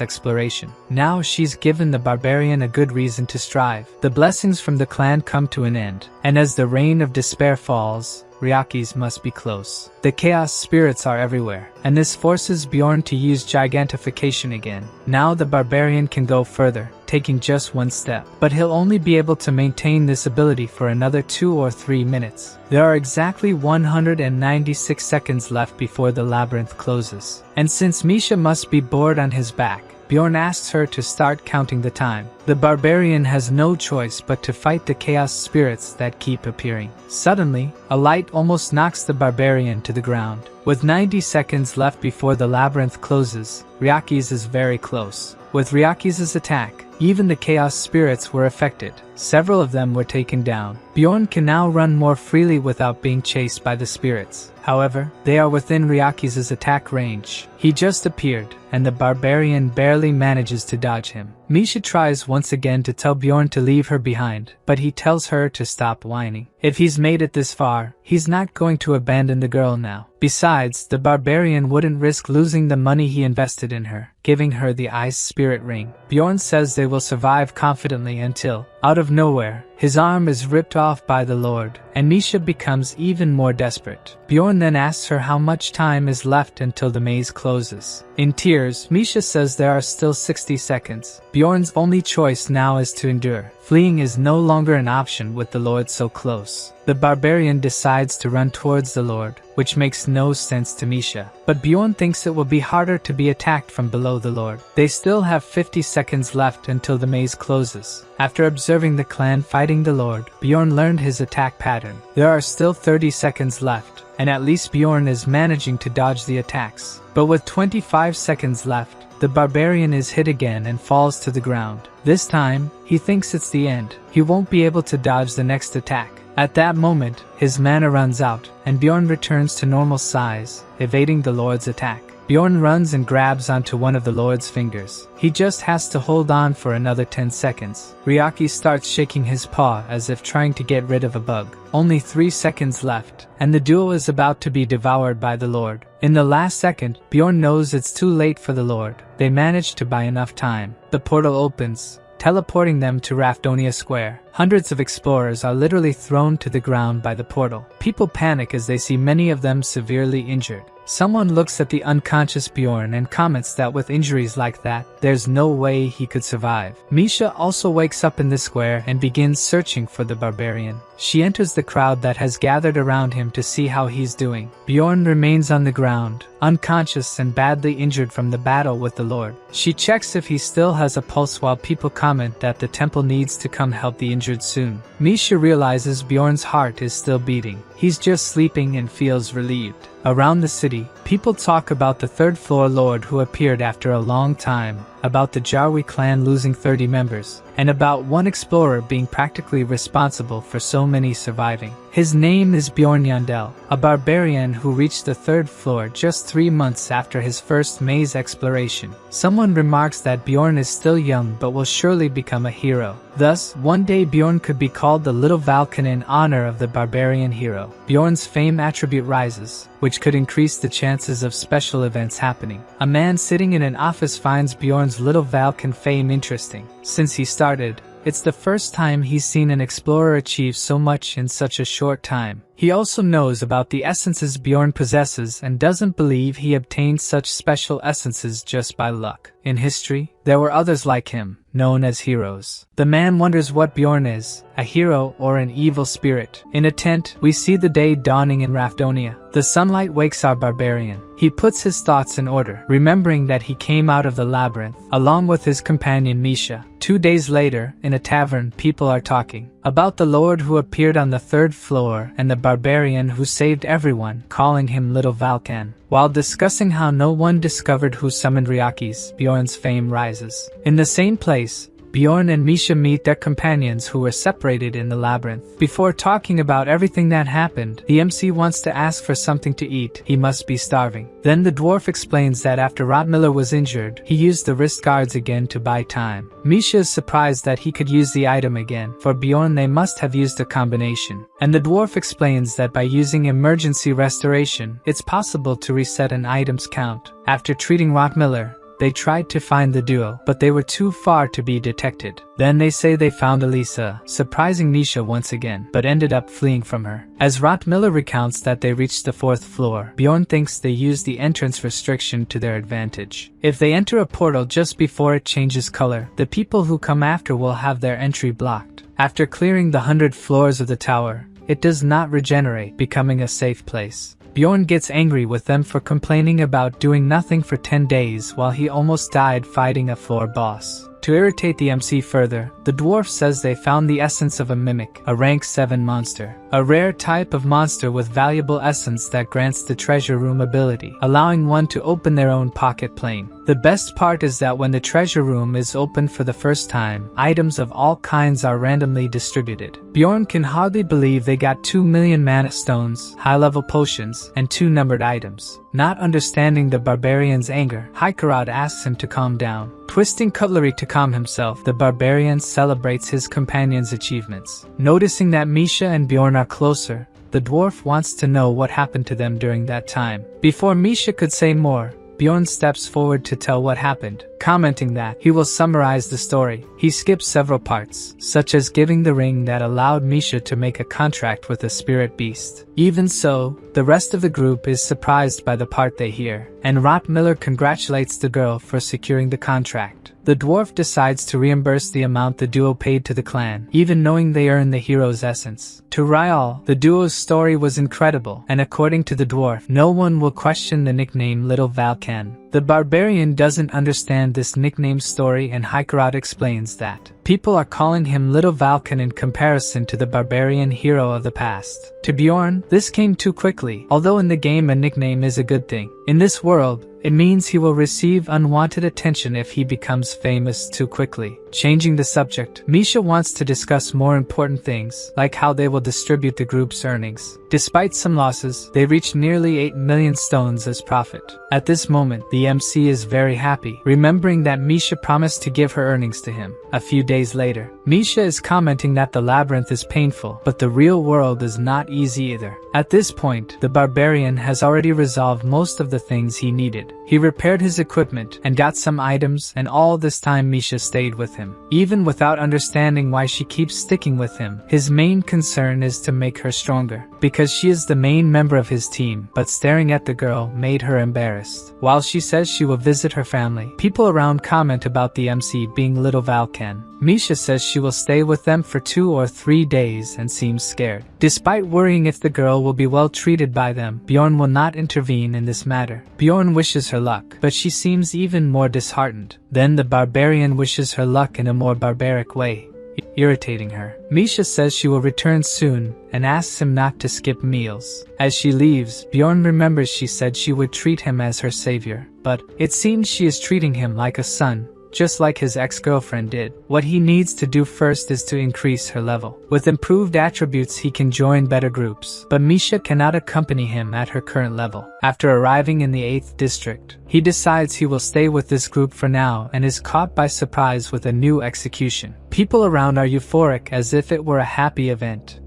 exploration. Now she's given the barbarian a good reason to strive. The blessings from the clan come to an end, and as the rain of despair falls, Ryakis must be close. The chaos spirits are everywhere, and this forces Bjorn to use gigantification again. Now the barbarian can go further, taking just one step, but he'll only be able to maintain this ability for another 2 or 3 minutes. There are exactly 196 seconds left before the labyrinth closes, and since Misha must be bored on his back, Bjorn asks her to start counting the time. The barbarian has no choice but to fight the chaos spirits that keep appearing. Suddenly, a light almost knocks the barbarian to the ground. With 90 seconds left before the labyrinth closes, Ryakis is very close. With Ryakis' attack, even the chaos spirits were affected. Several of them were taken down. Bjorn can now run more freely without being chased by the spirits. However, they are within Ryakis' attack range. He just appeared, and the barbarian barely manages to dodge him. Misha tries once again to tell Bjorn to leave her behind, but he tells her to stop whining. If he's made it this far, he's not going to abandon the girl now. Besides, the barbarian wouldn't risk losing the money he invested in her, giving her the ice spirit ring. Bjorn says they will survive confidently until, out of nowhere, his arm is ripped off by the Lord, and Misha becomes even more desperate. Bjorn then asks her how much time is left until the maze closes. In tears, Misha says there are still 60 seconds. Bjorn's only choice now is to endure. Fleeing is no longer an option with the Lord so close. The barbarian decides to run towards the Lord, which makes no sense to Misha. But Bjorn thinks it will be harder to be attacked from below the Lord. They still have 50 seconds left until the maze closes. After observing the clan fighting the Lord, Bjorn learned his attack pattern. There are still 30 seconds left, and at least Bjorn is managing to dodge the attacks. But with 25 seconds left, the barbarian is hit again and falls to the ground. This time, he thinks it's the end. He won't be able to dodge the next attack. At that moment, his mana runs out, and Bjorn returns to normal size, evading the Lord's attack. Bjorn runs and grabs onto one of the Lord's fingers. He just has to hold on for another 10 seconds. Ryaki starts shaking his paw as if trying to get rid of a bug. Only 3 seconds left, and the duo is about to be devoured by the Lord. In the last second, Bjorn knows it's too late for the Lord. They manage to buy enough time. The portal opens, teleporting them to Rafdonia Square. Hundreds of explorers are literally thrown to the ground by the portal. People panic as they see many of them severely injured. Someone looks at the unconscious Bjorn and comments that with injuries like that, there's no way he could survive. Misha also wakes up in the square and begins searching for the barbarian. She enters the crowd that has gathered around him to see how he's doing. Bjorn remains on the ground, unconscious and badly injured from the battle with the Lord. She checks if he still has a pulse while people comment that the temple needs to come help the injured soon. Misha realizes Bjorn's heart is still beating. He's just sleeping and feels relieved. Around the city, people talk about the third floor lord who appeared after a long time, about the Jarwi clan losing 30 members, and about one explorer being practically responsible for so many surviving. His name is Bjorn Yandel, a barbarian who reached the third floor just 3 months after his first maze exploration. Someone remarks that Bjorn is still young but will surely become a hero. Thus, one day Bjorn could be called the Little Valken in honor of the barbarian hero. Bjorn's fame attribute rises, which could increase the chances of special events happening. A man sitting in an office finds Bjorn's Little Valken fame interesting. Since he started, it's the first time he's seen an explorer achieve so much in such a short time. He also knows about the essences Bjorn possesses and doesn't believe he obtained such special essences just by luck. In history, there were others like him, known as heroes. The man wonders what Bjorn is, a hero or an evil spirit. In a tent, we see the day dawning in Rafdonia. The sunlight wakes our barbarian. He puts his thoughts in order, remembering that he came out of the labyrinth, along with his companion Misha. 2 days later, in a tavern, people are talking about the Lord who appeared on the third floor and the barbarian who saved everyone, calling him Little Valken. While discussing how no one discovered who summoned Ryaki's, Bjorn's fame rises. In the same place, Bjorn and Misha meet their companions who were separated in the labyrinth. Before talking about everything that happened, the MC wants to ask for something to eat. He must be starving. Then the dwarf explains that after Rotmiller was injured, he used the wrist guards again to buy time. Misha is surprised that he could use the item again. For Bjorn, they must have used a combination. And the dwarf explains that by using emergency restoration, it's possible to reset an item's count. After treating Rotmiller, they tried to find the duo, but they were too far to be detected. Then they say they found Elisa, surprising Misha once again, but ended up fleeing from her. As Rotmiller recounts that they reached the 4th floor, Bjorn thinks they used the entrance restriction to their advantage. If they enter a portal just before it changes color, the people who come after will have their entry blocked. After clearing the 100 floors of the tower, it does not regenerate, becoming a safe place. Bjorn gets angry with them for complaining about doing nothing for 10 days while he almost died fighting a floor boss. To irritate the MC further, the dwarf says they found the essence of a mimic, a rank 7 monster. A rare type of monster with valuable essence that grants the treasure room ability, allowing one to open their own pocket plane. The best part is that when the treasure room is opened for the first time, items of all kinds are randomly distributed. Bjorn can hardly believe they got 2 million mana stones, high-level potions, and 2 numbered items. Not understanding the barbarian's anger, Haikarad asks him to calm down. Twisting cutlery to calm himself, the barbarian celebrates his companion's achievements. Noticing that Misha and Bjorn are closer, the dwarf wants to know what happened to them during that time. Before Misha could say more, Bjorn steps forward to tell what happened, commenting that he will summarize the story. He skips several parts, such as giving the ring that allowed Misha to make a contract with a spirit beast. Even so, the rest of the group is surprised by the part they hear, and Rotmiller congratulates the girl for securing the contract. The dwarf decides to reimburse the amount the duo paid to the clan, even knowing they earn the hero's essence. To Ryal, the duo's story was incredible, and according to the dwarf, no one will question the nickname Little Valken. The barbarian doesn't understand this nickname story, and Haikarad explains that People are calling him Little Valken in comparison to the barbarian hero of the past. To Bjorn, this came too quickly, although in the game a nickname is a good thing. In this world, it means he will receive unwanted attention if he becomes famous too quickly. Changing the subject, Misha wants to discuss more important things, like how they will distribute the group's earnings. Despite some losses, they reach nearly 8 million stones as profit. At this moment, the MC is very happy, remembering that Misha promised to give her earnings to him. A few days later, Misha is commenting that the labyrinth is painful, but the real world is not easy either. At this point, the barbarian has already resolved most of the things he needed. He repaired his equipment and got some items, and all this time Misha stayed with him. Even without understanding why she keeps sticking with him, his main concern is to make her stronger, because she is the main member of his team, but staring at the girl made her embarrassed. While she says she will visit her family, people around comment about the MC being Little Valken. Misha says she will stay with them for 2 or 3 days and seems scared. Despite worrying if the girl will be well treated by them, Bjorn will not intervene in this matter. Bjorn wishes her luck, but she seems even more disheartened. Then the barbarian wishes her luck in a more barbaric way, irritating her. Misha says she will return soon and asks him not to skip meals. As she leaves, Bjorn remembers she said she would treat him as her savior, but it seems she is treating him like a son, just like his ex-girlfriend did. What he needs to do first is to increase her level. With improved attributes he can join better groups, but Misha cannot accompany him at her current level. After arriving in the 8th district, he decides he will stay with this group for now and is caught by surprise with a new execution. People around are euphoric as if it were a happy event,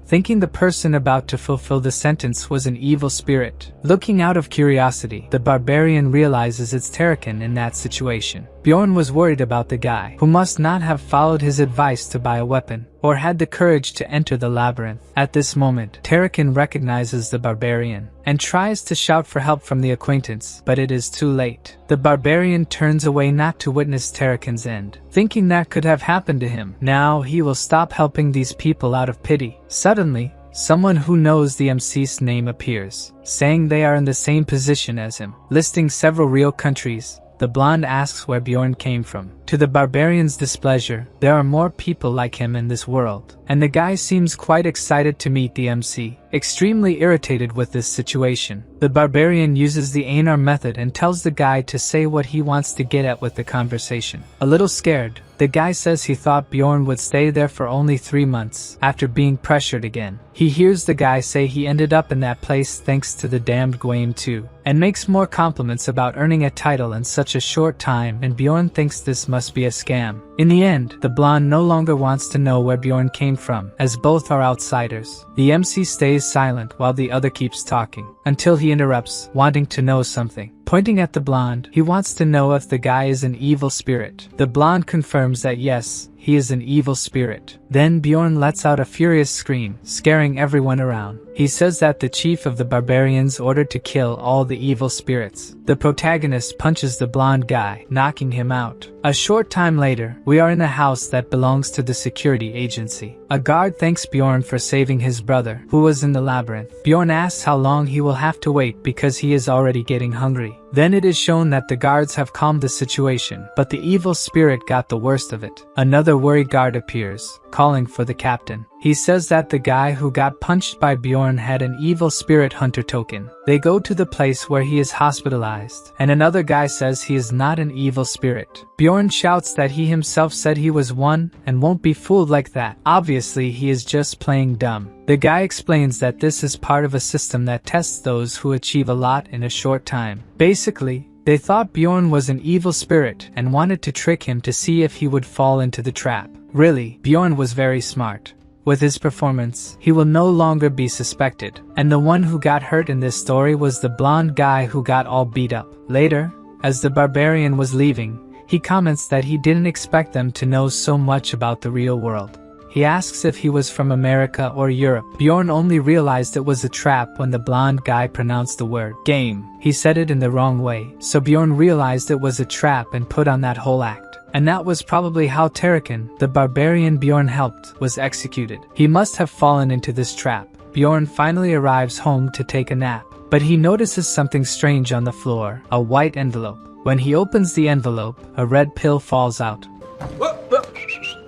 thinking the person about to fulfill the sentence was an evil spirit. Looking out of curiosity, the barbarian realizes it's Tarakan in that situation. Bjorn was worried about the guy, who must not have followed his advice to buy a weapon, or had the courage to enter the labyrinth. At this moment, Tarakan recognizes the barbarian, and tries to shout for help from the acquaintance, but it is too late. The barbarian turns away not to witness Tarakan's end, thinking that could have happened to him. Now he will stop helping these people out of pity. Suddenly, someone who knows the MC's name appears, saying they are in the same position as him. Listing several real countries, the blonde asks where Bjorn came from. To the barbarian's displeasure, there are more people like him in this world, and the guy seems quite excited to meet the MC. Extremely irritated with this situation, the barbarian uses the Einar method and tells the guy to say what he wants to get at with the conversation. A little scared, the guy says he thought Bjorn would stay there for only 3 months, after being pressured again. He hears the guy say he ended up in that place thanks to the damned Gwaim too, and makes more compliments about earning a title in such a short time, and Bjorn thinks this must be a scam. In the end, the blonde no longer wants to know where Bjorn came from, as both are outsiders. The MC stays silent while the other keeps talking, until he interrupts, wanting to know something. Pointing at the blonde, he wants to know if the guy is an evil spirit. The blonde confirms that yes, he is an evil spirit. Then Bjorn lets out a furious scream, scaring everyone around. He says that the chief of the barbarians ordered to kill all the evil spirits. The protagonist punches the blonde guy, knocking him out. A short time later, we are in a house that belongs to the security agency. A guard thanks Bjorn for saving his brother, who was in the labyrinth. Bjorn asks how long he will have to wait because he is already getting hungry. Then it is shown that the guards have calmed the situation, but the evil spirit got the worst of it. Another worried guard appears, calling for the captain. He says that the guy who got punched by Bjorn had an evil spirit hunter token. They go to the place where he is hospitalized, and another guy says he is not an evil spirit. Bjorn shouts that he himself said he was one and won't be fooled like that. Obviously, he is just playing dumb. The guy explains that this is part of a system that tests those who achieve a lot in a short time. Basically, they thought Bjorn was an evil spirit and wanted to trick him to see if he would fall into the trap. Really, Bjorn was very smart. With his performance, he will no longer be suspected, and the one who got hurt in this story was the blonde guy who got all beat up. Later, as the barbarian was leaving, he comments that he didn't expect them to know so much about the real world. He asks if he was from America or Europe. Bjorn only realized it was a trap when the blonde guy pronounced the word game. He said it in the wrong way, so Bjorn realized it was a trap and put on that whole act. And that was probably how Tarakan, the barbarian Bjorn helped, was executed. He must have fallen into this trap. Bjorn finally arrives home to take a nap, but he notices something strange on the floor, a white envelope. When he opens the envelope, a red pill falls out.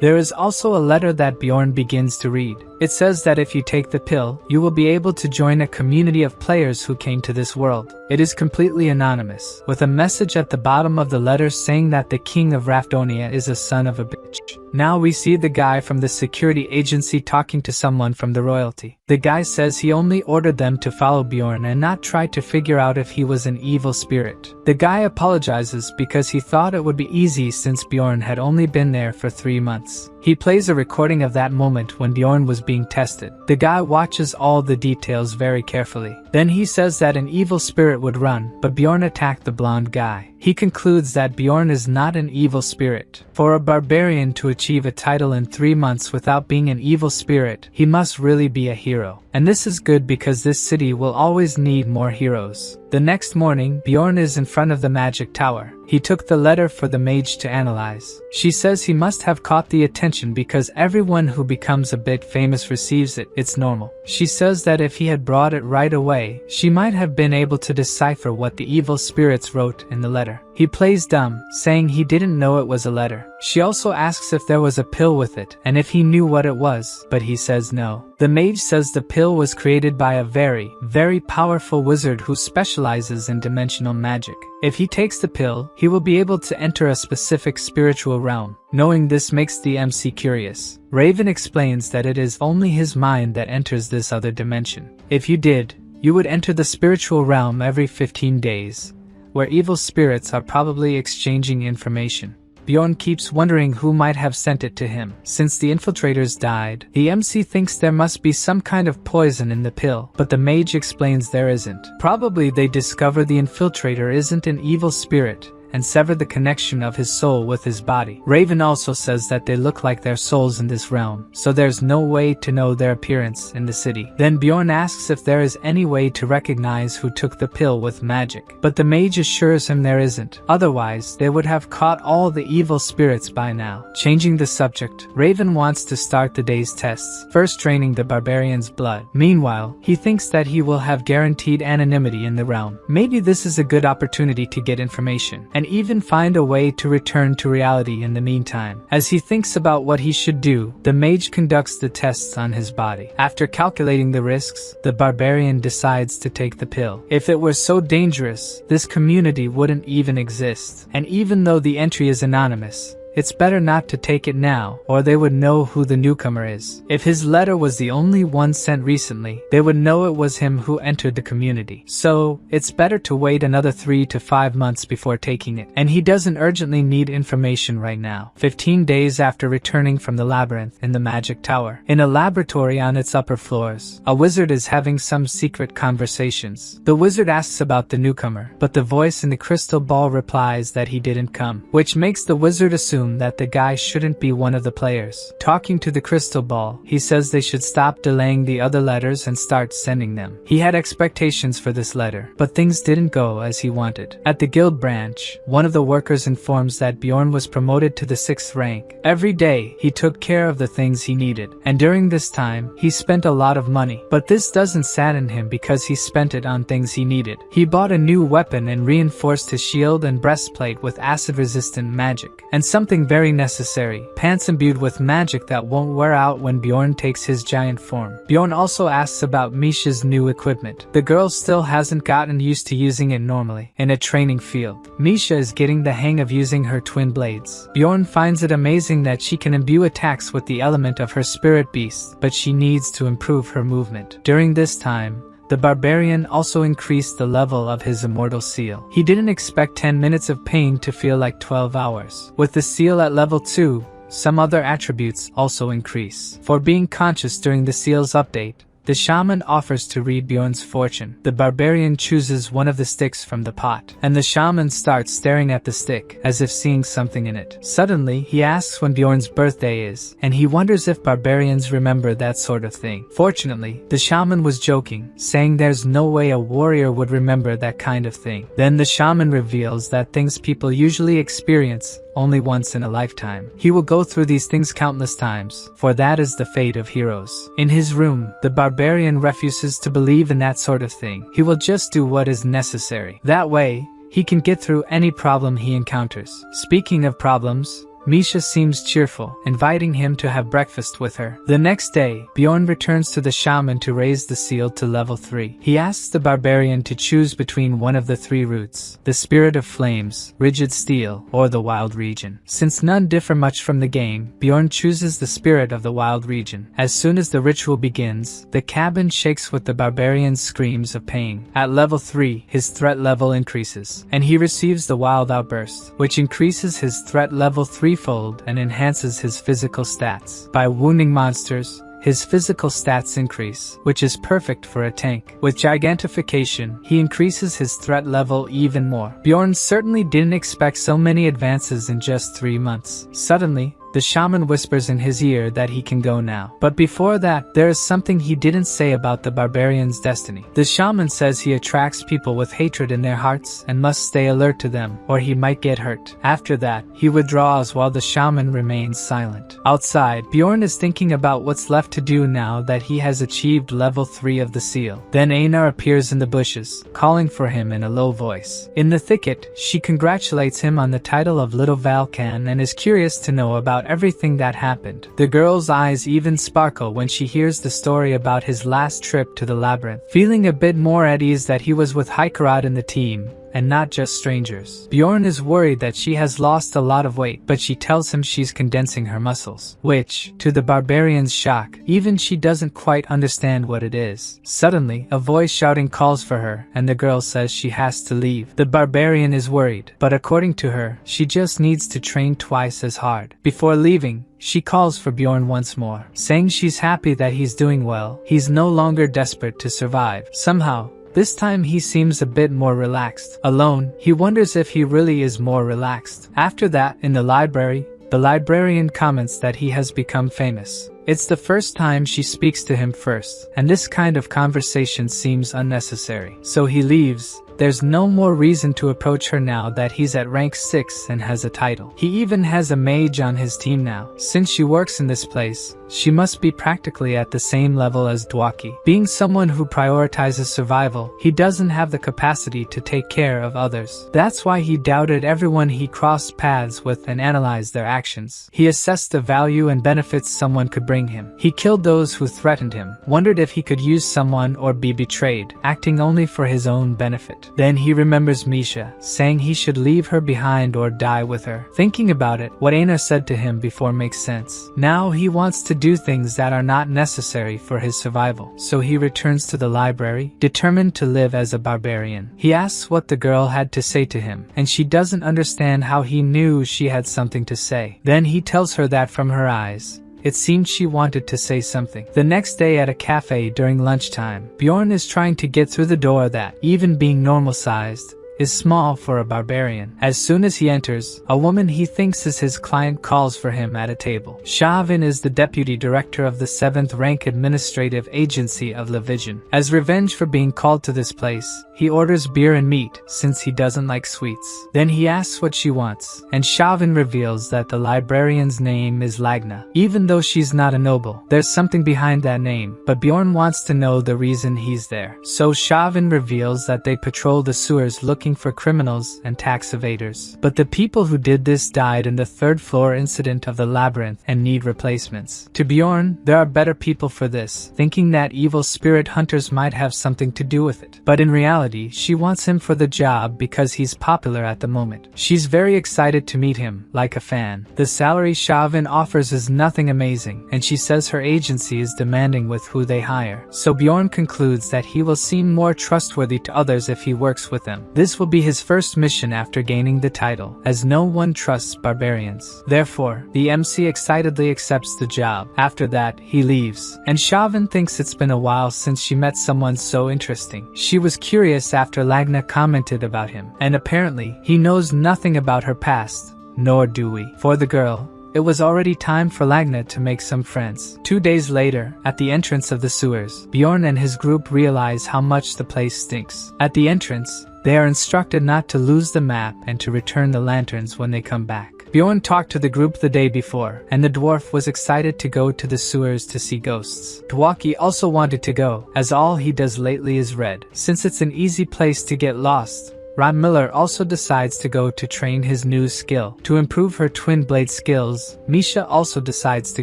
There is also a letter that Bjorn begins to read. It says that if you take the pill, you will be able to join a community of players who came to this world. It is completely anonymous, with a message at the bottom of the letter saying that the king of Rafdonia is a son of a bitch. Now we see the guy from the security agency talking to someone from the royalty. The guy says he only ordered them to follow Bjorn and not try to figure out if he was an evil spirit. The guy apologizes because he thought it would be easy since Bjorn had only been there for 3 months. He plays a recording of that moment when Bjorn was being tested. The guy watches all the details very carefully. Then he says that an evil spirit would run, but Bjorn attacked the blonde guy. He concludes that Bjorn is not an evil spirit. For a barbarian to achieve a title in 3 months without being an evil spirit, he must really be a hero. And this is good because this city will always need more heroes. The next morning, Bjorn is in front of the magic tower. He took the letter for the mage to analyze. She says he must have caught the attention because everyone who becomes a bit famous receives it. It's normal. She says that if he had brought it right away, she might have been able to decipher what the evil spirits wrote in the letter. He plays dumb, saying he didn't know it was a letter. She also asks if there was a pill with it, and if he knew what it was, but he says no. The mage says the pill was created by a very, very powerful wizard who specializes in dimensional magic. If he takes the pill, he will be able to enter a specific spiritual realm. Knowing this makes the MC curious. Raven explains that it is only his mind that enters this other dimension. If you did, you would enter the spiritual realm every 15 days, where evil spirits are probably exchanging information. Bjorn keeps wondering who might have sent it to him. Since the infiltrators died, the MC thinks there must be some kind of poison in the pill, but the mage explains there isn't. Probably they discover the infiltrator isn't an evil spirit, and sever the connection of his soul with his body. Raven also says that they look like their souls in this realm, so there's no way to know their appearance in the city. Then Bjorn asks if there is any way to recognize who took the pill with magic, but the mage assures him there isn't. Otherwise, they would have caught all the evil spirits by now. Changing the subject, Raven wants to start the day's tests, first draining the barbarian's blood. Meanwhile, he thinks that he will have guaranteed anonymity in the realm. Maybe this is a good opportunity to get information, and even find a way to return to reality in the meantime. As he thinks about what he should do, the mage conducts the tests on his body. After calculating the risks, the barbarian decides to take the pill. If it were so dangerous, this community wouldn't even exist. And even though the entry is anonymous, it's better not to take it now, or they would know who the newcomer is. If his letter was the only one sent recently, they would know it was him who entered the community. So, it's better to wait another 3 to 5 months before taking it. And he doesn't urgently need information right now. 15 days after returning from the labyrinth in the magic tower, in a laboratory on its upper floors, a wizard is having some secret conversations. The wizard asks about the newcomer, but the voice in the crystal ball replies that he didn't come, which makes the wizard assume that the guy shouldn't be one of the players. Talking to the crystal ball, he says they should stop delaying the other letters and start sending them. He had expectations for this letter, but things didn't go as he wanted. At the guild branch, one of the workers informs that Bjorn was promoted to the 6th rank. Every day, he took care of the things he needed, and during this time, he spent a lot of money. But this doesn't sadden him because he spent it on things he needed. He bought a new weapon and reinforced his shield and breastplate with acid-resistant magic, and something very necessary, pants imbued with magic that won't wear out when Bjorn takes his giant form. Bjorn also asks about Misha's new equipment. The girl still hasn't gotten used to using it normally in a training field. Misha is getting the hang of using her twin blades. Bjorn finds it amazing that she can imbue attacks with the element of her spirit beast, but she needs to improve her movement. During this time, the barbarian also increased the level of his immortal seal. He didn't expect 10 minutes of pain to feel like 12 hours. With the seal at level 2, some other attributes also increase. For being conscious during the seal's update, the shaman offers to read Bjorn's fortune. The barbarian chooses one of the sticks from the pot, and the shaman starts staring at the stick, as if seeing something in it. Suddenly, he asks when Bjorn's birthday is, and he wonders if barbarians remember that sort of thing. Fortunately, the shaman was joking, saying there's no way a warrior would remember that kind of thing. Then the shaman reveals that things people usually experience only once in a lifetime. He will go through these things countless times, for that is the fate of heroes. In his room, the barbarian refuses to believe in that sort of thing. He will just do what is necessary. That way, he can get through any problem he encounters. Speaking of problems, Misha seems cheerful, inviting him to have breakfast with her. The next day, Bjorn returns to the shaman to raise the seal to level 3. He asks the barbarian to choose between one of the 3 roots: the Spirit of Flames, Rigid Steel, or the Wild Region. Since none differ much from the game, Bjorn chooses the Spirit of the Wild Region. As soon as the ritual begins, the cabin shakes with the barbarian's screams of pain. At level 3, his threat level increases, and he receives the Wild Outburst, which increases his threat level threefold and enhances his physical stats. By wounding monsters, his physical stats increase, which is perfect for a tank. With Gigantification, he increases his threat level even more. Bjorn certainly didn't expect so many advances in just 3 months. Suddenly, the shaman whispers in his ear that he can go now. But before that, there is something he didn't say about the barbarian's destiny. The shaman says he attracts people with hatred in their hearts and must stay alert to them, or he might get hurt. After that, he withdraws while the shaman remains silent. Outside, Bjorn is thinking about what's left to do now that he has achieved level 3 of the seal. Then Einar appears in the bushes, calling for him in a low voice. In the thicket, she congratulates him on the title of Little Valkan and is curious to know about everything that happened. The girl's eyes even sparkle when she hears the story about his last trip to the labyrinth. Feeling a bit more at ease that he was with Hikarat and the team, and not just strangers. Bjorn is worried that she has lost a lot of weight, but she tells him she's condensing her muscles, which, to the barbarian's shock, even she doesn't quite understand what it is. Suddenly, a voice shouting calls for her, and the girl says she has to leave. The barbarian is worried, but according to her, she just needs to train twice as hard. Before leaving, she calls for Bjorn once more, saying she's happy that he's doing well. He's no longer desperate to survive. Somehow, this time he seems a bit more relaxed. Alone, he wonders if he really is more relaxed. After that, in the library, the librarian comments that he has become famous. It's the first time she speaks to him first, and this kind of conversation seems unnecessary. So he leaves. There's no more reason to approach her now that he's at rank 6 and has a title. He even has a mage on his team now. Since she works in this place, she must be practically at the same level as Dwaki. Being someone who prioritizes survival, he doesn't have the capacity to take care of others. That's why he doubted everyone he crossed paths with and analyzed their actions. He assessed the value and benefits someone could bring him. He killed those who threatened him, wondered if he could use someone or be betrayed, acting only for his own benefit. Then he remembers Misha, saying he should leave her behind or die with her. Thinking about it, what Einar said to him before makes sense. Now he wants to do things that are not necessary for his survival. So he returns to the library, determined to live as a barbarian. He asks what the girl had to say to him, and she doesn't understand how he knew she had something to say. Then he tells her that from her eyes, it seemed she wanted to say something. The next day at a cafe during lunchtime, Bjorn is trying to get through the door that, even being normal-sized, is small for a barbarian. As soon as he enters, a woman he thinks is his client calls for him at a table. Shavin is the deputy director of the 7th rank administrative agency of Levision. As revenge for being called to this place, he orders beer and meat, since he doesn't like sweets. Then he asks what she wants, and Shavin reveals that the librarian's name is Lagna. Even though she's not a noble, there's something behind that name, but Bjorn wants to know the reason he's there. So Shavin reveals that they patrol the sewers looking for criminals and tax evaders. But the people who did this died in the 3rd floor incident of the labyrinth and need replacements. To Bjorn, there are better people for this, thinking that evil spirit hunters might have something to do with it. But in reality, she wants him for the job because he's popular at the moment. She's very excited to meet him, like a fan. The salary Shavin offers is nothing amazing, and she says her agency is demanding with who they hire. So Bjorn concludes that he will seem more trustworthy to others if he works with them. This will be his first mission after gaining the title, as no one trusts barbarians. Therefore, the MC excitedly accepts the job. After that, he leaves, and Shavin thinks it's been a while since she met someone so interesting. She was curious after Lagna commented about him, and apparently, he knows nothing about her past, nor do we. For the girl, it was already time for Lagna to make some friends. 2 days later, at the entrance of the sewers, Bjorn and his group realize how much the place stinks. At the entrance, they are instructed not to lose the map and to return the lanterns when they come back. Bjorn talked to the group the day before, and the dwarf was excited to go to the sewers to see ghosts. Dwaki also wanted to go, as all he does lately is read. Since it's an easy place to get lost, Miller also decides to go to train his new skill. To improve her twin blade skills, Misha also decides to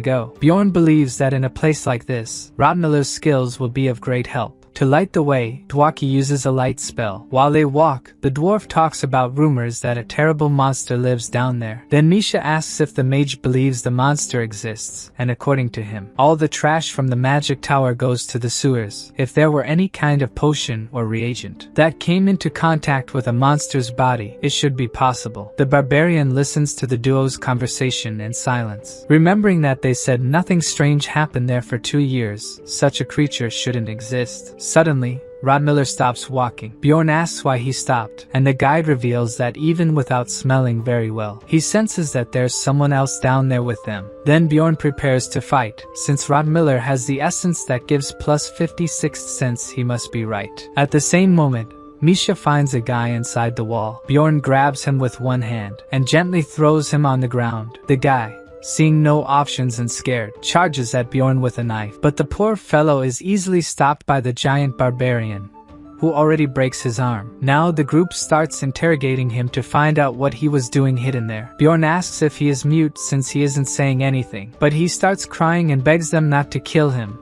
go. Bjorn believes that in a place like this, Miller's skills will be of great help. To light the way, Dwaki uses a light spell. While they walk, the dwarf talks about rumors that a terrible monster lives down there. Then Misha asks if the mage believes the monster exists, and according to him, all the trash from the magic tower goes to the sewers. If there were any kind of potion or reagent that came into contact with a monster's body, it should be possible. The barbarian listens to the duo's conversation in silence. Remembering that they said nothing strange happened there for 2 years, such a creature shouldn't exist. Suddenly, Miller stops walking. Bjorn asks why he stopped, and the guide reveals that even without smelling very well, he senses that there's someone else down there with them. Then Bjorn prepares to fight. Since Miller has the essence that gives plus 56 cents, he must be right. At the same moment, Misha finds a guy inside the wall. Bjorn grabs him with one hand and gently throws him on the ground. The guy, seeing no options and scared, charges at Bjorn with a knife, but the poor fellow is easily stopped by the giant barbarian, who already breaks his arm. Now the group starts interrogating him to find out what he was doing hidden there. Bjorn asks if he is mute since he isn't saying anything, but he starts crying and begs them not to kill him.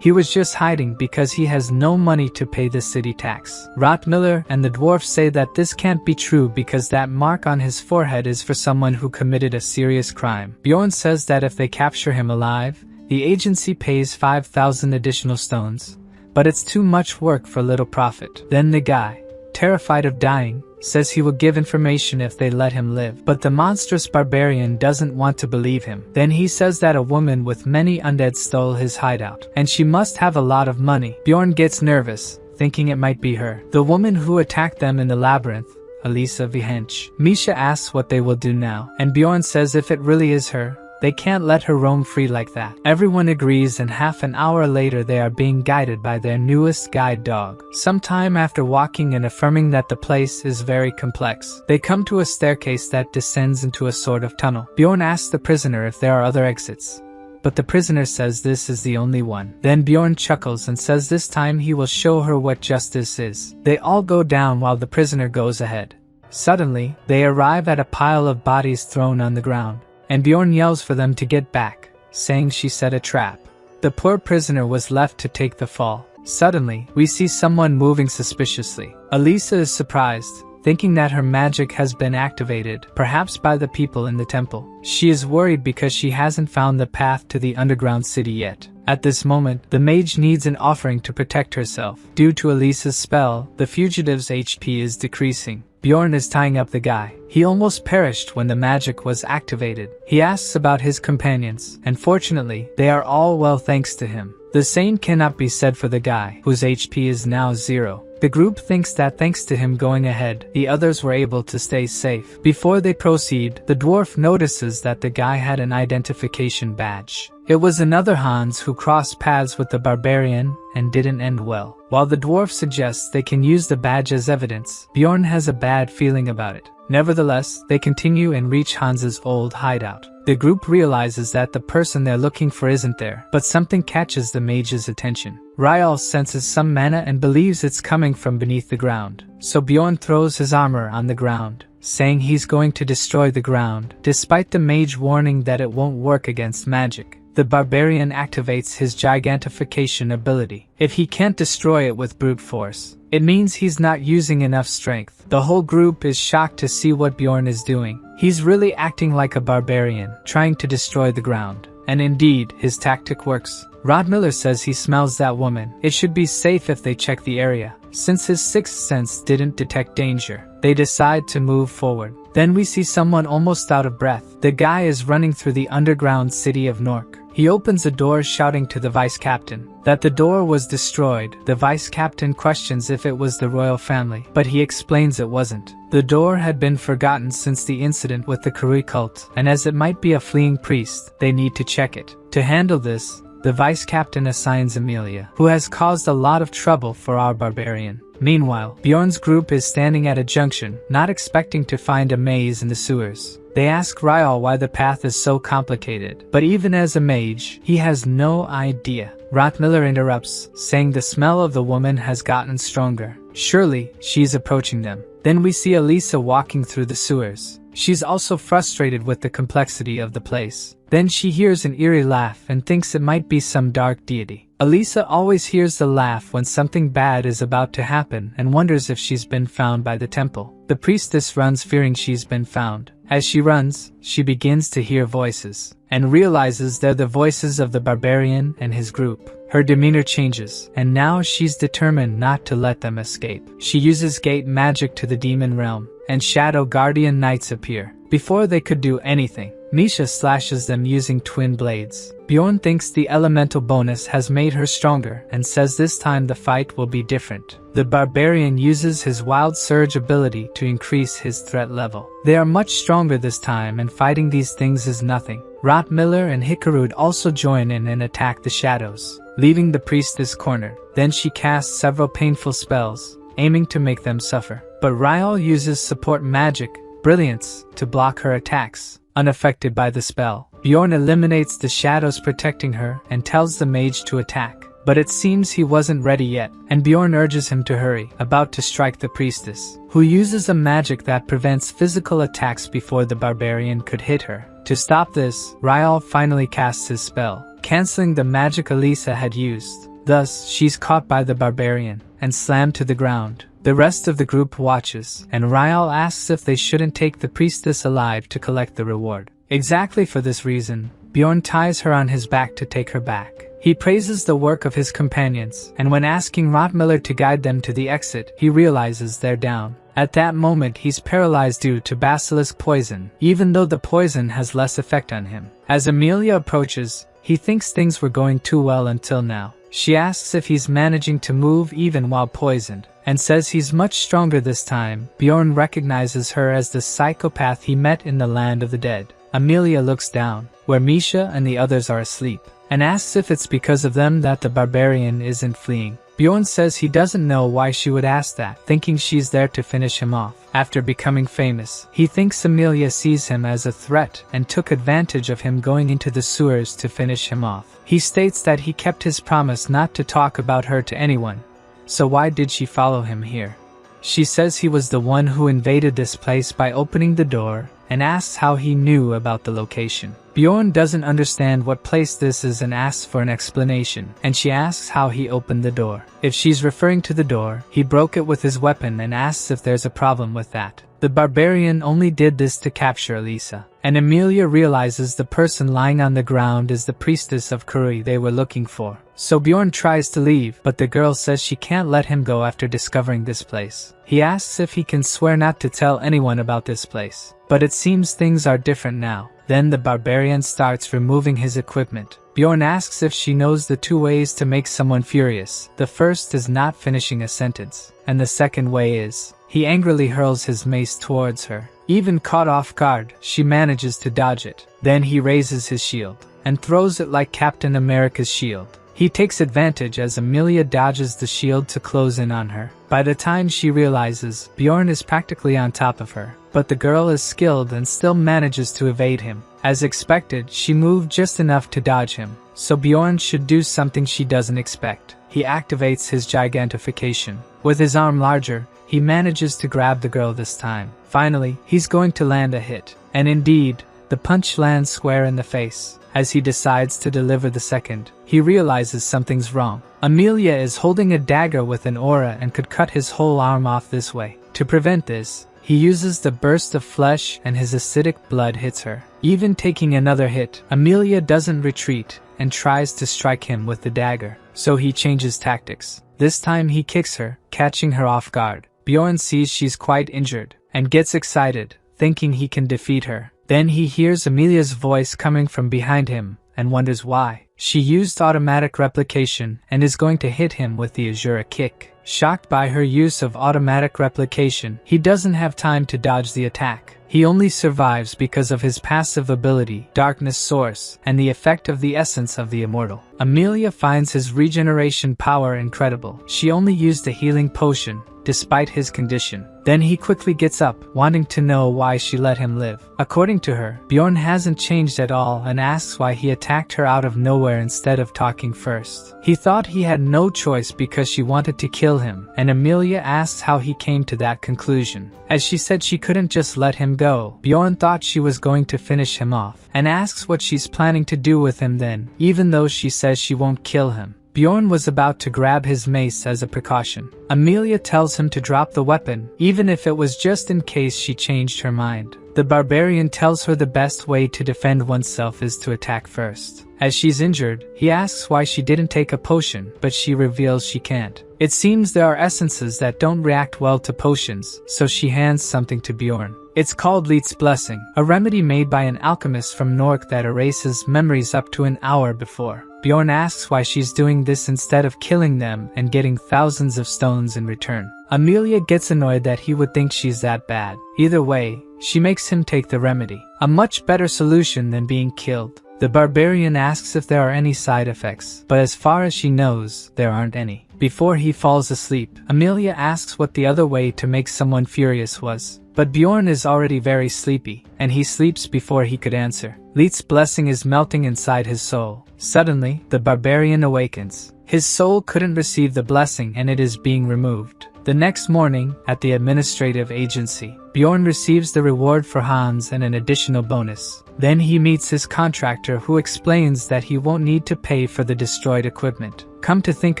He was just hiding because he has no money to pay the city tax. Miller and the dwarf say that this can't be true because that mark on his forehead is for someone who committed a serious crime. Bjorn says that if they capture him alive, the agency pays 5,000 additional stones, but it's too much work for little profit. Then the guy, terrified of dying, says he will give information if they let him live, but the monstrous barbarian doesn't want to believe him. Then he says that a woman with many undead stole his hideout, and she must have a lot of money. Bjorn gets nervous, thinking it might be her. The woman who attacked them in the labyrinth, Elisa Vihench. Misha asks what they will do now, and Bjorn says if it really is her, they can't let her roam free like that. Everyone agrees, and half an hour later they are being guided by their newest guide dog. Sometime after walking and affirming that the place is very complex, they come to a staircase that descends into a sort of tunnel. Bjorn asks the prisoner if there are other exits, but the prisoner says this is the only one. Then Bjorn chuckles and says this time he will show her what justice is. They all go down while the prisoner goes ahead. Suddenly, they arrive at a pile of bodies thrown on the ground, and Bjorn yells for them to get back, saying she set a trap. The poor prisoner was left to take the fall. Suddenly, we see someone moving suspiciously. Elisa is surprised, thinking that her magic has been activated, perhaps by the people in the temple. She is worried because she hasn't found the path to the underground city yet. At this moment, the mage needs an offering to protect herself. Due to Elisa's spell, the fugitive's HP is decreasing. Bjorn is tying up the guy. He almost perished when the magic was activated. He asks about his companions, and fortunately, they are all well thanks to him. The same cannot be said for the guy, whose HP is now 0. The group thinks that thanks to him going ahead, the others were able to stay safe. Before they proceed, the dwarf notices that the guy had an identification badge. It was another Hans who crossed paths with the barbarian and didn't end well. While the dwarf suggests they can use the badge as evidence, Bjorn has a bad feeling about it. Nevertheless, they continue and reach Hans's old hideout. The group realizes that the person they're looking for isn't there, but something catches the mage's attention. Ryal senses some mana and believes it's coming from beneath the ground, so Bjorn throws his armor on the ground, saying he's going to destroy the ground, despite the mage warning that it won't work against magic. The barbarian activates his gigantification ability. If he can't destroy it with brute force, it means he's not using enough strength. The whole group is shocked to see what Bjorn is doing. He's really acting like a barbarian, trying to destroy the ground. And indeed, his tactic works. Miller says he smells that woman. It should be safe if they check the area. Since his sixth sense didn't detect danger, they decide to move forward. Then we see someone almost out of breath. The guy is running through the underground city of Nork. He opens a door shouting to the vice captain that the door was destroyed. The vice captain questions if it was the royal family, but he explains it wasn't. The door had been forgotten since the incident with the Karui cult, and as it might be a fleeing priest, they need to check it. To handle this, the vice captain assigns Amelia, who has caused a lot of trouble for our barbarian. Meanwhile, Bjorn's group is standing at a junction, not expecting to find a maze in the sewers. They ask Ryal why the path is so complicated, but even as a mage, he has no idea. Rotmiller interrupts, saying the smell of the woman has gotten stronger. Surely, she's approaching them. Then we see Elisa walking through the sewers. She's also frustrated with the complexity of the place. Then she hears an eerie laugh and thinks it might be some dark deity. Elisa always hears the laugh when something bad is about to happen and wonders if she's been found by the temple. The priestess runs fearing she's been found. As she runs, she begins to hear voices, and realizes they're the voices of the barbarian and his group. Her demeanor changes, and now she's determined not to let them escape. She uses gate magic to the demon realm, and shadow guardian knights appear. Before they could do anything, Misha slashes them using twin blades. Bjorn thinks the elemental bonus has made her stronger and says this time the fight will be different. The barbarian uses his wild surge ability to increase his threat level. They are much stronger this time, and fighting these things is nothing. Rotmiller and Hikarud also join in and attack the shadows, leaving the priestess cornered. Then she casts several painful spells, aiming to make them suffer. But Ryal uses support magic, Brilliance, to block her attacks. Unaffected by the spell, Bjorn eliminates the shadows protecting her and tells the mage to attack. But it seems he wasn't ready yet, and Bjorn urges him to hurry, about to strike the priestess, who uses a magic that prevents physical attacks before the barbarian could hit her. To stop this, Ryal finally casts his spell, canceling the magic Elisa had used. Thus, she's caught by the barbarian and slammed to the ground. The rest of the group watches, and Ryal asks if they shouldn't take the priestess alive to collect the reward. Exactly for this reason, Bjorn ties her on his back to take her back. He praises the work of his companions, and when asking Rotmiller to guide them to the exit, he realizes they're down. At that moment, he's paralyzed due to basilisk poison, even though the poison has less effect on him. As Amelia approaches, he thinks things were going too well until now. She asks if he's managing to move even while poisoned, and says he's much stronger this time. Bjorn recognizes her as the psychopath he met in the land of the dead. Amelia looks down, where Misha and the others are asleep, and asks if it's because of them that the barbarian isn't fleeing. Bjorn says he doesn't know why she would ask that, thinking she's there to finish him off. After becoming famous, he thinks Amelia sees him as a threat and took advantage of him going into the sewers to finish him off. He states that he kept his promise not to talk about her to anyone, so why did she follow him here? She says he was the one who invaded this place by opening the door, and asks how he knew about the location. Bjorn doesn't understand what place this is and asks for an explanation, and she asks how he opened the door. If she's referring to the door, he broke it with his weapon and asks if there's a problem with that. The barbarian only did this to capture Elisa, and Amelia realizes the person lying on the ground is the priestess of Kuri they were looking for. So Bjorn tries to leave, but the girl says she can't let him go after discovering this place. He asks if he can swear not to tell anyone about this place, but it seems things are different now. Then the barbarian starts removing his equipment. Bjorn asks if she knows the two ways to make someone furious. The first is not finishing a sentence, and the second way is, he angrily hurls his mace towards her. Even caught off guard, she manages to dodge it. Then he raises his shield, and throws it like Captain America's shield. He takes advantage as Amelia dodges the shield to close in on her. By the time she realizes, Bjorn is practically on top of her, but the girl is skilled and still manages to evade him. As expected, she moved just enough to dodge him, so Bjorn should do something she doesn't expect. He activates his gigantification. With his arm larger, he manages to grab the girl this time. Finally, he's going to land a hit, and indeed, the punch lands square in the face. As he decides to deliver the second, he realizes something's wrong. Amelia is holding a dagger with an aura and could cut his whole arm off this way. To prevent this, he uses the burst of flesh and his acidic blood hits her. Even taking another hit, Amelia doesn't retreat and tries to strike him with the dagger. So he changes tactics. This time he kicks her, catching her off guard. Bjorn sees she's quite injured and gets excited, thinking he can defeat her. Then he hears Amelia's voice coming from behind him and wonders why. She used automatic replication and is going to hit him with the Azura kick. Shocked by her use of automatic replication, he doesn't have time to dodge the attack. He only survives because of his passive ability, Darkness Source, and the effect of the essence of the immortal. Amelia finds his regeneration power incredible. She only used a healing potion, despite his condition. Then he quickly gets up, wanting to know why she let him live. According to her, Bjorn hasn't changed at all and asks why he attacked her out of nowhere instead of talking first. He thought he had no choice because she wanted to kill him, and Amelia asks how he came to that conclusion. As she said she couldn't just let him go, Bjorn thought she was going to finish him off, and asks what she's planning to do with him then, even though she says she won't kill him. Bjorn was about to grab his mace as a precaution. Amelia tells him to drop the weapon, even if it was just in case she changed her mind. The barbarian tells her the best way to defend oneself is to attack first. As she's injured, he asks why she didn't take a potion, but she reveals she can't. It seems there are essences that don't react well to potions, so she hands something to Bjorn. It's called Lich's Blessing, a remedy made by an alchemist from Nork that erases memories up to an hour before. Bjorn asks why she's doing this instead of killing them and getting thousands of stones in return. Amelia gets annoyed that he would think she's that bad. Either way, she makes him take the remedy. A much better solution than being killed. The barbarian asks if there are any side effects, but as far as she knows, there aren't any. Before he falls asleep, Amelia asks what the other way to make someone furious was. But Bjorn is already very sleepy, and he sleeps before he could answer. Lich's blessing is melting inside his soul. Suddenly, the barbarian awakens. His soul couldn't receive the blessing and it is being removed. The next morning, at the administrative agency, Bjorn receives the reward for Hans and an additional bonus. Then he meets his contractor who explains that he won't need to pay for the destroyed equipment. Come to think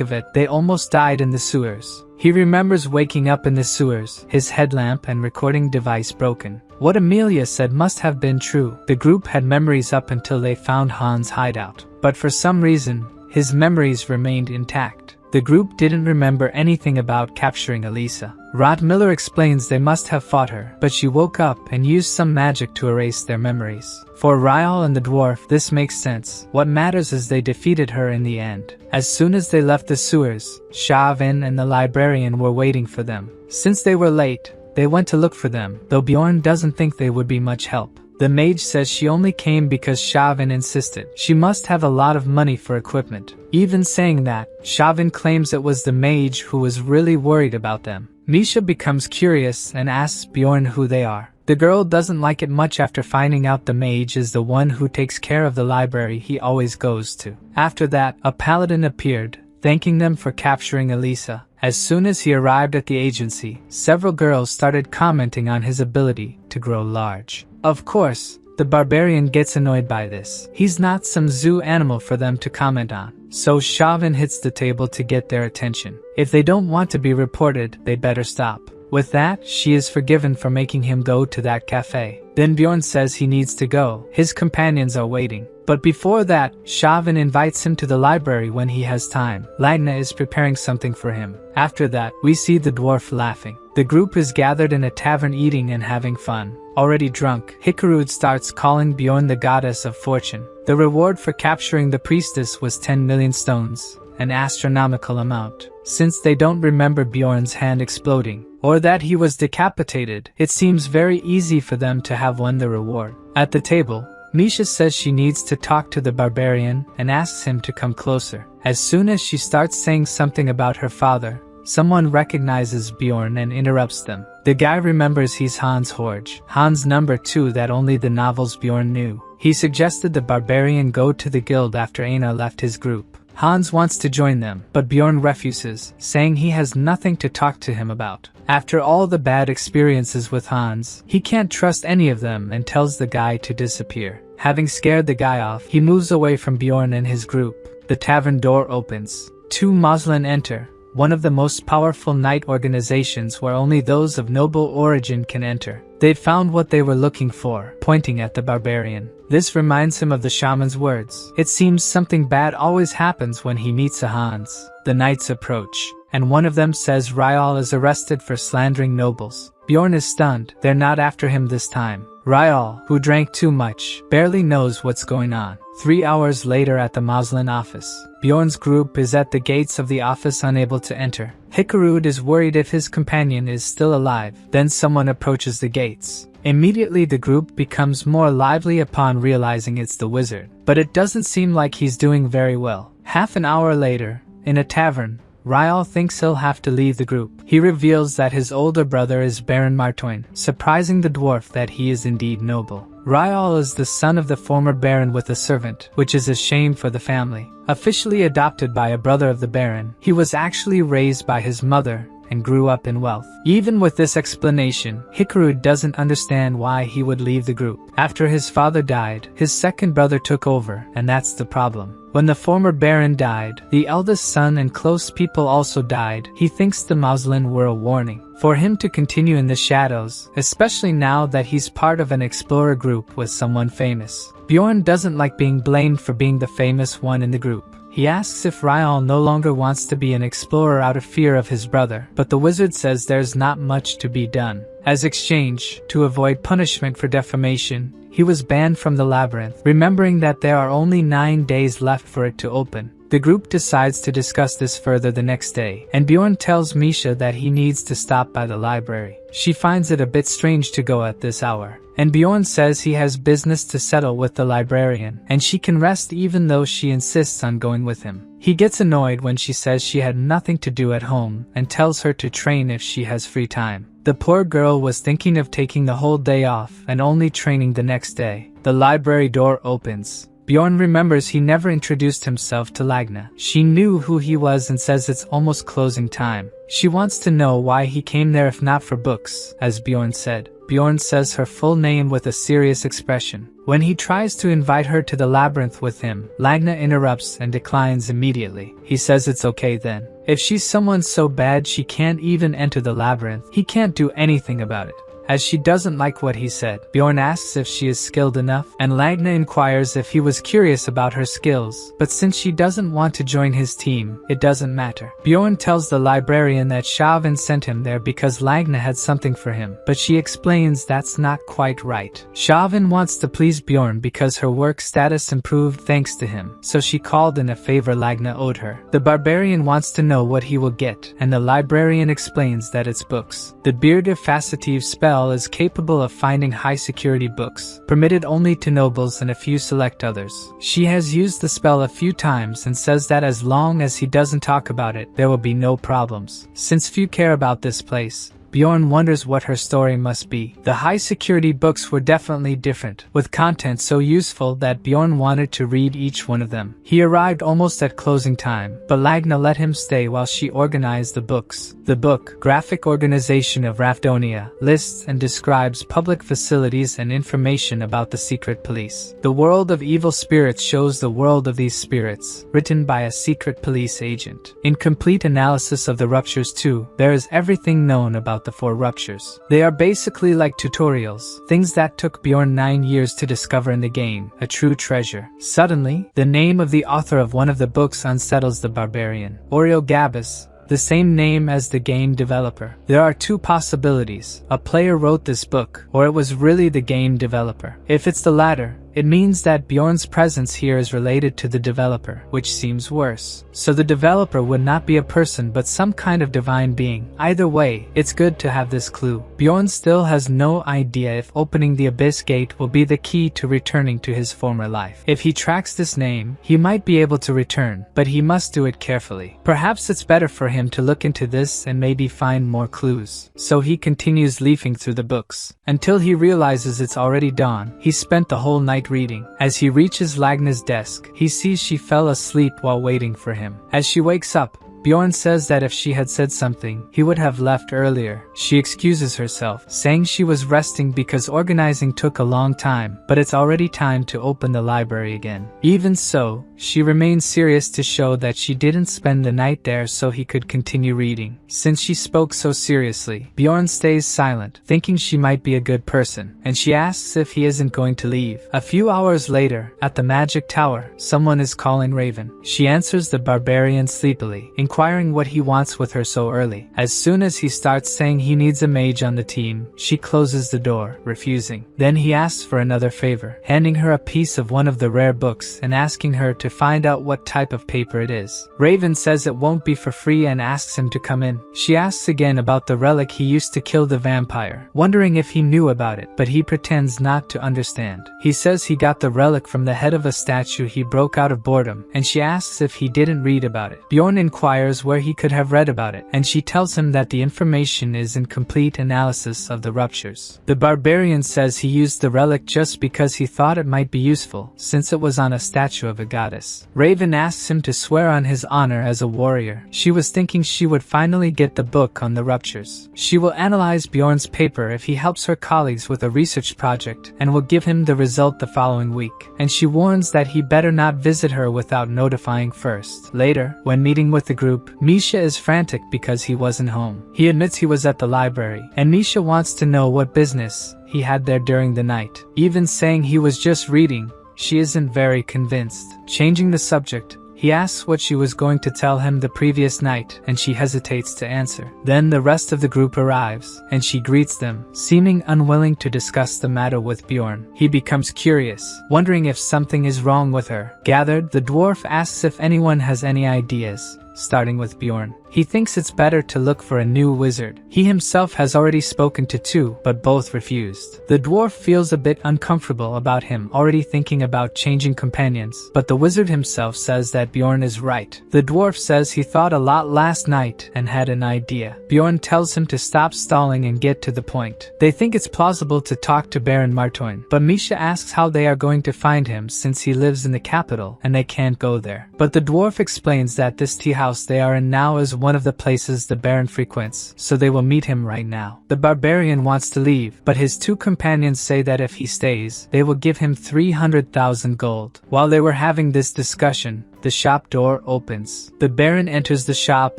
of it, they almost died in the sewers. He remembers waking up in the sewers, his headlamp and recording device broken. What Amelia said must have been true. The group had memories up until they found Hans' hideout. But for some reason, his memories remained intact. The group didn't remember anything about capturing Elisa. Rod Miller explains they must have fought her, but she woke up and used some magic to erase their memories. For Ryal and the dwarf, this makes sense. What matters is they defeated her in the end. As soon as they left the sewers, Shavin and the librarian were waiting for them. Since they were late, they went to look for them, though Bjorn doesn't think they would be much help. The mage says she only came because Shavin insisted. She must have a lot of money for equipment. Even saying that, Shavin claims it was the mage who was really worried about them. Misha becomes curious and asks Bjorn who they are. The girl doesn't like it much after finding out the mage is the one who takes care of the library he always goes to. After that, a paladin appeared, thanking them for capturing Elisa. As soon as he arrived at the agency, several girls started commenting on his ability to grow large. Of course, the barbarian gets annoyed by this. He's not some zoo animal for them to comment on. So Shavin hits the table to get their attention. If they don't want to be reported, they'd better stop. With that, she is forgiven for making him go to that cafe. Then Bjorn says he needs to go. His companions are waiting. But before that, Shavin invites him to the library when he has time. Lagna is preparing something for him. After that, we see the dwarf laughing. The group is gathered in a tavern eating and having fun. Already drunk, Hikarud starts calling Bjorn the goddess of fortune. The reward for capturing the priestess was 10 million stones, an astronomical amount. Since they don't remember Bjorn's hand exploding, or that he was decapitated, it seems very easy for them to have won the reward. At the table, Misha says she needs to talk to the barbarian and asks him to come closer. As soon as she starts saying something about her father, someone recognizes Bjorn and interrupts them. The guy remembers he's Hans Horge, Hans number 2 that only the novels Bjorn knew. He suggested the barbarian go to the guild after Aina left his group. Hans wants to join them, but Bjorn refuses, saying he has nothing to talk to him about. After all the bad experiences with Hans, he can't trust any of them and tells the guy to disappear. Having scared the guy off, he moves away from Bjorn and his group. The tavern door opens. 2 Moslin enter, one of the most powerful knight organizations where only those of noble origin can enter. They'd found what they were looking for, pointing at the barbarian. This reminds him of the shaman's words. It seems something bad always happens when he meets a Hans. The knights approach, and one of them says Ryal is arrested for slandering nobles. Bjorn is stunned. They're not after him this time. Ryal, who drank too much, barely knows what's going on. 3 hours later at the Moslin office, Bjorn's group is at the gates of the office unable to enter. Hikarud is worried if his companion is still alive. Then someone approaches the gates. Immediately the group becomes more lively upon realizing it's the wizard. But it doesn't seem like he's doing very well. Half an hour later, in a tavern, Ryal thinks he'll have to leave the group. He reveals that his older brother is Baron Martoin, surprising the dwarf that he is indeed noble. Ryal is the son of the former Baron with a servant, which is a shame for the family. Officially adopted by a brother of the Baron, he was actually raised by his mother and grew up in wealth. Even with this explanation, Hikaru doesn't understand why he would leave the group. After his father died, his second brother took over, and that's the problem. When the former Baron died, the eldest son and close people also died. He thinks the Mausoleum were a warning for him to continue in the shadows, especially now that he's part of an explorer group with someone famous. Bjorn doesn't like being blamed for being the famous one in the group. He asks if Ryal no longer wants to be an explorer out of fear of his brother, but the wizard says there's not much to be done. As exchange, to avoid punishment for defamation, he was banned from the labyrinth, remembering that there are only 9 days left for it to open. The group decides to discuss this further the next day, and Bjorn tells Misha that he needs to stop by the library. She finds it a bit strange to go at this hour, and Bjorn says he has business to settle with the librarian, and she can rest even though she insists on going with him. He gets annoyed when she says she had nothing to do at home and tells her to train if she has free time. The poor girl was thinking of taking the whole day off and only training the next day. The library door opens. Bjorn remembers he never introduced himself to Lagna. She knew who he was and says it's almost closing time. She wants to know why he came there if not for books, as Bjorn said. Bjorn says her full name with a serious expression. When he tries to invite her to the labyrinth with him, Lagna interrupts and declines immediately. He says it's okay then. If she's someone so bad she can't even enter the labyrinth, he can't do anything about it. As she doesn't like what he said, Bjorn asks if she is skilled enough, and Lagna inquires if he was curious about her skills, but since she doesn't want to join his team, it doesn't matter. Bjorn tells the librarian that Shavin sent him there because Lagna had something for him, but she explains that's not quite right. Shavin wants to please Bjorn because her work status improved thanks to him, so she called in a favor Lagna owed her. The barbarian wants to know what he will get, and the librarian explains that it's books. The bearded facetive spell is capable of finding high-security books, permitted only to nobles and a few select others. She has used the spell a few times and says that as long as he doesn't talk about it, there will be no problems. Since few care about this place, Bjorn wonders what her story must be. The high-security books were definitely different, with content so useful that Bjorn wanted to read each one of them. He arrived almost at closing time, but Lagna let him stay while she organized the books. The book, Graphic Organization of Rafdonia, lists and describes public facilities and information about the secret police. The World of Evil Spirits shows the world of these spirits, written by a secret police agent. In complete analysis of the ruptures too, there is everything known about the 4 ruptures. They are basically like tutorials, things that took Bjorn 9 years to discover in the game, a true treasure. Suddenly, the name of the author of one of the books unsettles the barbarian. Oriel Gabus, the same name as the game developer. There are 2 possibilities. A player wrote this book, or it was really the game developer. If it's the latter, it means that Bjorn's presence here is related to the developer, which seems worse. So the developer would not be a person but some kind of divine being. Either way, it's good to have this clue. Bjorn still has no idea if opening the Abyss Gate will be the key to returning to his former life. If he tracks this name, he might be able to return, but he must do it carefully. Perhaps it's better for him to look into this and maybe find more clues. So he continues leafing through the books, until he realizes it's already dawn. He spent the whole night reading. As he reaches Lagna's desk, he sees she fell asleep while waiting for him. As she wakes up, Bjorn says that if she had said something, he would have left earlier. She excuses herself, saying she was resting because organizing took a long time, but it's already time to open the library again. Even so, she remains serious to show that she didn't spend the night there so he could continue reading. Since she spoke so seriously, Bjorn stays silent, thinking she might be a good person, and she asks if he isn't going to leave. A few hours later, at the magic tower, someone is calling Raven. She answers the barbarian sleepily, inquiring what he wants with her so early. As soon as he starts saying he needs a mage on the team, she closes the door, refusing. Then he asks for another favor, handing her a piece of one of the rare books and asking her to find out what type of paper it is. Raven says it won't be for free and asks him to come in. She asks again about the relic he used to kill the vampire, wondering if he knew about it, but he pretends not to understand. He says he got the relic from the head of a statue he broke out of boredom, and she asks if he didn't read about it. Bjorn inquires where he could have read about it, and she tells him that the information is incomplete analysis of the ruptures. The barbarian says he used the relic just because he thought it might be useful, since it was on a statue of a goddess. Raven asks him to swear on his honor as a warrior. She was thinking she would finally get the book on the ruptures. She will analyze Bjorn's paper if he helps her colleagues with a research project, and will give him the result the following week. And she warns that he better not visit her without notifying first. Later, when meeting with the group, Misha is frantic because he wasn't home. He admits he was at the library, and Misha wants to know what business he had there during the night. Even saying he was just reading, she isn't very convinced. Changing the subject, he asks what she was going to tell him the previous night, and she hesitates to answer. Then the rest of the group arrives, and she greets them, seeming unwilling to discuss the matter with Bjorn. He becomes curious, wondering if something is wrong with her. Gathered, the dwarf asks if anyone has any ideas, starting with Bjorn. He thinks it's better to look for a new wizard. He himself has already spoken to two, but both refused. The dwarf feels a bit uncomfortable about him already thinking about changing companions, but the wizard himself says that Bjorn is right. The dwarf says he thought a lot last night and had an idea. Bjorn tells him to stop stalling and get to the point. They think it's plausible to talk to Baron Martoin, but Misha asks how they are going to find him since he lives in the capital and they can't go there. But the dwarf explains that this tea house they are in now is one of the places the Baron frequents, so they will meet him right now. The barbarian wants to leave, but his two companions say that if he stays, they will give him 300,000 gold. While they were having this discussion, the shop door opens. The Baron enters the shop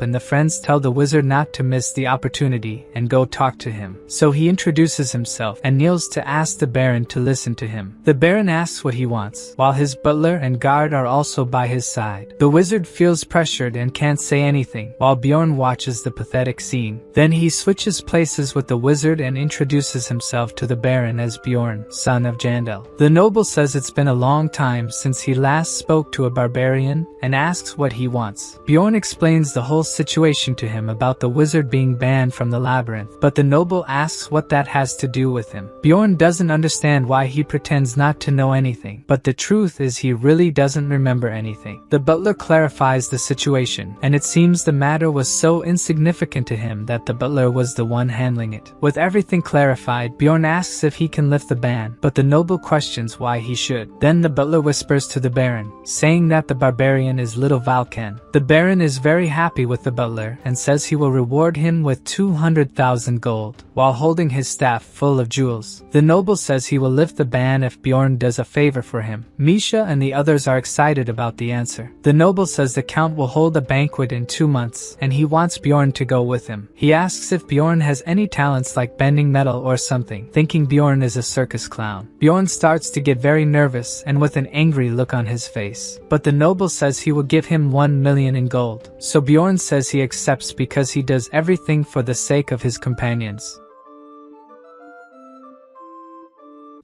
and the friends tell the wizard not to miss the opportunity and go talk to him. So he introduces himself and kneels to ask the Baron to listen to him. The Baron asks what he wants, while his butler and guard are also by his side. The wizard feels pressured and can't say anything, while Bjorn watches the pathetic scene. Then he switches places with the wizard and introduces himself to the Baron as Bjorn, son of Jandel. The noble says it's been a long time since he last spoke to a barbarian and asks what he wants. Bjorn explains the whole situation to him about the wizard being banned from the labyrinth, but the noble asks what that has to do with him. Bjorn doesn't understand why he pretends not to know anything, but the truth is he really doesn't remember anything. The butler clarifies the situation, and it seems the matter was so insignificant to him that the butler was the one handling it. With everything clarified, Bjorn asks if he can lift the ban, but the noble questions why he should. Then the butler whispers to the Baron, saying that the barbarian is little Valken. The Baron is very happy with the butler and says he will reward him with 200,000 gold, while holding his staff full of jewels. The noble says he will lift the ban if Bjorn does a favor for him. Misha and the others are excited about the answer. The noble says the count will hold a banquet in 2 months, and he wants Bjorn to go with him. He asks if Bjorn has any talents like bending metal or something, thinking Bjorn is a circus clown. Bjorn starts to get very nervous and with an angry look on his face, but the noble says he will give him 1 million in gold. So Bjorn says he accepts because he does everything for the sake of his companions.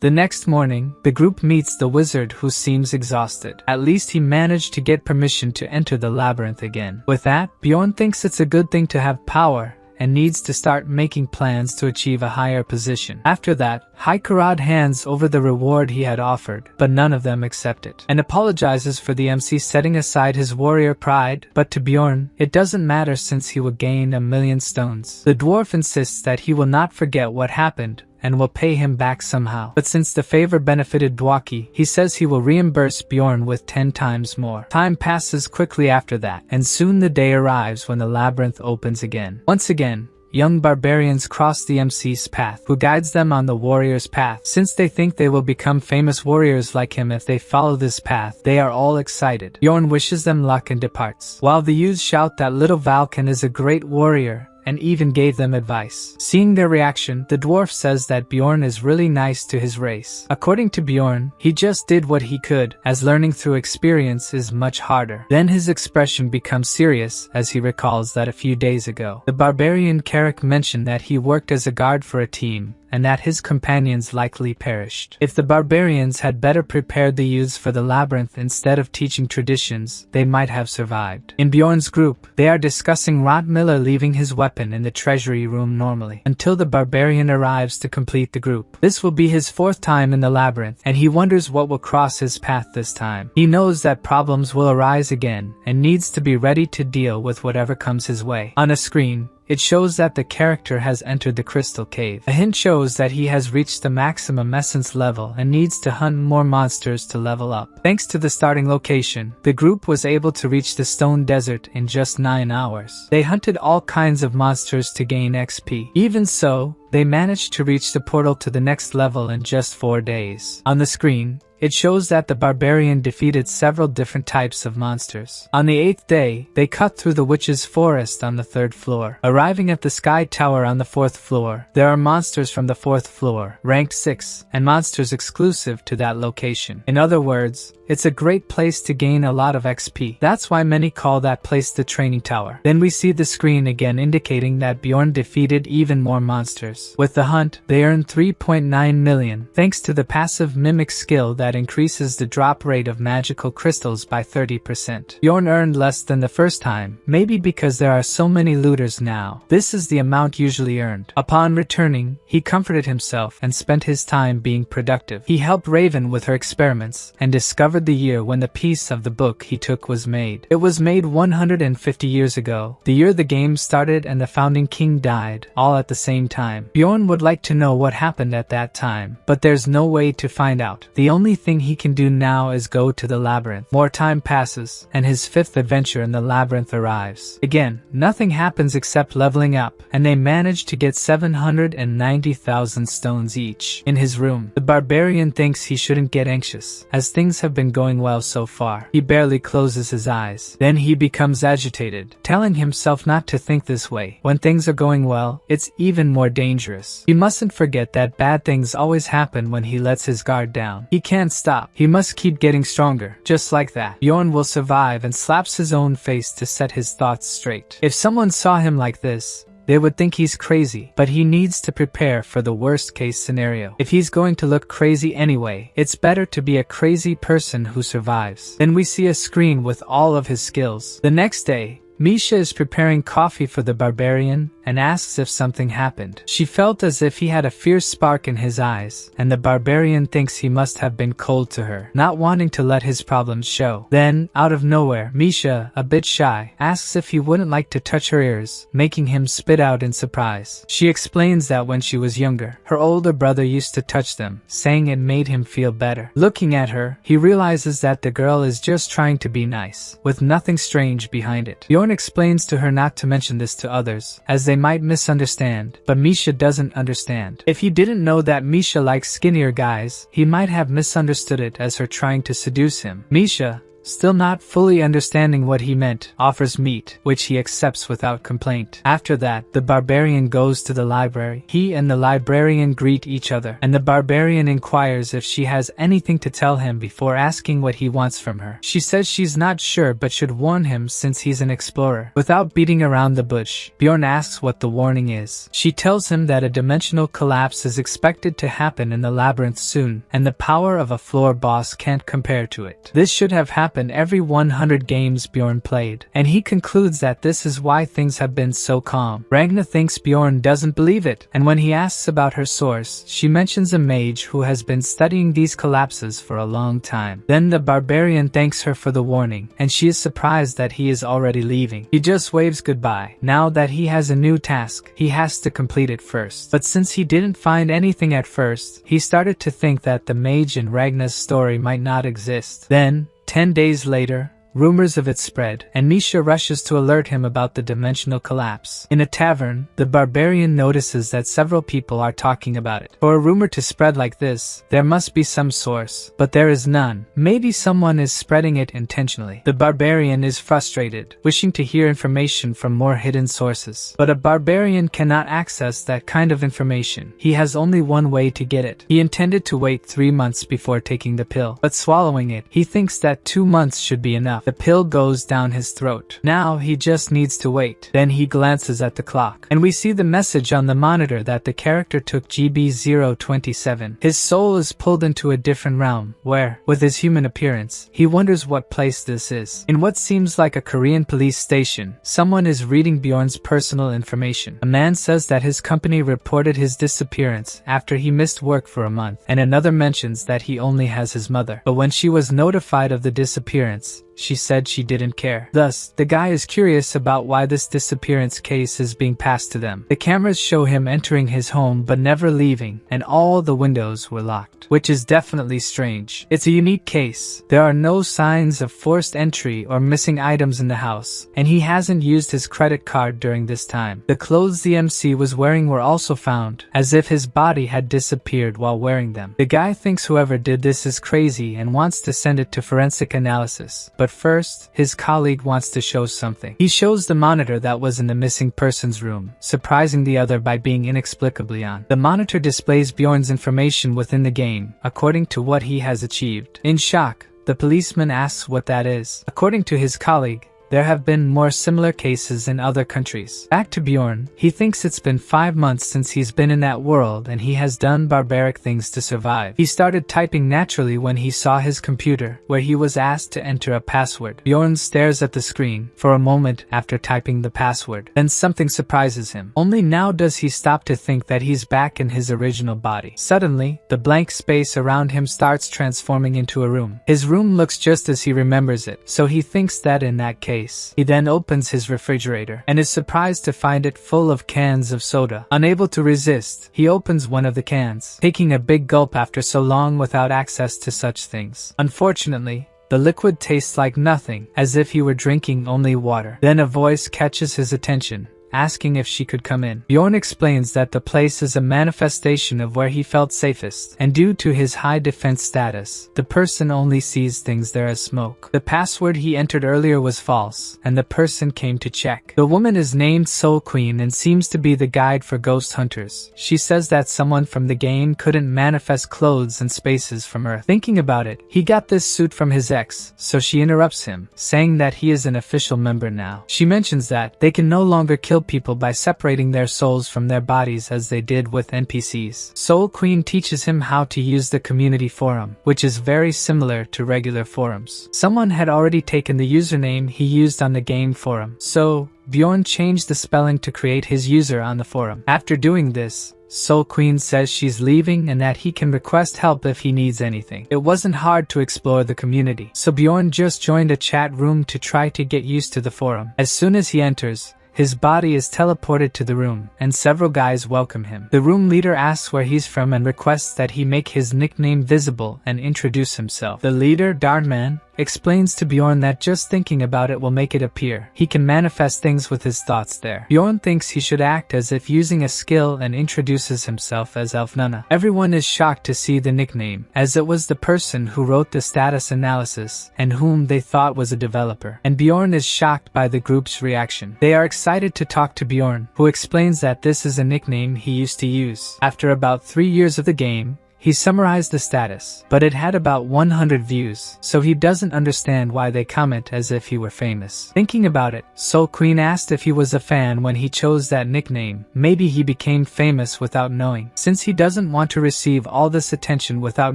The next morning, the group meets the wizard who seems exhausted. At least he managed to get permission to enter the labyrinth again. With that, Bjorn thinks it's a good thing to have power and needs to start making plans to achieve a higher position. After that, Haikarad hands over the reward he had offered, but none of them accept it, and apologizes for the MC setting aside his warrior pride, but to Bjorn, it doesn't matter since he will gain 1,000,000 stones. The dwarf insists that he will not forget what happened, and will pay him back somehow. But since the favor benefited Dwaki, he says he will reimburse Bjorn with 10 times more. Time passes quickly after that, and soon the day arrives when the labyrinth opens again. Once again, young barbarians cross the MC's path, who guides them on the warrior's path. Since they think they will become famous warriors like him if they follow this path, they are all excited. Bjorn wishes them luck and departs, while the youths shout that little Valken is a great warrior, and even gave them advice. Seeing their reaction, the dwarf says that Bjorn is really nice to his race. According to Bjorn, he just did what he could, as learning through experience is much harder. Then his expression becomes serious as he recalls that a few days ago, the barbarian Carrick mentioned that he worked as a guard for a team, and that his companions likely perished. If the barbarians had better prepared the youths for the labyrinth instead of teaching traditions, they might have survived. In Bjorn's group, they are discussing Rottmiller leaving his weapon in the treasury room normally, until the barbarian arrives to complete the group. This will be his 4th time in the labyrinth, and he wonders what will cross his path this time. He knows that problems will arise again, and needs to be ready to deal with whatever comes his way. On a screen, it shows that the character has entered the crystal cave. A hint shows that he has reached the maximum essence level and needs to hunt more monsters to level up. Thanks to the starting location, the group was able to reach the stone desert in just 9 hours. They hunted all kinds of monsters to gain XP. Even so, they managed to reach the portal to the next level in just 4 days. On the screen, it shows that the barbarian defeated several different types of monsters. On the 8th day, they cut through the witch's forest on the 3rd floor. Arriving at the sky tower on the 4th floor, there are monsters from the 4th floor, ranked 6, and monsters exclusive to that location. In other words, it's a great place to gain a lot of XP. That's why many call that place the training tower. Then we see the screen again indicating that Bjorn defeated even more monsters. With the hunt, they earned 3.9 million, thanks to the passive mimic skill that increases the drop rate of magical crystals by 30%. Bjorn earned less than the first time, maybe because there are so many looters now. This is the amount usually earned. Upon returning, he comforted himself and spent his time being productive. He helped Raven with her experiments and discovered the year when the piece of the book he took was made. It was made 150 years ago, the year the game started and the founding king died, all at the same time. Bjorn would like to know what happened at that time, but there's no way to find out. The only thing he can do now is go to the labyrinth. More time passes, and his 5th adventure in the labyrinth arrives. Again, nothing happens except leveling up, and they manage to get 790,000 stones each. In his room, the barbarian thinks he shouldn't get anxious, as things have been going well so far. He barely closes his eyes. Then he becomes agitated, telling himself not to think this way. When things are going well, it's even more dangerous. He mustn't forget that bad things always happen when he lets his guard down. He can't stop. He must keep getting stronger. Just like that, Bjorn will survive and slaps his own face to set his thoughts straight. If someone saw him like this, they would think he's crazy, but he needs to prepare for the worst case scenario. If he's going to look crazy anyway, it's better to be a crazy person who survives. Then we see a screen with all of his skills. The next day, Misha is preparing coffee for the barbarian and asks if something happened. She felt as if he had a fierce spark in his eyes, and the barbarian thinks he must have been cold to her, not wanting to let his problems show. Then, out of nowhere, Misha, a bit shy, asks if he wouldn't like to touch her ears, making him spit out in surprise. She explains that when she was younger, her older brother used to touch them, saying it made him feel better. Looking at her, he realizes that the girl is just trying to be nice, with nothing strange behind it. Bjorn explains to her not to mention this to others, as they might misunderstand, but Misha doesn't understand. If he didn't know that Misha likes skinnier guys, he might have misunderstood it as her trying to seduce him. Misha, still not fully understanding what he meant, offers meat, which he accepts without complaint. After that, the barbarian goes to the library. He and the librarian greet each other, and the barbarian inquires if she has anything to tell him before asking what he wants from her. She says she's not sure but should warn him since he's an explorer. Without beating around the bush, Bjorn asks what the warning is. She tells him that a dimensional collapse is expected to happen in the labyrinth soon, and the power of a floor boss can't compare to it. This should have happened every 100 games Bjorn played, and he concludes that this is why things have been so calm. Ragna thinks Bjorn doesn't believe it, and when he asks about her source, she mentions a mage who has been studying these collapses for a long time. Then the barbarian thanks her for the warning, and she is surprised that he is already leaving. He just waves goodbye. Now that he has a new task, he has to complete it first. But since he didn't find anything at first, he started to think that the mage in Ragna's story might not exist. Then, 10 days later, rumors of it spread, and Misha rushes to alert him about the dimensional collapse. In a tavern, the barbarian notices that several people are talking about it. For a rumor to spread like this, there must be some source, but there is none. Maybe someone is spreading it intentionally. The barbarian is frustrated, wishing to hear information from more hidden sources. But a barbarian cannot access that kind of information. He has only one way to get it. He intended to wait 3 months before taking the pill, but swallowing it, he thinks that 2 months should be enough. The pill goes down his throat. Now he just needs to wait. Then he glances at the clock, and we see the message on the monitor that the character took GB027. His soul is pulled into a different realm, where, with his human appearance, he wonders what place this is. In what seems like a Korean police station, someone is reading Bjorn's personal information. A man says that his company reported his disappearance after he missed work for a month, and another mentions that he only has his mother. But when she was notified of the disappearance, she said she didn't care. Thus, the guy is curious about why this disappearance case is being passed to them. The cameras show him entering his home but never leaving, and all the windows were locked, which is definitely strange. It's a unique case. There are no signs of forced entry or missing items in the house, and he hasn't used his credit card during this time. The clothes the MC was wearing were also found, as if his body had disappeared while wearing them. The guy thinks whoever did this is crazy and wants to send it to forensic analysis, but first, his colleague wants to show something. He shows the monitor that was in the missing person's room, surprising the other by being inexplicably on. The monitor displays Bjorn's information within the game, according to what he has achieved. In shock, the policeman asks what that is. According to his colleague, there have been more similar cases in other countries. Back to Bjorn, he thinks it's been 5 months since he's been in that world and he has done barbaric things to survive. He started typing naturally when he saw his computer, where he was asked to enter a password. Bjorn stares at the screen for a moment after typing the password. Then something surprises him. Only now does he stop to think that he's back in his original body. Suddenly, the blank space around him starts transforming into a room. His room looks just as he remembers it, so he thinks that in that case, he then opens his refrigerator and is surprised to find it full of cans of soda. Unable to resist, he opens one of the cans, taking a big gulp after so long without access to such things. Unfortunately, the liquid tastes like nothing, as if he were drinking only water. Then a voice catches his attention, asking if she could come in. Bjorn explains that the place is a manifestation of where he felt safest, and due to his high defense status, the person only sees things there as smoke. The password he entered earlier was false, and the person came to check. The woman is named Soul Queen and seems to be the guide for ghost hunters. She says that someone from the game couldn't manifest clothes and spaces from Earth. Thinking about it, he got this suit from his ex, so she interrupts him, saying that he is an official member now. She mentions that they can no longer kill people by separating their souls from their bodies as they did with NPCs. Soul Queen teaches him how to use the community forum, which is very similar to regular forums. Someone had already taken the username he used on the game forum, so Bjorn changed the spelling to create his user on the forum. After doing this, Soul Queen says she's leaving and that he can request help if he needs anything. It wasn't hard to explore the community, so Bjorn just joined a chat room to try to get used to the forum. As soon as he enters, his body is teleported to the room, and several guys welcome him. The room leader asks where he's from and requests that he make his nickname visible and introduce himself. The leader, Darnman, explains to Bjorn that just thinking about it will make it appear. He can manifest things with his thoughts there. Bjorn thinks he should act as if using a skill and introduces himself as Elfnunna. Everyone is shocked to see the nickname, as it was the person who wrote the status analysis and whom they thought was a developer. And Bjorn is shocked by the group's reaction. They are excited to talk to Bjorn, who explains that this is a nickname he used to use. After about 3 years of the game, he summarized the status, but it had about 100 views, so he doesn't understand why they comment as if he were famous. Thinking about it, Soul Queen asked if he was a fan when he chose that nickname. Maybe he became famous without knowing. Since he doesn't want to receive all this attention without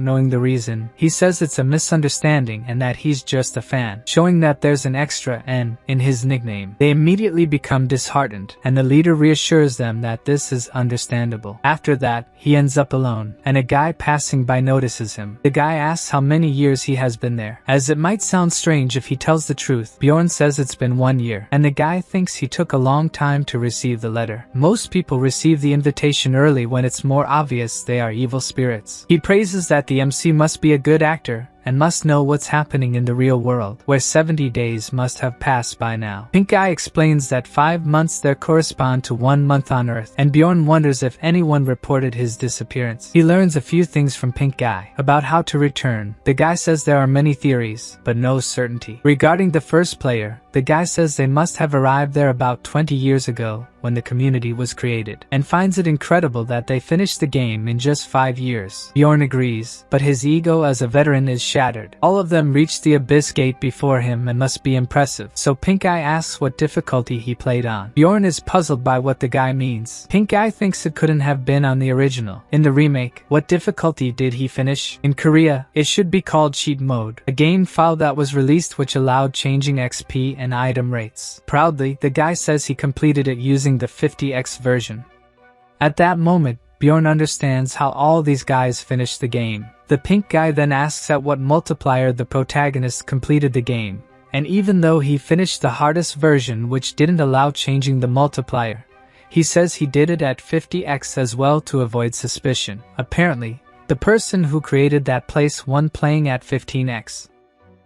knowing the reason, he says it's a misunderstanding and that he's just a fan, showing that there's an extra N in his nickname. They immediately become disheartened, and the leader reassures them that this is understandable. After that, he ends up alone, and a guy passing by notices him. The guy asks how many years he has been there. As it might sound strange if he tells the truth, Bjorn says it's been 1 year, and the guy thinks he took a long time to receive the letter. Most people receive the invitation early when it's more obvious they are evil spirits. He praises that the MC must be a good actor, and must know what's happening in the real world, where 70 days must have passed by now. Pink Eye explains that 5 months there correspond to 1 month on Earth, and Bjorn wonders if anyone reported his disappearance. He learns a few things from Pink Eye about how to return. The guy says there are many theories, but no certainty. Regarding the first player, the guy says they must have arrived there about 20 years ago, when the community was created, and finds it incredible that they finished the game in just 5 years. Bjorn agrees, but his ego as a veteran is shattered. All of them reached the Abyss Gate before him and must be impressive, so Pink Eye asks what difficulty he played on. Bjorn is puzzled by what the guy means. Pink Eye thinks it couldn't have been on the original. In the remake, what difficulty did he finish? In Korea, it should be called cheat mode, a game file that was released which allowed changing XP and item rates. Proudly, the guy says he completed it using the 50x version. At that moment, Bjorn understands how all these guys finished the game. The pink guy then asks at what multiplier the protagonist completed the game, and even though he finished the hardest version which didn't allow changing the multiplier, he says he did it at 50x as well to avoid suspicion. Apparently, the person who created that place won playing at 15x.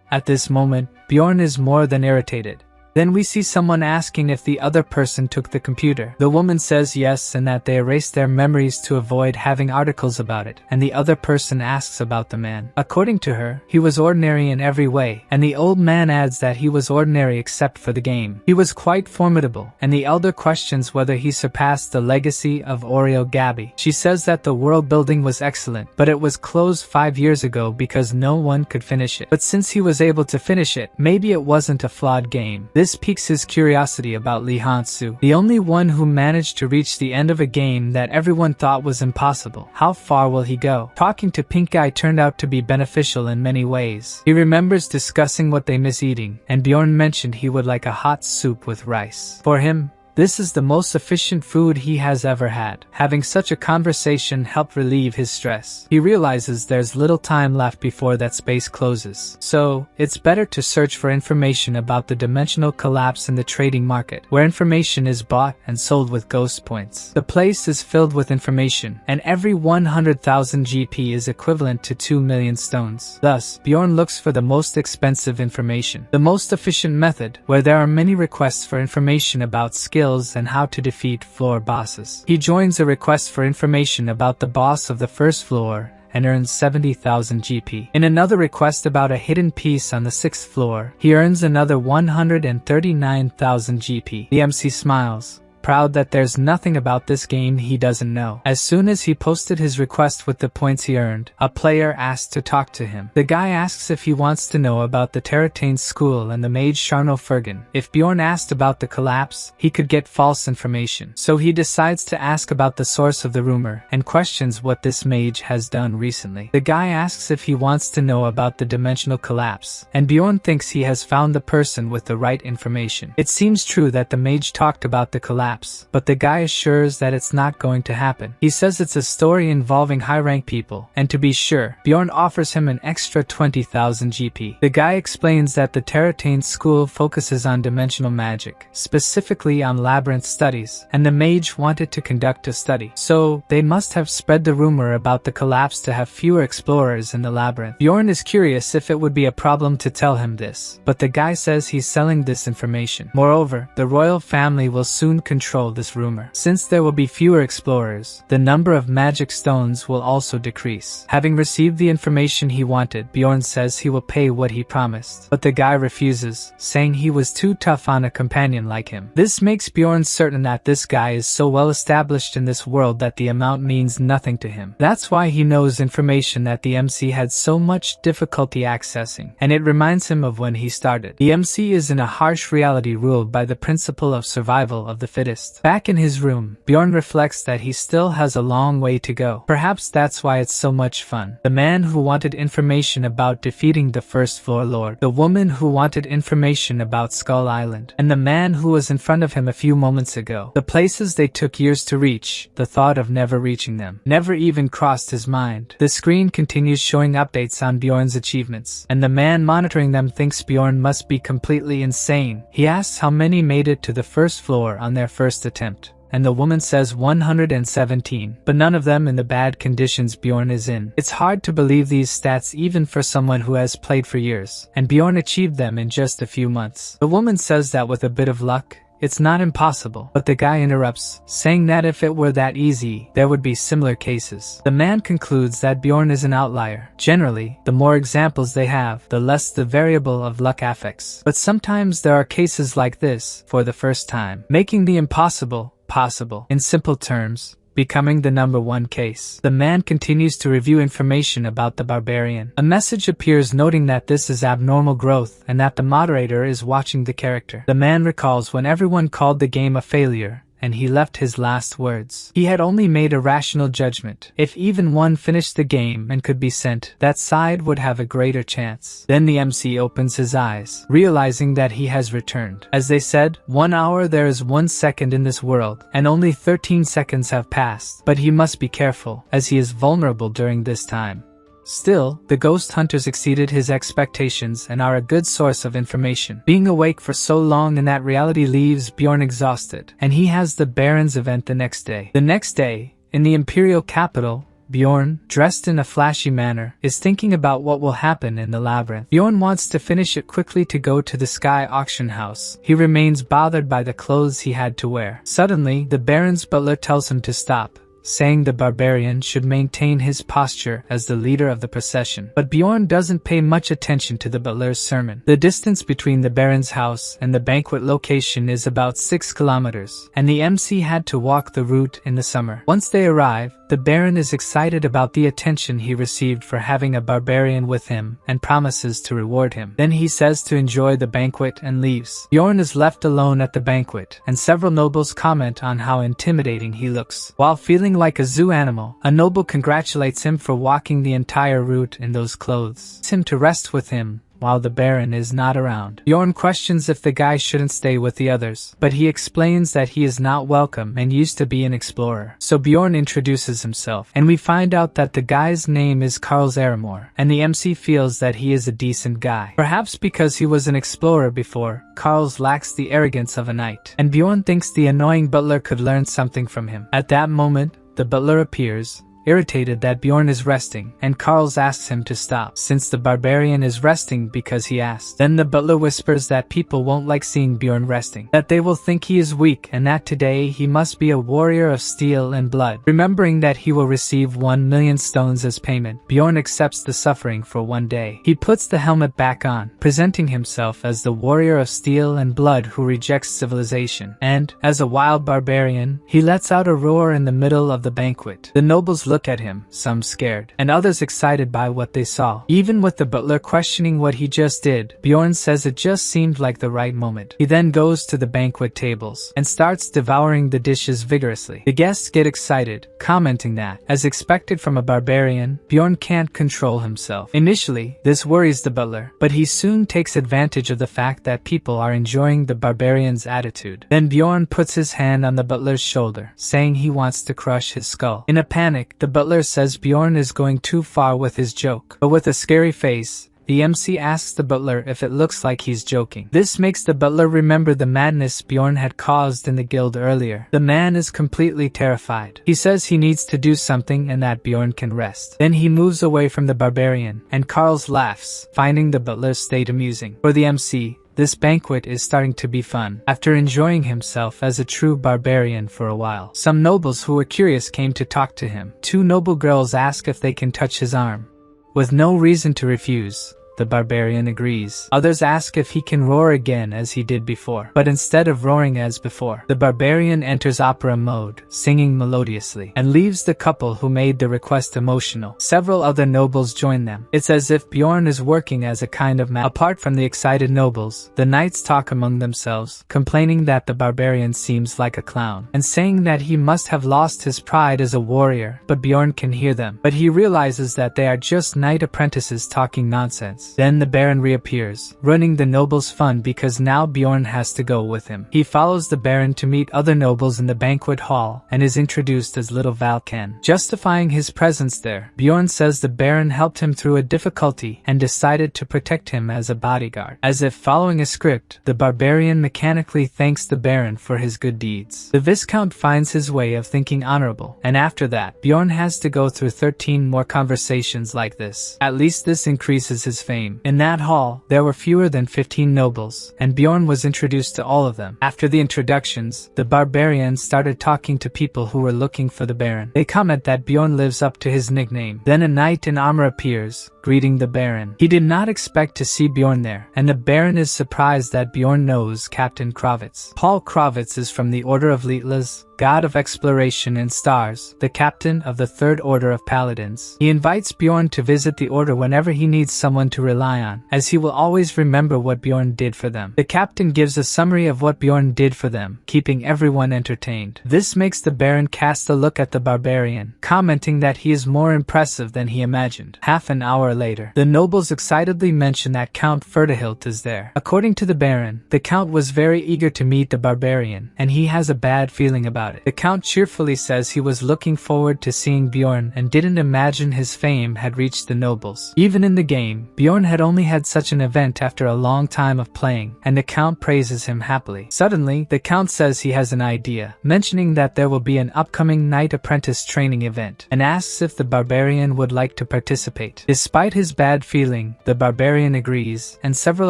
At this moment, Bjorn is more than irritated. Then we see someone asking if the other person took the computer. The woman says yes and that they erased their memories to avoid having articles about it, and the other person asks about the man. According to her, he was ordinary in every way, and the old man adds that he was ordinary except for the game. He was quite formidable, and the elder questions whether he surpassed the legacy of Oreo Gabby. She says that the world building was excellent, but it was closed 5 years ago because no one could finish it. But since he was able to finish it, maybe it wasn't a flawed game. This piques his curiosity about Lee Han-soo, the only one who managed to reach the end of a game that everyone thought was impossible. How far will he go? Talking to Pink Eye turned out to be beneficial in many ways. He remembers discussing what they miss eating, and Bjorn mentioned he would like a hot soup with rice. For him, this is the most efficient food he has ever had. Having such a conversation helped relieve his stress. He realizes there's little time left before that space closes. So, it's better to search for information about the dimensional collapse in the trading market, where information is bought and sold with ghost points. The place is filled with information, and every 100,000 GP is equivalent to 2 million stones. Thus, Bjorn looks for the most expensive information, the most efficient method, where there are many requests for information about skills and how to defeat floor bosses. He joins a request for information about the boss of the first floor and earns 70,000 GP. In another request about a hidden piece on the 6th floor, he earns another 139,000 GP. The MC smiles, proud that there's nothing about this game he doesn't know. As soon as he posted his request with the points he earned, a player asked to talk to him. The guy asks if he wants to know about the Terratane school and the mage Sharno Fergan. If Bjorn asked about the collapse, he could get false information. So he decides to ask about the source of the rumor, and questions what this mage has done recently. The guy asks if he wants to know about the dimensional collapse, and Bjorn thinks he has found the person with the right information. It seems true that the mage talked about the collapse, but the guy assures that it's not going to happen. He says it's a story involving high-rank people, and to be sure, Bjorn offers him an extra 20,000 GP. The guy explains that the Terratane school focuses on dimensional magic, specifically on labyrinth studies, and the mage wanted to conduct a study. So, they must have spread the rumor about the collapse to have fewer explorers in the labyrinth. Bjorn is curious if it would be a problem to tell him this, but the guy says he's selling this information. Moreover, the royal family will soon control this rumor. Since there will be fewer explorers, the number of magic stones will also decrease. Having received the information he wanted, Bjorn says he will pay what he promised, but the guy refuses, saying he was too tough on a companion like him. This makes Bjorn certain that this guy is so well established in this world that the amount means nothing to him. That's why he knows information that the MC had so much difficulty accessing, and it reminds him of when he started. The MC is in a harsh reality ruled by the principle of survival of the fittest. Back in his room, Bjorn reflects that he still has a long way to go. Perhaps that's why it's so much fun. The man who wanted information about defeating the first floor lord, the woman who wanted information about Skull Island, and the man who was in front of him a few moments ago. The places they took years to reach, the thought of never reaching them never even crossed his mind. The screen continues showing updates on Bjorn's achievements, and the man monitoring them thinks Bjorn must be completely insane. He asks how many made it to the first floor on their first attempt, and the woman says 117, but none of them in the bad conditions Bjorn is in. It's hard to believe these stats even for someone who has played for years, and Bjorn achieved them in just a few months. The woman says that with a bit of luck, it's not impossible, but the guy interrupts, saying that if it were that easy, there would be similar cases. The man concludes that Bjorn is an outlier. Generally, the more examples they have, the less the variable of luck affects. But sometimes there are cases like this, for the first time, making the impossible possible. In simple terms, becoming the number one case. The man continues to review information about the barbarian. A message appears noting that this is abnormal growth and that the moderator is watching the character. The man recalls when everyone called the game a failure, and he left his last words. He had only made a rational judgment. If even one finished the game and could be sent, that side would have a greater chance. Then the MC opens his eyes, realizing that he has returned. As they said, 1 hour there is 1 second in this world, and only 13 seconds have passed. But he must be careful, as he is vulnerable during this time. Still, the ghost hunters exceeded his expectations and are a good source of information. Being awake for so long in that reality leaves Bjorn exhausted, and he has the Baron's event the next day. The next day, in the Imperial capital, Bjorn, dressed in a flashy manner, is thinking about what will happen in the labyrinth. Bjorn wants to finish it quickly to go to the Sky auction house. He remains bothered by the clothes he had to wear. Suddenly, the Baron's butler tells him to stop, saying the barbarian should maintain his posture as the leader of the procession. But Bjorn doesn't pay much attention to the butler's sermon. The distance between the Baron's house and the banquet location is about 6 kilometers, and the MC had to walk the route in the summer. Once they arrive, the Baron is excited about the attention he received for having a barbarian with him and promises to reward him. Then he says to enjoy the banquet and leaves. Bjorn is left alone at the banquet, and several nobles comment on how intimidating he looks. While feeling like a zoo animal, a noble congratulates him for walking the entire route in those clothes. Asks him to rest with him while the Baron is not around. Bjorn questions if the guy shouldn't stay with the others, but he explains that he is not welcome and used to be an explorer. So Bjorn introduces himself, and we find out that the guy's name is Carl's Aramore, and the MC feels that he is a decent guy. Perhaps because he was an explorer before, Carl's lacks the arrogance of a knight, and Bjorn thinks the annoying butler could learn something from him. At that moment, the butler appears, irritated that Bjorn is resting, and Carls asks him to stop, since the barbarian is resting because he asked. Then the butler whispers that people won't like seeing Bjorn resting, that they will think he is weak, and that today he must be a warrior of steel and blood. Remembering that he will receive 1 million stones as payment, Bjorn accepts the suffering for 1 day. He puts the helmet back on, presenting himself as the warrior of steel and blood who rejects civilization, and, as a wild barbarian, he lets out a roar in the middle of the banquet. The nobles look at him, some scared, and others excited by what they saw. Even with the butler questioning what he just did, Bjorn says it just seemed like the right moment. He then goes to the banquet tables and starts devouring the dishes vigorously. The guests get excited, commenting that, as expected from a barbarian, Bjorn can't control himself. Initially, this worries the butler, but he soon takes advantage of the fact that people are enjoying the barbarian's attitude. Then Bjorn puts his hand on the butler's shoulder, saying he wants to crush his skull. In a panic, the butler says Bjorn is going too far with his joke, but with a scary face, the MC asks the butler if it looks like he's joking. This makes the butler remember the madness Bjorn had caused in the guild earlier. The man is completely terrified. He says he needs to do something and that Bjorn can rest. Then he moves away from the barbarian, and Carls laughs, finding the butler's state amusing. For the MC, this banquet is starting to be fun. After enjoying himself as a true barbarian for a while, some nobles who were curious came to talk to him. 2 noble girls ask if they can touch his arm. With no reason to refuse, the barbarian agrees. Others ask if he can roar again as he did before, but instead of roaring as before, the barbarian enters opera mode, singing melodiously, and leaves the couple who made the request emotional. Several other nobles join them. It's as if Bjorn is working as a kind of Apart from the excited nobles, the knights talk among themselves, complaining that the barbarian seems like a clown, and saying that he must have lost his pride as a warrior, but Bjorn can hear them. But he realizes that they are just knight apprentices talking nonsense. seconds. Then the Baron reappears, ruining the noble's fun because now Bjorn has to go with him. He follows the Baron to meet other nobles in the banquet hall and is introduced as little Valkan. Justifying his presence there, Bjorn says the Baron helped him through a difficulty and decided to protect him as a bodyguard. As if following a script, the barbarian mechanically thanks the Baron for his good deeds. The Viscount finds his way of thinking honorable, and after that, Bjorn has to go through 13 more conversations like this. At least this increases his fame. In that hall, there were fewer than 15 nobles, and Bjorn was introduced to all of them. After the introductions, the barbarian started talking to people who were looking for the Baron. They comment that Bjorn lives up to his nickname. Then a knight in armor appears, greeting the Baron. He did not expect to see Bjorn there, and the Baron is surprised that Bjorn knows Captain Kravitz. Paul Kravitz is from the Order of Lietlas, god of exploration and stars, the captain of the Third Order of Paladins. He invites Bjorn to visit the order whenever he needs someone to rely on, as he will always remember what Bjorn did for them. The captain gives a summary of what Bjorn did for them, keeping everyone entertained. This makes the Baron cast a look at the barbarian, commenting that he is more impressive than he imagined. Half an hour later, the nobles excitedly mention that Count Ferdihilt is there. According to the Baron, the Count was very eager to meet the barbarian, and he has a bad feeling about it. The Count cheerfully says he was looking forward to seeing Bjorn and didn't imagine his fame had reached the nobles. Even in the game, Bjorn had only had such an event after a long time of playing, and the Count praises him happily. Suddenly, the Count says he has an idea, mentioning that there will be an upcoming Knight Apprentice training event, and asks if the barbarian would like to participate. Despite his bad feeling, the barbarian agrees, and several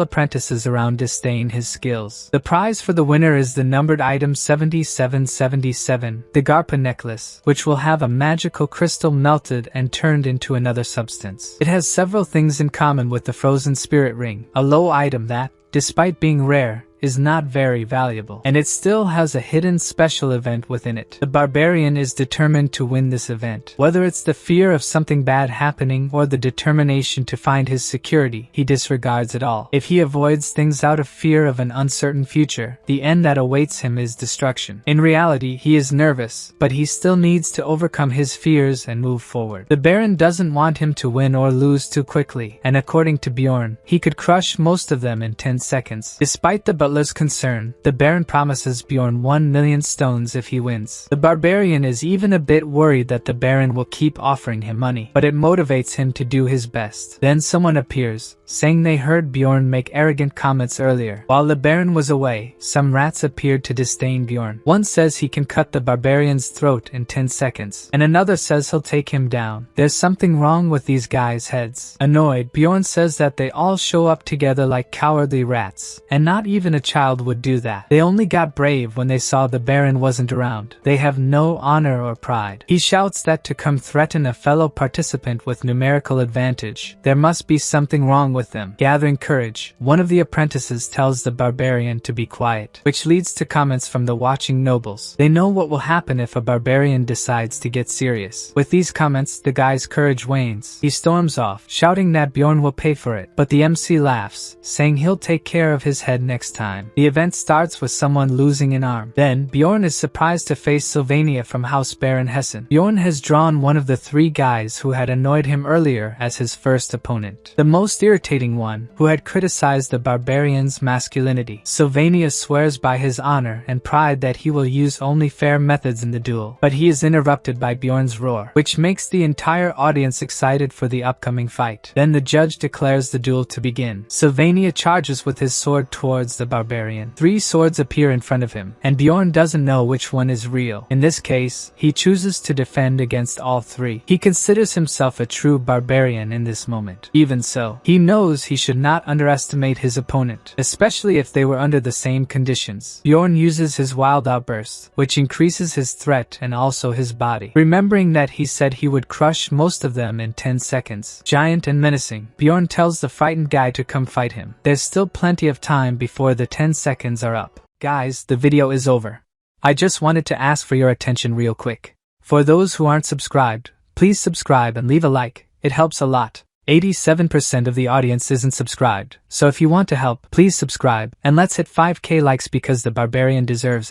apprentices around disdain his skills. The prize for the winner is the numbered item 7777, the Garpa necklace, which will have a magical crystal melted and turned into another substance. It has several things in common with the frozen spirit ring, a low item that, despite being rare, is not very valuable, and it still has a hidden special event within it. The barbarian is determined to win this event. Whether it's the fear of something bad happening or the determination to find his security, he disregards it all. If he avoids things out of fear of an uncertain future, the end that awaits him is destruction. In reality, he is nervous, but he still needs to overcome his fears and move forward. The Baron doesn't want him to win or lose too quickly, and according to Bjorn, he could crush most of them in 10 seconds. Despite the butler's concern, the Baron promises Bjorn 1 million stones if he wins. The barbarian is even a bit worried that the Baron will keep offering him money, but it motivates him to do his best. Then someone appears, saying they heard Bjorn make arrogant comments earlier. While the Baron was away, some rats appeared to disdain Bjorn. One says he can cut the barbarian's throat in 10 seconds, and another says he'll take him down. There's something wrong with these guys' heads. Annoyed, Bjorn says that they all show up together like cowardly rats, and not even a child would do that. They only got brave when they saw the Baron wasn't around. They have no honor or pride. He shouts that to come threaten a fellow participant with numerical advantage, there must be something wrong with them. Gathering courage, one of the apprentices tells the barbarian to be quiet, which leads to comments from the watching nobles. They know what will happen if a barbarian decides to get serious. With these comments, the guy's courage wanes. He storms off, shouting that Bjorn will pay for it, but the MC laughs, saying he'll take care of his head next time. The event starts with someone losing an arm. Then, Bjorn is surprised to face Sylvania from House Baron Hessen. Bjorn has drawn one of the 3 guys who had annoyed him earlier as his first opponent. The most irritating one, who had criticized the barbarian's masculinity. Sylvania swears by his honor and pride that he will use only fair methods in the duel, but he is interrupted by Bjorn's roar, which makes the entire audience excited for the upcoming fight. Then the judge declares the duel to begin. Sylvania charges with his sword towards the barbarian. 3 swords appear in front of him, and Bjorn doesn't know which one is real. In this case, he chooses to defend against all 3. He considers himself a true barbarian in this moment. Even so, he knows he should not underestimate his opponent, especially if they were under the same conditions. Bjorn uses his wild outburst, which increases his threat and also his body. Remembering that he said he would crush most of them in 10 seconds. Giant and menacing, Bjorn tells the frightened guy to come fight him. There's still plenty of time before the 10 seconds are up. Guys, the video is over. I just wanted to ask for your attention real quick. For those who aren't subscribed, please subscribe and leave a like, it helps a lot. 87% of the audience isn't subscribed, so if you want to help, please subscribe, and let's hit 5k likes because the barbarian deserves it.